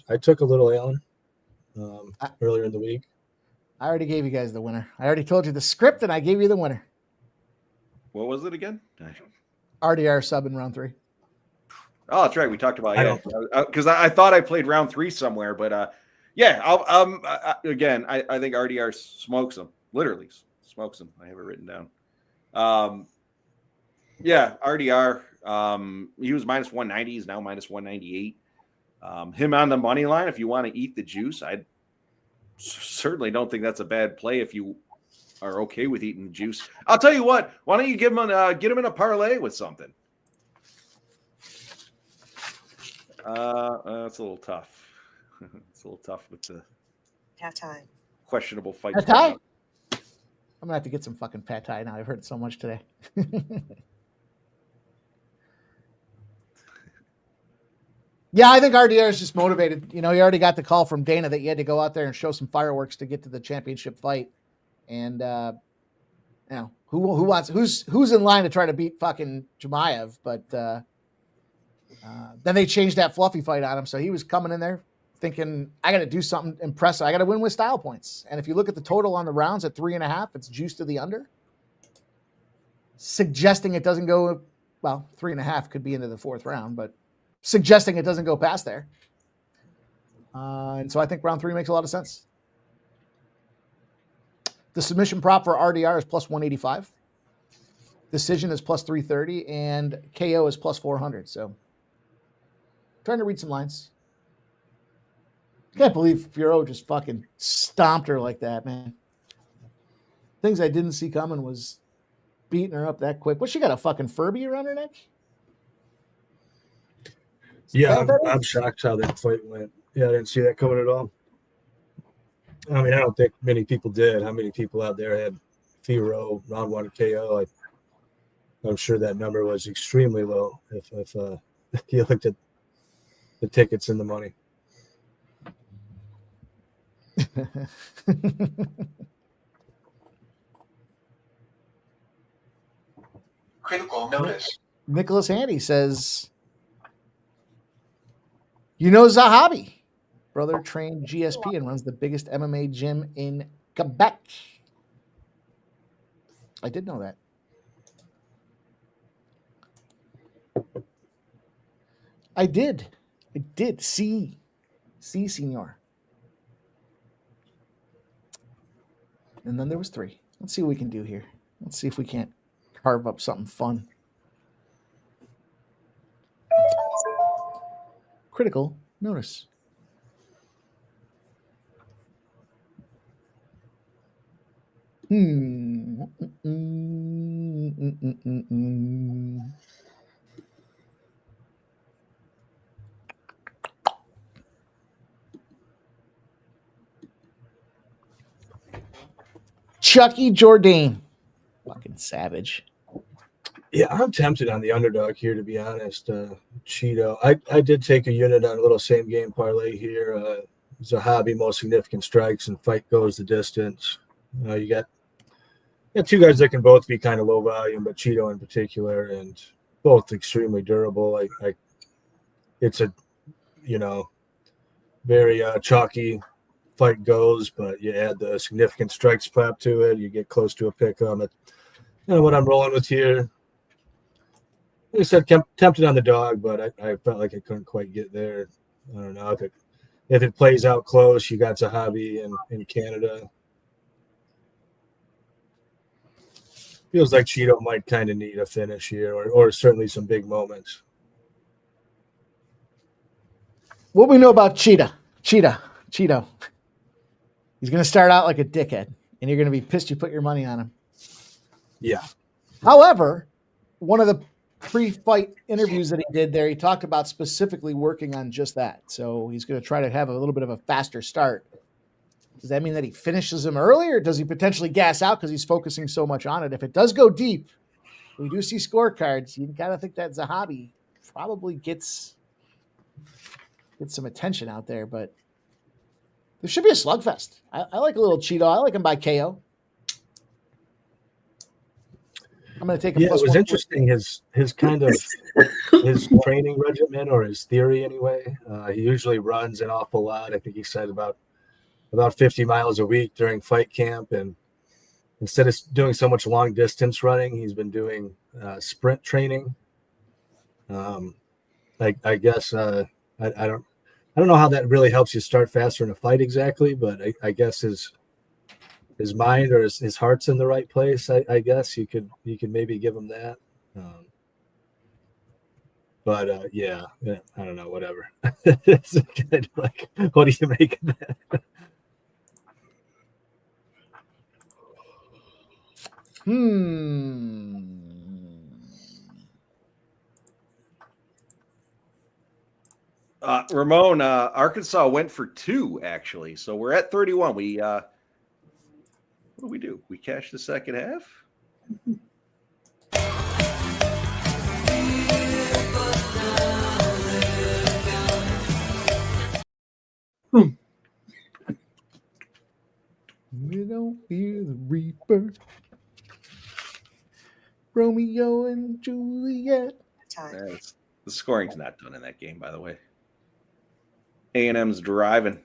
I took a little Allen earlier in the week. I already gave you guys the winner. I already told you the script, and I gave you the winner. What was it again? RDR sub in round 3. Oh, that's right. We talked about because I thought I played round 3 somewhere, but yeah. Again, I think RDR smokes them. Literally smokes them. I have it written down. Yeah, RDR. He was minus 190. He's now minus 198. Him on the money line. If you want to eat the juice, I certainly don't think that's a bad play. If you are okay with eating the juice, I'll tell you what. Why don't you get him in a parlay with something? It's a little tough. It's a little tough with the Pad Thai. Questionable fight. Pad Thai? I'm gonna have to get some fucking Pad Thai now. I've heard it so much today. Yeah, I think RDR is just motivated. You know, he already got the call from Dana that you had to go out there and show some fireworks to get to the championship fight. And you know, who's in line to try to beat fucking Chimaev, but then they changed that fluffy fight on him. So he was coming in there thinking, I got to do something impressive. I got to win with style points. And if you look at the total on the rounds at 3.5, it's juiced to the under, suggesting it doesn't go, well, 3.5 could be into the fourth round, but suggesting it doesn't go past there. And so I think round 3 makes a lot of sense. The submission prop for RDR is plus 185. Decision is plus 330, and KO is plus 400. So trying to read some lines. Can't believe Furo just fucking stomped her like that, man. Things I didn't see coming was beating her up that quick. What, she got a fucking Furby around her neck? Yeah, I'm shocked how that fight went. Yeah, I didn't see that coming at all. I mean, I don't think many people did. How many people out there had Firo round 1 KO? I'm sure that number was extremely low if you looked at the tickets and the money. Critical notice. Nicholas Handy says, you know Zahabi. Brother trained GSP and runs the biggest MMA gym in Quebec. I did know that. I did. See, senor. And then there was 3. Let's see what we can do here. Let's see if we can't carve up something fun. Critical notice. Chucky Jourdain. Fucking savage. Yeah, I'm tempted on the underdog here, to be honest. Cheeto. I did take a unit on a little same game parlay here. Zahabi, most significant strikes, and fight goes the distance. You got 2 guys that can both be kind of low volume, but Cheeto in particular, and both extremely durable. It's a, very chalky fight goes, but you add the significant strikes clap to it, you get close to a pick on it. What I'm rolling with here. Like I said, tempted on the dog, but I felt like I couldn't quite get there. I don't know if it plays out close. You got Zahabi in Canada. Feels like Cheeto might kind of need a finish here, or certainly some big moments. What we know about Cheeto? He's going to start out like a dickhead, and you're going to be pissed you put your money on him. Yeah. However, one of the pre-fight interviews that he did there, he talked about specifically working on just that. So he's going to try to have a little bit of a faster start. Does that mean that he finishes him early, or does he potentially gas out because he's focusing so much on it? If it does go deep, we do see scorecards. You got to think that Zahabi probably gets some attention out there, but there should be a slugfest. I like a little Cheeto. I like him by KO. I'm going to take him. Yeah, it was interesting his kind of his training regimen, or his theory anyway. He usually runs an awful lot. I think he said about 50 miles a week during fight camp, and instead of doing so much long distance running, he's been doing sprint training. I guess I don't know how that really helps you start faster in a fight exactly, but I guess his mind or his heart's in the right place. I guess you could maybe give him that. But yeah, I don't know, whatever. It's kind of like, what do you make of that? Ramon, Arkansas went for 2 actually, so we're at 31. We what do we do? We cash the second half. We don't fear the reaper. Romeo and Juliet. The scoring's not done in that game, by the way. A&M's driving.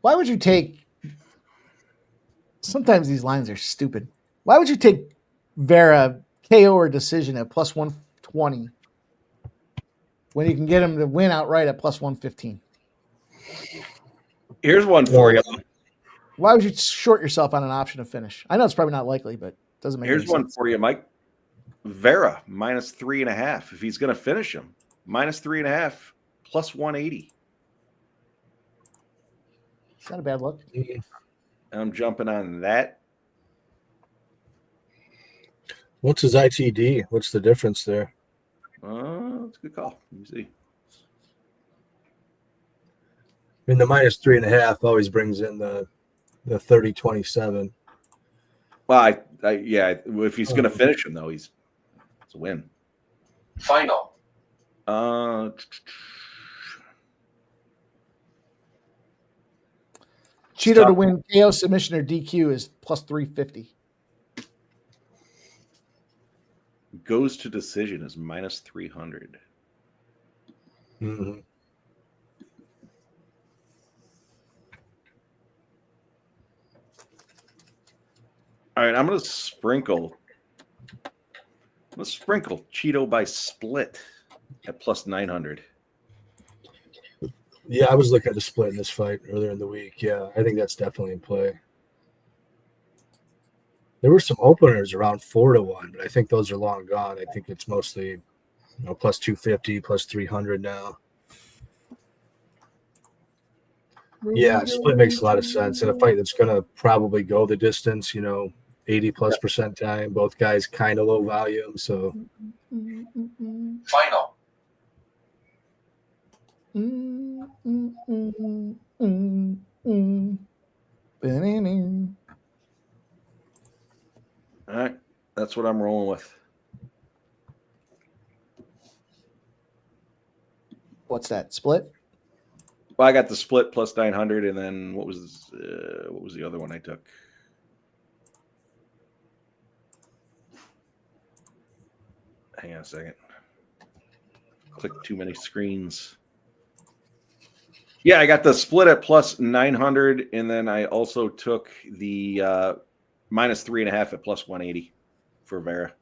Why would you take? Sometimes these lines are stupid. Why would you take Vera KO or decision at plus 120 when you can get him to win outright at plus 115? Here's one for you. Why would you short yourself on an option of finish? I know it's probably not likely, but it doesn't make Here's any sense. one for you, Mike. Vera minus 3.5. If he's going to finish him, minus 3.5, plus 180. It's not a bad look. I'm jumping on that. What's his ITD? What's the difference there? That's a good call. Let me see. I mean, the minus 3.5 always brings in the 30-27. Well, yeah. If he's going to finish him, though, it's a win. Final. Cheeto to win KO, submission, or DQ is plus 350. goes to decision is minus 300. Mm-hmm. All right, I'm going to sprinkle Cheeto by split at plus 900. Yeah, I was looking at the split in this fight earlier in the week. Yeah, I think that's definitely in play. There were some openers around 4-1, but I think those are long gone. I think it's mostly, plus 250, plus 300 now. Yeah, split makes a lot of sense in a fight that's going to probably go the distance. 80+% time. Both guys kind of low volume, so. Final. All right, that's what I'm rolling with. What's that split? Well, I got the split plus 900, and then what was the other one I took? Hang on a second. Click too many screens. Yeah, I got the split at plus 900, and then I also took the minus 3.5 at plus 180 for Vera.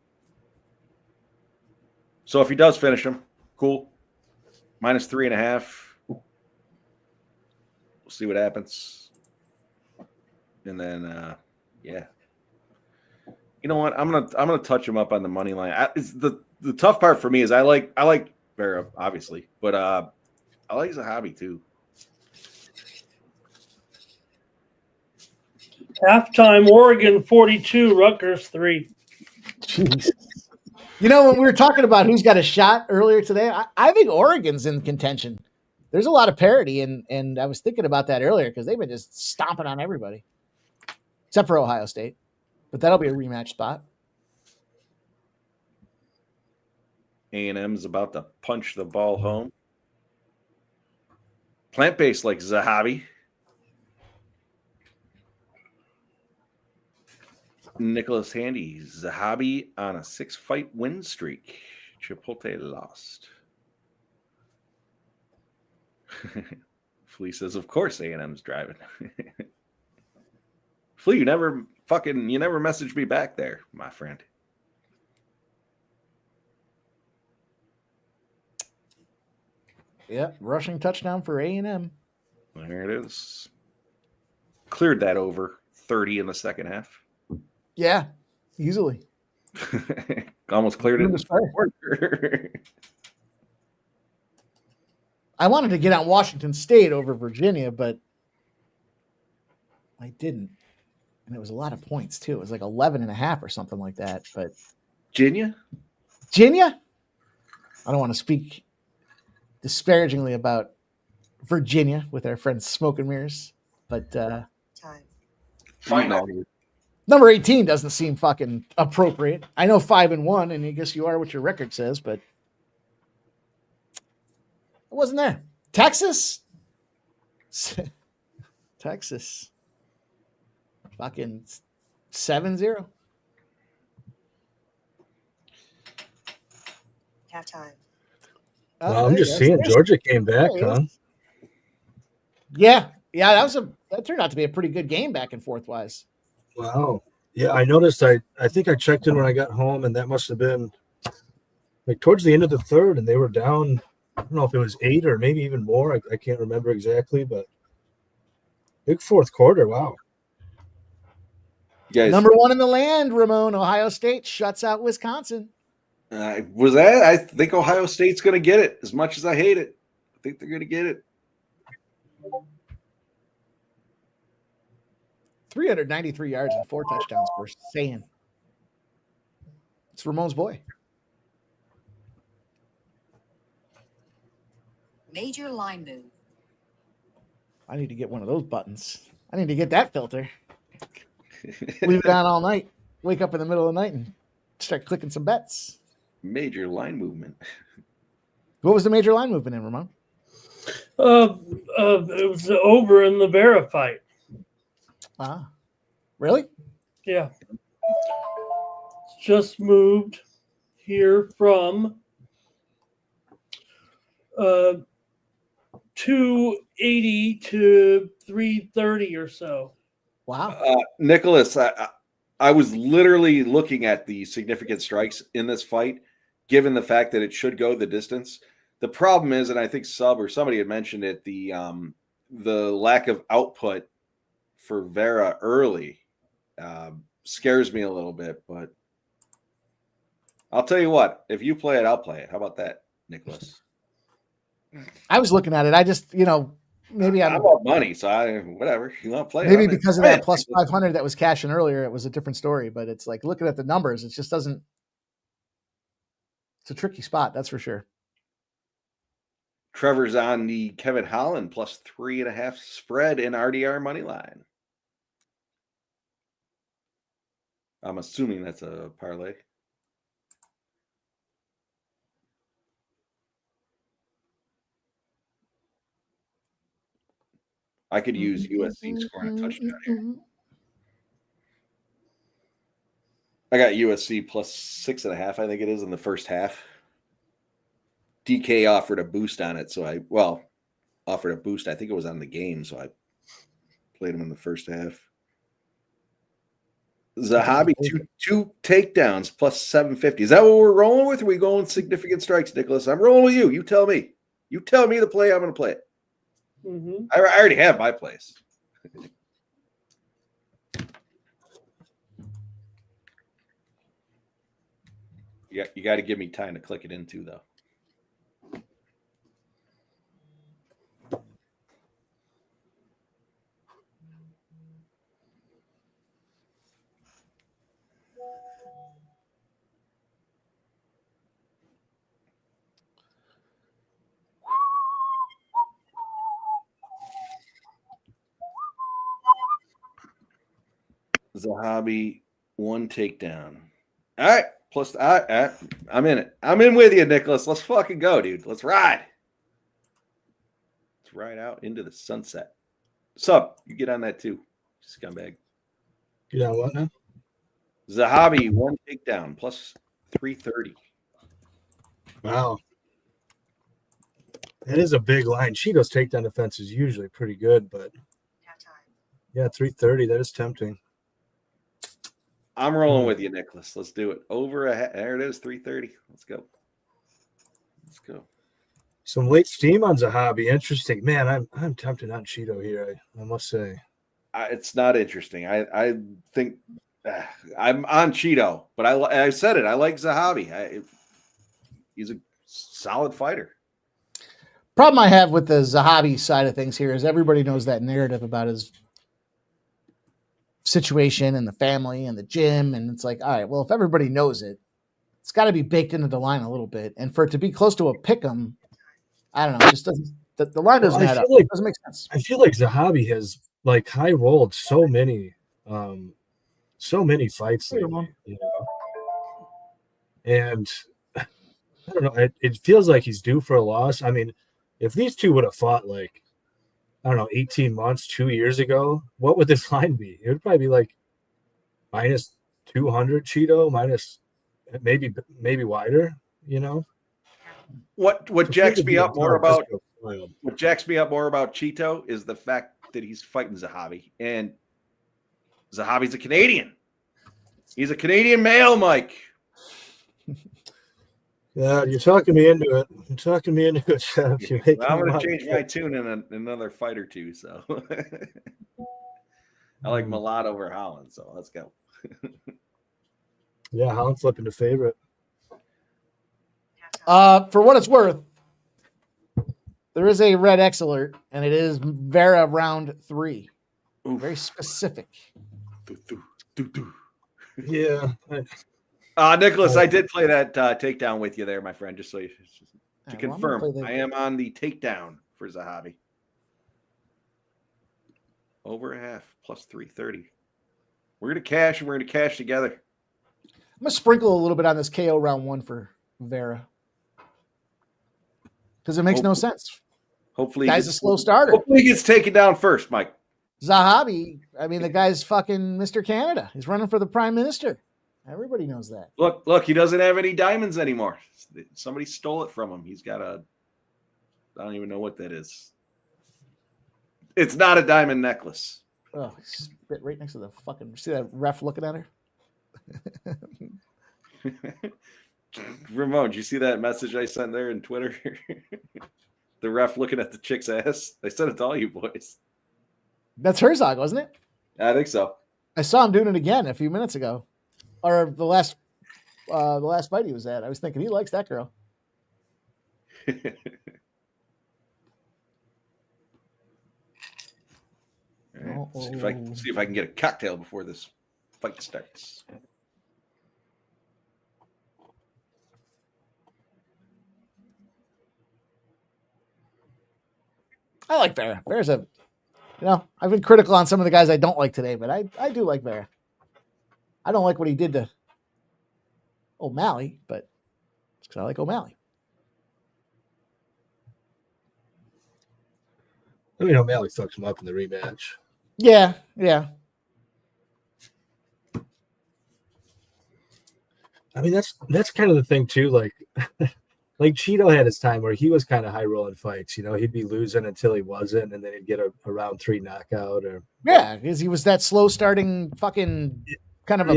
So if he does finish him, cool. Minus 3.5. We'll see what happens. And then, yeah. You know what? I'm gonna touch him up on the money line. The tough part for me is I like Vera, obviously, but I like Zahabi too. Halftime, Oregon 42, Rutgers 3. Jeez. When we were talking about who's got a shot earlier today, I think Oregon's in contention. There's a lot of parity, and I was thinking about that earlier because they've been just stomping on everybody, except for Ohio State. But that'll be a rematch spot. A&M's about to punch the ball home. Plant-based like Zahabi. Nicholas Handy, Zahabi on a 6-fight win streak. Chipotle lost. Flea says, of course A&M's driving. Flea, you never messaged me back there, my friend. Yeah, rushing touchdown for A&M. There it is. Cleared that over 30 in the second half. Yeah, easily. Almost cleared it in the quarter. I wanted to get on Washington State over Virginia, but I didn't. And it was a lot of points, too. It was like 11.5 or something like that. But Virginia? I don't want to speak disparagingly about Virginia with our friends Smoke and Mirrors, but Time. Final. Number 18 doesn't seem fucking appropriate. I know 5-1, and I guess you are what your record says, but it wasn't there. Texas. Fucking 7-0. Halftime. I'm just seeing Georgia came back, huh? Yeah, that turned out to be a pretty good game back and forth wise. Wow. Yeah, I noticed. I think I checked in when I got home, and that must have been like towards the end of the third, and they were down. I don't know if it was 8 or maybe even more. I can't remember exactly, but big fourth quarter. Wow. Guys, number 1 in the land, Ramon. Ohio State shuts out Wisconsin. I think Ohio State's going to get it. As much as I hate it, I think they're going to get it. 393 yards and 4 touchdowns. We're saying it's Ramon's boy. Major line move. I need to get one of those buttons. I need to get that filter. Leave it on all night. Wake up in the middle of the night and start clicking some bets. Major line movement. What was the major line movement in, Ramon? It was over in the Vera fight. Ah, really? Yeah. Just moved. here from 280 to 330 or so. Wow. Nicholas, I was literally looking at the significant strikes in this fight, given the fact that it should go the distance. The problem is, and I think Sub or somebody had mentioned it, the lack of output for Vera early scares me a little bit. But I'll tell you what, if you play it, I'll play it. How about that, Nicholas? I was looking at it. I just, maybe I'm about money, so whatever. You want to play maybe it? because of that plus 500 that was cashing earlier, it was a different story. But it's like looking at the numbers, it just doesn't. It's a tricky spot, that's for sure. Trevor's on the Kevin Holland plus 3.5 spread in RDR money line. I'm assuming that's a parlay. I could use USC scoring a touchdown here. I got USC plus 6.5, I think it is, in the first half. DK offered a boost on it, so offered a boost. I think it was on the game, so I played him in the first half. Zahabi, two takedowns plus 750. Is that what we're rolling with? Or are we going significant strikes, Nicholas? I'm rolling with you. You tell me. You tell me the play, I'm going to play it. Mm-hmm. I already have my place. You got to give me time to click it into, though. Zahabi, 1 takedown. All right. Plus, I'm in it. I'm in with you, Nicholas. Let's fucking go, dude. Let's ride. Let's ride out into the sunset. Sup? You get on that too, scumbag. Get on what now? Zahabi, 1 takedown, plus 330. Wow. That is a big line. Cheeto's takedown defense is usually pretty good, but yeah, 330, that is tempting. I'm rolling with you, Nicholas. Let's do it. There it is, 330. Let's go. Let's go. Some late steam on Zahabi. Interesting. Man, I'm tempted on Cheeto here, I must say. It's not interesting. I think I'm on Cheeto, but I said it. I like Zahabi. He's a solid fighter. Problem I have with the Zahabi side of things here is everybody knows that narrative about his situation and the family and the gym. And it's like, all right, well, if everybody knows it, it's got to be baked into the line a little bit. And for it to be close to a pick 'em, I don't know. It just doesn't, the line doesn't add up. It doesn't make sense. I feel like Zahabi has like high rolled so many fights lately, and I don't know. It feels like he's due for a loss. I mean, if these two would have fought like, I don't know, 18 months, 2 years ago, what would this line be? It would probably be like minus 200 Cheeto, minus maybe wider, What jacks me up more about Cheeto is the fact that he's fighting Zahabi, and Zahabi's a Canadian. He's a Canadian male, Mike. Yeah, you're talking me into it. I'm going to change my tune in another fight or two. So I like Malott over Holland. So let's go. Yeah, Holland flipping the favorite. For what it's worth, there is a red X alert, and it is Vera round 3. Oof. Very specific. Yeah. Nicholas, I did play that takedown with you there, my friend, just so you to confirm. I am on the takedown for Zahabi. Over a half, plus 330. We're going to cash, and we're going to cash together. I'm going to sprinkle a little bit on this KO round 1 for Vera. Because it makes no sense. Hopefully, guy's a slow starter. Hopefully, he gets taken down first, Mike. Zahabi, I mean, the guy's fucking Mr. Canada. He's running for the prime minister. Everybody knows that. Look, he doesn't have any diamonds anymore. Somebody stole it from him. He's got I don't even know what that is. It's not a diamond necklace. Oh, he's right next to the fucking. See that ref looking at her? Ramon, did you see that message I sent there in Twitter? The ref looking at the chick's ass. I sent it to all you boys. That's Herzog, wasn't it? I think so. I saw him doing it again a few minutes ago, or the last fight he was at. I was thinking he likes that girl. All right. See if I can get a cocktail before this fight starts. I like Vera. Vera's I've been critical on some of the guys I don't like today, but I do like Vera. I don't like what he did to O'Malley, but it's because I like O'Malley. I mean, O'Malley fucked him up in the rematch. Yeah. I mean, that's kind of the thing too. Like Cheeto had his time where he was kind of high rolling fights. He'd be losing until he wasn't, and then he'd get a round 3 knockout. Because he was that slow starting fucking kind of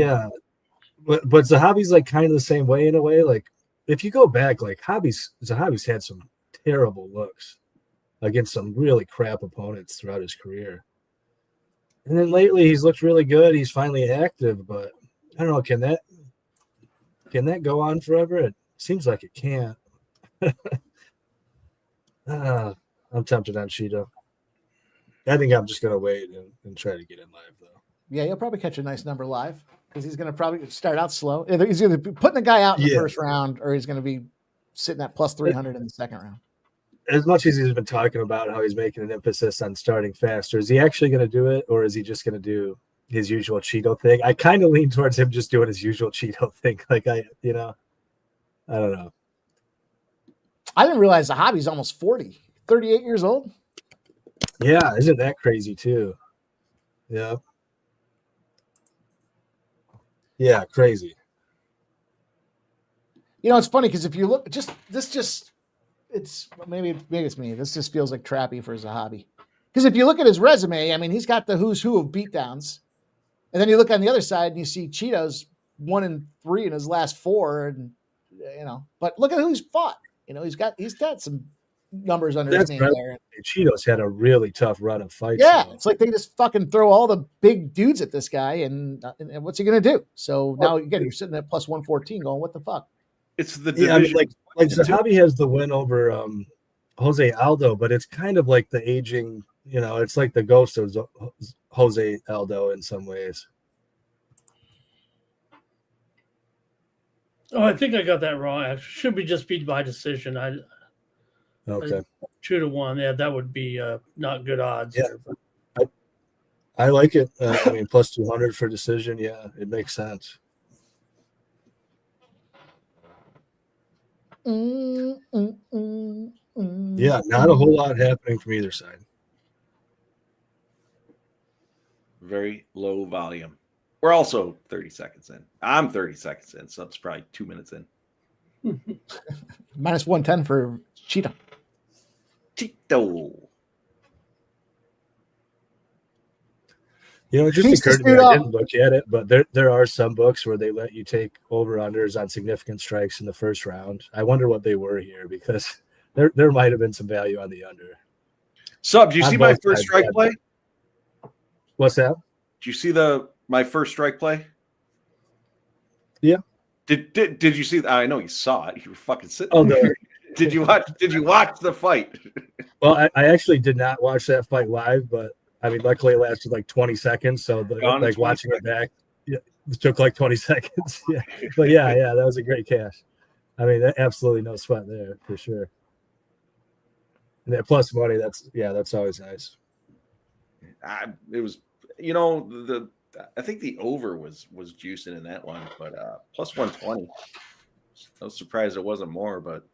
But Zahabi's like kind of the same way in a way. Like if you go back, like Zahabi's had some terrible looks against some really crap opponents throughout his career. And then lately he's looked really good. He's finally active, but I don't know. Can that go on forever? It seems like it can't. I'm tempted on Cheeto. I think I'm just going to wait and try to get in live, though. Yeah, you'll probably catch a nice number live because he's going to probably start out slow. He's either putting the guy out in the first round or he's going to be sitting at plus 300 in the second round. As much as he's been talking about how he's making an emphasis on starting faster, is he actually going to do it, or is he just going to do his usual Cheeto thing? I kind of lean towards him just doing his usual Cheeto thing. Like I don't know. I didn't realize the hobby's almost 40, 38 years old. Yeah, isn't that crazy too? Yeah. Yeah, crazy. It's funny because if you look, it's maybe it's me. This just feels like trappy for Zahabi. Because if you look at his resume, I mean, he's got the who's who of beatdowns. And then you look on the other side and you see Cheeto's 1-3 in his last 4. And, but look at who he's fought. He's got some numbers under his name there. Cheeto's had a really tough run of fights. Yeah. It's like they just fucking throw all the big dudes at this guy. And what's he going to do? So now, again, you're sitting at plus 114 going, what the fuck? It's the division. I mean, like Zahabi has the win over Jose Aldo, but it's kind of like the aging, it's like the ghost of Jose Aldo in some ways. Oh, I think I got that wrong. It should be just beat by decision. Okay. 2-1. Yeah, that would be not good odds. Yeah, I like it. I mean, plus 200 for decision. Yeah, it makes sense. Yeah, not a whole lot happening from either side. Very low volume. We're also 30 seconds in. I'm 30 seconds in, so it's probably 2 minutes in. Minus 110 for Cheeto. It just occurred to me, I didn't look at it, but there are some books where they let you take over-unders on significant strikes in the first round. I wonder what they were here, because there might have been some value on the under. Sub, do you see my first strike play? What's that? Did you see my first strike play? Yeah. Did you see? I know you saw it. You were fucking sitting. Oh, there. Did you watch the fight? Well, I actually did not watch that fight live, but I mean, luckily it lasted like 20 seconds. So watching it back, it took like 20 seconds. Yeah. But yeah, that was a great cash. I mean, absolutely no sweat there for sure. And that plus money, that's always nice. It was, I think the over was juicing in that one, but plus 120. I was surprised it wasn't more, but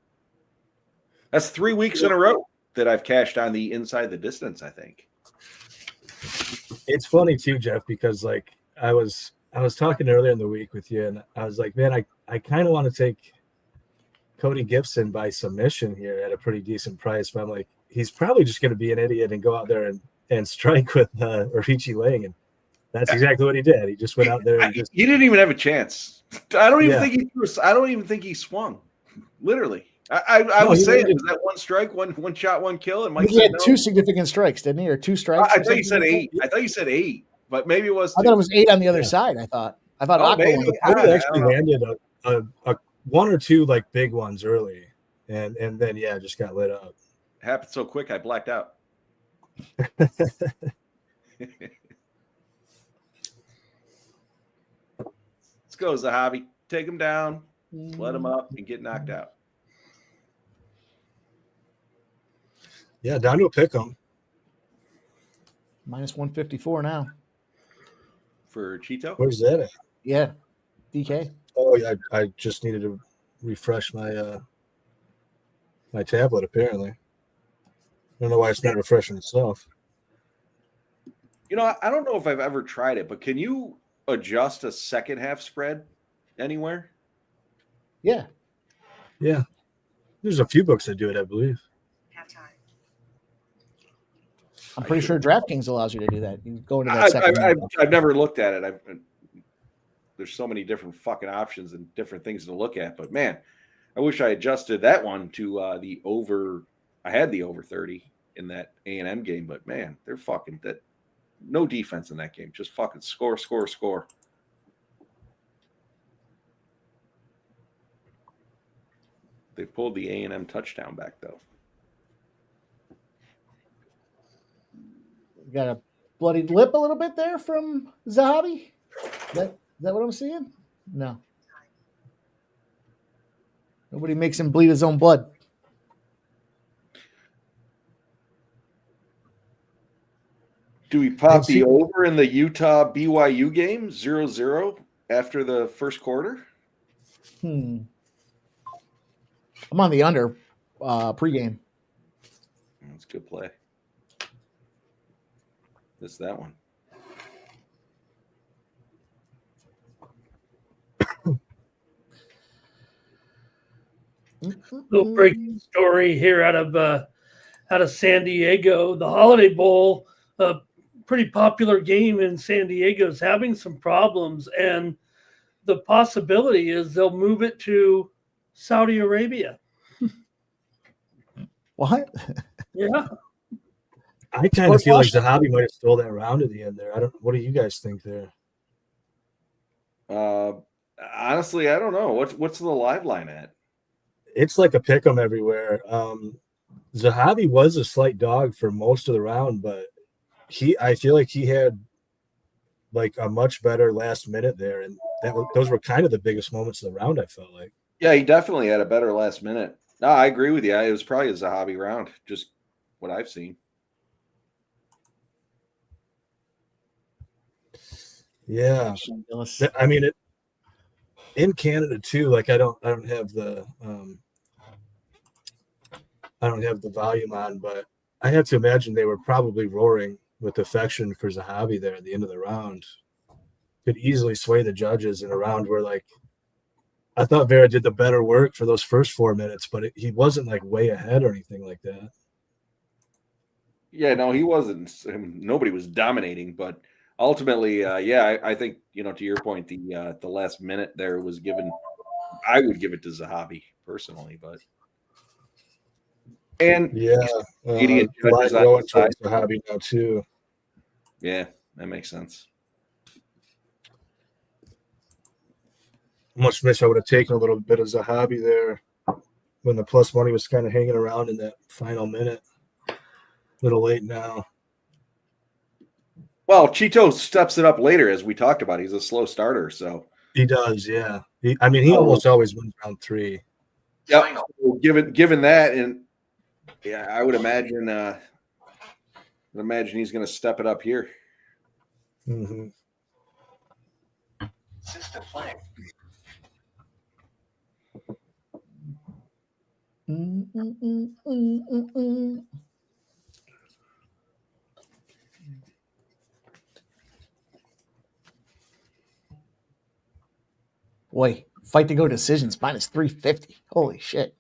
that's 3 weeks in a row that I've cashed on the inside the distance, I think. It's funny too, Jeff, because like I was I was talking earlier in the week with you, and I was like, man, I kind of want to take Cody Gibson by submission here at a pretty decent price, but I'm like, he's probably just going to be an idiot and go out there and strike with Richie Lang, and that's exactly what he did. He just went out there and he didn't even have a chance. I don't even think he threw. I don't even think he swung. Literally, I was saying it was that one strike, one shot, one kill, and Mike he had two significant strikes, didn't he, or two strikes? I thought you said 8. I thought you said 8, but maybe it was. I thought it was 8 on the other side. I thought Cody actually landed a one or two like big ones early, and then just got lit up. It happened so quick, I blacked out. Let's go, Zahabi. Take him down, let him up, and get knocked out. Yeah, down to a pick 'em. Minus 154 now. For Cheeto? Where's that at? Yeah, DK. Oh, yeah, I just needed to refresh my my tablet, apparently. I don't know why it's not refreshing itself. I don't know if I've ever tried it, but can you adjust a second half spread anywhere? Yeah. Yeah. There's a few books that do it, I believe. I'm pretty sure DraftKings allows you to do that. You go into that second. I've never looked at it. There's so many different fucking options and different things to look at. But, man, I wish I adjusted that one to the over. I had the over 30 in that A&M game. But, man, they're fucking that. No defense in that game. Just fucking score. They pulled the A&M touchdown back, though. Got a bloodied lip a little bit there from Zahabi. Is that what I'm seeing? No. Nobody makes him bleed his own blood. Do we pop the over in the Utah BYU game 0-0 after the first quarter? I'm on the under pregame. That's a good play. Missed that one. Little breaking story here out of San Diego. The Holiday Bowl, a pretty popular game in San Diego, is having some problems, and the possibility is they'll move it to Saudi Arabia. What? Yeah. I kind of feel like Zahabi might have stole that round at the end there. What do you guys think there? Honestly, I don't know. What's the live line at? It's like a pick 'em everywhere. Zahabi was a slight dog for most of the round, but I feel like he had like a much better last minute there, and those were kind of the biggest moments of the round, I felt like. Yeah, he definitely had a better last minute. No, I agree with you. It was probably a Zahabi round, just what I've seen. Yeah, I mean, in Canada too. Like, I don't have the volume on, but I have to imagine they were probably roaring with affection for Zahabi there at the end of the round. Could easily sway the judges in a round where, like, I thought Vera did the better work for those first 4 minutes, but he wasn't like way ahead or anything like that. Yeah, no, he wasn't. Nobody was dominating, but ultimately, I think, to your point, the last minute there was given. I would give it to Zahabi personally, but idiot judges on the side. Zahabi now too. Yeah, that makes sense. Much wish I would have taken a little bit of Zahabi there when the plus money was kind of hanging around in that final minute. A little late now. Well, Cheeto steps it up later, as we talked about. He's a slow starter, so he does. Yeah, he almost always wins round 3. Yeah, given that, and I would imagine. He's going to step it up here. Mm-hmm. System flag. Boy, fight to go decisions minus 350. Holy shit.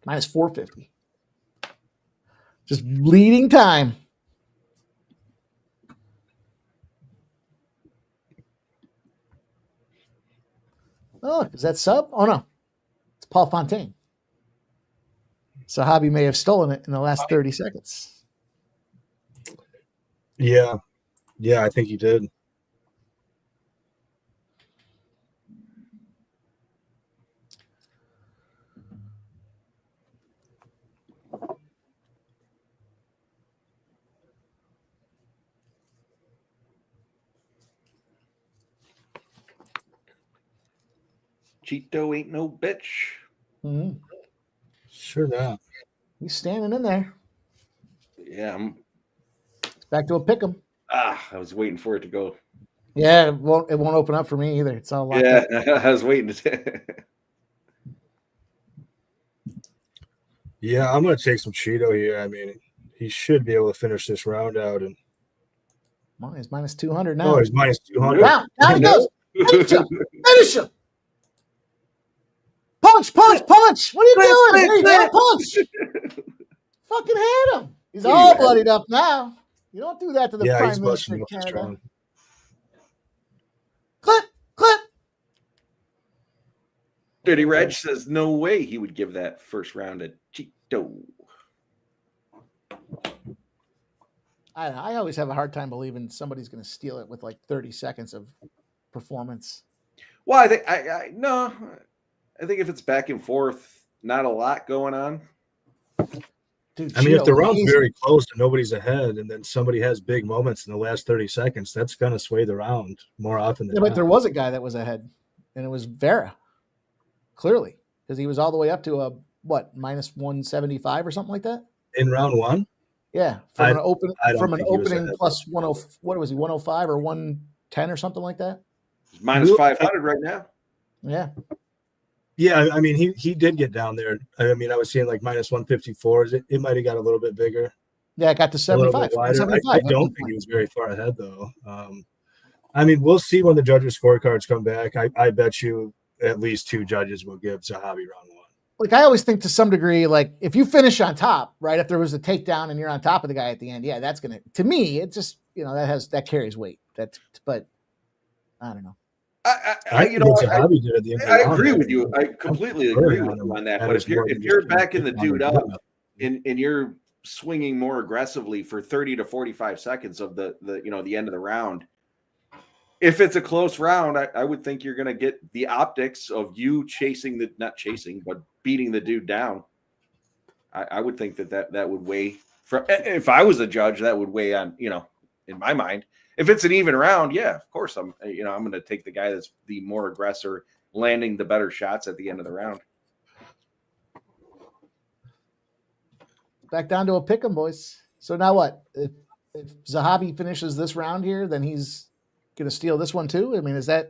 Minus 450. Just bleeding time. Oh, is that sub? Oh, no. It's Paul Fontaine. Sahabi may have stolen it in the last 30 seconds. Yeah. Yeah, I think he did. Cheeto ain't no bitch. Mm-hmm. Sure not. He's standing in there. Yeah, It's back to a pick 'em. I was waiting for it to go. Yeah, it won't open up for me either. It's all locked up. I was waiting to. Yeah, I'm going to take some Cheeto here. I mean, he should be able to finish this round out. And well, he's minus 200 now. oh, he's minus 200. Now he goes. Finish him. Punch. What are you doing? There you go. Punch. Fucking hit him. He's all bloodied up now. You don't do that to the Prime Minister of Canada. Clip. Dirty Reg says no way he would give that first round a Cheeto. I always have a hard time believing somebody's going to steal it with like 30 seconds of performance. Well, I think I think if it's back and forth, not a lot going on. Dude, I mean, if the round's very close and nobody's ahead, and then somebody has big moments in the last 30 seconds, that's going to sway the round more often than not. But there was a guy that was ahead, and it was Vera, clearly, because he was all the way up to a minus 175 or something like that in round one. Yeah, from an opening plus 10. What was he? 105 or 110 or something like that. It's minus 500 right now. Yeah. Yeah, I mean, he did get down there. I mean, I was seeing like minus 154. It might have got a little bit bigger. Yeah, it got to 75. 75. I don't think he was very far ahead, though. I mean, we'll see when the judges' scorecards come back. I bet you at least two judges will give Zahabi round one. Like, I always think to some degree, like, if you finish on top, right, if there was a takedown and you're on top of the guy at the end, yeah, that's going to me, it just, that carries weight. But I don't know. I agree with you. I completely agree with you on that. But if you're backing the dude up and you're swinging more aggressively for 30 to 45 seconds of the end of the round, if it's a close round, I would think you're going to get the optics of you not chasing, but beating the dude down. I would think that would weigh. If I was a judge, that would weigh on, in my mind. If it's an even round, yeah, of course I'm going to take the guy that's the more aggressor, landing the better shots at the end of the round. Back down to a pick 'em, boys. So now what? If Zahabi finishes this round here, then he's going to steal this one too. I mean, is that?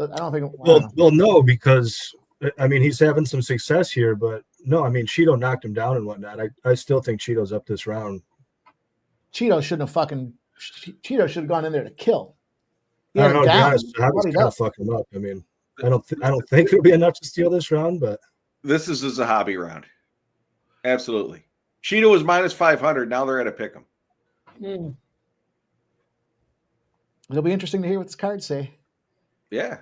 I don't think. Well, no, because I mean he's having some success here, but no, I mean Cheeto knocked him down and whatnot. I still think Cheeto's up this round. Cheeto shouldn't have Cheeto should have gone in there to kill. I don't know. To be honest, Zahabi's kind of fucking him up. I mean, I don't think it'll be enough to steal this round, but this is a Zahabi round. Absolutely. Cheeto was minus 500. Now they're at a pick 'em. It'll be interesting to hear what this cards say. Yeah.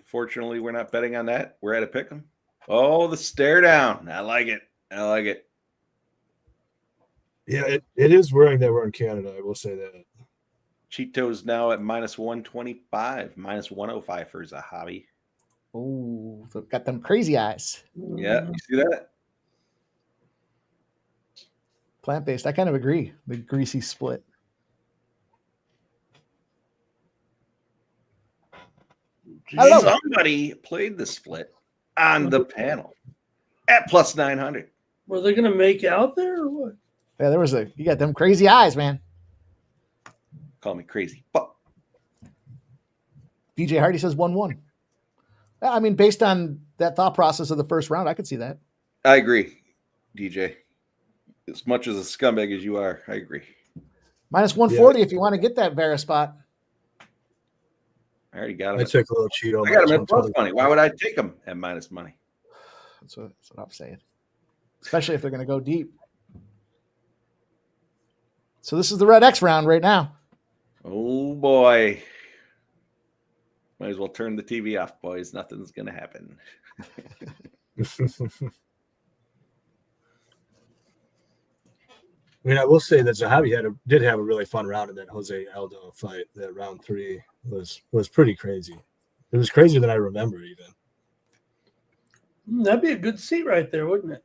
Fortunately, we're not betting on that. We're at a pick 'em. Oh, the stare down. I like it. Yeah, it is worrying that we're in Canada. I will say that. Cheeto's now at minus 125, minus 105 for Zahabi. Oh, so got them crazy eyes. Yeah, you see that? Plant-based. I kind of agree. The greasy split. Somebody played the split on the panel at plus 900. Were they going to make out there or what? Yeah, you got them crazy eyes, man. Call me crazy. But DJ Hardy says 1-1. I mean, based on that thought process of the first round, I could see that. I agree, DJ. As much as a scumbag as you are, I agree. Minus 140 if you want to get that Vera spot. I already got him. I took a little Cheeto. I got him at plus money. Why would I take him at minus money? That's what I'm saying. Especially if they're going to go deep. So this is the Red X round right now. Oh, boy. Might as well turn the TV off, boys. Nothing's going to happen. I mean, I will say that Zahavi did have a really fun round in that Jose Aldo fight. That round 3 was pretty crazy. It was crazier than I remember even. That'd be a good seat right there, wouldn't it?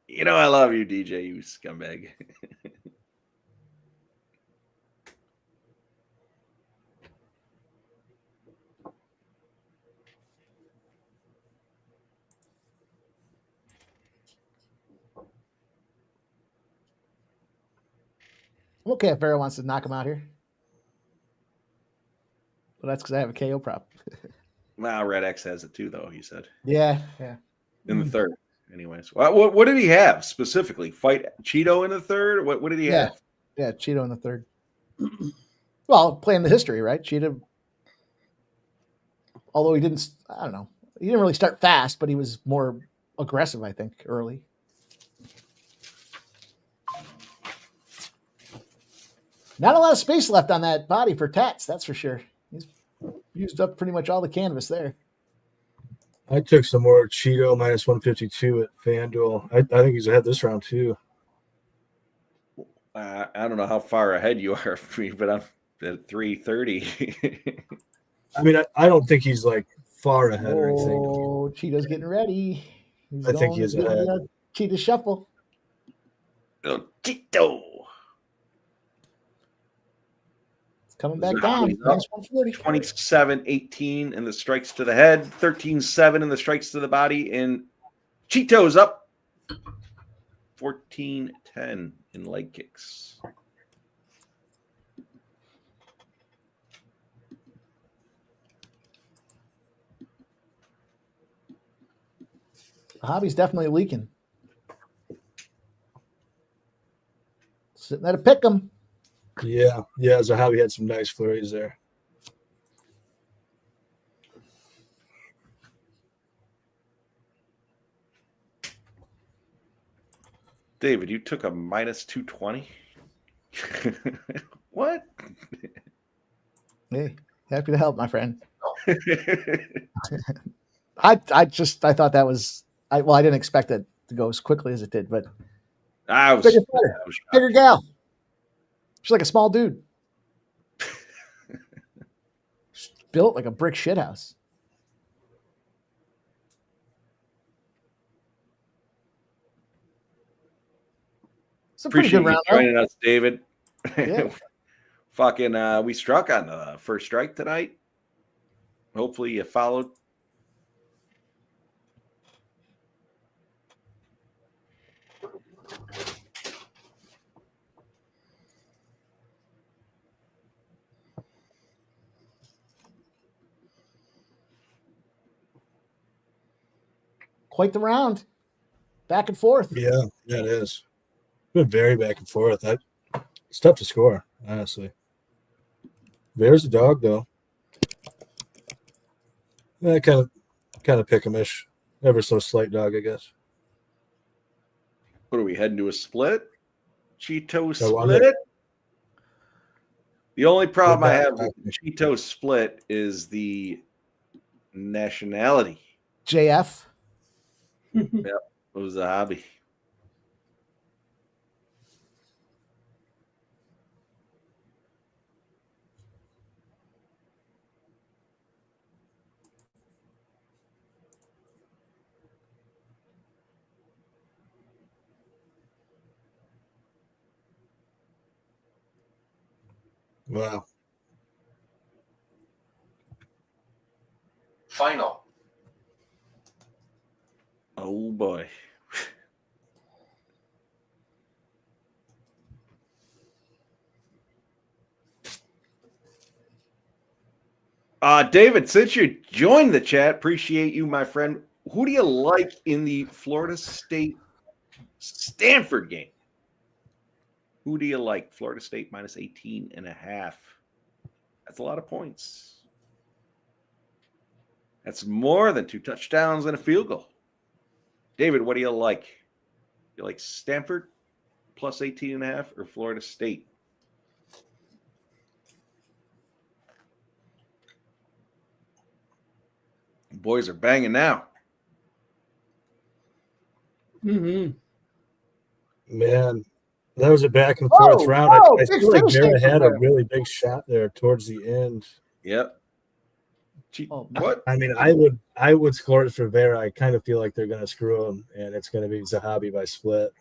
You know I love you, DJ, you scumbag. I'm okay if Vera wants to knock him out here. But that's because I have a KO prop. Well, Red X has it too, though, he said. Yeah. In the third, anyways. What did he have specifically? Fight Cheeto in the third? What did he have? Yeah, Cheeto in the third. Well, playing the history, right? Cheeto, although he didn't really start fast, but he was more aggressive, I think, early. Not a lot of space left on that body for Tats, that's for sure. He's used up pretty much all the canvas there. I took some more Cheeto minus 152 at FanDuel. I think he's ahead this round too. I don't know how far ahead you are of me, but I'm at 330. I mean, I don't think he's like far ahead or anything. Oh, Cheeto's getting ready. I think he is ahead. Cheetah shuffle. Oh, Cheeto. Coming back down. 27-18 in the strikes to the head, 13-7 in the strikes to the body, and Cheeto's up 14-10 in leg kicks. The hobby's definitely leaking. Sitting there to pick them. Yeah. Zahavi had some nice flurries there. David, you took a minus 220? What? Hey, happy to help, my friend. I thought that was I didn't expect it to go as quickly as it did, but bigger gal. She's like a small dude. Built like a brick shithouse. Appreciate you joining us, David. Yeah. We struck on the first strike tonight. Hopefully you followed. Quite the round. Back and forth. Yeah, it is. Been very back and forth. It's tough to score, honestly. There's a dog, though. Yeah, kind of pick-em-ish. Ever so slight dog, I guess. What are we heading to a split? Cheeto split? The only problem I have with the Cheeto split is the nationality. JF. Yep, it was a hobby. Wow. Final. Oh boy. David, since you joined the chat, appreciate you, my friend. Who do you like in the Florida State Stanford game? Who do you like? Florida State minus 18.5. That's a lot of points. That's more than 2 touchdowns and a field goal. David, what do you like? You like Stanford plus 18.5 or Florida State? Boys are banging now. Man, that was a back and forth round. I feel like Vera had a really big shot there towards the end. Yep. What? I mean, I would score it for Vera. I kind of feel like they're going to screw him, and it's going to be Zahabi by split.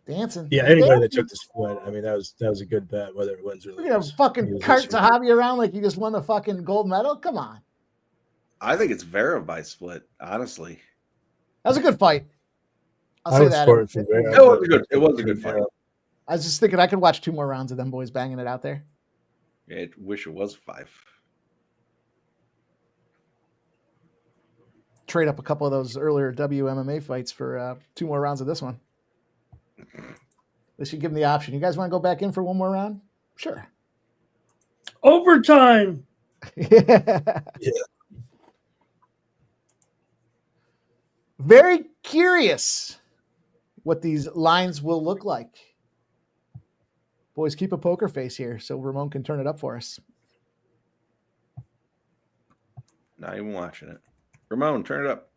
Dancing. Yeah, anybody that took the split, I mean, that was a good bet, whether it wins or loses. You're gonna fucking cart Zahabi around like you just won the fucking gold medal? Come on. I think it's Vera by split, honestly. That was a good fight. I'll say that. It was a good fight. I was just thinking I could watch 2 more rounds of them boys banging it out there. I wish it was 5. Trade up a couple of those earlier WMMA fights for 2 more rounds of this one. They should give them the option. You guys want to go back in for 1 more round? Sure. Overtime. Yeah. Very curious what these lines will look like. Boys, keep a poker face here so Ramon can turn it up for us. Not even watching it. Ramon, turn it up.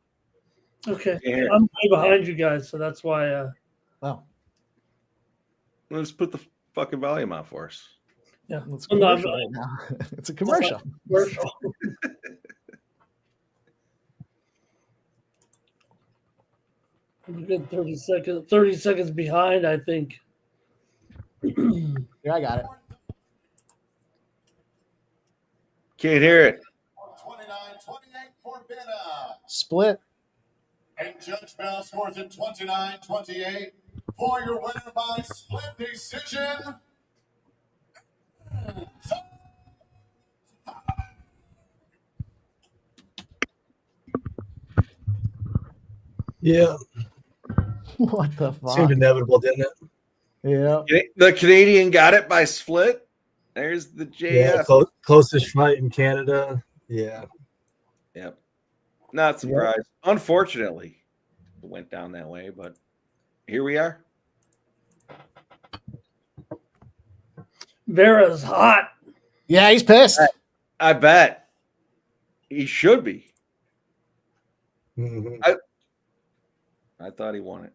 Okay. I'm way behind you guys, so that's why. Oh. Let's put the fucking volume on for us. Yeah. It's a commercial right now. It's a commercial. I'm a good 30 seconds behind, I think. Yeah, I got it. Can't hear it. 29-28 for Bena. Split. And Judge Bell scores in 29-28 for your winner by split decision. Yeah. What the fuck? Seemed inevitable, didn't it? Yeah. The Canadian got it by split. There's the JF. Yeah, closest fight in Canada. Yeah. Yep. Not surprised. Unfortunately, it went down that way, but here we are. Vera's hot. Yeah, he's pissed. I bet. He should be. Mm-hmm. I thought he won it.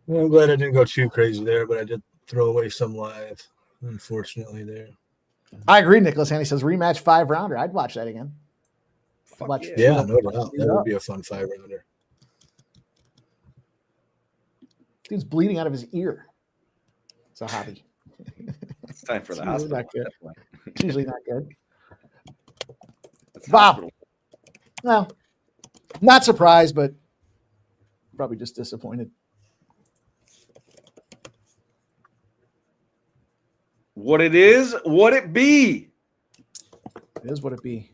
Well, I'm glad I didn't go too crazy there, but I did throw away some live, unfortunately, there. I agree, Nicholas. And he says rematch 5-rounder. I'd watch that again. Yeah, no doubt. That would be a fun 5-rounder. Dude's bleeding out of his ear. It's a hobby. It's time for the It's hospital. not good. It's usually not good. That's Bob. hospital. Well, not surprised, but probably just disappointed. What it is, what it be. It is what it be.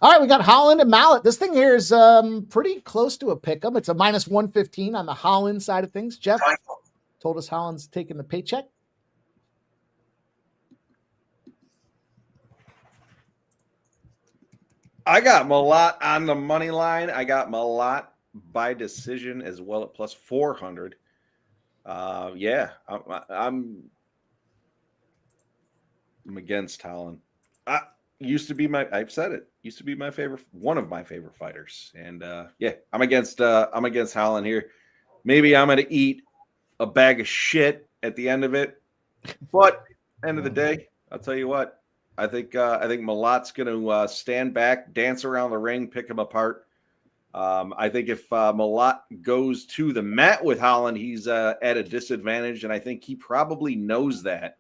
All right, we got Holland and Mallet. This thing here is pretty close to a pick 'em. It's a minus 115 on the Holland side of things. Jeff told us Holland's taking the paycheck. I got Malat on the money line. I got Malat by decision as well at plus 400. Yeah, I'm against Holland. Used to be I've said it. Used to be my favorite, one of my favorite fighters. And yeah, I'm against Holland here. Maybe I'm gonna eat a bag of shit at the end of it. But end of the day, I'll tell you what. I think Malat's gonna stand back, dance around the ring, pick him apart. I think if Malat goes to the mat with Holland, he's at a disadvantage, and I think he probably knows that.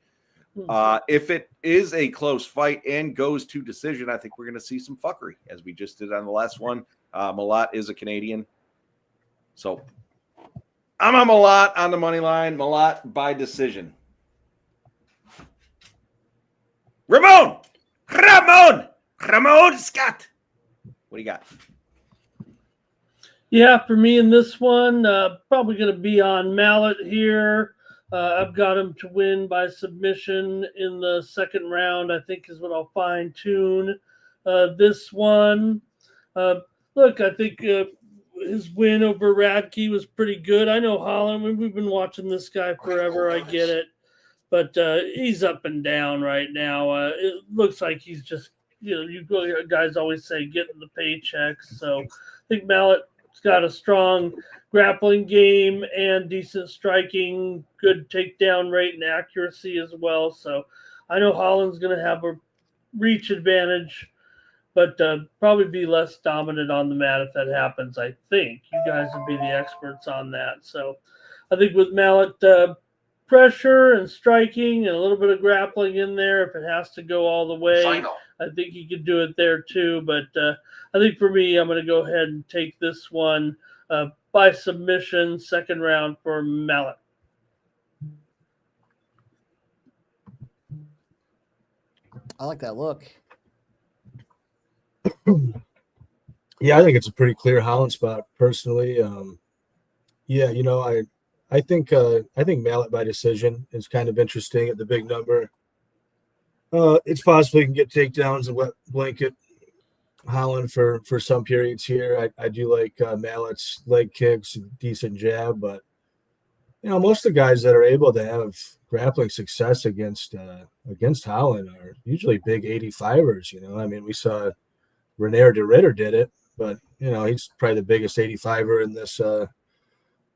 If it is a close fight and goes to decision, I think we're going to see some fuckery, as we just did on the last one. Malat is a Canadian. So I'm on Malat on the money line. Malat by decision. Ramon Scott. What do you got? Yeah, for me in this one, probably going to be on Mallet here. I've got him to win by submission in the second round, I think is what I'll fine tune this one. Uh, Look, I think his win over Radke was pretty good. I know Holland, we've been watching this guy forever. I get it. But he's up and down right now. It looks like he's just, you guys always say getting the paychecks. So I think Mallet's got a strong grappling game and decent striking, good takedown rate and accuracy as well. So I know Holland's going to have a reach advantage, but probably be less dominant on the mat if that happens. I think you guys would be the experts on that. So I think with Mallet, pressure and striking and a little bit of grappling in there, if it has to go all the way, I think he could do it there too. But I think for me, I'm going to go ahead and take this one by submission, second round for Mallet. I like that look. Yeah, I think it's a pretty clear Holland spot personally. Yeah, I think Mallet by decision is kind of interesting at the big number. It's possible you can get takedowns and wet blanket Holland for some periods here. I do like Mallet's leg kicks, decent jab, but most of the guys that are able to have grappling success against Holland are usually big 85ers. I mean, we saw Reinier De Ridder did it, but he's probably the biggest 85er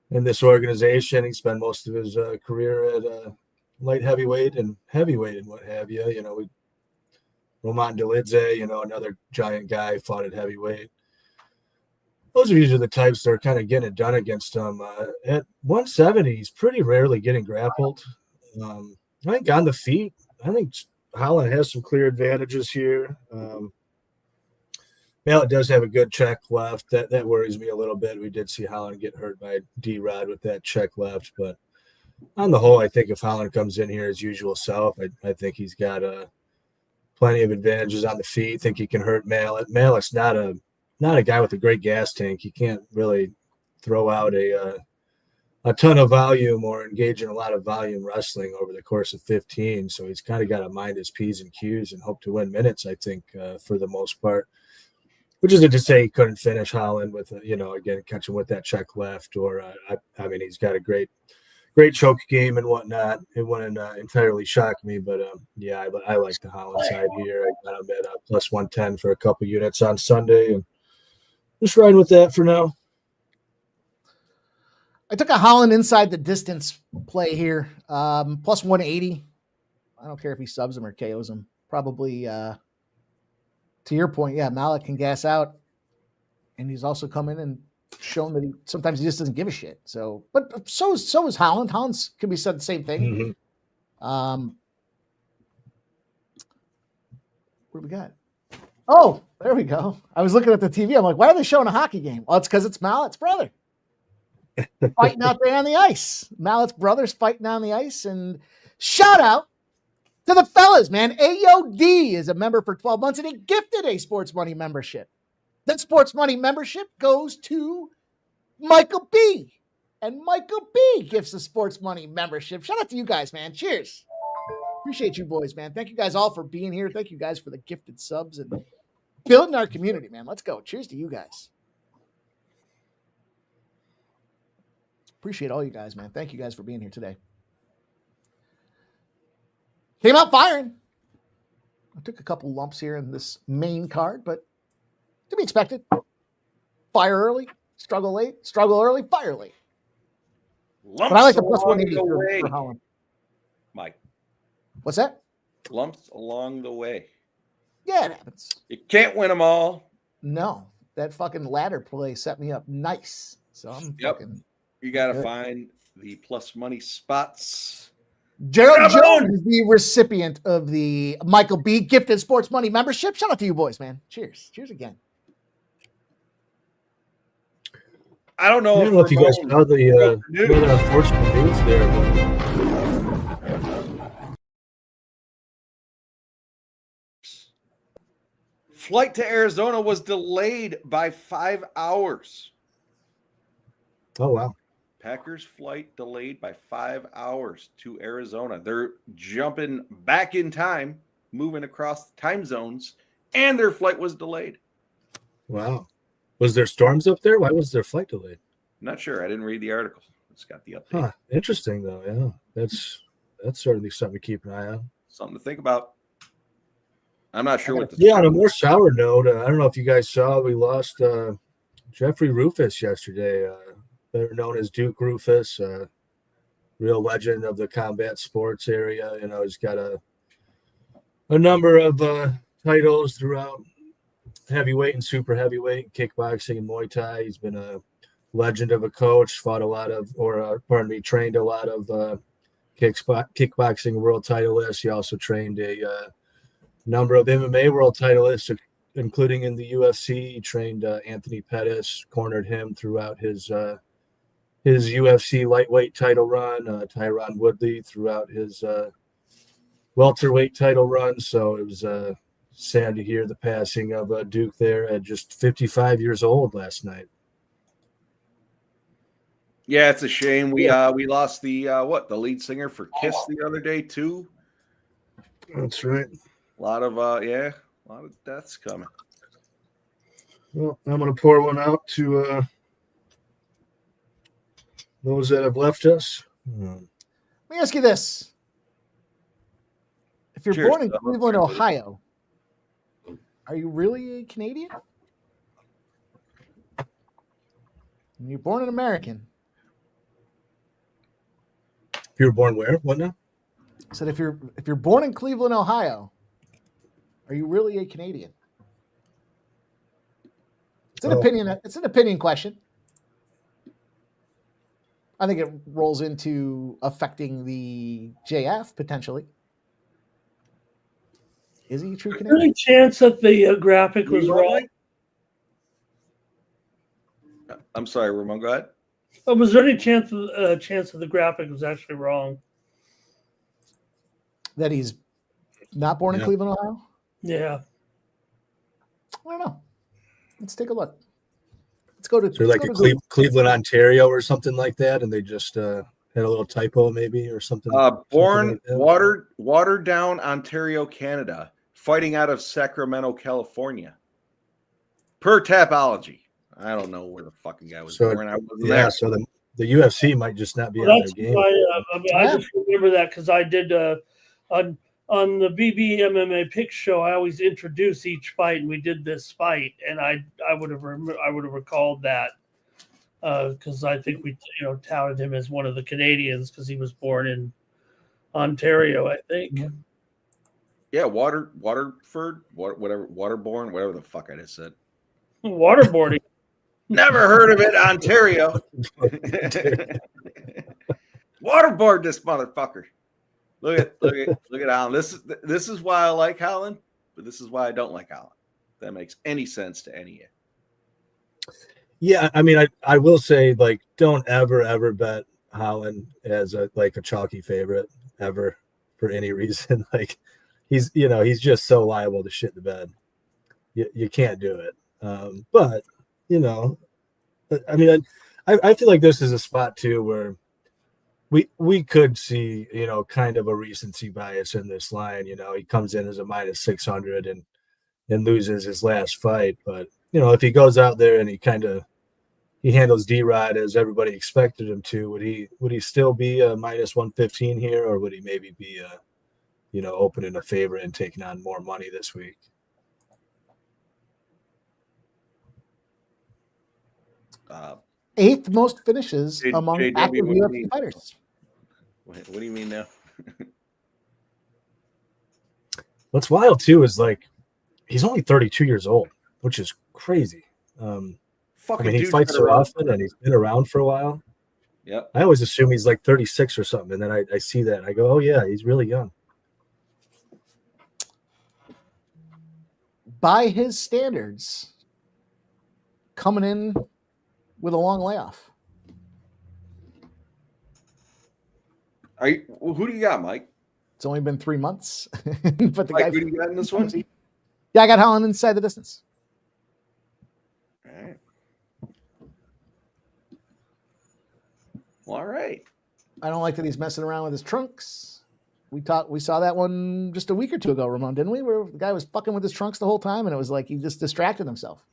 in this organization. He spent most of his career at light heavyweight and heavyweight and what have you. Roman Dolidze, another giant guy, fought at heavyweight. Those are usually the types that are kind of getting it done against him. At 170, he's pretty rarely getting grappled. I think on the feet, I think Holland has some clear advantages here. Mallet does have a good check left. That worries me a little bit. We did see Holland get hurt by D-Rod with that check left. But on the whole, I think if Holland comes in here his usual self, I think he's got plenty of advantages on the feet. I think he can hurt Mallet. Mallet's not a guy with a great gas tank. He can't really throw out a ton of volume or engage in a lot of volume wrestling over the course of 15. So he's kind of got to mind his P's and Q's and hope to win minutes, I think, for the most part. Which isn't to say he couldn't finish Holland with, again, catch him with that check left. Or, I mean, he's got a great choke game and whatnot. It wouldn't entirely shock me. But, yeah, I like the Holland side here. I got him at plus 110 for a couple units on Sunday. And just riding with that for now. I took a Holland inside the distance play here. Plus 180. I don't care if he subs him or KOs him. Probably to your point, yeah, Mallet can gas out, and he's also come in and shown that sometimes he just doesn't give a shit. So, but so is Holland. Holland's can be said the same thing. Mm-hmm. What do we got? Oh, there we go. I was looking at the TV. I'm like, why are they showing a hockey game? Well, it's because it's Mallet's brother fighting out there on the ice. Mallet's brothers fighting on the ice, and shout out to the fellas, man. AOD is a member for 12 months, and he gifted a Sports Money membership. That Sports Money membership goes to Michael B. And Michael B. gives the Sports Money membership. Shout out to you guys, man. Cheers. Appreciate you boys, man. Thank you guys all for being here. Thank you guys for the gifted subs and building our community, man. Let's go. Cheers to you guys. Appreciate all you guys, man. Thank you guys for being here today. Came out firing. I took a couple lumps here in this main card, but to be expected. Fire early, struggle late, struggle early, fire late. Lumps but I like the plus along 180 the for way, Holland. Mike. What's that? Lumps along the way. Yeah, it happens. You can't win them all. No, that fucking ladder play set me up nice. So I'm fucking. You got to find the plus money spots. Gerald Jones is the recipient of the Michael B. gifted Sports Money membership. Shout out to you boys, man. Cheers. Cheers again. I don't know if you guys know the unfortunate news there. Flight to Arizona was delayed by 5 hours. Oh, wow. Packers flight delayed by 5 hours to Arizona. They're jumping back in time, moving across time zones, and their flight was delayed. Wow. Was there storms up there? Why was their flight delayed? Not sure. I didn't read the article. It's got the update. Huh. Interesting, though. Yeah, that's certainly something to keep an eye on. Something to think about. I'm not sure what the Yeah, on a more sour note, I don't know if you guys saw, we lost Jeffrey Rufus yesterday, better known as Duke Rufus, real legend of the combat sports area. You know, he's got a number of titles throughout heavyweight and super heavyweight, kickboxing and Muay Thai. He's been a legend of a coach, fought a lot of, trained a lot of kickboxing world titleists. He also trained a number of MMA world titleists, including in the UFC. He trained Anthony Pettis, cornered him throughout his UFC lightweight title run, Tyron Woodley throughout his welterweight title run. So it was sad to hear the passing of Duke there at just 55 years old last night. Yeah, it's a shame. We lost the lead singer for Kiss the other day too. That's right. A lot of deaths coming. Well, I'm going to pour one out to those that have left us. Let me ask you this. If you're Cheers, born in fellas. Cleveland, Ohio, are you really a Canadian? And you're born an American. If you were born where? What now? I said if you're born in Cleveland, Ohio, are you really a Canadian? It's an opinion. It's an opinion question. I think it rolls into affecting the JF potentially. Is he a true Canadian? Any chance that the graphic was wrong? I'm sorry, Ramon. Go ahead. Oh, was there any chance that the graphic was actually wrong? That he's not born in Cleveland, Ohio? Yeah. I don't know. Let's take a look. Let's go to. So like Cleveland, Ontario, or something like that, and they just had a little typo, maybe, or something. Born something like Waterdown, Ontario, Canada, fighting out of Sacramento, California. Per Tapology. I don't know where the fucking guy was born. I wasn't there. So the UFC might just not be on their game. I just remember that because I did on the BB MMA Pick Show. I always introduce each fight, and we did this fight, and I would have recalled that because I think we touted him as one of the Canadians because he was born in Ontario, I think. Yeah, Waterford, whatever, Waterborne, whatever the fuck I just said. Waterboarding. Never heard of it, Ontario. Waterboard this motherfucker. Look at Alan. This is why I like Holland, but this is why I don't like Holland. If that makes any sense to any of you. Yeah, I mean, I will say, like, don't ever bet Holland as a chalky favorite ever for any reason. Like, he's just so liable to shit the bed. You can't do it. But I mean, I feel like this is a spot too where we could see, kind of a recency bias in this line. He comes in as a minus 600 and loses his last fight. But, if he goes out there and he handles D-Rod as everybody expected him to, would he still be a minus 115 here, or would he maybe be opening a favorite and taking on more money this week? Eighth most finishes among JW, active what do you UFC mean? fighters. What do you mean now? What's wild too is he's only 32 years old, which is crazy. He fights so often and he's been around for a while. Yep. I always assume he's like 36 or something, and then I see that and I go, oh yeah, he's really young. By his standards, coming in with a long layoff. Who do you got, Mike? It's only been 3 months. But the Mike, guy, who do you got in this one? Yeah, I got Holland inside the distance. All right. Well, all right. I don't like that he's messing around with his trunks. We saw that one just a week or two ago, Ramon, didn't we? Where the guy was fucking with his trunks the whole time, and it was like he just distracted himself.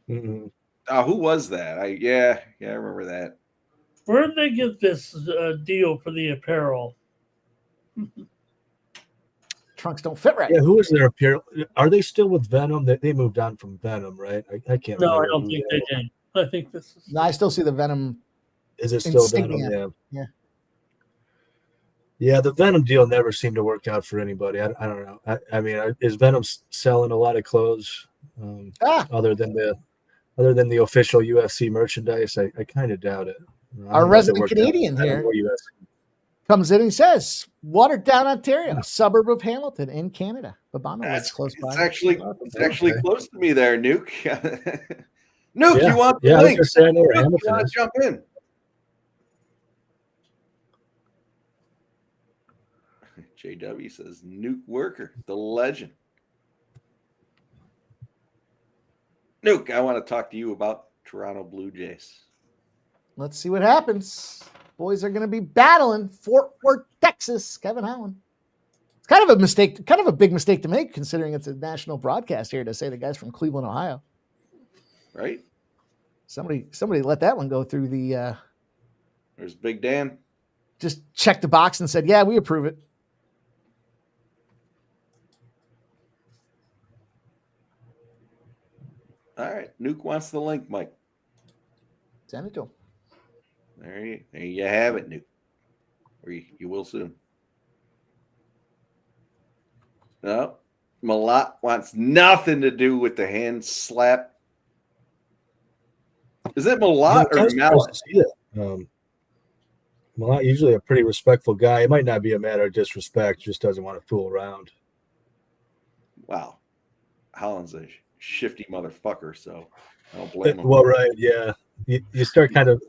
Mm-hmm. Who was that? I remember that. Where did they get this deal for the apparel? Trunks don't fit right. Yeah, who is their apparel? Are they still with Venom? They moved on from Venom, right? I can't No, remember. I don't think they did. I think this is. No, I still see the Venom. Is it still insignia. Venom? Yeah. Yeah, the Venom deal never seemed to work out for anybody. I don't know. I mean, is Venom selling a lot of clothes other than the official UFC merchandise? I kind of doubt it. Our resident Canadian here comes in and says, Watertown, Ontario, suburb of Hamilton in Canada. Babano lives close by. It's actually close to me there, Nuke. Nuke, Yeah. you want the Yeah, link? I know where Nuke, Hamilton you want is. to jump in? JW says Nuke Worker, the legend. Nuke, I want to talk to you about Toronto Blue Jays. Let's see what happens. Boys are going to be battling Fort Worth, Texas. Kevin Holland. It's kind of a mistake, kind of a big mistake to make, considering it's a national broadcast here, to say the guy's from Cleveland, Ohio. Right? Somebody let that one go through the. There's Big Dan. Just checked the box and said, "Yeah, we approve it." All right, Nuke wants the link, Mike. Send it to him. There you have it, Nuke. Or you will soon. No, Malat wants nothing to do with the hand slap. Is it Malat or Mallet? Malat usually a pretty respectful guy. It might not be a matter of disrespect; just doesn't want to fool around. Wow, Holland's a shifty motherfucker, so I don't blame him. Well, right, yeah. You start kind of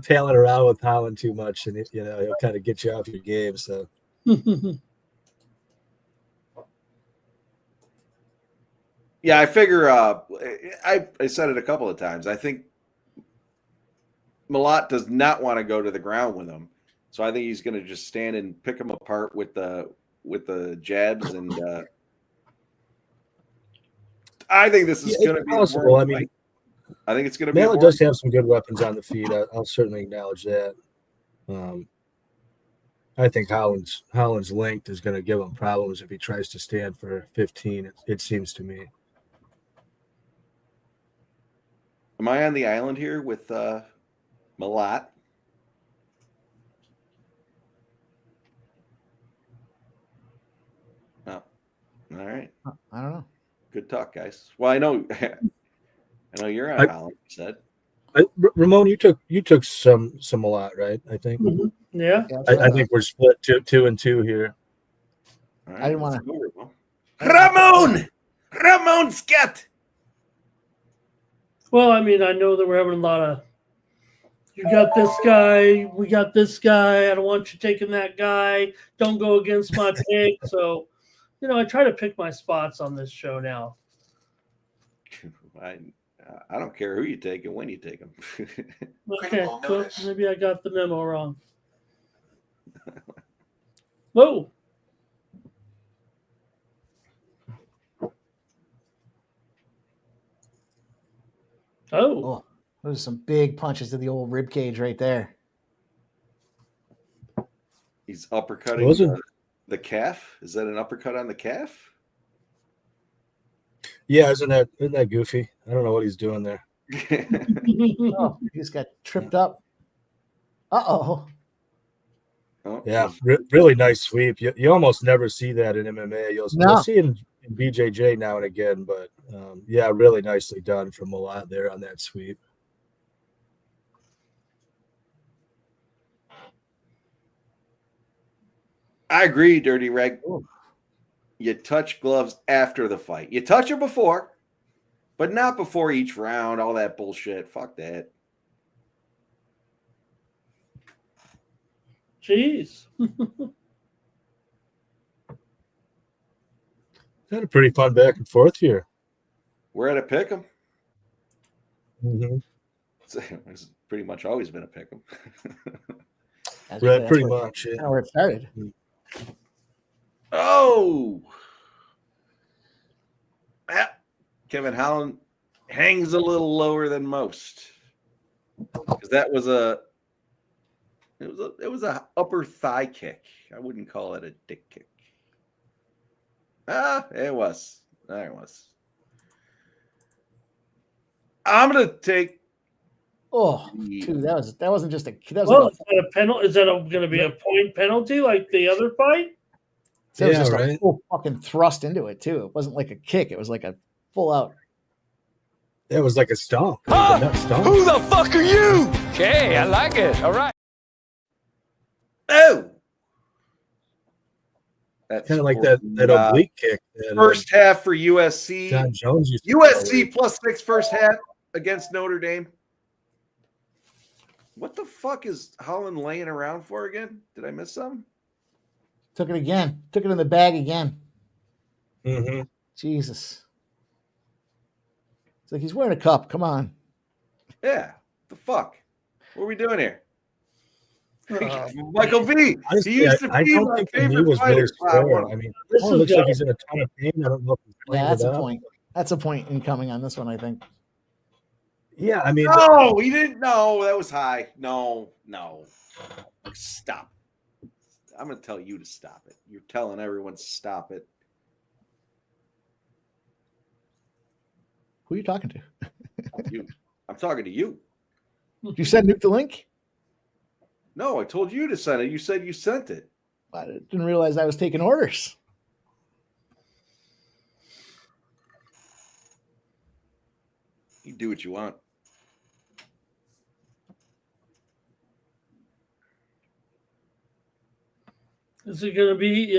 palling around with Holland too much, and he'll kind of get you off your game. So. Yeah, I figure. I said it a couple of times. I think Malat does not want to go to the ground with him, so I think he's going to just stand and pick him apart with the jabs, and I think this is going to be possible. I mean, I think it's going to be. Mallet does have some good weapons on the feet. I'll certainly acknowledge that. I think Holland's length is going to give him problems if he tries to stand for 15. It seems to me. Am I on the island here with Malat? Oh, all right. I don't know. Good talk, guys. Well, I know you're on island. You said. Ramon, you took some Malat, right? I think. Mm-hmm. Yeah. I think we're split 2-2 here. Right, I didn't want to. Ramon Scott. Well, I mean, I know that we're having a lot of. You got this guy. We got this guy. I don't want you taking that guy. Don't go against my pick. So, I try to pick my spots on this show now. I don't care who you take and when you take them. Okay, well, maybe I got the memo wrong. Whoa. Oh, those are some big punches to the old rib cage right there. He's uppercutting the calf. Is that an uppercut on the calf? Yeah, isn't that goofy? I don't know what he's doing there. Oh, he just got tripped up. Oh, yeah, really nice sweep. You almost never see that in MMA. You'll see it in BJJ now and again, but yeah, really nicely done from Malat there on that sweep. I agree, Dirty Reg. You touch gloves after the fight. You touch her before, but not before each round. All that bullshit. Fuck that. Jeez. Had a pretty fun back and forth here. We're at a pick 'em. Mm-hmm. pretty much always been a pick 'em. Right, pretty much. That's where it started. Oh, Kevin Holland hangs a little lower than most because that was a upper thigh kick. I wouldn't call it a dick kick. It was. There it was. I'm gonna take. Oh, dude, that wasn't just a. That was Well, like is that a penalty? Is that going to be a point penalty like the other fight? it was just a full fucking thrust into it too. It wasn't like a kick. It was like a full out. It was like a stomp. It was a nut stomp. Who the fuck are you? Okay, I like it. All right. Oh, that's Kind of like that oblique kick. That, first half for USC. John Jones used to USC +6 first half against Notre Dame. What the fuck is Holland laying around for again? Did I miss something? Took it again. Took it in the bag again. Mm-hmm. Jesus. It's like he's wearing a cup. Come on. Yeah. The fuck? What are we doing here? Michael V. Honestly, He used to I be don't my think the knee favorite was really fighter. square. I mean, This it is looks like good. he's in a ton of pain. I don't know if he's playing Yeah, that's it a up. point. That's a point incoming on this one, I think. Yeah, I mean, No, he didn't. No, that was high. No. Stop. I'm going to tell you to stop it. You're telling everyone to stop it. Who are you talking to? You. I'm talking to you. You said nuke the link? No, I told you to send it. You said you sent it. I didn't realize I was taking orders. You do what you want. Is it going to be,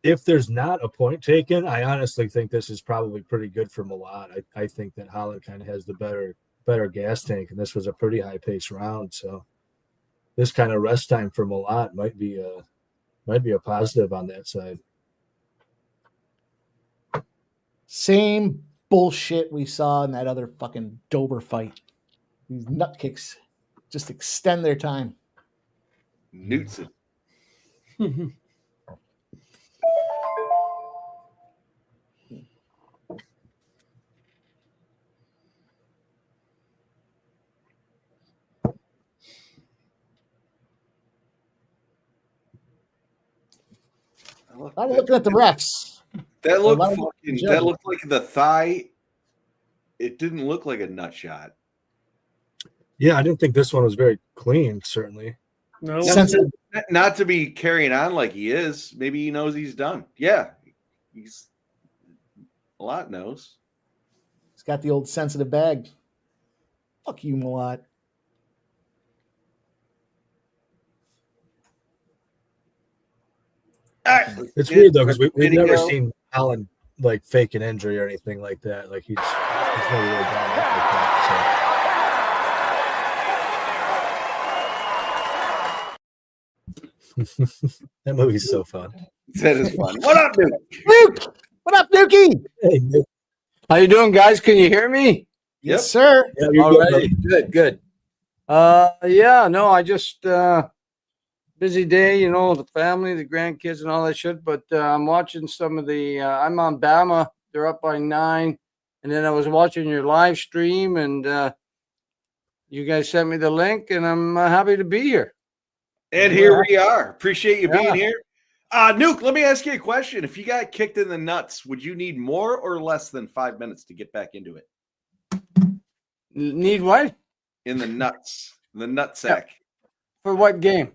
if there's not a point taken, I honestly think this is probably pretty good for Malott. I think that Holland kind of has the better gas tank, and this was a pretty high pace round. So this kind of rest time for Malott might be a positive on that side. Same bullshit we saw in that other fucking Dober fight. These nut kicks just extend their time. Newts it. I'm looking at the refs. That looked like the thigh. It didn't look like a nut shot. Yeah, I didn't think this one was very clean, certainly. No. Not to be carrying on like he is. Maybe he knows he's done. Yeah. He's a lot knows. He's got the old sensitive bag. Fuck you, Malott. It's weird though because we've never seen Holland like fake an injury or anything like that. Like he's never really done that like that. So. That movie's so fun. That is fun. What up, dude? Nuke! What up, Nukie? Hey, Nuke. How you doing, guys? Can you hear me? Yes, sir. Yeah, you're Alrighty. Good. Yeah, no, I just busy day, the family, the grandkids, and all that shit. But I'm watching some of the. I'm on Bama. They're up by 9, and then I was watching your live stream, and you guys sent me the link, and I'm happy to be here. And here we are. Appreciate you being here. Nuke, let me ask you a question. If you got kicked in the nuts, would you need more or less than 5 minutes to get back into it? Need what? In the nuts. The nut sack. For what game?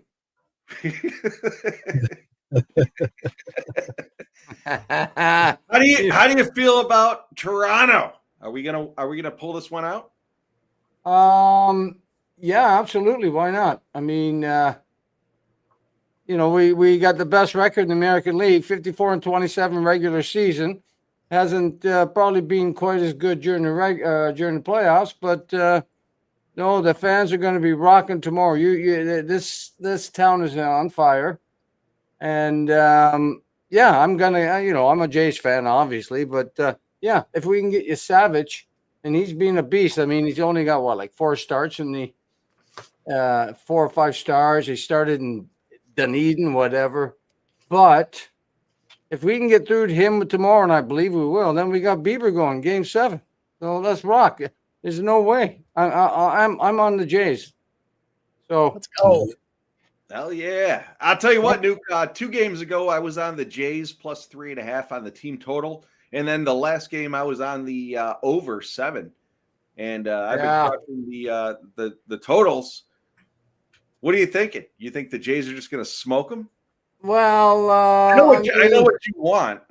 How do you feel about Toronto? Are we gonna pull this one out? Yeah, absolutely. Why not? I mean, we got the best record in the American League, 54-27 regular season. Hasn't probably been quite as good during the playoffs, but no, the fans are going to be rocking tomorrow. This town is on fire, and yeah, I'm gonna, I'm a Jays fan, obviously, but yeah, if we can get you Savage and he's been a beast. I mean, he's only got what, like 4 starts in the 4 or 5 stars. He started in Dunedin, whatever. But if we can get through to him tomorrow, and I believe we will, then we got Bieber going game 7. So let's rock. There's no way. I'm on the Jays. So let's go. Hell yeah. I'll tell you what, Nuke, 2 games ago, I was on the Jays plus 3.5 on the team total. And then the last game I was on the over 7. And I've been crushing the totals. What are you thinking? You think the Jays are just going to smoke them? Well, I know what you want.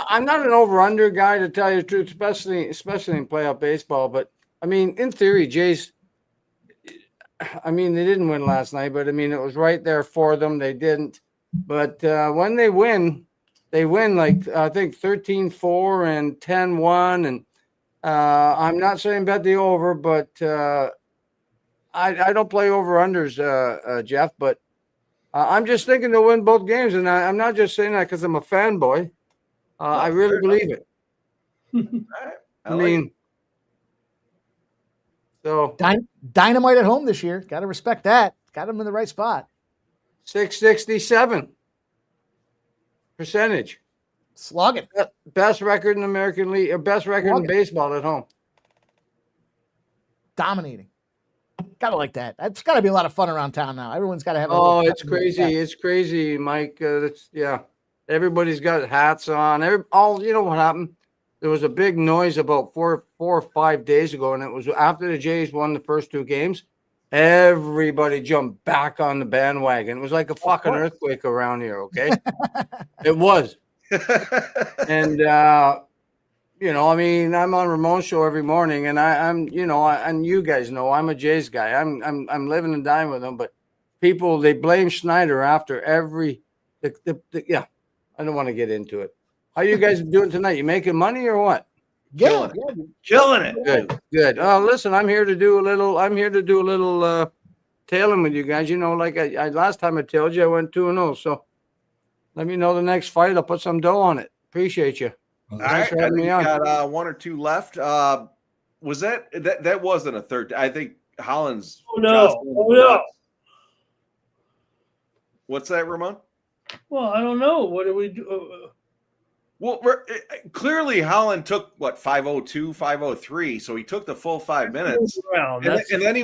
I'm not an over-under guy, to tell you the truth, especially in playoff baseball. But I mean, in theory, Jays. I mean, they didn't win last night, but I mean, it was right there for them. They didn't. But when they win like I think 13-4 and 10-1, and I'm not saying bet the over, but I don't play over-unders, Jeff. But I'm just thinking they'll win both games, and I'm not just saying that because I'm a fanboy. I really believe it. I mean, so Dynamite at home this year. Got to respect that. Got him in the right spot. 667 percentage. Slug it. Best record in American League, or best record in baseball at home. Dominating. Gotta like that. That's got to be a lot of fun around town now. Everyone's got to have. It's crazy. It's crazy, Mike. Everybody's got hats on. You know what happened? There was a big noise about 4 or 5 days ago, and it was after the Jays won the first 2 games. Everybody jumped back on the bandwagon. It was like a fucking earthquake around here. Okay, it was. And I mean, I'm on Ramon's show every morning, and I'm and you guys know I'm a Jays guy. I'm living and dying with them, but people, they blame Schneider after every I don't want to get into it. How you guys doing tonight? You making money or what? Killing it. Good. Listen, I'm here to do a little tailing with you guys. You know, like I last time I told you I went 2-0. So let me know the next fight. I'll put some dough on it. Appreciate you. All right, I think we got 1 or 2 left. Was that wasn't a third? I think Holland's. Oh no! What's that, Ramon? Well, I don't know. What do we do? Well, clearly Holland took 5:02, 5:03, so he took the full 5 minutes, and then he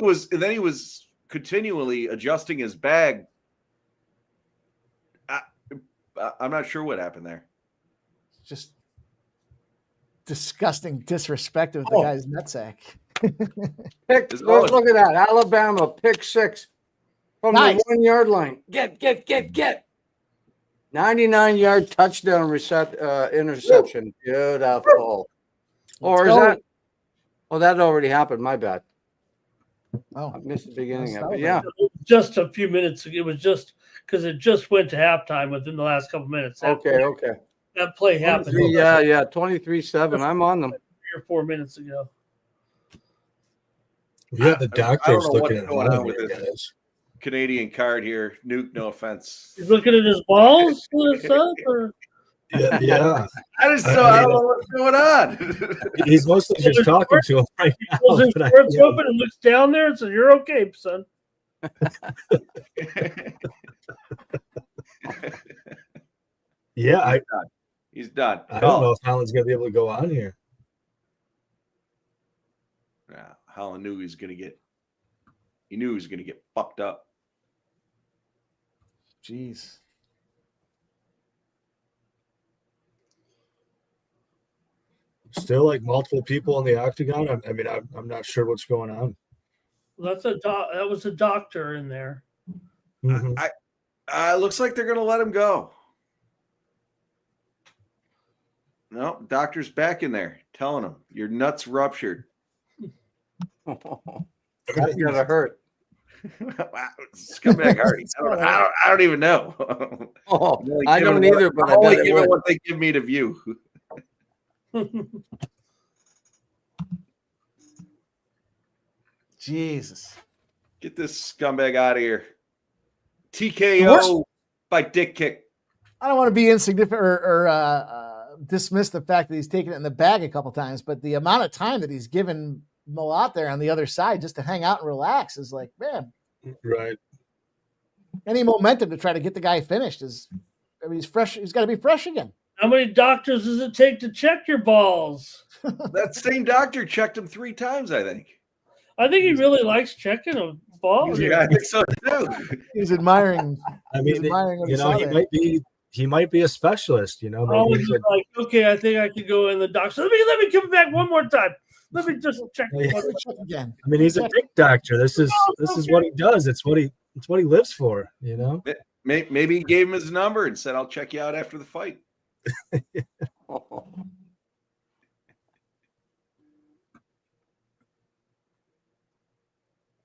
was continually adjusting his bag. I'm not sure what happened there. Just disgusting disrespect of the guy's nutsack. Look at that. Alabama pick 6 from the 1 yard line. Get. 99-yard touchdown interception. Beautiful. Or is that? Oh, that already happened. My bad. Oh, I missed the beginning of it. Yeah. Just a few minutes ago. It was just because it just went to halftime within the last couple minutes. Okay. That play happened. 23-7. I'm on them. 3 or 4 minutes ago. Yeah, the doctor's looking at going on with this Canadian card here. Nuke, no offense. He's looking at his balls. Yeah. I don't know what's going on. He's mostly just talking to him right now. He pulls his shorts open and looks down there and says, "You're okay, son." Yeah, he's done. I don't know if Holland's gonna be able to go on here. Yeah, Holland knew he was gonna get fucked up. Jeez. Still like multiple people in the octagon. I mean, I'm not sure what's going on. Well, that was a doctor in there. Mm-hmm. Looks like they're gonna let him go. No, doctor's back in there telling him your nuts ruptured. That's gotta hurt. Wow, scumbag Hardy. I don't even know. I don't either, but I'm only giving what they give me to view. Jesus. Get this scumbag out of here. TKO by dick kick. I don't want to be insignificant or dismiss the fact that he's taken it in the bag a couple times, but the amount of time that he's given Malott there on the other side just to hang out and relax is like, man, Right. any momentum to try to get the guy finished is, I mean, he's fresh. He's got to be fresh again. How many doctors does it take to check your balls? That same doctor checked him 3 times, I think. I think he really likes checking a ball. Yeah, I think so too. He's admiring. I mean, he might be a specialist. You know, Oh, maybe he's he could- like, okay, I think I could go in the doctor. Let me come back one more time. Let me just check again. I mean, he's a dick doctor. This is what he does. It's what he lives for. You know. Maybe he gave him his number and said, "I'll check you out after the fight."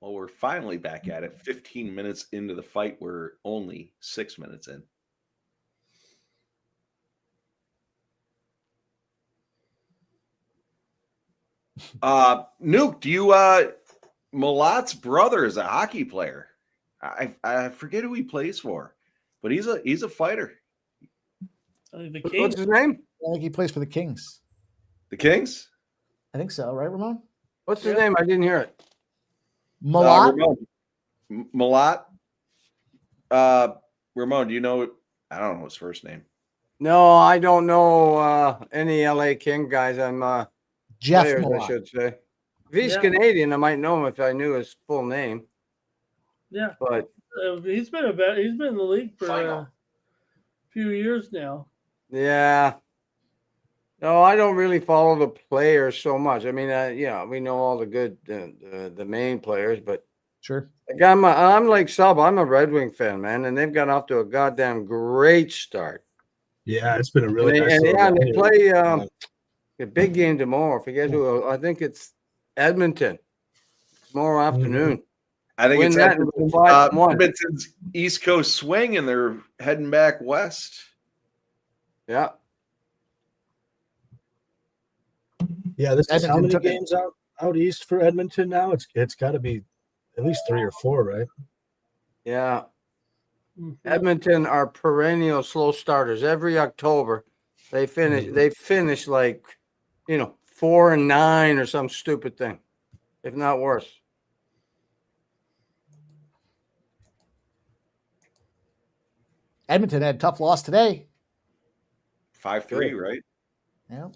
Well, we're finally back at it. 15 minutes into the fight. We're only 6 minutes in. Nuke, do you Malott's brother is a hockey player. I forget who he plays for, but he's a fighter. What's his name? I think he plays for the Kings. The Kings? I think so, right, Ramon? What's his name? I didn't hear it. Malott? Malott. Ramon, do you know? I don't know his first name. No, I don't know any LA King guys. I'm Jeff players, Malott. I should say. If he's Canadian, I might know him if I knew his full name. Yeah, but he's been in the league for a few years now. Yeah. No, I don't really follow the players so much. I mean, yeah, we know all the good, the main players, but sure. Like I'm like Sub. I'm a Red Wing fan, man, and they've got off to a goddamn great start. Yeah, it's been a really and nice. they play a big game tomorrow. I forget who. I think it's Edmonton tomorrow afternoon. I think Win it's that and go 5-1. Edmonton's East Coast swing, and they're heading back west. Yeah. Yeah, this is how Edmonton many took it. games out east for Edmonton now? It's got to be at least 3 or 4, right? Yeah. Edmonton are perennial slow starters. Every October, they finish like 4-9 or some stupid thing, if not worse. Edmonton had a tough loss today. 5-3, right? Yeah.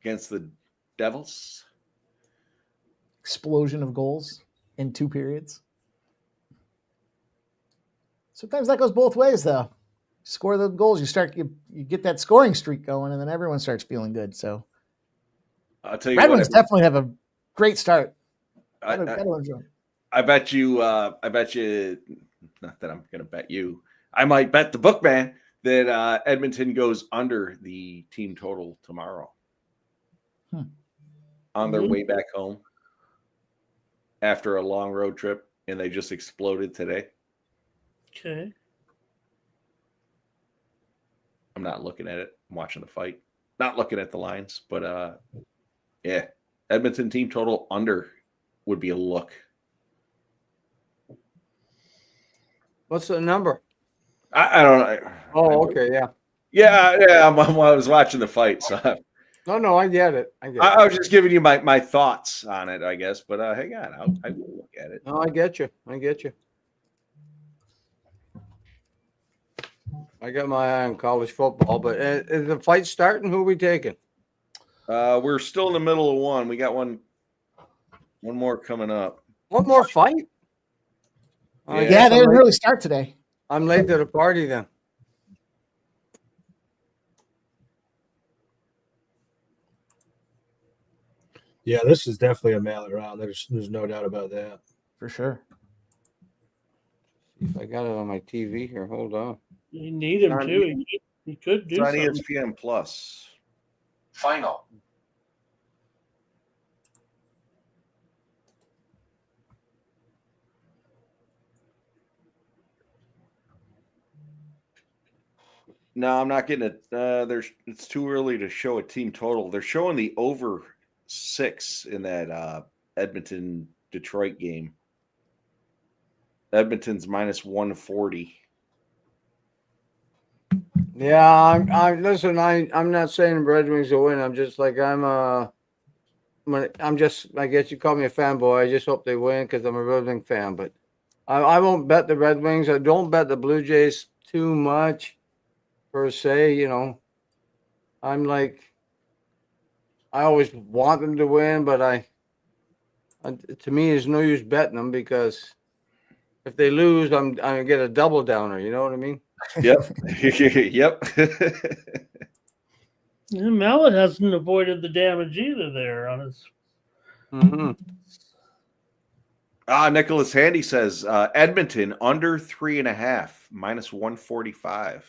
Against the Devils. Explosion of goals in 2 periods. Sometimes that goes both ways, though. Score the goals, you get that scoring streak going, and then everyone starts feeling good. So I'll tell you Red what, Wings definitely have a great start. I Gotta enjoy. I bet you, not that I'm going to bet you, I might bet the bookman that Edmonton goes under the team total tomorrow on their way back home after a long road trip, and they just exploded today. Okay. I'm not looking at it. I'm watching the fight. Not looking at the lines, but yeah, Edmonton team total under would be a look. What's the number? I don't know. Oh, okay, yeah. Yeah. I was watching the fight, so No, I get it. I was just giving you my thoughts on it, I guess. But hang on, I will look at it. No, I get you. I got my eye on college football, but is the fight starting? Who are we taking? We're still in the middle of one. We got one more coming up. One more fight? Yeah, they didn't really start today. I'm late to the party then. Yeah, this is definitely a mail round. There's no doubt about that. For sure. If I got it on my TV here, hold on. You need him too. He could do It's on something. ESPN Plus. Final. No, I'm not getting it. It's too early to show a team total. They're showing the over 6 in that Edmonton Detroit game. Edmonton's minus 140. Yeah, I'm listen, I'm not saying Red Wings will win. I'm just like I'm just, I guess you call me a fanboy. I just hope they win because I'm a Red Wing fan. But I won't bet the Red Wings. I don't bet the Blue Jays too much per se. You know, I'm like, I always want them to win, but to me, there's no use betting them because if they lose, I'm gonna get a double downer. You know what I mean? Yep. Yep. Yeah, Mallet hasn't avoided the damage either there on his. Nicholas Handy says Edmonton under 3.5 minus 145.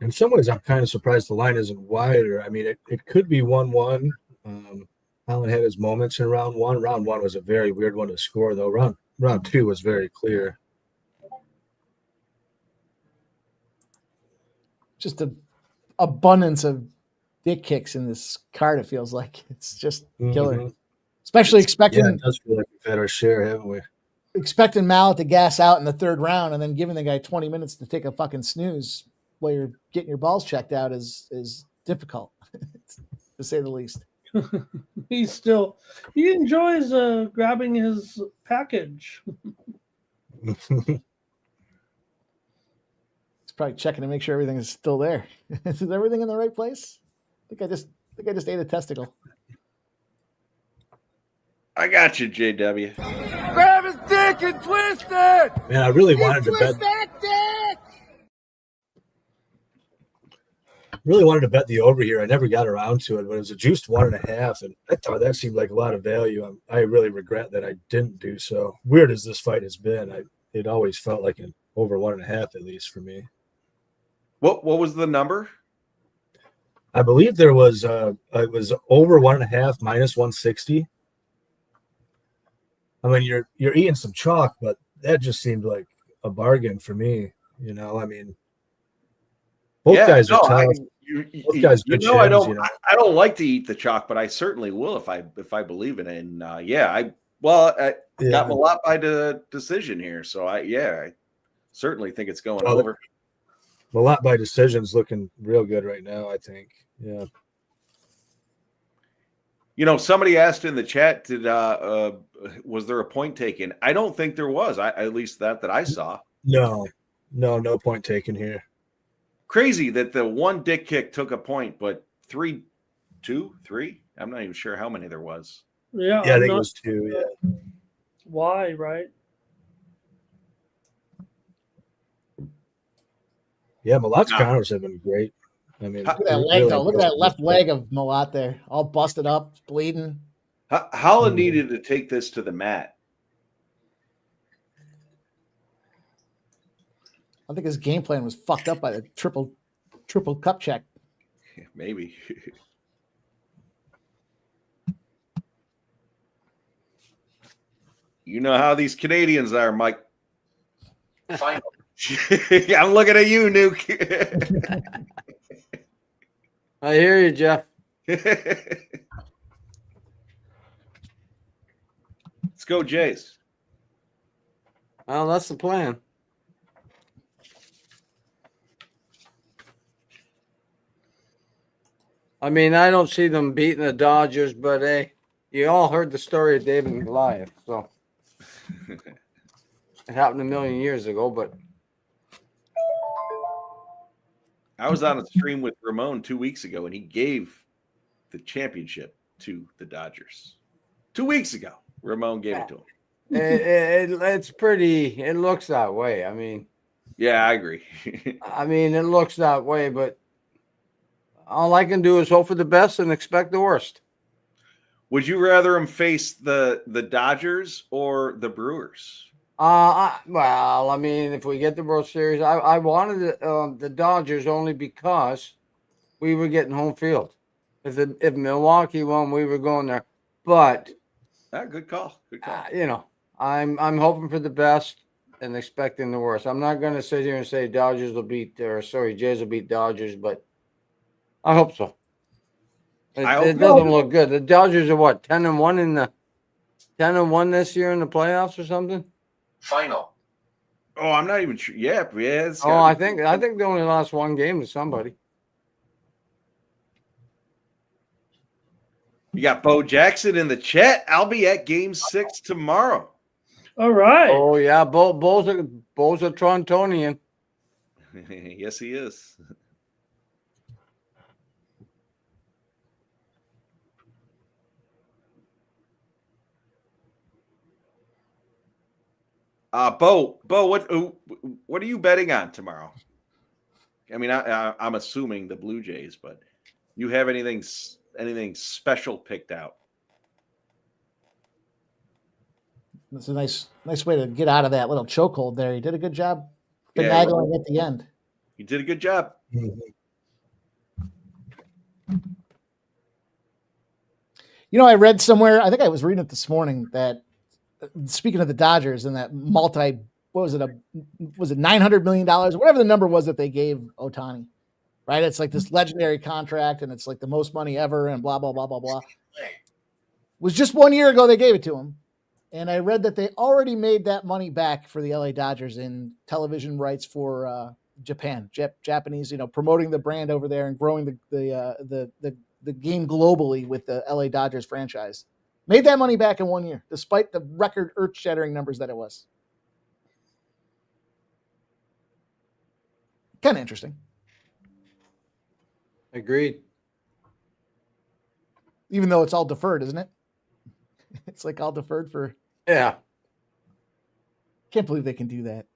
In some ways, I'm kind of surprised the line isn't wider. I mean, it could be 1-1. Allen had his moments in round one. Round one was a very weird one to score, though. Round two was very clear. Just an abundance of dick kicks in this card, it feels like. It's just killer. Especially expecting... Yeah, it does feel like we've had our share, haven't we? Expecting Mallet to gas out in the third round and then giving the guy 20 minutes to take a fucking snooze while you're getting your balls checked out is difficult, to say the least. He enjoys grabbing his package. He's probably checking to make sure everything is still there. Is everything in the right place? I think I just ate a testicle. I got you, JW. Grab his dick and twist it! Man, I really wanted to bet. that dick! Really wanted to bet the over here. I never got around to it, but it was a juiced 1.5, and I thought that seemed like a lot of value. I really regret that I didn't do so. Weird as this fight has been, it always felt like an over 1.5 at least for me. What was the number? I believe there was it was over 1.5 minus 160. I mean, you're eating some chalk, but that just seemed like a bargain for me. You know, I mean, both guys are tough. Both guys good shins, I don't like to eat the chalk, but I certainly will if I believe in it. And I got Malott by decision here, so I certainly think it's going over. Malott by decision's looking real good right now, I think. Yeah. You know, somebody asked in the chat, was there a point taken? I don't think there was. At least that I saw. No point taken here. Crazy that the one dick kick took a point, but 3, 2, 3. I'm not even sure how many there was. Yeah, I think it was 2. Yeah. Why, right? Yeah, Malott's counters have been great. I mean, look at that leg, though. Look at that left leg of Malott there, all busted up, bleeding. Holland needed to take this to the mat. I think his game plan was fucked up by the triple cup check. Maybe. You know how these Canadians are, Mike. I'm looking at you, Nuke. I hear you, Jeff. Let's go, Jays. Well, that's the plan. I mean, I don't see them beating the Dodgers, but hey, you all heard the story of David and Goliath, so it happened a million years ago. But I was on a stream with Ramon 2 weeks ago, and he gave the championship to the Dodgers. 2 weeks ago, Ramon gave it to him. It's pretty. It looks that way. I mean, yeah, I agree. I mean, it looks that way, but all I can do is hope for the best and expect the worst. Would you rather him face the Dodgers or the Brewers? Well, I mean, if we get the World Series, I wanted the Dodgers only because we were getting home field. If Milwaukee won, we were going there. But good call. Good call. You know, I'm hoping for the best. and expecting the worst. I'm not going to sit here and say Jays will beat Dodgers, but I hope so. It doesn't look good. The Dodgers are what, 10-1 10-1 this year in the playoffs or something? Final. Oh, I'm not even sure. Yeah. I think they only lost one game to somebody. You got Bo Jackson in the chat. I'll be at Game 6 tomorrow. All right. Oh yeah, Bo's a Torontonian. Yes, he is. Bo, what are you betting on tomorrow? I mean, I'm assuming the Blue Jays, but you have anything special picked out? That's a nice way to get out of that little chokehold there. He did a good job finagling at the end. You did a good job. You know, I read somewhere, I think I was reading it this morning, that speaking of the Dodgers and that was it $900 million, whatever the number was that they gave Ohtani, right? It's like this legendary contract and it's like the most money ever and blah, blah, blah, blah, blah. It was just 1 year ago they gave it to him. And I read that they already made that money back for the LA Dodgers in television rights for Japan, Japanese, promoting the brand over there and growing the game globally with the LA Dodgers franchise. Made that money back in 1 year, despite the record earth-shattering numbers that it was. Kind of interesting. Agreed. Even though it's all deferred, isn't it? It's like all deferred for. Yeah. Can't believe they can do that.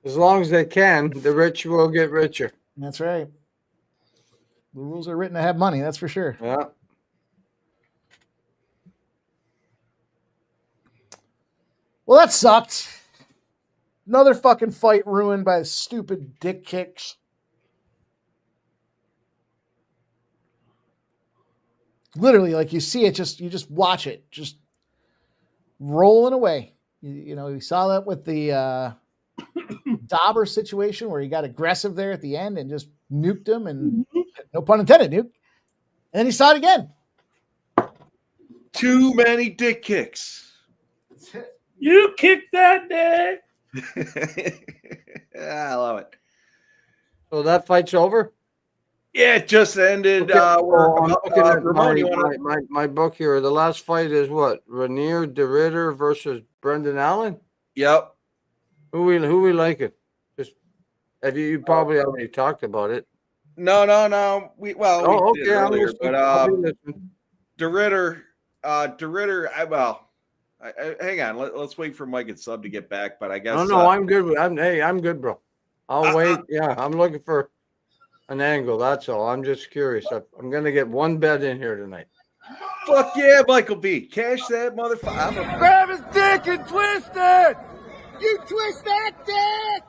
As long as they can, the rich will get richer. That's right. The rules are written to have money, that's for sure. Yeah. Well, that sucked. Another fucking fight ruined by stupid dick kicks. Literally, like you see it, you just watch it, just rolling away. You saw that with the Dauber situation where he got aggressive there at the end and just nuked him, and no pun intended, nuke. And then he saw it again. Too many dick kicks. You kicked that dick. I love it. So that fight's over? Yeah, it just ended. Okay. My book here. The last fight is what? Reinier De Ridder versus Brendan Allen? Yep. Who we like it? Just have you probably already talked about it? No. We did earlier, but De Ridder. Hang on. Let's wait for Mike and Sub to get back. But I guess I'm good. I'm good, bro. I'll wait. Yeah, I'm looking for an angle. That's all. I'm just curious. I'm gonna get one bet in here tonight. Fuck yeah, Michael B. Cash that motherfucker. Grab his dick and twist it! You twist that dick!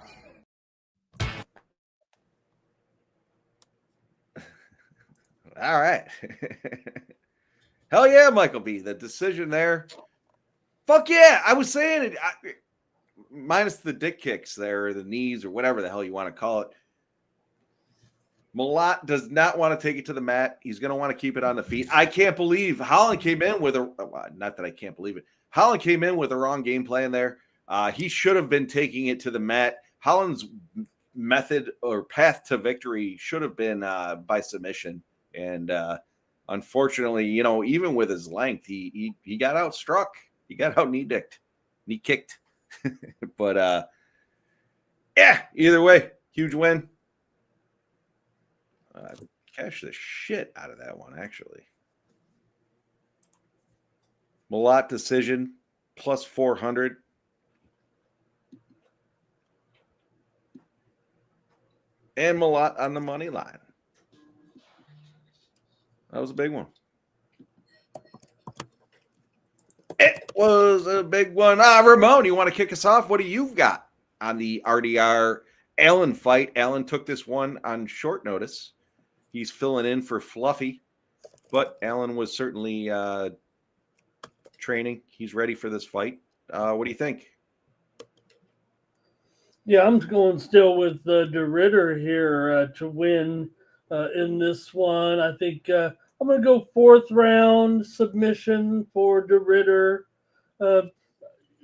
All right. Hell yeah, Michael B. The decision there. Fuck yeah. I was saying it. Minus the dick kicks there, or the knees, or whatever the hell you want to call it. Malott does not want to take it to the mat. He's going to want to keep it on the feet. I can't believe Holland came in with not that I can't believe it. Holland came in with a wrong game plan there. He should have been taking it to the mat. Holland's method or path to victory should have been by submission. And unfortunately, even with his length, he got outstruck. He got out knee kicked. But yeah, either way, huge win. Cash the shit out of that one, actually. Malott decision plus 400. And Malott on the money line. That was a big one. It was a big one. Ramon, you want to kick us off? What do you got on the RDR Allen fight? Allen took this one on short notice. He's filling in for Fluffy, but Allen was certainly training. He's ready for this fight. What do you think? Yeah, I'm going still with De Ridder here to win in this one. I think I'm going to go fourth round submission for De Ridder. Uh,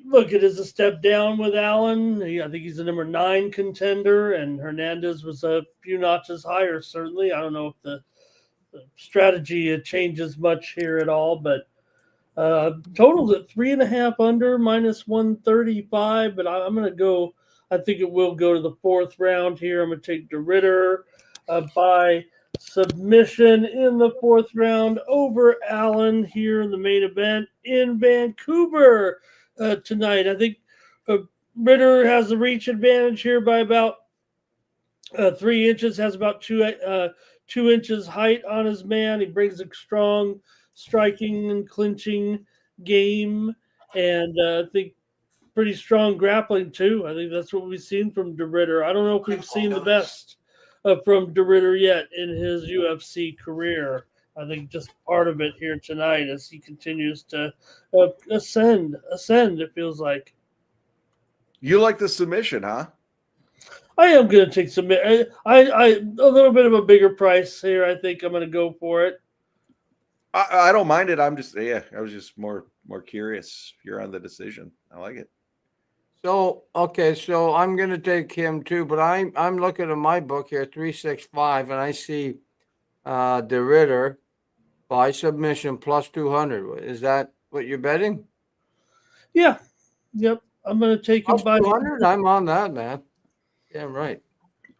Look, it is a step down with Allen. I think he's the number 9 contender, and Hernandez was a few notches higher, certainly. I don't know if the strategy changes much here at all, but totals at 3.5 under, minus 135. But I'm going to go, I think it will go to the fourth round here. I'm going to take De Ridder by submission in the fourth round over Allen here in the main event in Vancouver tonight. I think Ridder has the reach advantage here by about 3 inches, has about 2 inches height on his man. He brings a strong striking and clinching game, and I think pretty strong grappling too. I think that's what we've seen from De Ridder. I don't know if we've seen the best from De Ridder yet in his UFC career. I think just part of it here tonight as he continues to ascend. It feels like. You like the submission, huh? I am going to take some. I a little bit of a bigger price here. I think I'm going to go for it. I don't mind it. I was just more curious. You're on the decision. I like it. So okay, so I'm going to take him too, but I'm looking at my book here, 365, and I see De Ridder by submission plus 200. Is that what you're betting? Yeah. Yep. I'm going to take him by 200. I'm on that, man. Damn right.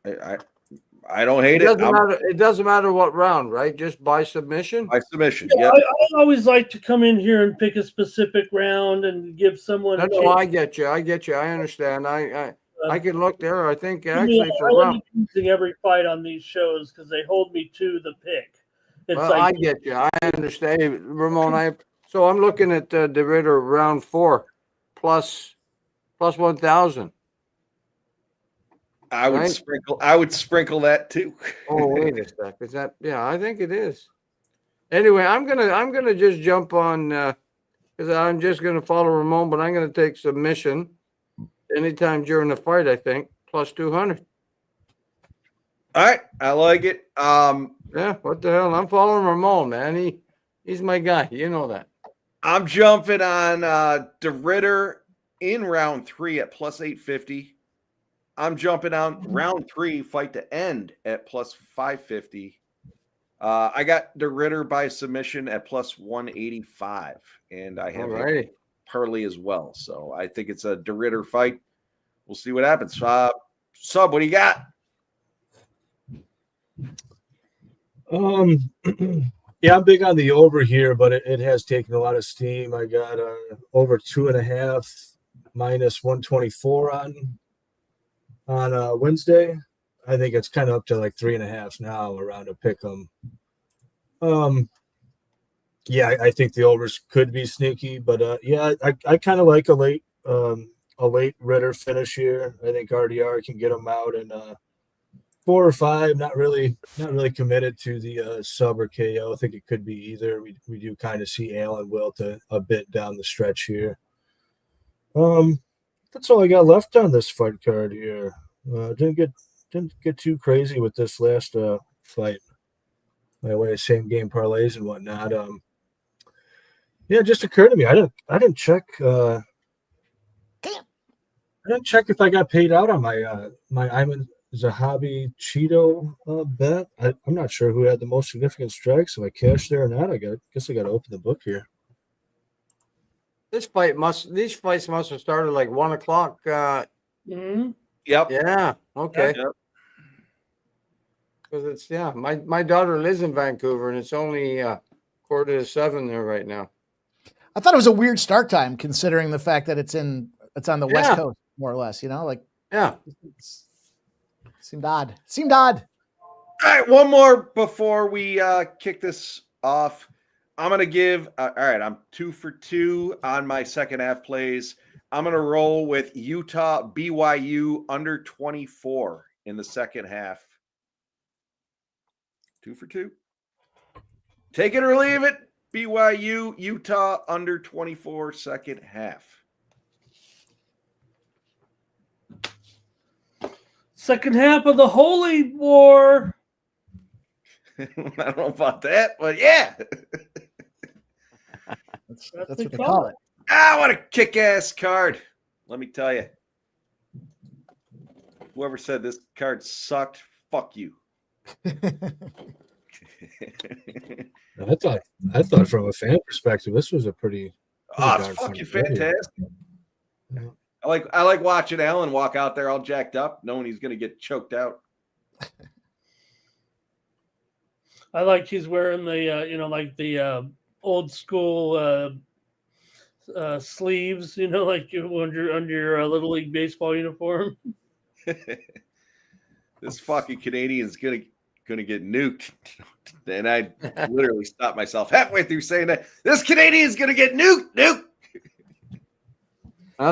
I don't hate it. It doesn't matter what round, right? Just by submission. By submission. Yeah. I always like to come in here and pick a specific round and give someone. No, I get you. I understand. I can look there. I think actually I like using every fight on these shows because they hold me to the pick. It's well, I get you. I understand, Ramon. So I'm looking at De Ridder round 4 plus 1,000. I would sprinkle that too. Oh, wait a sec. Is that? Yeah, I think it is. Anyway, I'm gonna just jump on because I'm just gonna follow Ramon, but I'm gonna take submission anytime during the fight. I think plus 200. All right, I like it. Yeah, what the hell? I'm following Ramon, man. He's my guy. You know that. I'm jumping on De Ridder in round 3 at plus 850. I'm jumping on round 3 fight to end at plus 550. I got De Ridder by submission at plus 185, and I have a parlay as well. So I think it's a De Ridder fight. We'll see what happens. Sub, what do you got? Yeah, I'm big on the over here, but it has taken a lot of steam. I got over 2.5 minus 124 on Wednesday. I think it's kind of up to like 3.5 now around a pick 'em. Yeah, I think the overs could be sneaky, but yeah, I kind of like a late Ridder finish here. I think RDR can get him out in 4 or 5. Not really committed to the sub or KO. I think it could be either. We do kind of see Allen wilt a bit down the stretch here. That's all I got left on this fight card here. Didn't get too crazy with this last fight. By the way, same game parlays and whatnot. Yeah, it just occurred to me. I didn't check. I didn't check if I got paid out on my Ayman Zahabi Cheeto bet. I'm not sure who had the most significant strikes. If I cashed there or not, guess I got to open the book here. These fights must have started like 1 o'clock. Yep. Yeah. Okay. Yep. Because it's my daughter lives in Vancouver and it's only 6:45 there right now. I thought it was a weird start time considering the fact that it's on the West Coast, more or less. Seemed odd. All right, one more before we kick this off. I'm going to give all right, I'm 2 for 2 on my second half plays. I'm going to roll with Utah BYU under 24 in the second half. 2 for 2. Take it or leave it. BYU, Utah under 24 second half. Second half of the Holy War. I don't know about that, but yeah. That's what they call it. Ah, what a kick-ass card. Let me tell you. Whoever said this card sucked, fuck you. I thought from a fan perspective, this was a pretty Oh, darn it's funny fucking video. fantastic. Yeah. I like watching Alan walk out there all jacked up, knowing he's gonna get choked out. I like he's wearing the like the old school sleeves, like under your Little League baseball uniform. This fucking Canadian's gonna get nuked. And I literally stopped myself halfway through saying that this Canadian's gonna get nuked.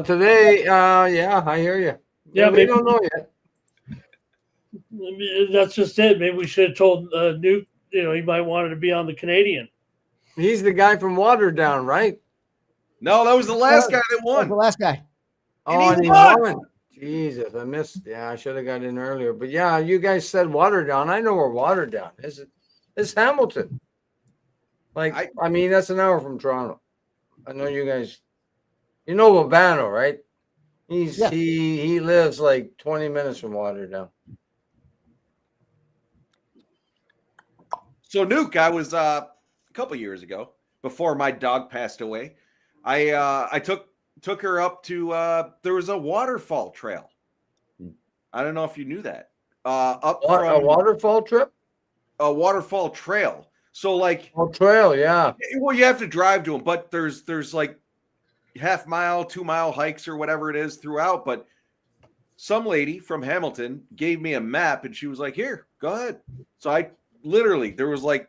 Today, yeah, I hear you. Yeah, we don't know yet. That's just it. Maybe we should have told Nuke, he might want to be on the Canadian. He's the guy from Waterdown, right? No, that was the last guy that won. The last guy. And he won. Jesus, I missed. Yeah, I should have got in earlier. But yeah, you guys said Waterdown. I know where Waterdown is. It's Hamilton. I mean, that's an hour from Toronto. I know you guys. You know Urbano, right? He lives like 20 minutes from Waterdown. So Nuke, I was a couple years ago, before my dog passed away. I took her up to there was a waterfall trail. I don't know if you knew that. A waterfall trip? A waterfall trail. So like trail, yeah. Well, you have to drive to them, but there's like half-mile, 2-mile hikes or whatever it is throughout. But some lady from Hamilton gave me a map and she was like, "Here, go ahead." So I literally, there was like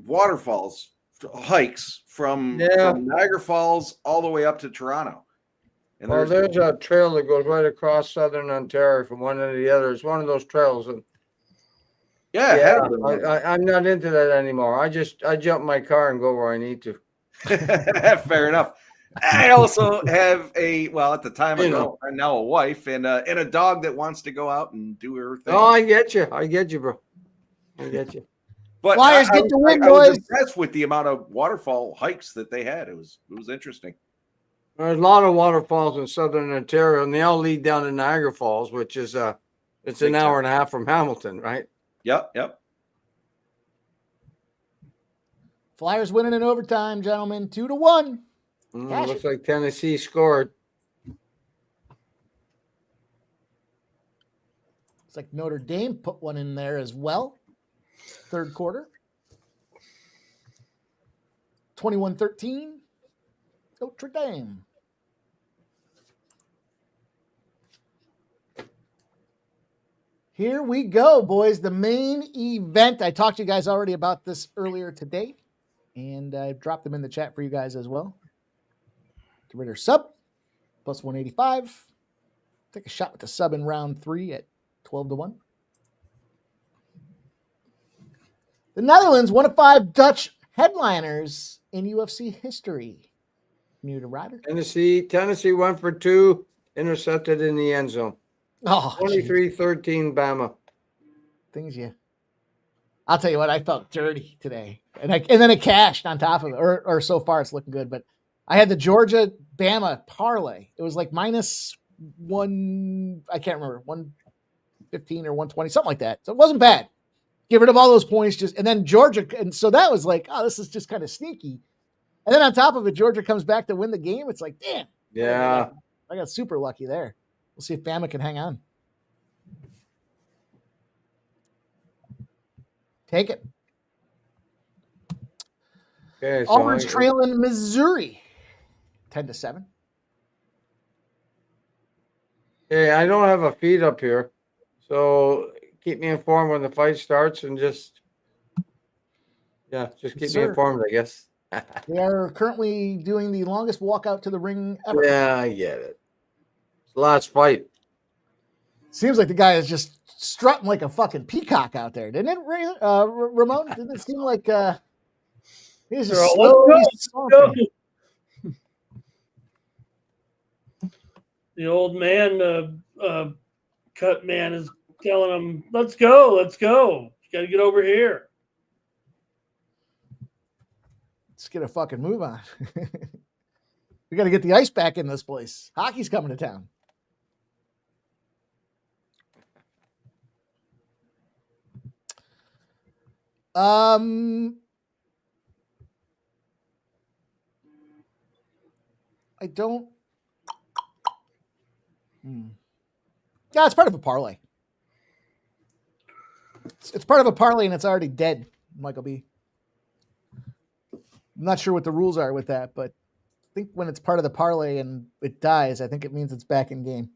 waterfalls, hikes from Niagara Falls all the way up to Toronto. And there's a trail that goes right across southern Ontario from one end to the other. It's one of those trails. And I'm not into that anymore. I jump in my car and go where I need to. Fair enough. I also have at the time I'm now a wife and a dog that wants to go out and do her thing. Oh, I get you, bro. I get you. But Flyers get the win, I was boys. impressed with the amount of waterfall hikes that they had. It was interesting. There's a lot of waterfalls in southern Ontario, and they all lead down to Niagara Falls, which is it's an hour and a half from Hamilton, right? Yep. Flyers winning in overtime, gentlemen, 2-1. Looks like Tennessee scored. It's like Notre Dame put one in there as well. Third quarter. 21-13. Notre Dame. Here we go, boys. The main event. I talked to you guys already about this earlier today, and I dropped them in the chat for you guys as well. De Ridder sub, plus 185. Take a shot with the sub in round 3 at 12-1. The Netherlands, 1 of 5 Dutch headliners in UFC history. New to Ridder. Tennessee went for 2, intercepted in the end zone. Oh, 23-13 Bama. I'll tell you what, I felt dirty today. And then it cashed on top of it. Or so far it's looking good. But I had the Georgia Bama parlay. It was like minus 1, I can't remember, 115 or 120, something like that. So it wasn't bad. Get rid of all those points, and then Georgia, and so that was like, oh, this is just kind of sneaky. And then on top of it, Georgia comes back to win the game. It's like, damn. Yeah. I got super lucky there. We'll see if Bama can hang on. Take it. Okay, so Auburn's trailing Missouri 10-7. Hey, I don't have a feed up here, so keep me informed when the fight starts and just keep me informed, I guess. They are currently doing the longest walkout to the ring ever. Yeah, I get it. It's the last fight. Seems like the guy is just strutting like a fucking peacock out there, didn't it, Ramon? Didn't it seem like he's just slowly The old man cut man is telling him, let's go. You got to get over here. Let's get a fucking move on. We got to get the ice back in this place. Hockey's coming to town. I don't. Yeah, it's part of a parlay. It's part of a parlay and it's already dead, Michael B. I'm not sure what the rules are with that, but I think when it's part of the parlay and it dies, I think it means it's back in game.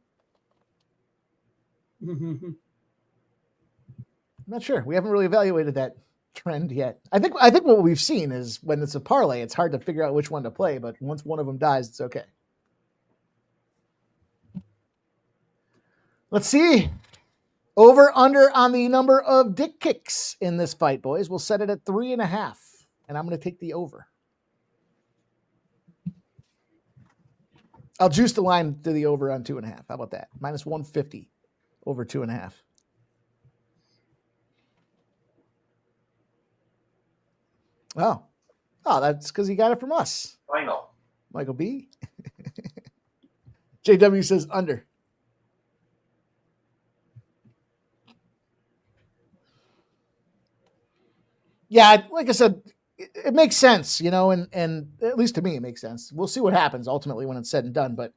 I'm not sure. We haven't really evaluated that trend yet. I think what we've seen is when it's a parlay, it's hard to figure out which one to play, but once one of them dies, it's okay. Let's see. Over under on the number of dick kicks in this fight, boys. We'll set it at 3.5, and I'm going to take the over. I'll juice the line to the over on 2.5. How about that? Minus 150 over 2.5. Oh, that's because he got it from us. I know. Michael B. JW says under. Yeah, like I said, it makes sense, and at least to me, it makes sense. We'll see what happens ultimately when it's said and done. But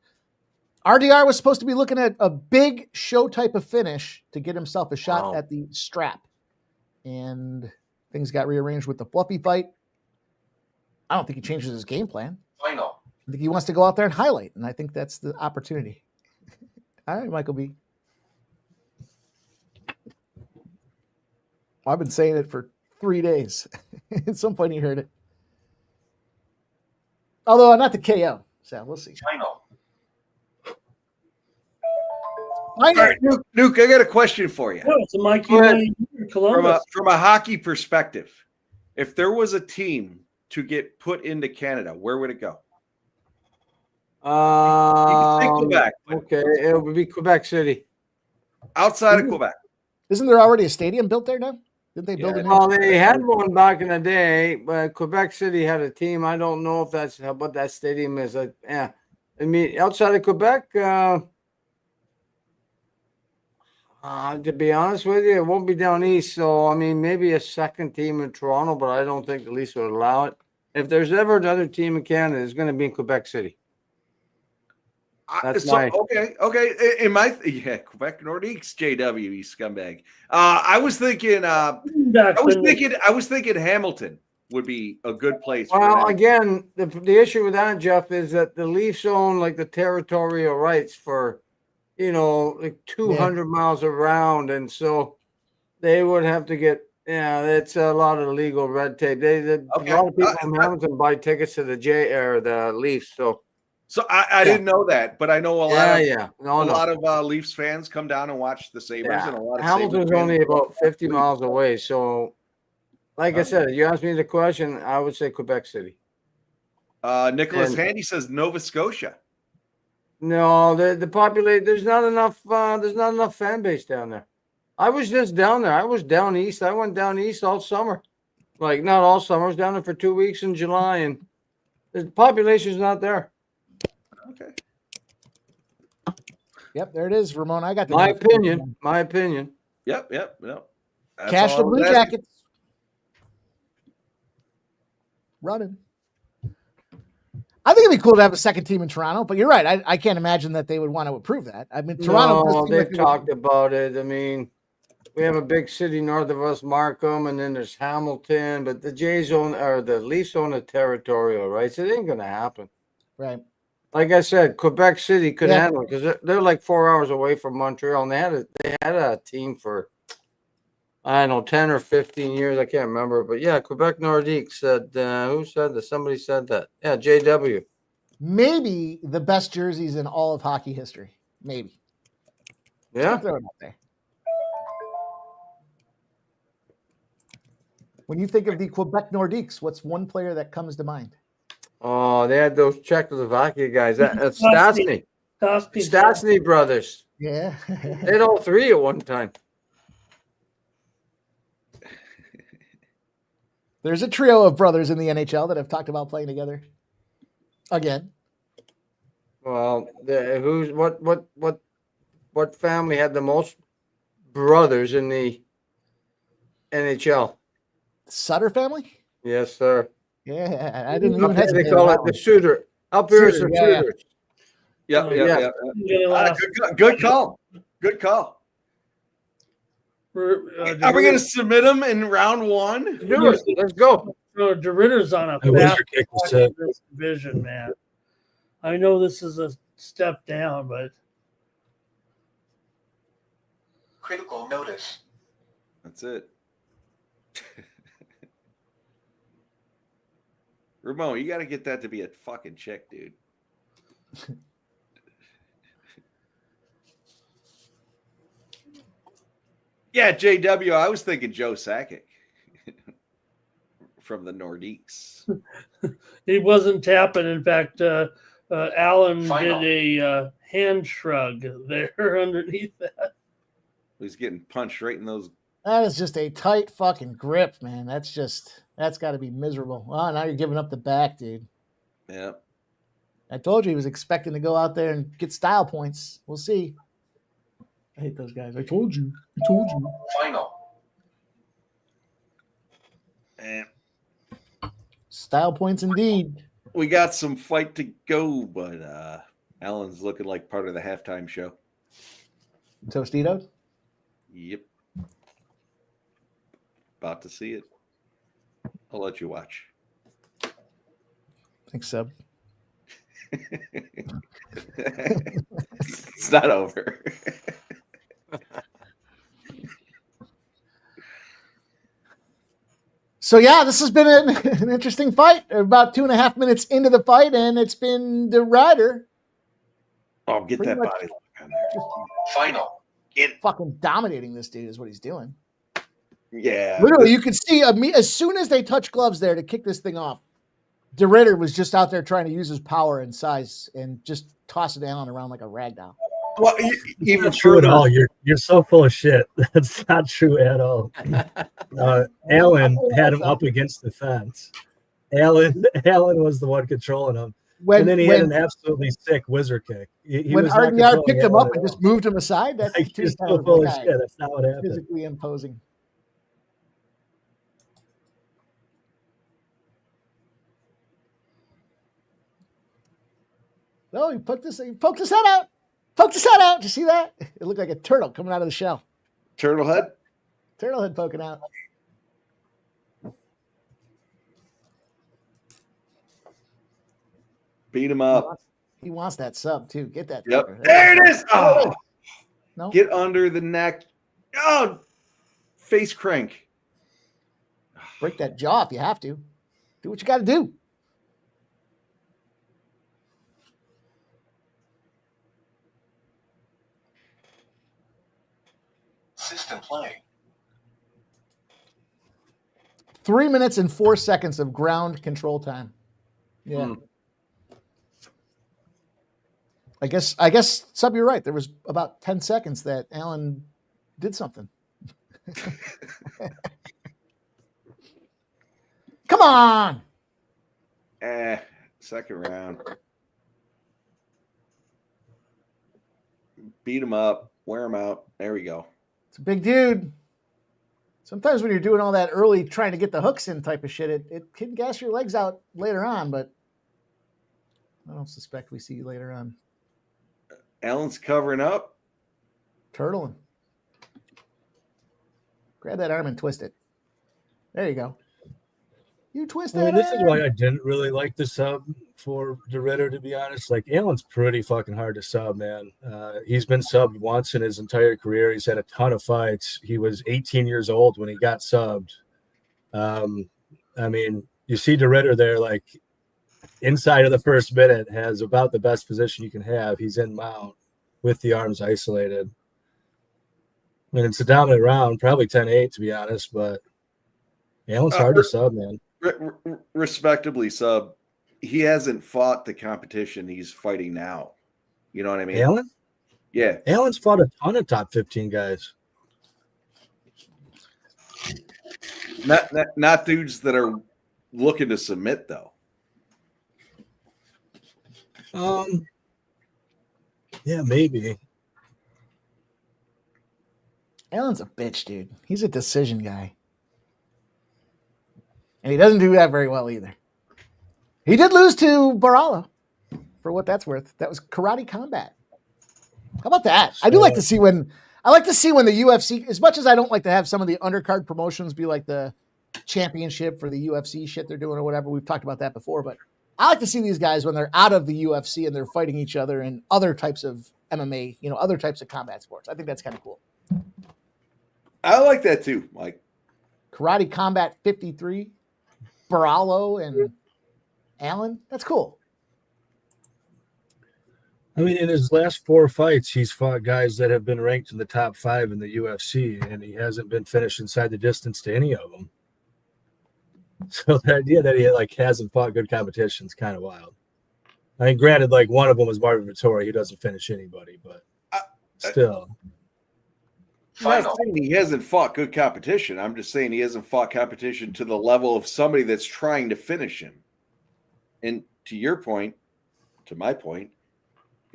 RDR was supposed to be looking at a big show type of finish to get himself a shot at the strap. And things got rearranged with the Fluffy fight. I don't think he changes his game plan. I know. I think he wants to go out there and highlight, and I think that's the opportunity. All right, Michael B. Well, I've been saying it for 3 days. At some point you heard it. Although not the KO. So we'll see. I know. I know. All right, Nuke, I got a question for you. Oh, it's a Mikey Columbus. From a hockey perspective, if there was a team to get put into Canada, where would it go? You can say Quebec. Okay, it would be Quebec City. Outside of Quebec. Isn't there already a stadium built there now? Didn't they build it? Well, they had one back in the day, but Quebec City had a team. I don't know if that's what that stadium is. Yeah, I mean, outside of Quebec, to be honest with you, it won't be down east. So, I mean, maybe a second team in Toronto, but I don't think the Leafs would allow it. If there's ever another team in Canada, it's going to be in Quebec City. Okay. In my Quebec Nordiques, JW, you scumbag. I was thinking Hamilton would be a good place. Well, again, the issue with that, Jeff, is that the Leafs own like the territorial rights for, like 200 miles around, and so they would have to get. Yeah, it's a lot of legal red tape. A lot of people from Hamilton buy tickets to the Leafs, so. So I didn't know that, but I know a lot of Leafs fans come down and watch the Sabres, and a lot of Hamilton's only about 50 miles away. So, like I said, if you asked me the question, I would say Quebec City. Nicholas Handy says Nova Scotia. No, the population there's not enough fan base down there. I was just down there. I was down east. I went down east all summer. Like not all summer. I was down there for 2 weeks in July, and the population's not there. Okay. Yep, there it is, Ramon. I got my opinion. My opinion. Yep. Cash the Blue Jackets. Running. I think it'd be cool to have a second team in Toronto, but you're right. I can't imagine that they would want to approve that. I mean, Toronto. No, they've talked about it. I mean, we have a big city north of us, Markham, and then there's Hamilton, but the the Leafs own the territorial rights. It ain't going to happen. Right. Like I said, Quebec City could handle it because they're like 4 hours away from Montreal, and they had a team for, I don't know, 10 or 15 years. I can't remember. But, yeah, Quebec Nordiques said, who said that? Somebody said that. Yeah, JW. Maybe the best jerseys in all of hockey history. Maybe. Yeah. Throw it out there. When you think of the Quebec Nordiques, what's one player that comes to mind? Oh, they had those Czechoslovakia guys. That's Stastny. Stastny brothers. Yeah. They had all three at one time. There's a trio of brothers in the NHL that have talked about playing together. Again. Well, what family had the most brothers in the NHL? Sutter family? Yes, sir. Yeah, I didn't Up even here hesitate. they call it the Suter. Up here it's the Suter, yeah. Suiters. Yeah. Good call. Good call. Are we going to submit him in round one? Do it. Let's go. De Ridder's on a fast division, man. I know this is a step down, but Critical notice. That's it. Ramon, you got to get that to be a fucking chick, dude. Yeah, JW, I was thinking Joe Sakic from the Nordiques. he wasn't tapping. In fact, Allen Final. did a hand shrug there underneath that. He's getting punched right in those. That is just a tight fucking grip, man. That's got to be miserable. Oh, now you're giving up the back, dude. Yeah. I told you he was expecting to go out there and get style points. We'll see. I hate those guys. I told you. Final. And Style points indeed. we got some fight to go, but Allen's looking like part of the halftime show. Tostito? Yep. About to see it. I'll let you watch. Thanks, Sub. It's not over. So, yeah, this has been an interesting fight. About 2.5 minutes into the fight, and it's been De Ridder. Oh, get Pretty that much body lock on there. Final. Fucking dominating this dude is what he's doing. Yeah. Literally, you could see as soon as they touch gloves there to kick this thing off, De Ridder was just out there trying to use his power and size and just tossing Allen around like a rag doll. Well, Even not true at all. You're so full of shit. That's not true at all. Allen had him up against the fence. Allen was the one controlling him. And then he had an absolutely sick whizzer kick. When RDR picked him up and just moved him aside, that's just so full of shit. That's not what happened. Physically imposing. No, he poked his head out. Poked his head out. Did you see that? It looked like a turtle coming out of the shell. Turtle head? Turtle head poking out. Beat him up. He wants that sub, too. Get that. Yep. Fucker. There it is. Oh. No. Get under the neck. Oh, face crank. Break that jaw if you have to. Do what you got to do. System play. 3 minutes and 4 seconds of ground control time. Yeah. I guess, Sub, you're right. There was about 10 seconds that Allen did something. Come on. Second round. Beat him up. Wear him out. There we go. It's a big dude. Sometimes when you're doing all that early trying to get the hooks in type of shit, it can gas your legs out later on, but I don't suspect we see you later on. Allen's covering up. Turtling. Grab that arm and twist it. There you go. You twist it. This is why I didn't really like the sub for De Ridder, to be honest. Like, Allen's pretty fucking hard to sub, man. He's been subbed once in his entire career. He's had a ton of fights. He was 18 years old when he got subbed. I mean, you see De Ridder there, like, inside of the first minute, has about the best position you can have. He's in mount with the arms isolated. I mean, it's a dominant round, probably 10-8, to be honest, but Allen's hard to sub, man. Respectably sub. He hasn't fought the competition he's fighting now. You know what I mean? Allen? Yeah. Allen's fought a ton of top 15 guys. Not dudes that are looking to submit though. Yeah, maybe. Allen's a bitch, dude. He's a decision guy. And he doesn't do that very well either. He did lose to Barala, for what that's worth. That was karate combat. How about that? I do like to see when the UFC, as much as I don't like to have some of the undercard promotions be like the championship for the UFC shit they're doing or whatever. We've talked about that before, but I like to see these guys when they're out of the UFC and they're fighting each other in other types of MMA, other types of combat sports. I think that's kind of cool. I like that too, Mike. Karate Combat 53, Baralo and Allen. That's cool. I mean, in his last 4 fights, he's fought guys that have been ranked in the top 5 in the UFC, and he hasn't been finished inside the distance to any of them. So the idea that he hasn't fought good competition is kind of wild. I mean, granted, one of them was Marvin Vettori. He doesn't finish anybody, but still. I'm not saying he hasn't fought good competition. I'm just saying he hasn't fought competition to the level of somebody that's trying to finish him. And to your point, to my point,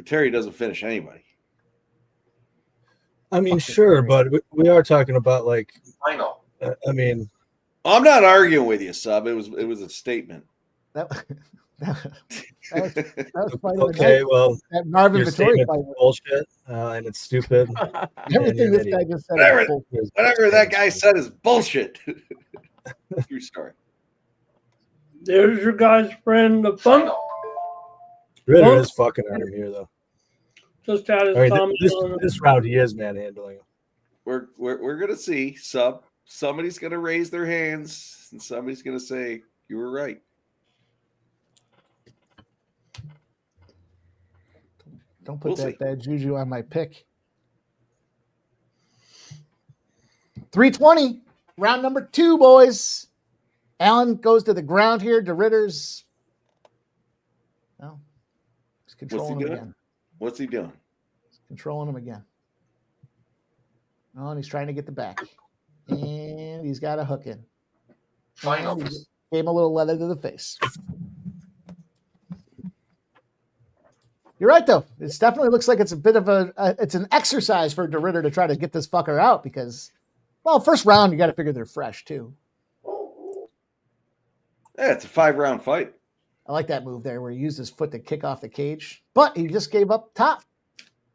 Vettori doesn't finish anybody. I mean, sure, but we are talking about I know. I mean, I'm not arguing with you, Sub. It was a statement. That was okay. Well, that Marvin your Vettori fight bullshit, and it's stupid. Everything this guy just said. Whatever that guy said is bullshit. True story. There's your guy's friend, the Funk. Ritter is fucking on him here, though. Just had his comment this round, he is manhandling him. We're gonna see, Sub. Somebody's gonna raise their hands, and somebody's gonna say you were right. Don't put that bad juju on my pick. 320, round number 2, boys. Allen goes to the ground here. De Ridder's. No, he's controlling him again. What's he doing? He's controlling him again. Oh, and he's trying to get the back. And he's got a hook in. Gave him a little leather to the face. You're right, though. It definitely looks like it's a bit of it's an exercise for De Ridder to try to get this fucker out because, well, first round, you got to figure they're fresh, too. Yeah, it's a 5-round fight. I like that move there where he used his foot to kick off the cage, but he just gave up top.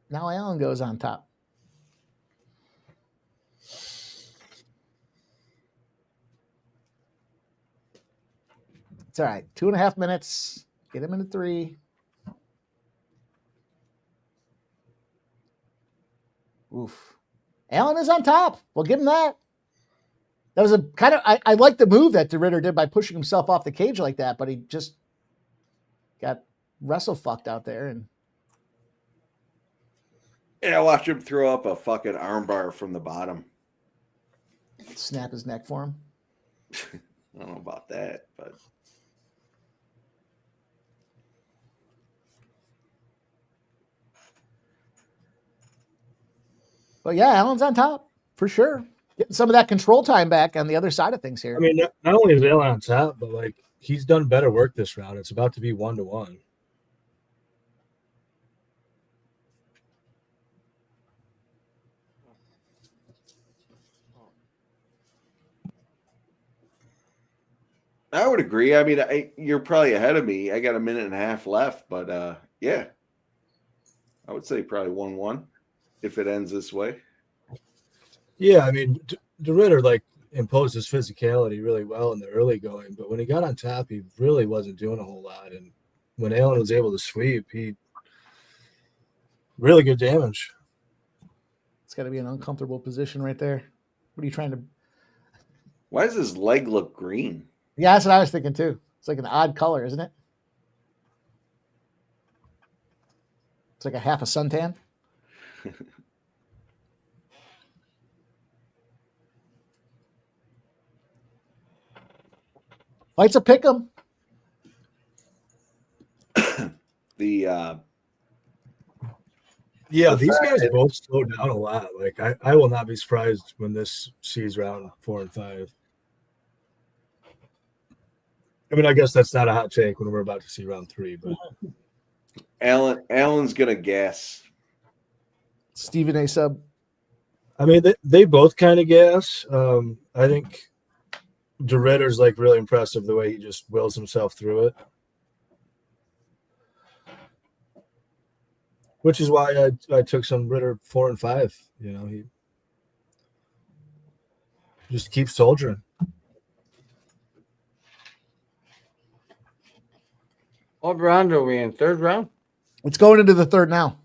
Now Allen goes on top. It's all right. 2.5 minutes. Get him into 3. Oof. Allen is on top. We'll give him that. That was a kind of, I like the move that De Ridder did by pushing himself off the cage like that, but he just got wrestle fucked out there. And yeah, watch him throw up a fucking armbar from the bottom. Snap his neck for him. I don't know about that, but. But yeah, Allen's on top for sure. Getting some of that control time back on the other side of things here. I mean, not only is Allen on top, but he's done better work this round. It's about to be 1-1. I would agree. I mean, you're probably ahead of me. I got a 1.5 minutes left, but yeah, I would say probably 1-1 if it ends this way. Yeah, I mean, De Ridder imposed his physicality really well in the early going, but when he got on top, he really wasn't doing a whole lot. And when Allen was able to sweep, he really good damage. It's got to be an uncomfortable position right there. What are you trying to? Why does his leg look green? Yeah, that's what I was thinking too. It's like an odd color, isn't it? It's like a half a suntan. Fight's a pick 'em. Yeah, The these fact guys that- both slow down a lot. Like I will not be surprised when this sees round 4 and 5. I mean, I guess that's not a hot take when we're about to see round 3, but Allen's gonna guess. Stephen A. Sub. I mean, they both kind of gas. I think De Ridder's like really impressive the way he just wills himself through it, which is why I took some Ridder 4 and 5. You know, he just keeps soldiering. What round are we in? Third round? It's going into the third now.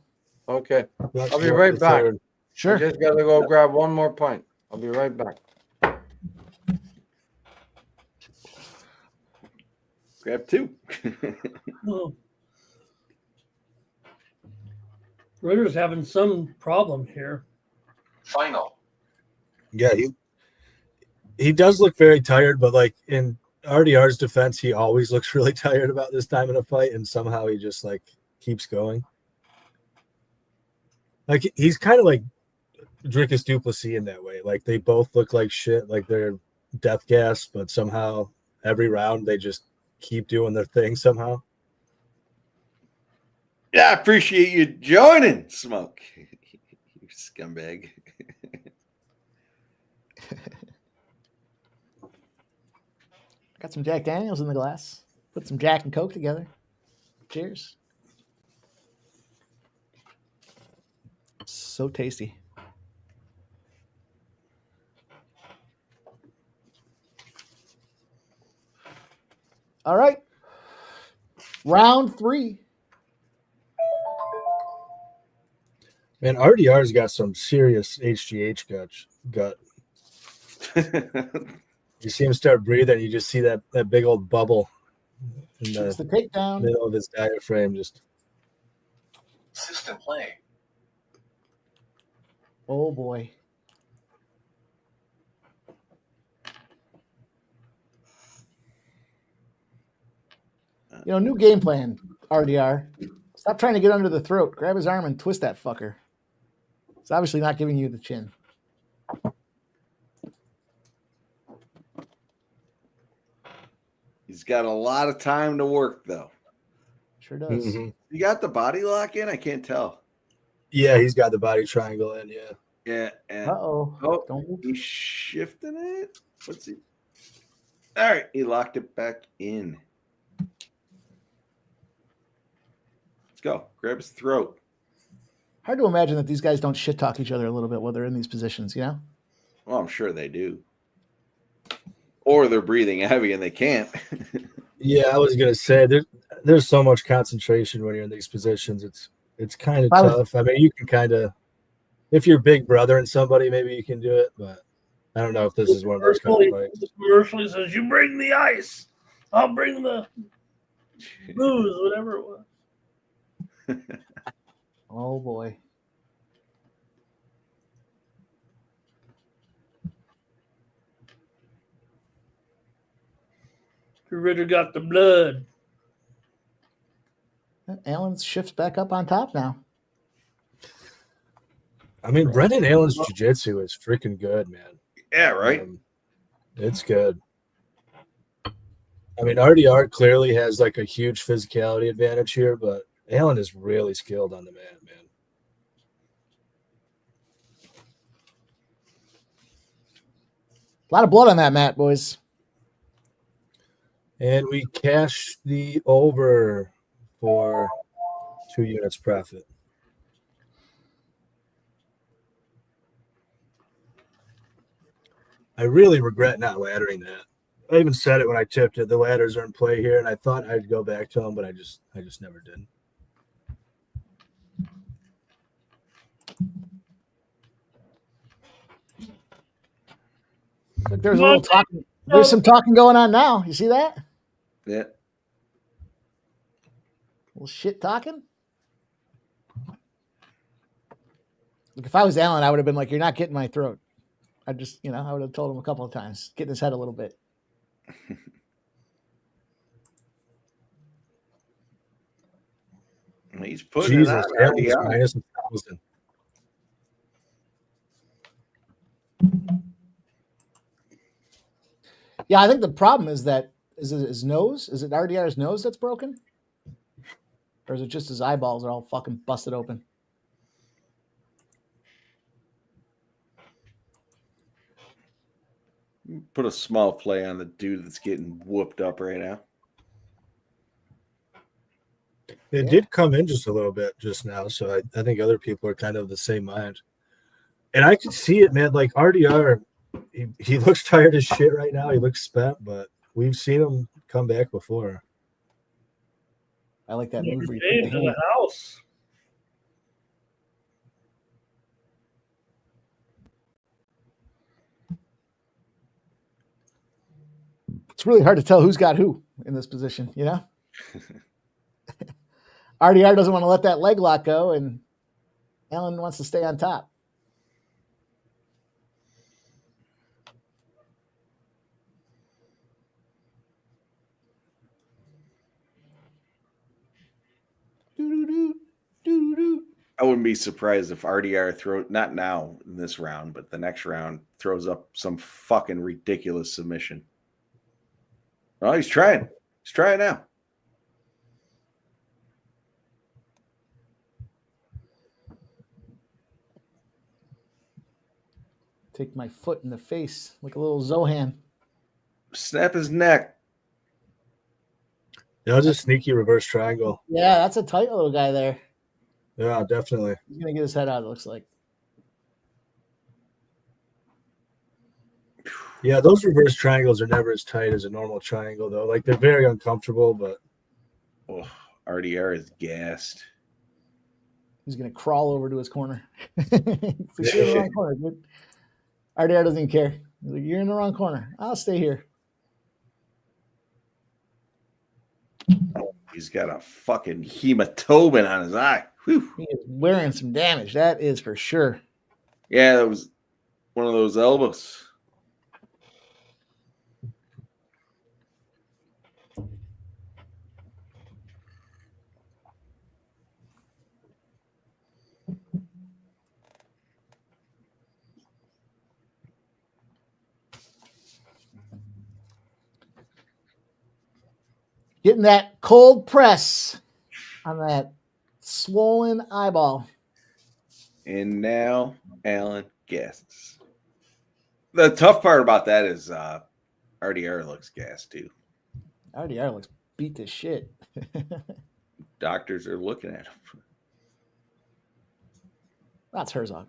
Okay. That's I'll be what right the back. third- Sure. I just got to go grab one more pint. I'll be right back. Grab 2. Oh. Ritter's having some problem here. Final. Yeah, he does look very tired, but like in RDR's defense, he always looks really tired about this time in a fight, and somehow he just like keeps going. Like he's kind of like Drickus Duplessis in that way. Like they both look like shit, like they're death gas, but somehow every round they just keep doing their thing somehow. Yeah, I appreciate you joining, Smoke. You scumbag. Got some Jack Daniels in the glass. Put some Jack and Coke together. Cheers. So tasty. All right. Round 3. Man, RDR's got some serious HGH gut. You see him start breathing, you just see that big old bubble in It's the the takedown. middle of his diaphragm. Just System play. Oh boy. New game plan, RDR. Stop trying to get under the throat. Grab his arm and twist that fucker. It's obviously not giving you the chin. He's got a lot of time to work, though. Sure does. Mm-hmm. You got the body lock in? I can't tell. Yeah, he's got the body triangle in. Yeah. Yeah. And, Uh-oh. oh, Don't move. he's shifting it. What's he? All right, he locked it back in. Let's go. Grab his throat. Hard to imagine that these guys don't shit talk each other a little bit while they're in these positions, you know? Well, I'm sure they do. Or they're breathing heavy and they can't. Yeah, I was gonna say there's so much concentration when you're in these positions. It's kind of tough. I mean, you can kind of, if you're big brother and somebody, maybe you can do it, but I don't know if this is one of those kind of fights. The commercial says, "You bring the ice, I'll bring the booze," whatever it was. Oh boy. Ritter got the blood. Allen shifts back up on top now. I mean, Brendan Allen's jiu-jitsu is freaking good, man. Yeah, right. It's good. I mean, RDR clearly has like a huge physicality advantage here, but Allen is really skilled on the mat, man. A lot of blood on that mat, boys. And we cash the over for 2 units profit. I really regret not laddering that. I even said it when I tipped it. The ladders are in play here, and I thought I'd go back to them, but I just never did. Look, there's a little talking. There's some talking going on now. You see that? Yeah. A little shit talking. Look, if I was Allen, I would have been like, "You're not getting my throat." I just, I would have told him a couple of times, get in his head a little bit. He's putting Jesus, it on that was RDR. minus 1,000. Yeah, I think the problem is that is it his nose? Is it RDR's nose that's broken? Or is it just his eyeballs are all fucking busted open? Put a small play on the dude that's getting whooped up right now. It did come in just a little bit just now, so I think other people are kind of the same mind. And I can see it, man. Like RDR, he looks tired as shit right now. He looks spent, but we've seen him come back before. I like that move. To the house. It's really hard to tell who's got who in this position, you know? RDR doesn't want to let that leg lock go, and Allen wants to stay on top. I wouldn't be surprised if RDR not now in this round, but the next round throws up some fucking ridiculous submission. Oh, he's trying. He's trying now. Take my foot in the face like a little Zohan. Snap his neck. That was a sneaky reverse triangle. Yeah, that's a tight little guy there. Yeah, definitely. He's going to get his head out, it looks like. Yeah, those reverse triangles are never as tight as a normal triangle, though. Like, they're very uncomfortable, but... Oh, RDR is gassed. He's going to crawl over to his corner. He's like, you're in the wrong corner, dude. RDR doesn't even care. He's like, you're in the wrong corner. I'll stay here. He's got a fucking hematoma on his eye. Whew. He is wearing some damage. That is for sure. Yeah, that was one of those elbows. Getting that cold press on that swollen eyeball. And now Allen guesses. The tough part about that is RDR looks gassed too. RDR looks beat to shit. Doctors are looking at him. That's Herzog.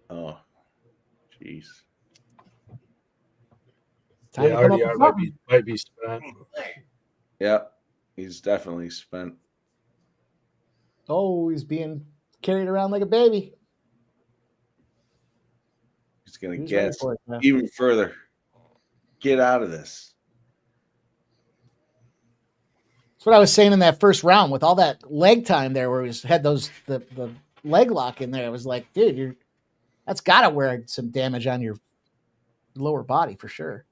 Oh, jeez. Yeah, RDR might be spent. Yeah, he's definitely spent. Oh, he's being carried around like a baby. He's going to He's guess ready for it now. even further. Get out of this. That's what I was saying in that first round with all that leg time there where he had the leg lock in there. It was like, dude, that's got to wear some damage on your lower body for sure.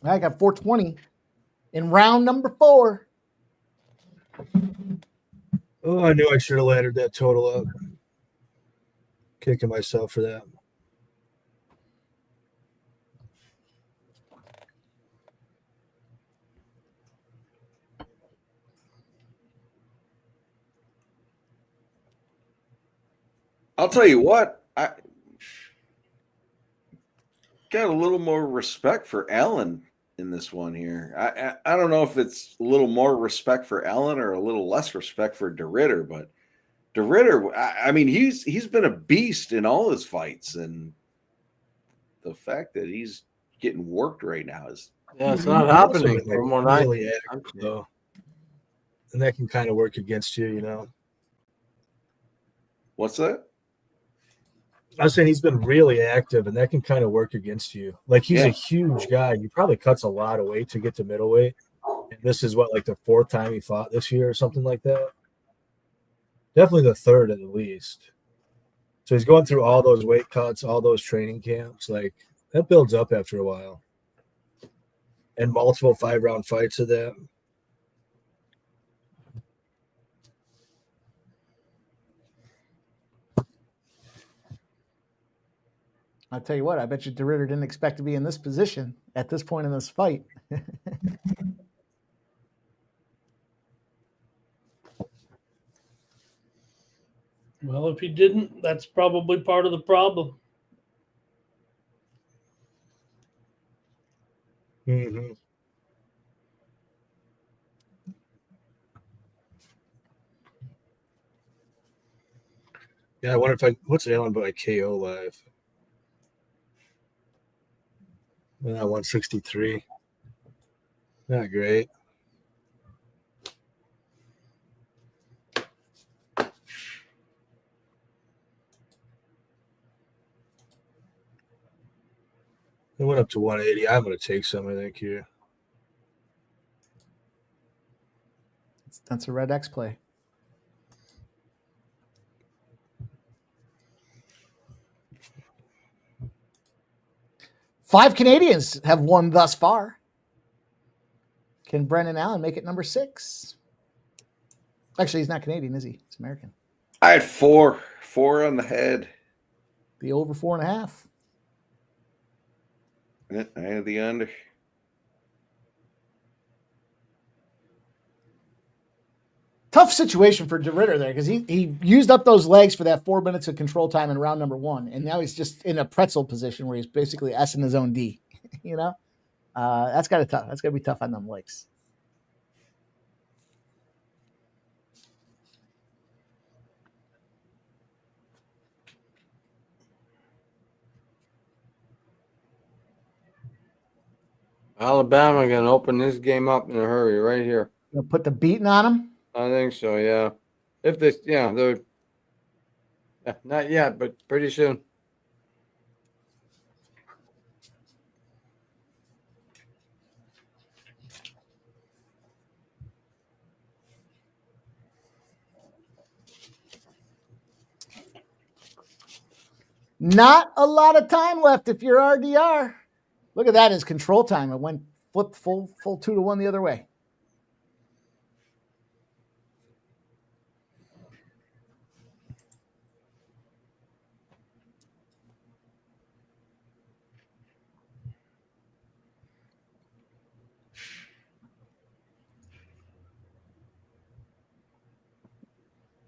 I got 420 in round number 4. Oh, I knew I should have laddered that total up. Kicking myself for that. I'll tell you what, I got a little more respect for Allen in this one here. I don't know if it's a little more respect for Allen or a little less respect for De Ridder, but De Ridder, I mean, he's been a beast in all his fights, and the fact that he's getting worked right now is it's not happening from what really active, though. And that can kind of work against you, you know. What's that? I was saying he's been really active, and that can kind of work against you. Like, he's a huge guy. He probably cuts a lot of weight to get to middleweight. And this is like the 4th time he fought this year or something like that. Definitely the 3rd at the least. So he's going through all those weight cuts, all those training camps. Like, that builds up after a while. And multiple 5-round fights of that. I'll tell you what, I bet you De Ridder didn't expect to be in this position at this point in this fight. Well, if he didn't, that's probably part of the problem. Mm-hmm. Yeah, I wonder what's Allen by KO live? 163. Not great. It went up to 180. I'm going to take some, I think, here. That's a red X play. Five Canadians have won thus far. Can Brendan Allen make it number 6? Actually, he's not Canadian, is he? He's American. I had 4 on the head. The over 4.5. Yeah, I had the under. Tough situation for De Ridder there because he used up those legs for that 4 minutes of control time in round number 1, and now he's just in a pretzel position where he's basically S-ing his own D. You know, that's got to be tough on them legs. Alabama going to open this game up in a hurry right here. Gonna put the beating on him. I think so, yeah. If this, they're not yet, but pretty soon. Not a lot of time left if you're RDR. Look at that as control time. It went flipped full 2-1 the other way.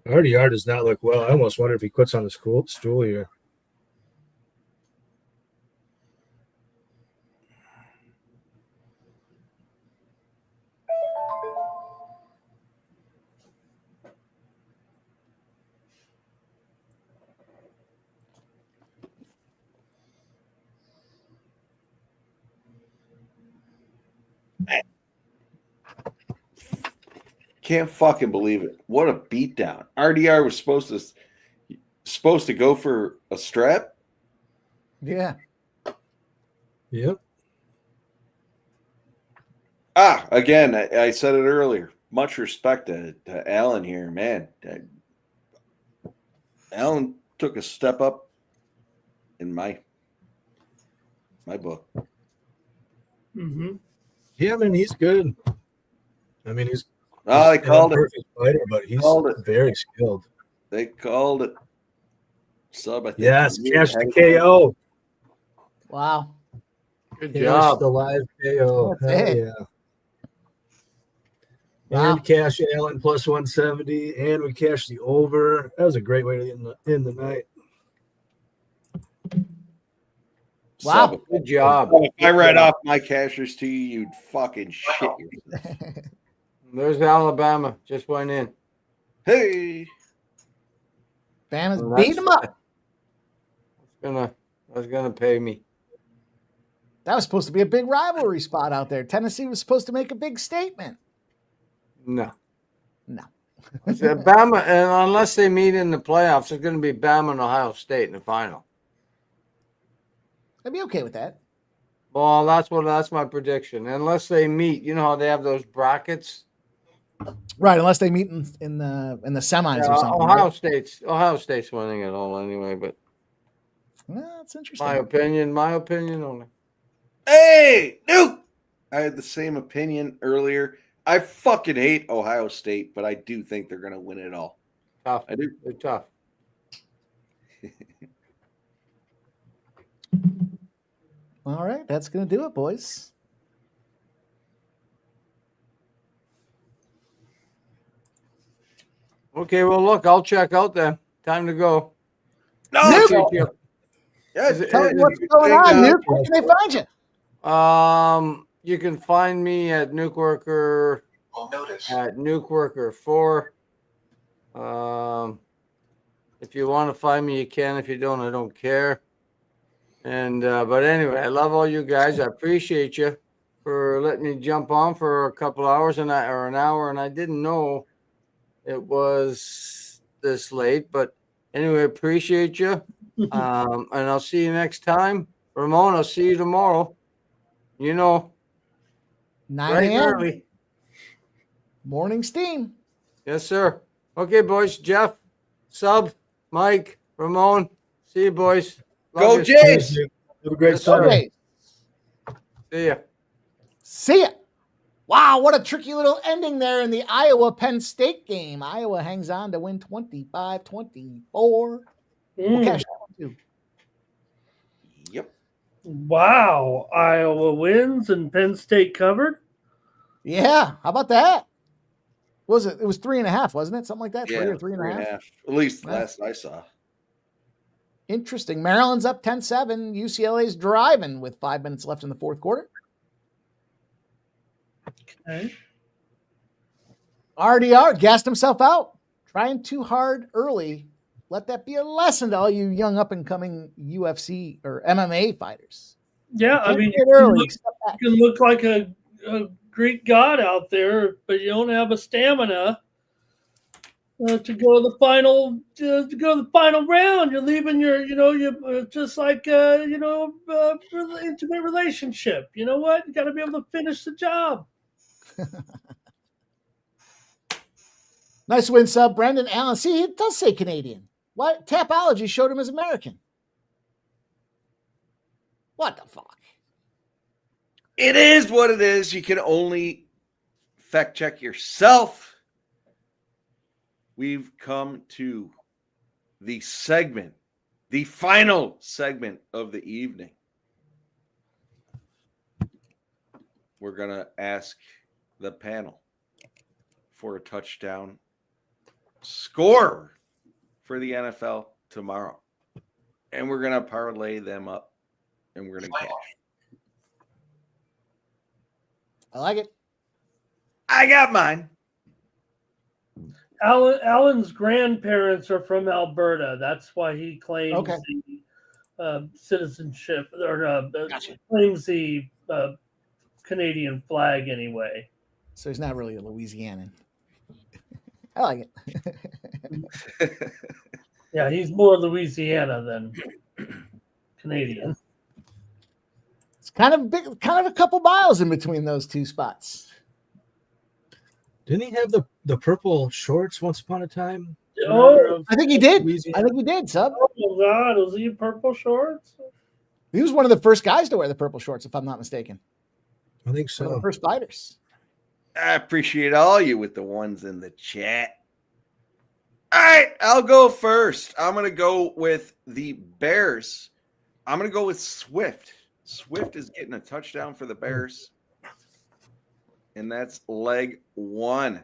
RDR does not look well. I almost wonder if he quits on the stool here. Can't fucking believe it. What a beatdown. RDR was supposed to go for a strap. Yeah. Yep. Again, I said it earlier. Much respect to Allen here, man. Allen took a step up in my book. Mm-hmm. Yeah, I mean, he's good. I mean, he's they called it. Perfect fighter, but he's very skilled. They called it. Sub, I think. Yes, cash the KO. Wow. Good job. The live KO. Hell yeah. Wow. And cash Allen plus 170, and we cashed the over. That was a great way to end the night. Wow. Sub, Good job. If I read off my cashers to you, you'd fucking shit yourself. There's Alabama. Just went in. Hey. Bama's beating him up. That's gonna pay me. That was supposed to be a big rivalry spot out there. Tennessee was supposed to make a big statement. No. It's Bama, and unless they meet in the playoffs, it's going to be Bama and Ohio State in the final. I'd be okay with that. Well, that's my prediction. Unless they meet, you know how they have those brackets. Right, unless they meet in the semis Yeah, or something. Ohio Right? State's winning it all anyway. But Well, that's interesting. my opinion only. Hey, Duke! I had the same opinion earlier. I fucking hate Ohio State, but I do think they're going to win it all. Tough. I do. They're tough. All right, that's going to do it, boys. Okay, well, look, I'll check out then. Time to go. No, Nuke! Tell me what's going on, Nuke. Where can they find you? You can find me at Nuke Worker at Nuke Worker 4. If you want to find me, you can. If you don't, I don't care. And but anyway, I love all you guys. I appreciate you for letting me jump on for a couple hours or an hour, and I didn't know it was this late. But anyway, appreciate you. And I'll see you next time. Ramon, I'll see you tomorrow. You know, 9 bright and a.m. early. Morning steam. Yes, sir. Okay, boys. Jeff, Sub, Mike, Ramon. See you, boys. Go Love you. Jays! Have a great Yes, summer. sir. Okay. See ya. See ya. Wow, what a tricky little ending there in the Iowa-Penn State game. Iowa hangs on to win 25-24. We'll cash that one too. Yep. Wow. Iowa wins and Penn State covered. Yeah, how about that? What was it? It was 3.5, wasn't it? Something like that? Yeah, 3 or 3.5? At least Right. last I saw. Interesting. Maryland's up 10-7. UCLA's driving with 5 minutes left in the fourth quarter. Okay. RDR gassed himself out. Trying too hard early. Let that be a lesson to all you young up-and-coming UFC or MMA fighters. Yeah, I mean, Get you early. can look like a Greek god out there, but you don't have a stamina to go to the final round. You're leaving your, just like intimate relationship. You know what? You got to be able to finish the job. Nice win, sub. Brendan Allen. See, it does say Canadian. What? Tapology showed him as American. What the fuck? It is what it is. You can only fact check yourself. We've come to the segment, the final segment of the evening. We're going to ask the panel for a touchdown score for the NFL tomorrow. And we're going to parlay them up and we're going to cash. I like it. I got mine. Alan's grandparents are from Alberta. That's why he claims the citizenship or claims the Canadian flag anyway. So he's not really a Louisianan. I like it. Yeah, he's more Louisiana than Canadian. It's kind of a couple miles in between those two spots. Didn't he have the purple shorts once upon a time? Oh, I think he did. I think he did, sub. Oh God, was he in purple shorts? He was one of the first guys to wear the purple shorts, if I'm not mistaken. I think so. One of the first fighters. I appreciate all you with the ones in the chat. All right, I'll go first. I'm going to go with the Bears. I'm going to go with Swift. Swift is getting a touchdown for the Bears. And that's leg 1.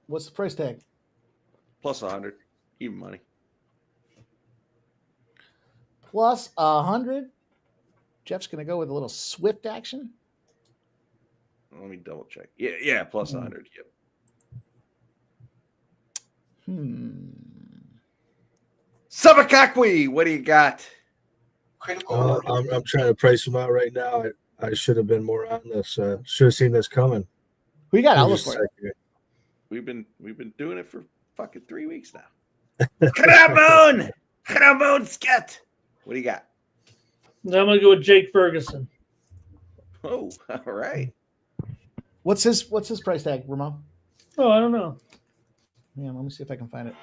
What's the price tag? Plus 100. Even money. Plus 100. Jeff's going to go with a little Swift action. Let me double check. Yeah, plus 100. Yep. Sabakakwi, what do you got? I'm trying to price them out right now. I should have been more on this. Should have seen this coming. Who you got? I'll look for it. We've been doing it for fucking 3 weeks now. Ramon, Scott. What do you got? I'm going to go with Jake Ferguson. Oh, all right. What's his price tag, Ramon? Oh, I don't know. Yeah, let me see if I can find it.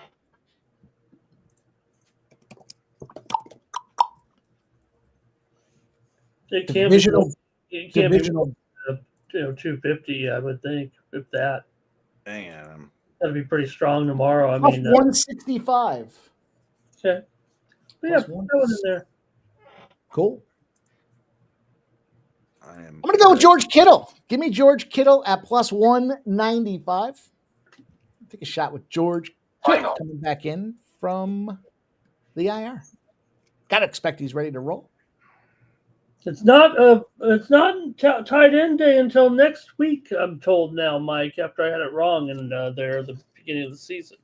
It can't Divisional. be. It can't Divisional. be. 250. I would think, if that. Damn. That'd be pretty strong tomorrow. I Plus mean, 165. okay. But yeah, Plus put that one in there. Cool. I'm going to go with George Kittle. Give me George Kittle at plus 195. Take a shot with George Kittle coming back in from the IR. Got to expect he's ready to roll. It's not tight end day until next week, I'm told now, Mike, after I had it wrong and there at the beginning of the season.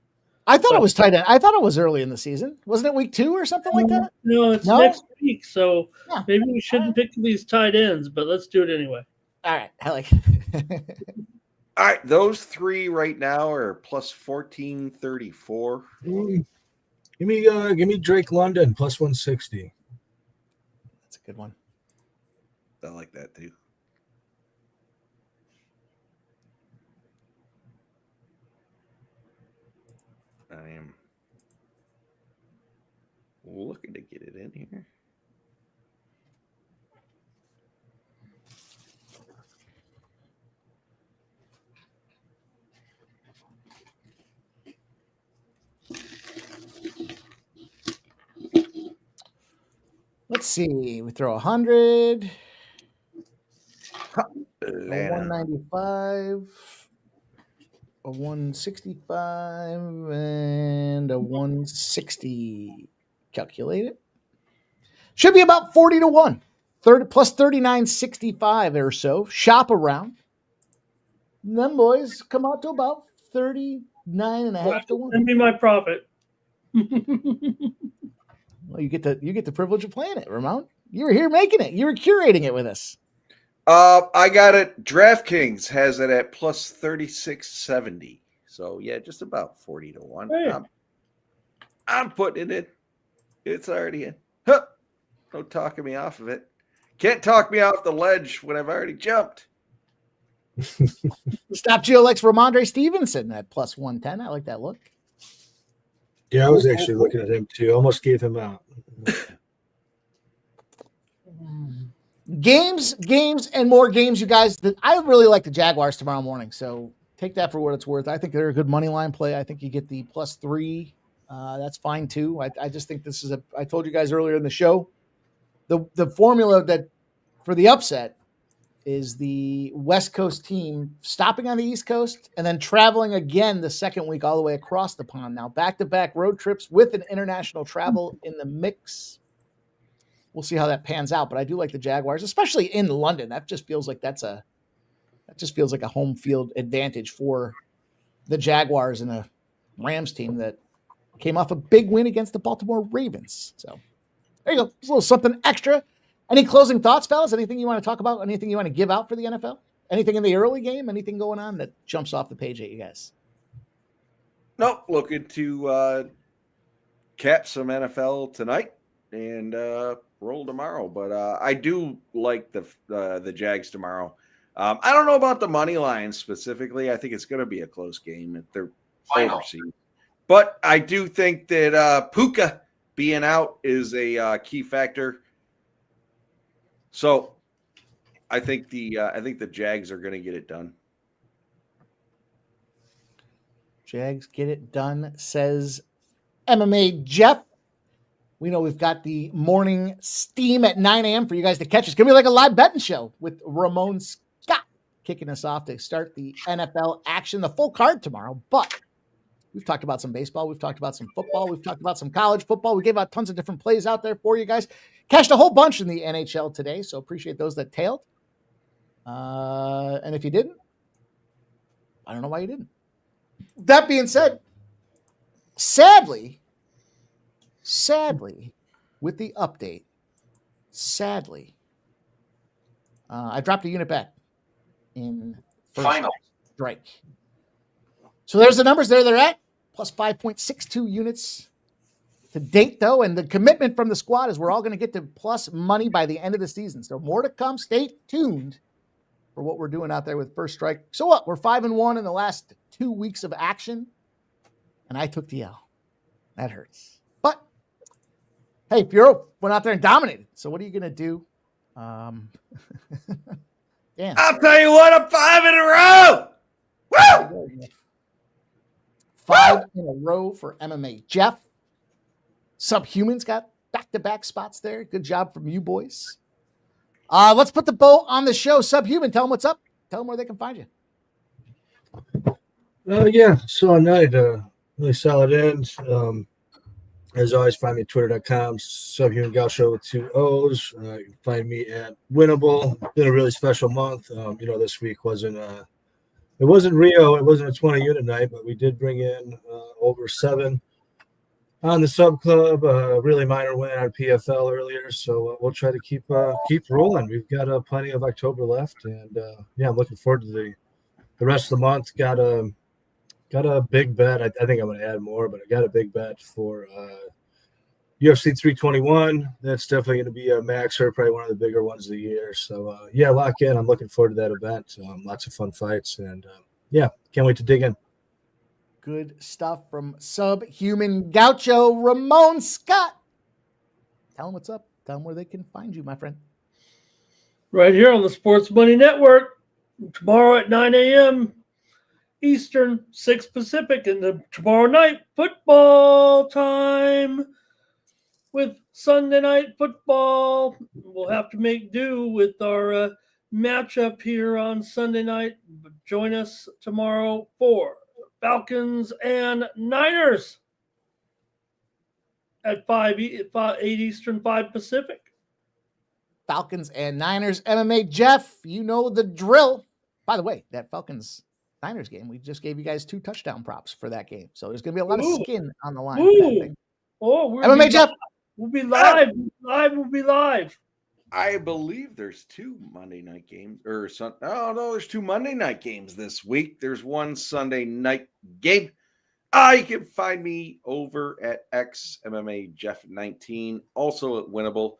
I thought it was tight end. I thought it was early in the season. Wasn't it week 2 or something like that? No, it's next week. So maybe we shouldn't pick these tight ends, but let's do it anyway. All right. I like it. All right. Those three right now are plus 1434. Give me Drake London plus 160. That's a good one. I like that too. I am looking to get it in here. Let's see. We throw 100. A 195. A 165 and a 160. Calculate it. Should be about 40 to 1. 30 plus 39.65 or so. Shop around. And them boys come out to about 39.5 to 1. Send me my profit. Well, you get the privilege of playing it, Ramon. You were here making it. You were curating it with us. I got it. DraftKings has it at plus 36.70. So yeah, just about 40 to 1. Hey. I'm putting it in. It's already in. Huh. No talking me off of it. Can't talk me off the ledge when I've already jumped. Stop GeoLex Ramondre Stevenson at plus 110. I like that look. Yeah, I was actually looking at him too. Almost gave him out. Games, and more games, you guys. I really like the Jaguars tomorrow morning, so take that for what it's worth. I think they're a good money line play. I think you get the plus 3. That's fine too. I just think this is I told you guys earlier in the show, the formula that for the upset is the West Coast team stopping on the East Coast and then traveling again the second week all the way across the pond. Now, back-to-back road trips with an international travel in the mix. We'll see how that pans out, but I do like the Jaguars, especially in London. That just feels like a home field advantage for the Jaguars and a Rams team that came off a big win against the Baltimore Ravens. So there you go. Just a little something extra. Any closing thoughts, fellas? Anything you want to talk about? Anything you want to give out for the NFL? Anything in the early game? Anything going on that jumps off the page at you guys? Nope. Looking to cap some NFL tonight and roll tomorrow. But I do like the Jags tomorrow. I don't know about the money line specifically. I think it's going to be a close game. They're overseas. But I do think that Puka being out is a key factor. So I think the Jags are going to get it done. Jags get it done, says MMA Jeff. We know we've got the morning steam at 9 a.m. for you guys to catch. It's going to be like a live betting show with Ramon Scott kicking us off to start the NFL action, the full card tomorrow. But we've talked about some baseball. We've talked about some football. We've talked about some college football. We gave out tons of different plays out there for you guys. Cashed a whole bunch in the NHL today, so appreciate those that tailed. And if you didn't, I don't know why you didn't. That being said, sadly, with the update, I dropped a unit bet in first strike. So there's the numbers there they're at, plus 5.62 units to date, though, and the commitment from the squad is we're all going to get to plus money by the end of the season. So more to come. Stay tuned for what we're doing out there with First Strike. So what? We're 5-1 in the last 2 weeks of action, and I took the L. That hurts. But hey, Bureau went out there and dominated. So what are you going to do? Dan. I'll tell you what, I'm 5 in a row. Woo! 5 in a row for MMA. Jeff, Subhumans got back-to-back spots there. Good job from you boys. Let's put the bow on the show. Subhuman, tell them what's up. Tell them where they can find you. Yeah, so night, really solid end. As always, find me at twitter.com, Subhuman Gaucho with 2 O's. You can find me at Winnable. Been a really special month. This week wasn't it wasn't Rio, it wasn't a 20-unit night, but we did bring in over 7 on the sub club. Really minor win on PFL earlier, so we'll try to keep rolling. We've got plenty of October left, and I'm looking forward to the rest of the month. Got a big bet. I think I'm going to add more, but I got a big bet for UFC 321. That's definitely going to be a maxer, probably one of the bigger ones of the year. So, lock in. I'm looking forward to that event. Lots of fun fights. And, can't wait to dig in. Good stuff from Subhuman Gaucho, Ramon Scott. Tell them what's up. Tell them where they can find you, my friend. Right here on the Sports Money Network. Tomorrow at 9 a.m. Eastern, 6 Pacific, and tomorrow night, football time with Sunday night football. We'll have to make do with our matchup here on Sunday night. Join us tomorrow for Falcons and Niners at 8 Eastern, 5 Pacific. Falcons and Niners MMA. Jeff, you know the drill. By the way, that Falcons-Niners game, we just gave you guys 2 touchdown props for that game. So there's going to be a lot of skin on the line for that thing. MMA, Jeff. We'll be live. We'll be live. I believe there's 2 Monday night games there's 2 Monday night games this week. There's 1 Sunday night game. You can find me over at MMA Jeff 19, also at Winnable.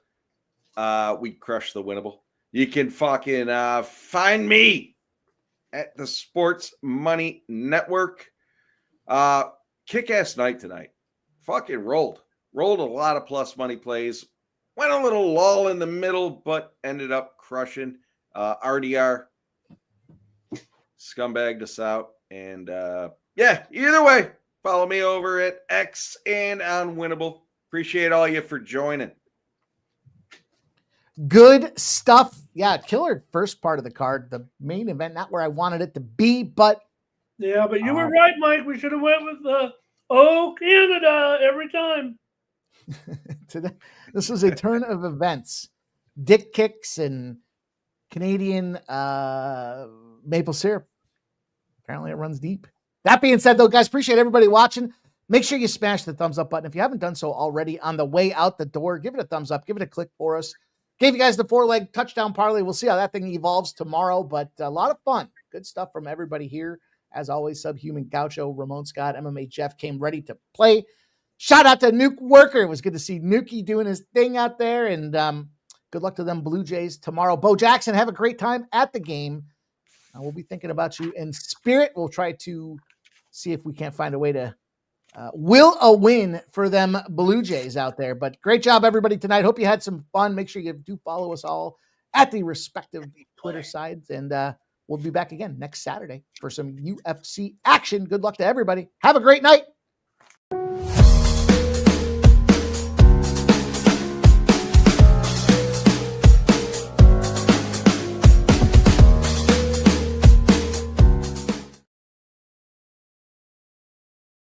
We crushed the Winnable. You can fucking find me at the Sports Money Network. Kick-ass night tonight. Fucking rolled a lot of plus money plays. Went a little lull in the middle, but ended up crushing. RDR scumbagged us out. And either way, follow me over at X and on Winnable. Appreciate all you for joining. Good stuff. Yeah, killer first part of the card. The main event, not where I wanted it to be, but yeah, but you were right, Mike. We should have went with Canada every time. This was a turn of events. Dick kicks and Canadian maple syrup. Apparently it runs deep. That being said, though, guys, appreciate everybody watching. Make sure you smash the thumbs up button. If you haven't done so already on the way out the door, give it a thumbs up. Give it a click for us. Gave you guys the 4-leg touchdown parlay. We'll see how that thing evolves tomorrow, but a lot of fun. Good stuff from everybody here. As always, Subhuman Gaucho, Ramon Scott, MMA Jeff came ready to play. Shout out to Nuke Worker. It was good to see Nuki doing his thing out there, and good luck to them Blue Jays tomorrow. Bo Jackson, have a great time at the game. We'll be thinking about you in spirit. We'll try to see if we can't find a way to will a win for them Blue Jays out there. But great job, everybody, tonight. Hope you had some fun. Make sure you do follow us all at the respective Twitter sides, and we'll be back again next Saturday for some UFC action. Good luck to everybody. Have a great night.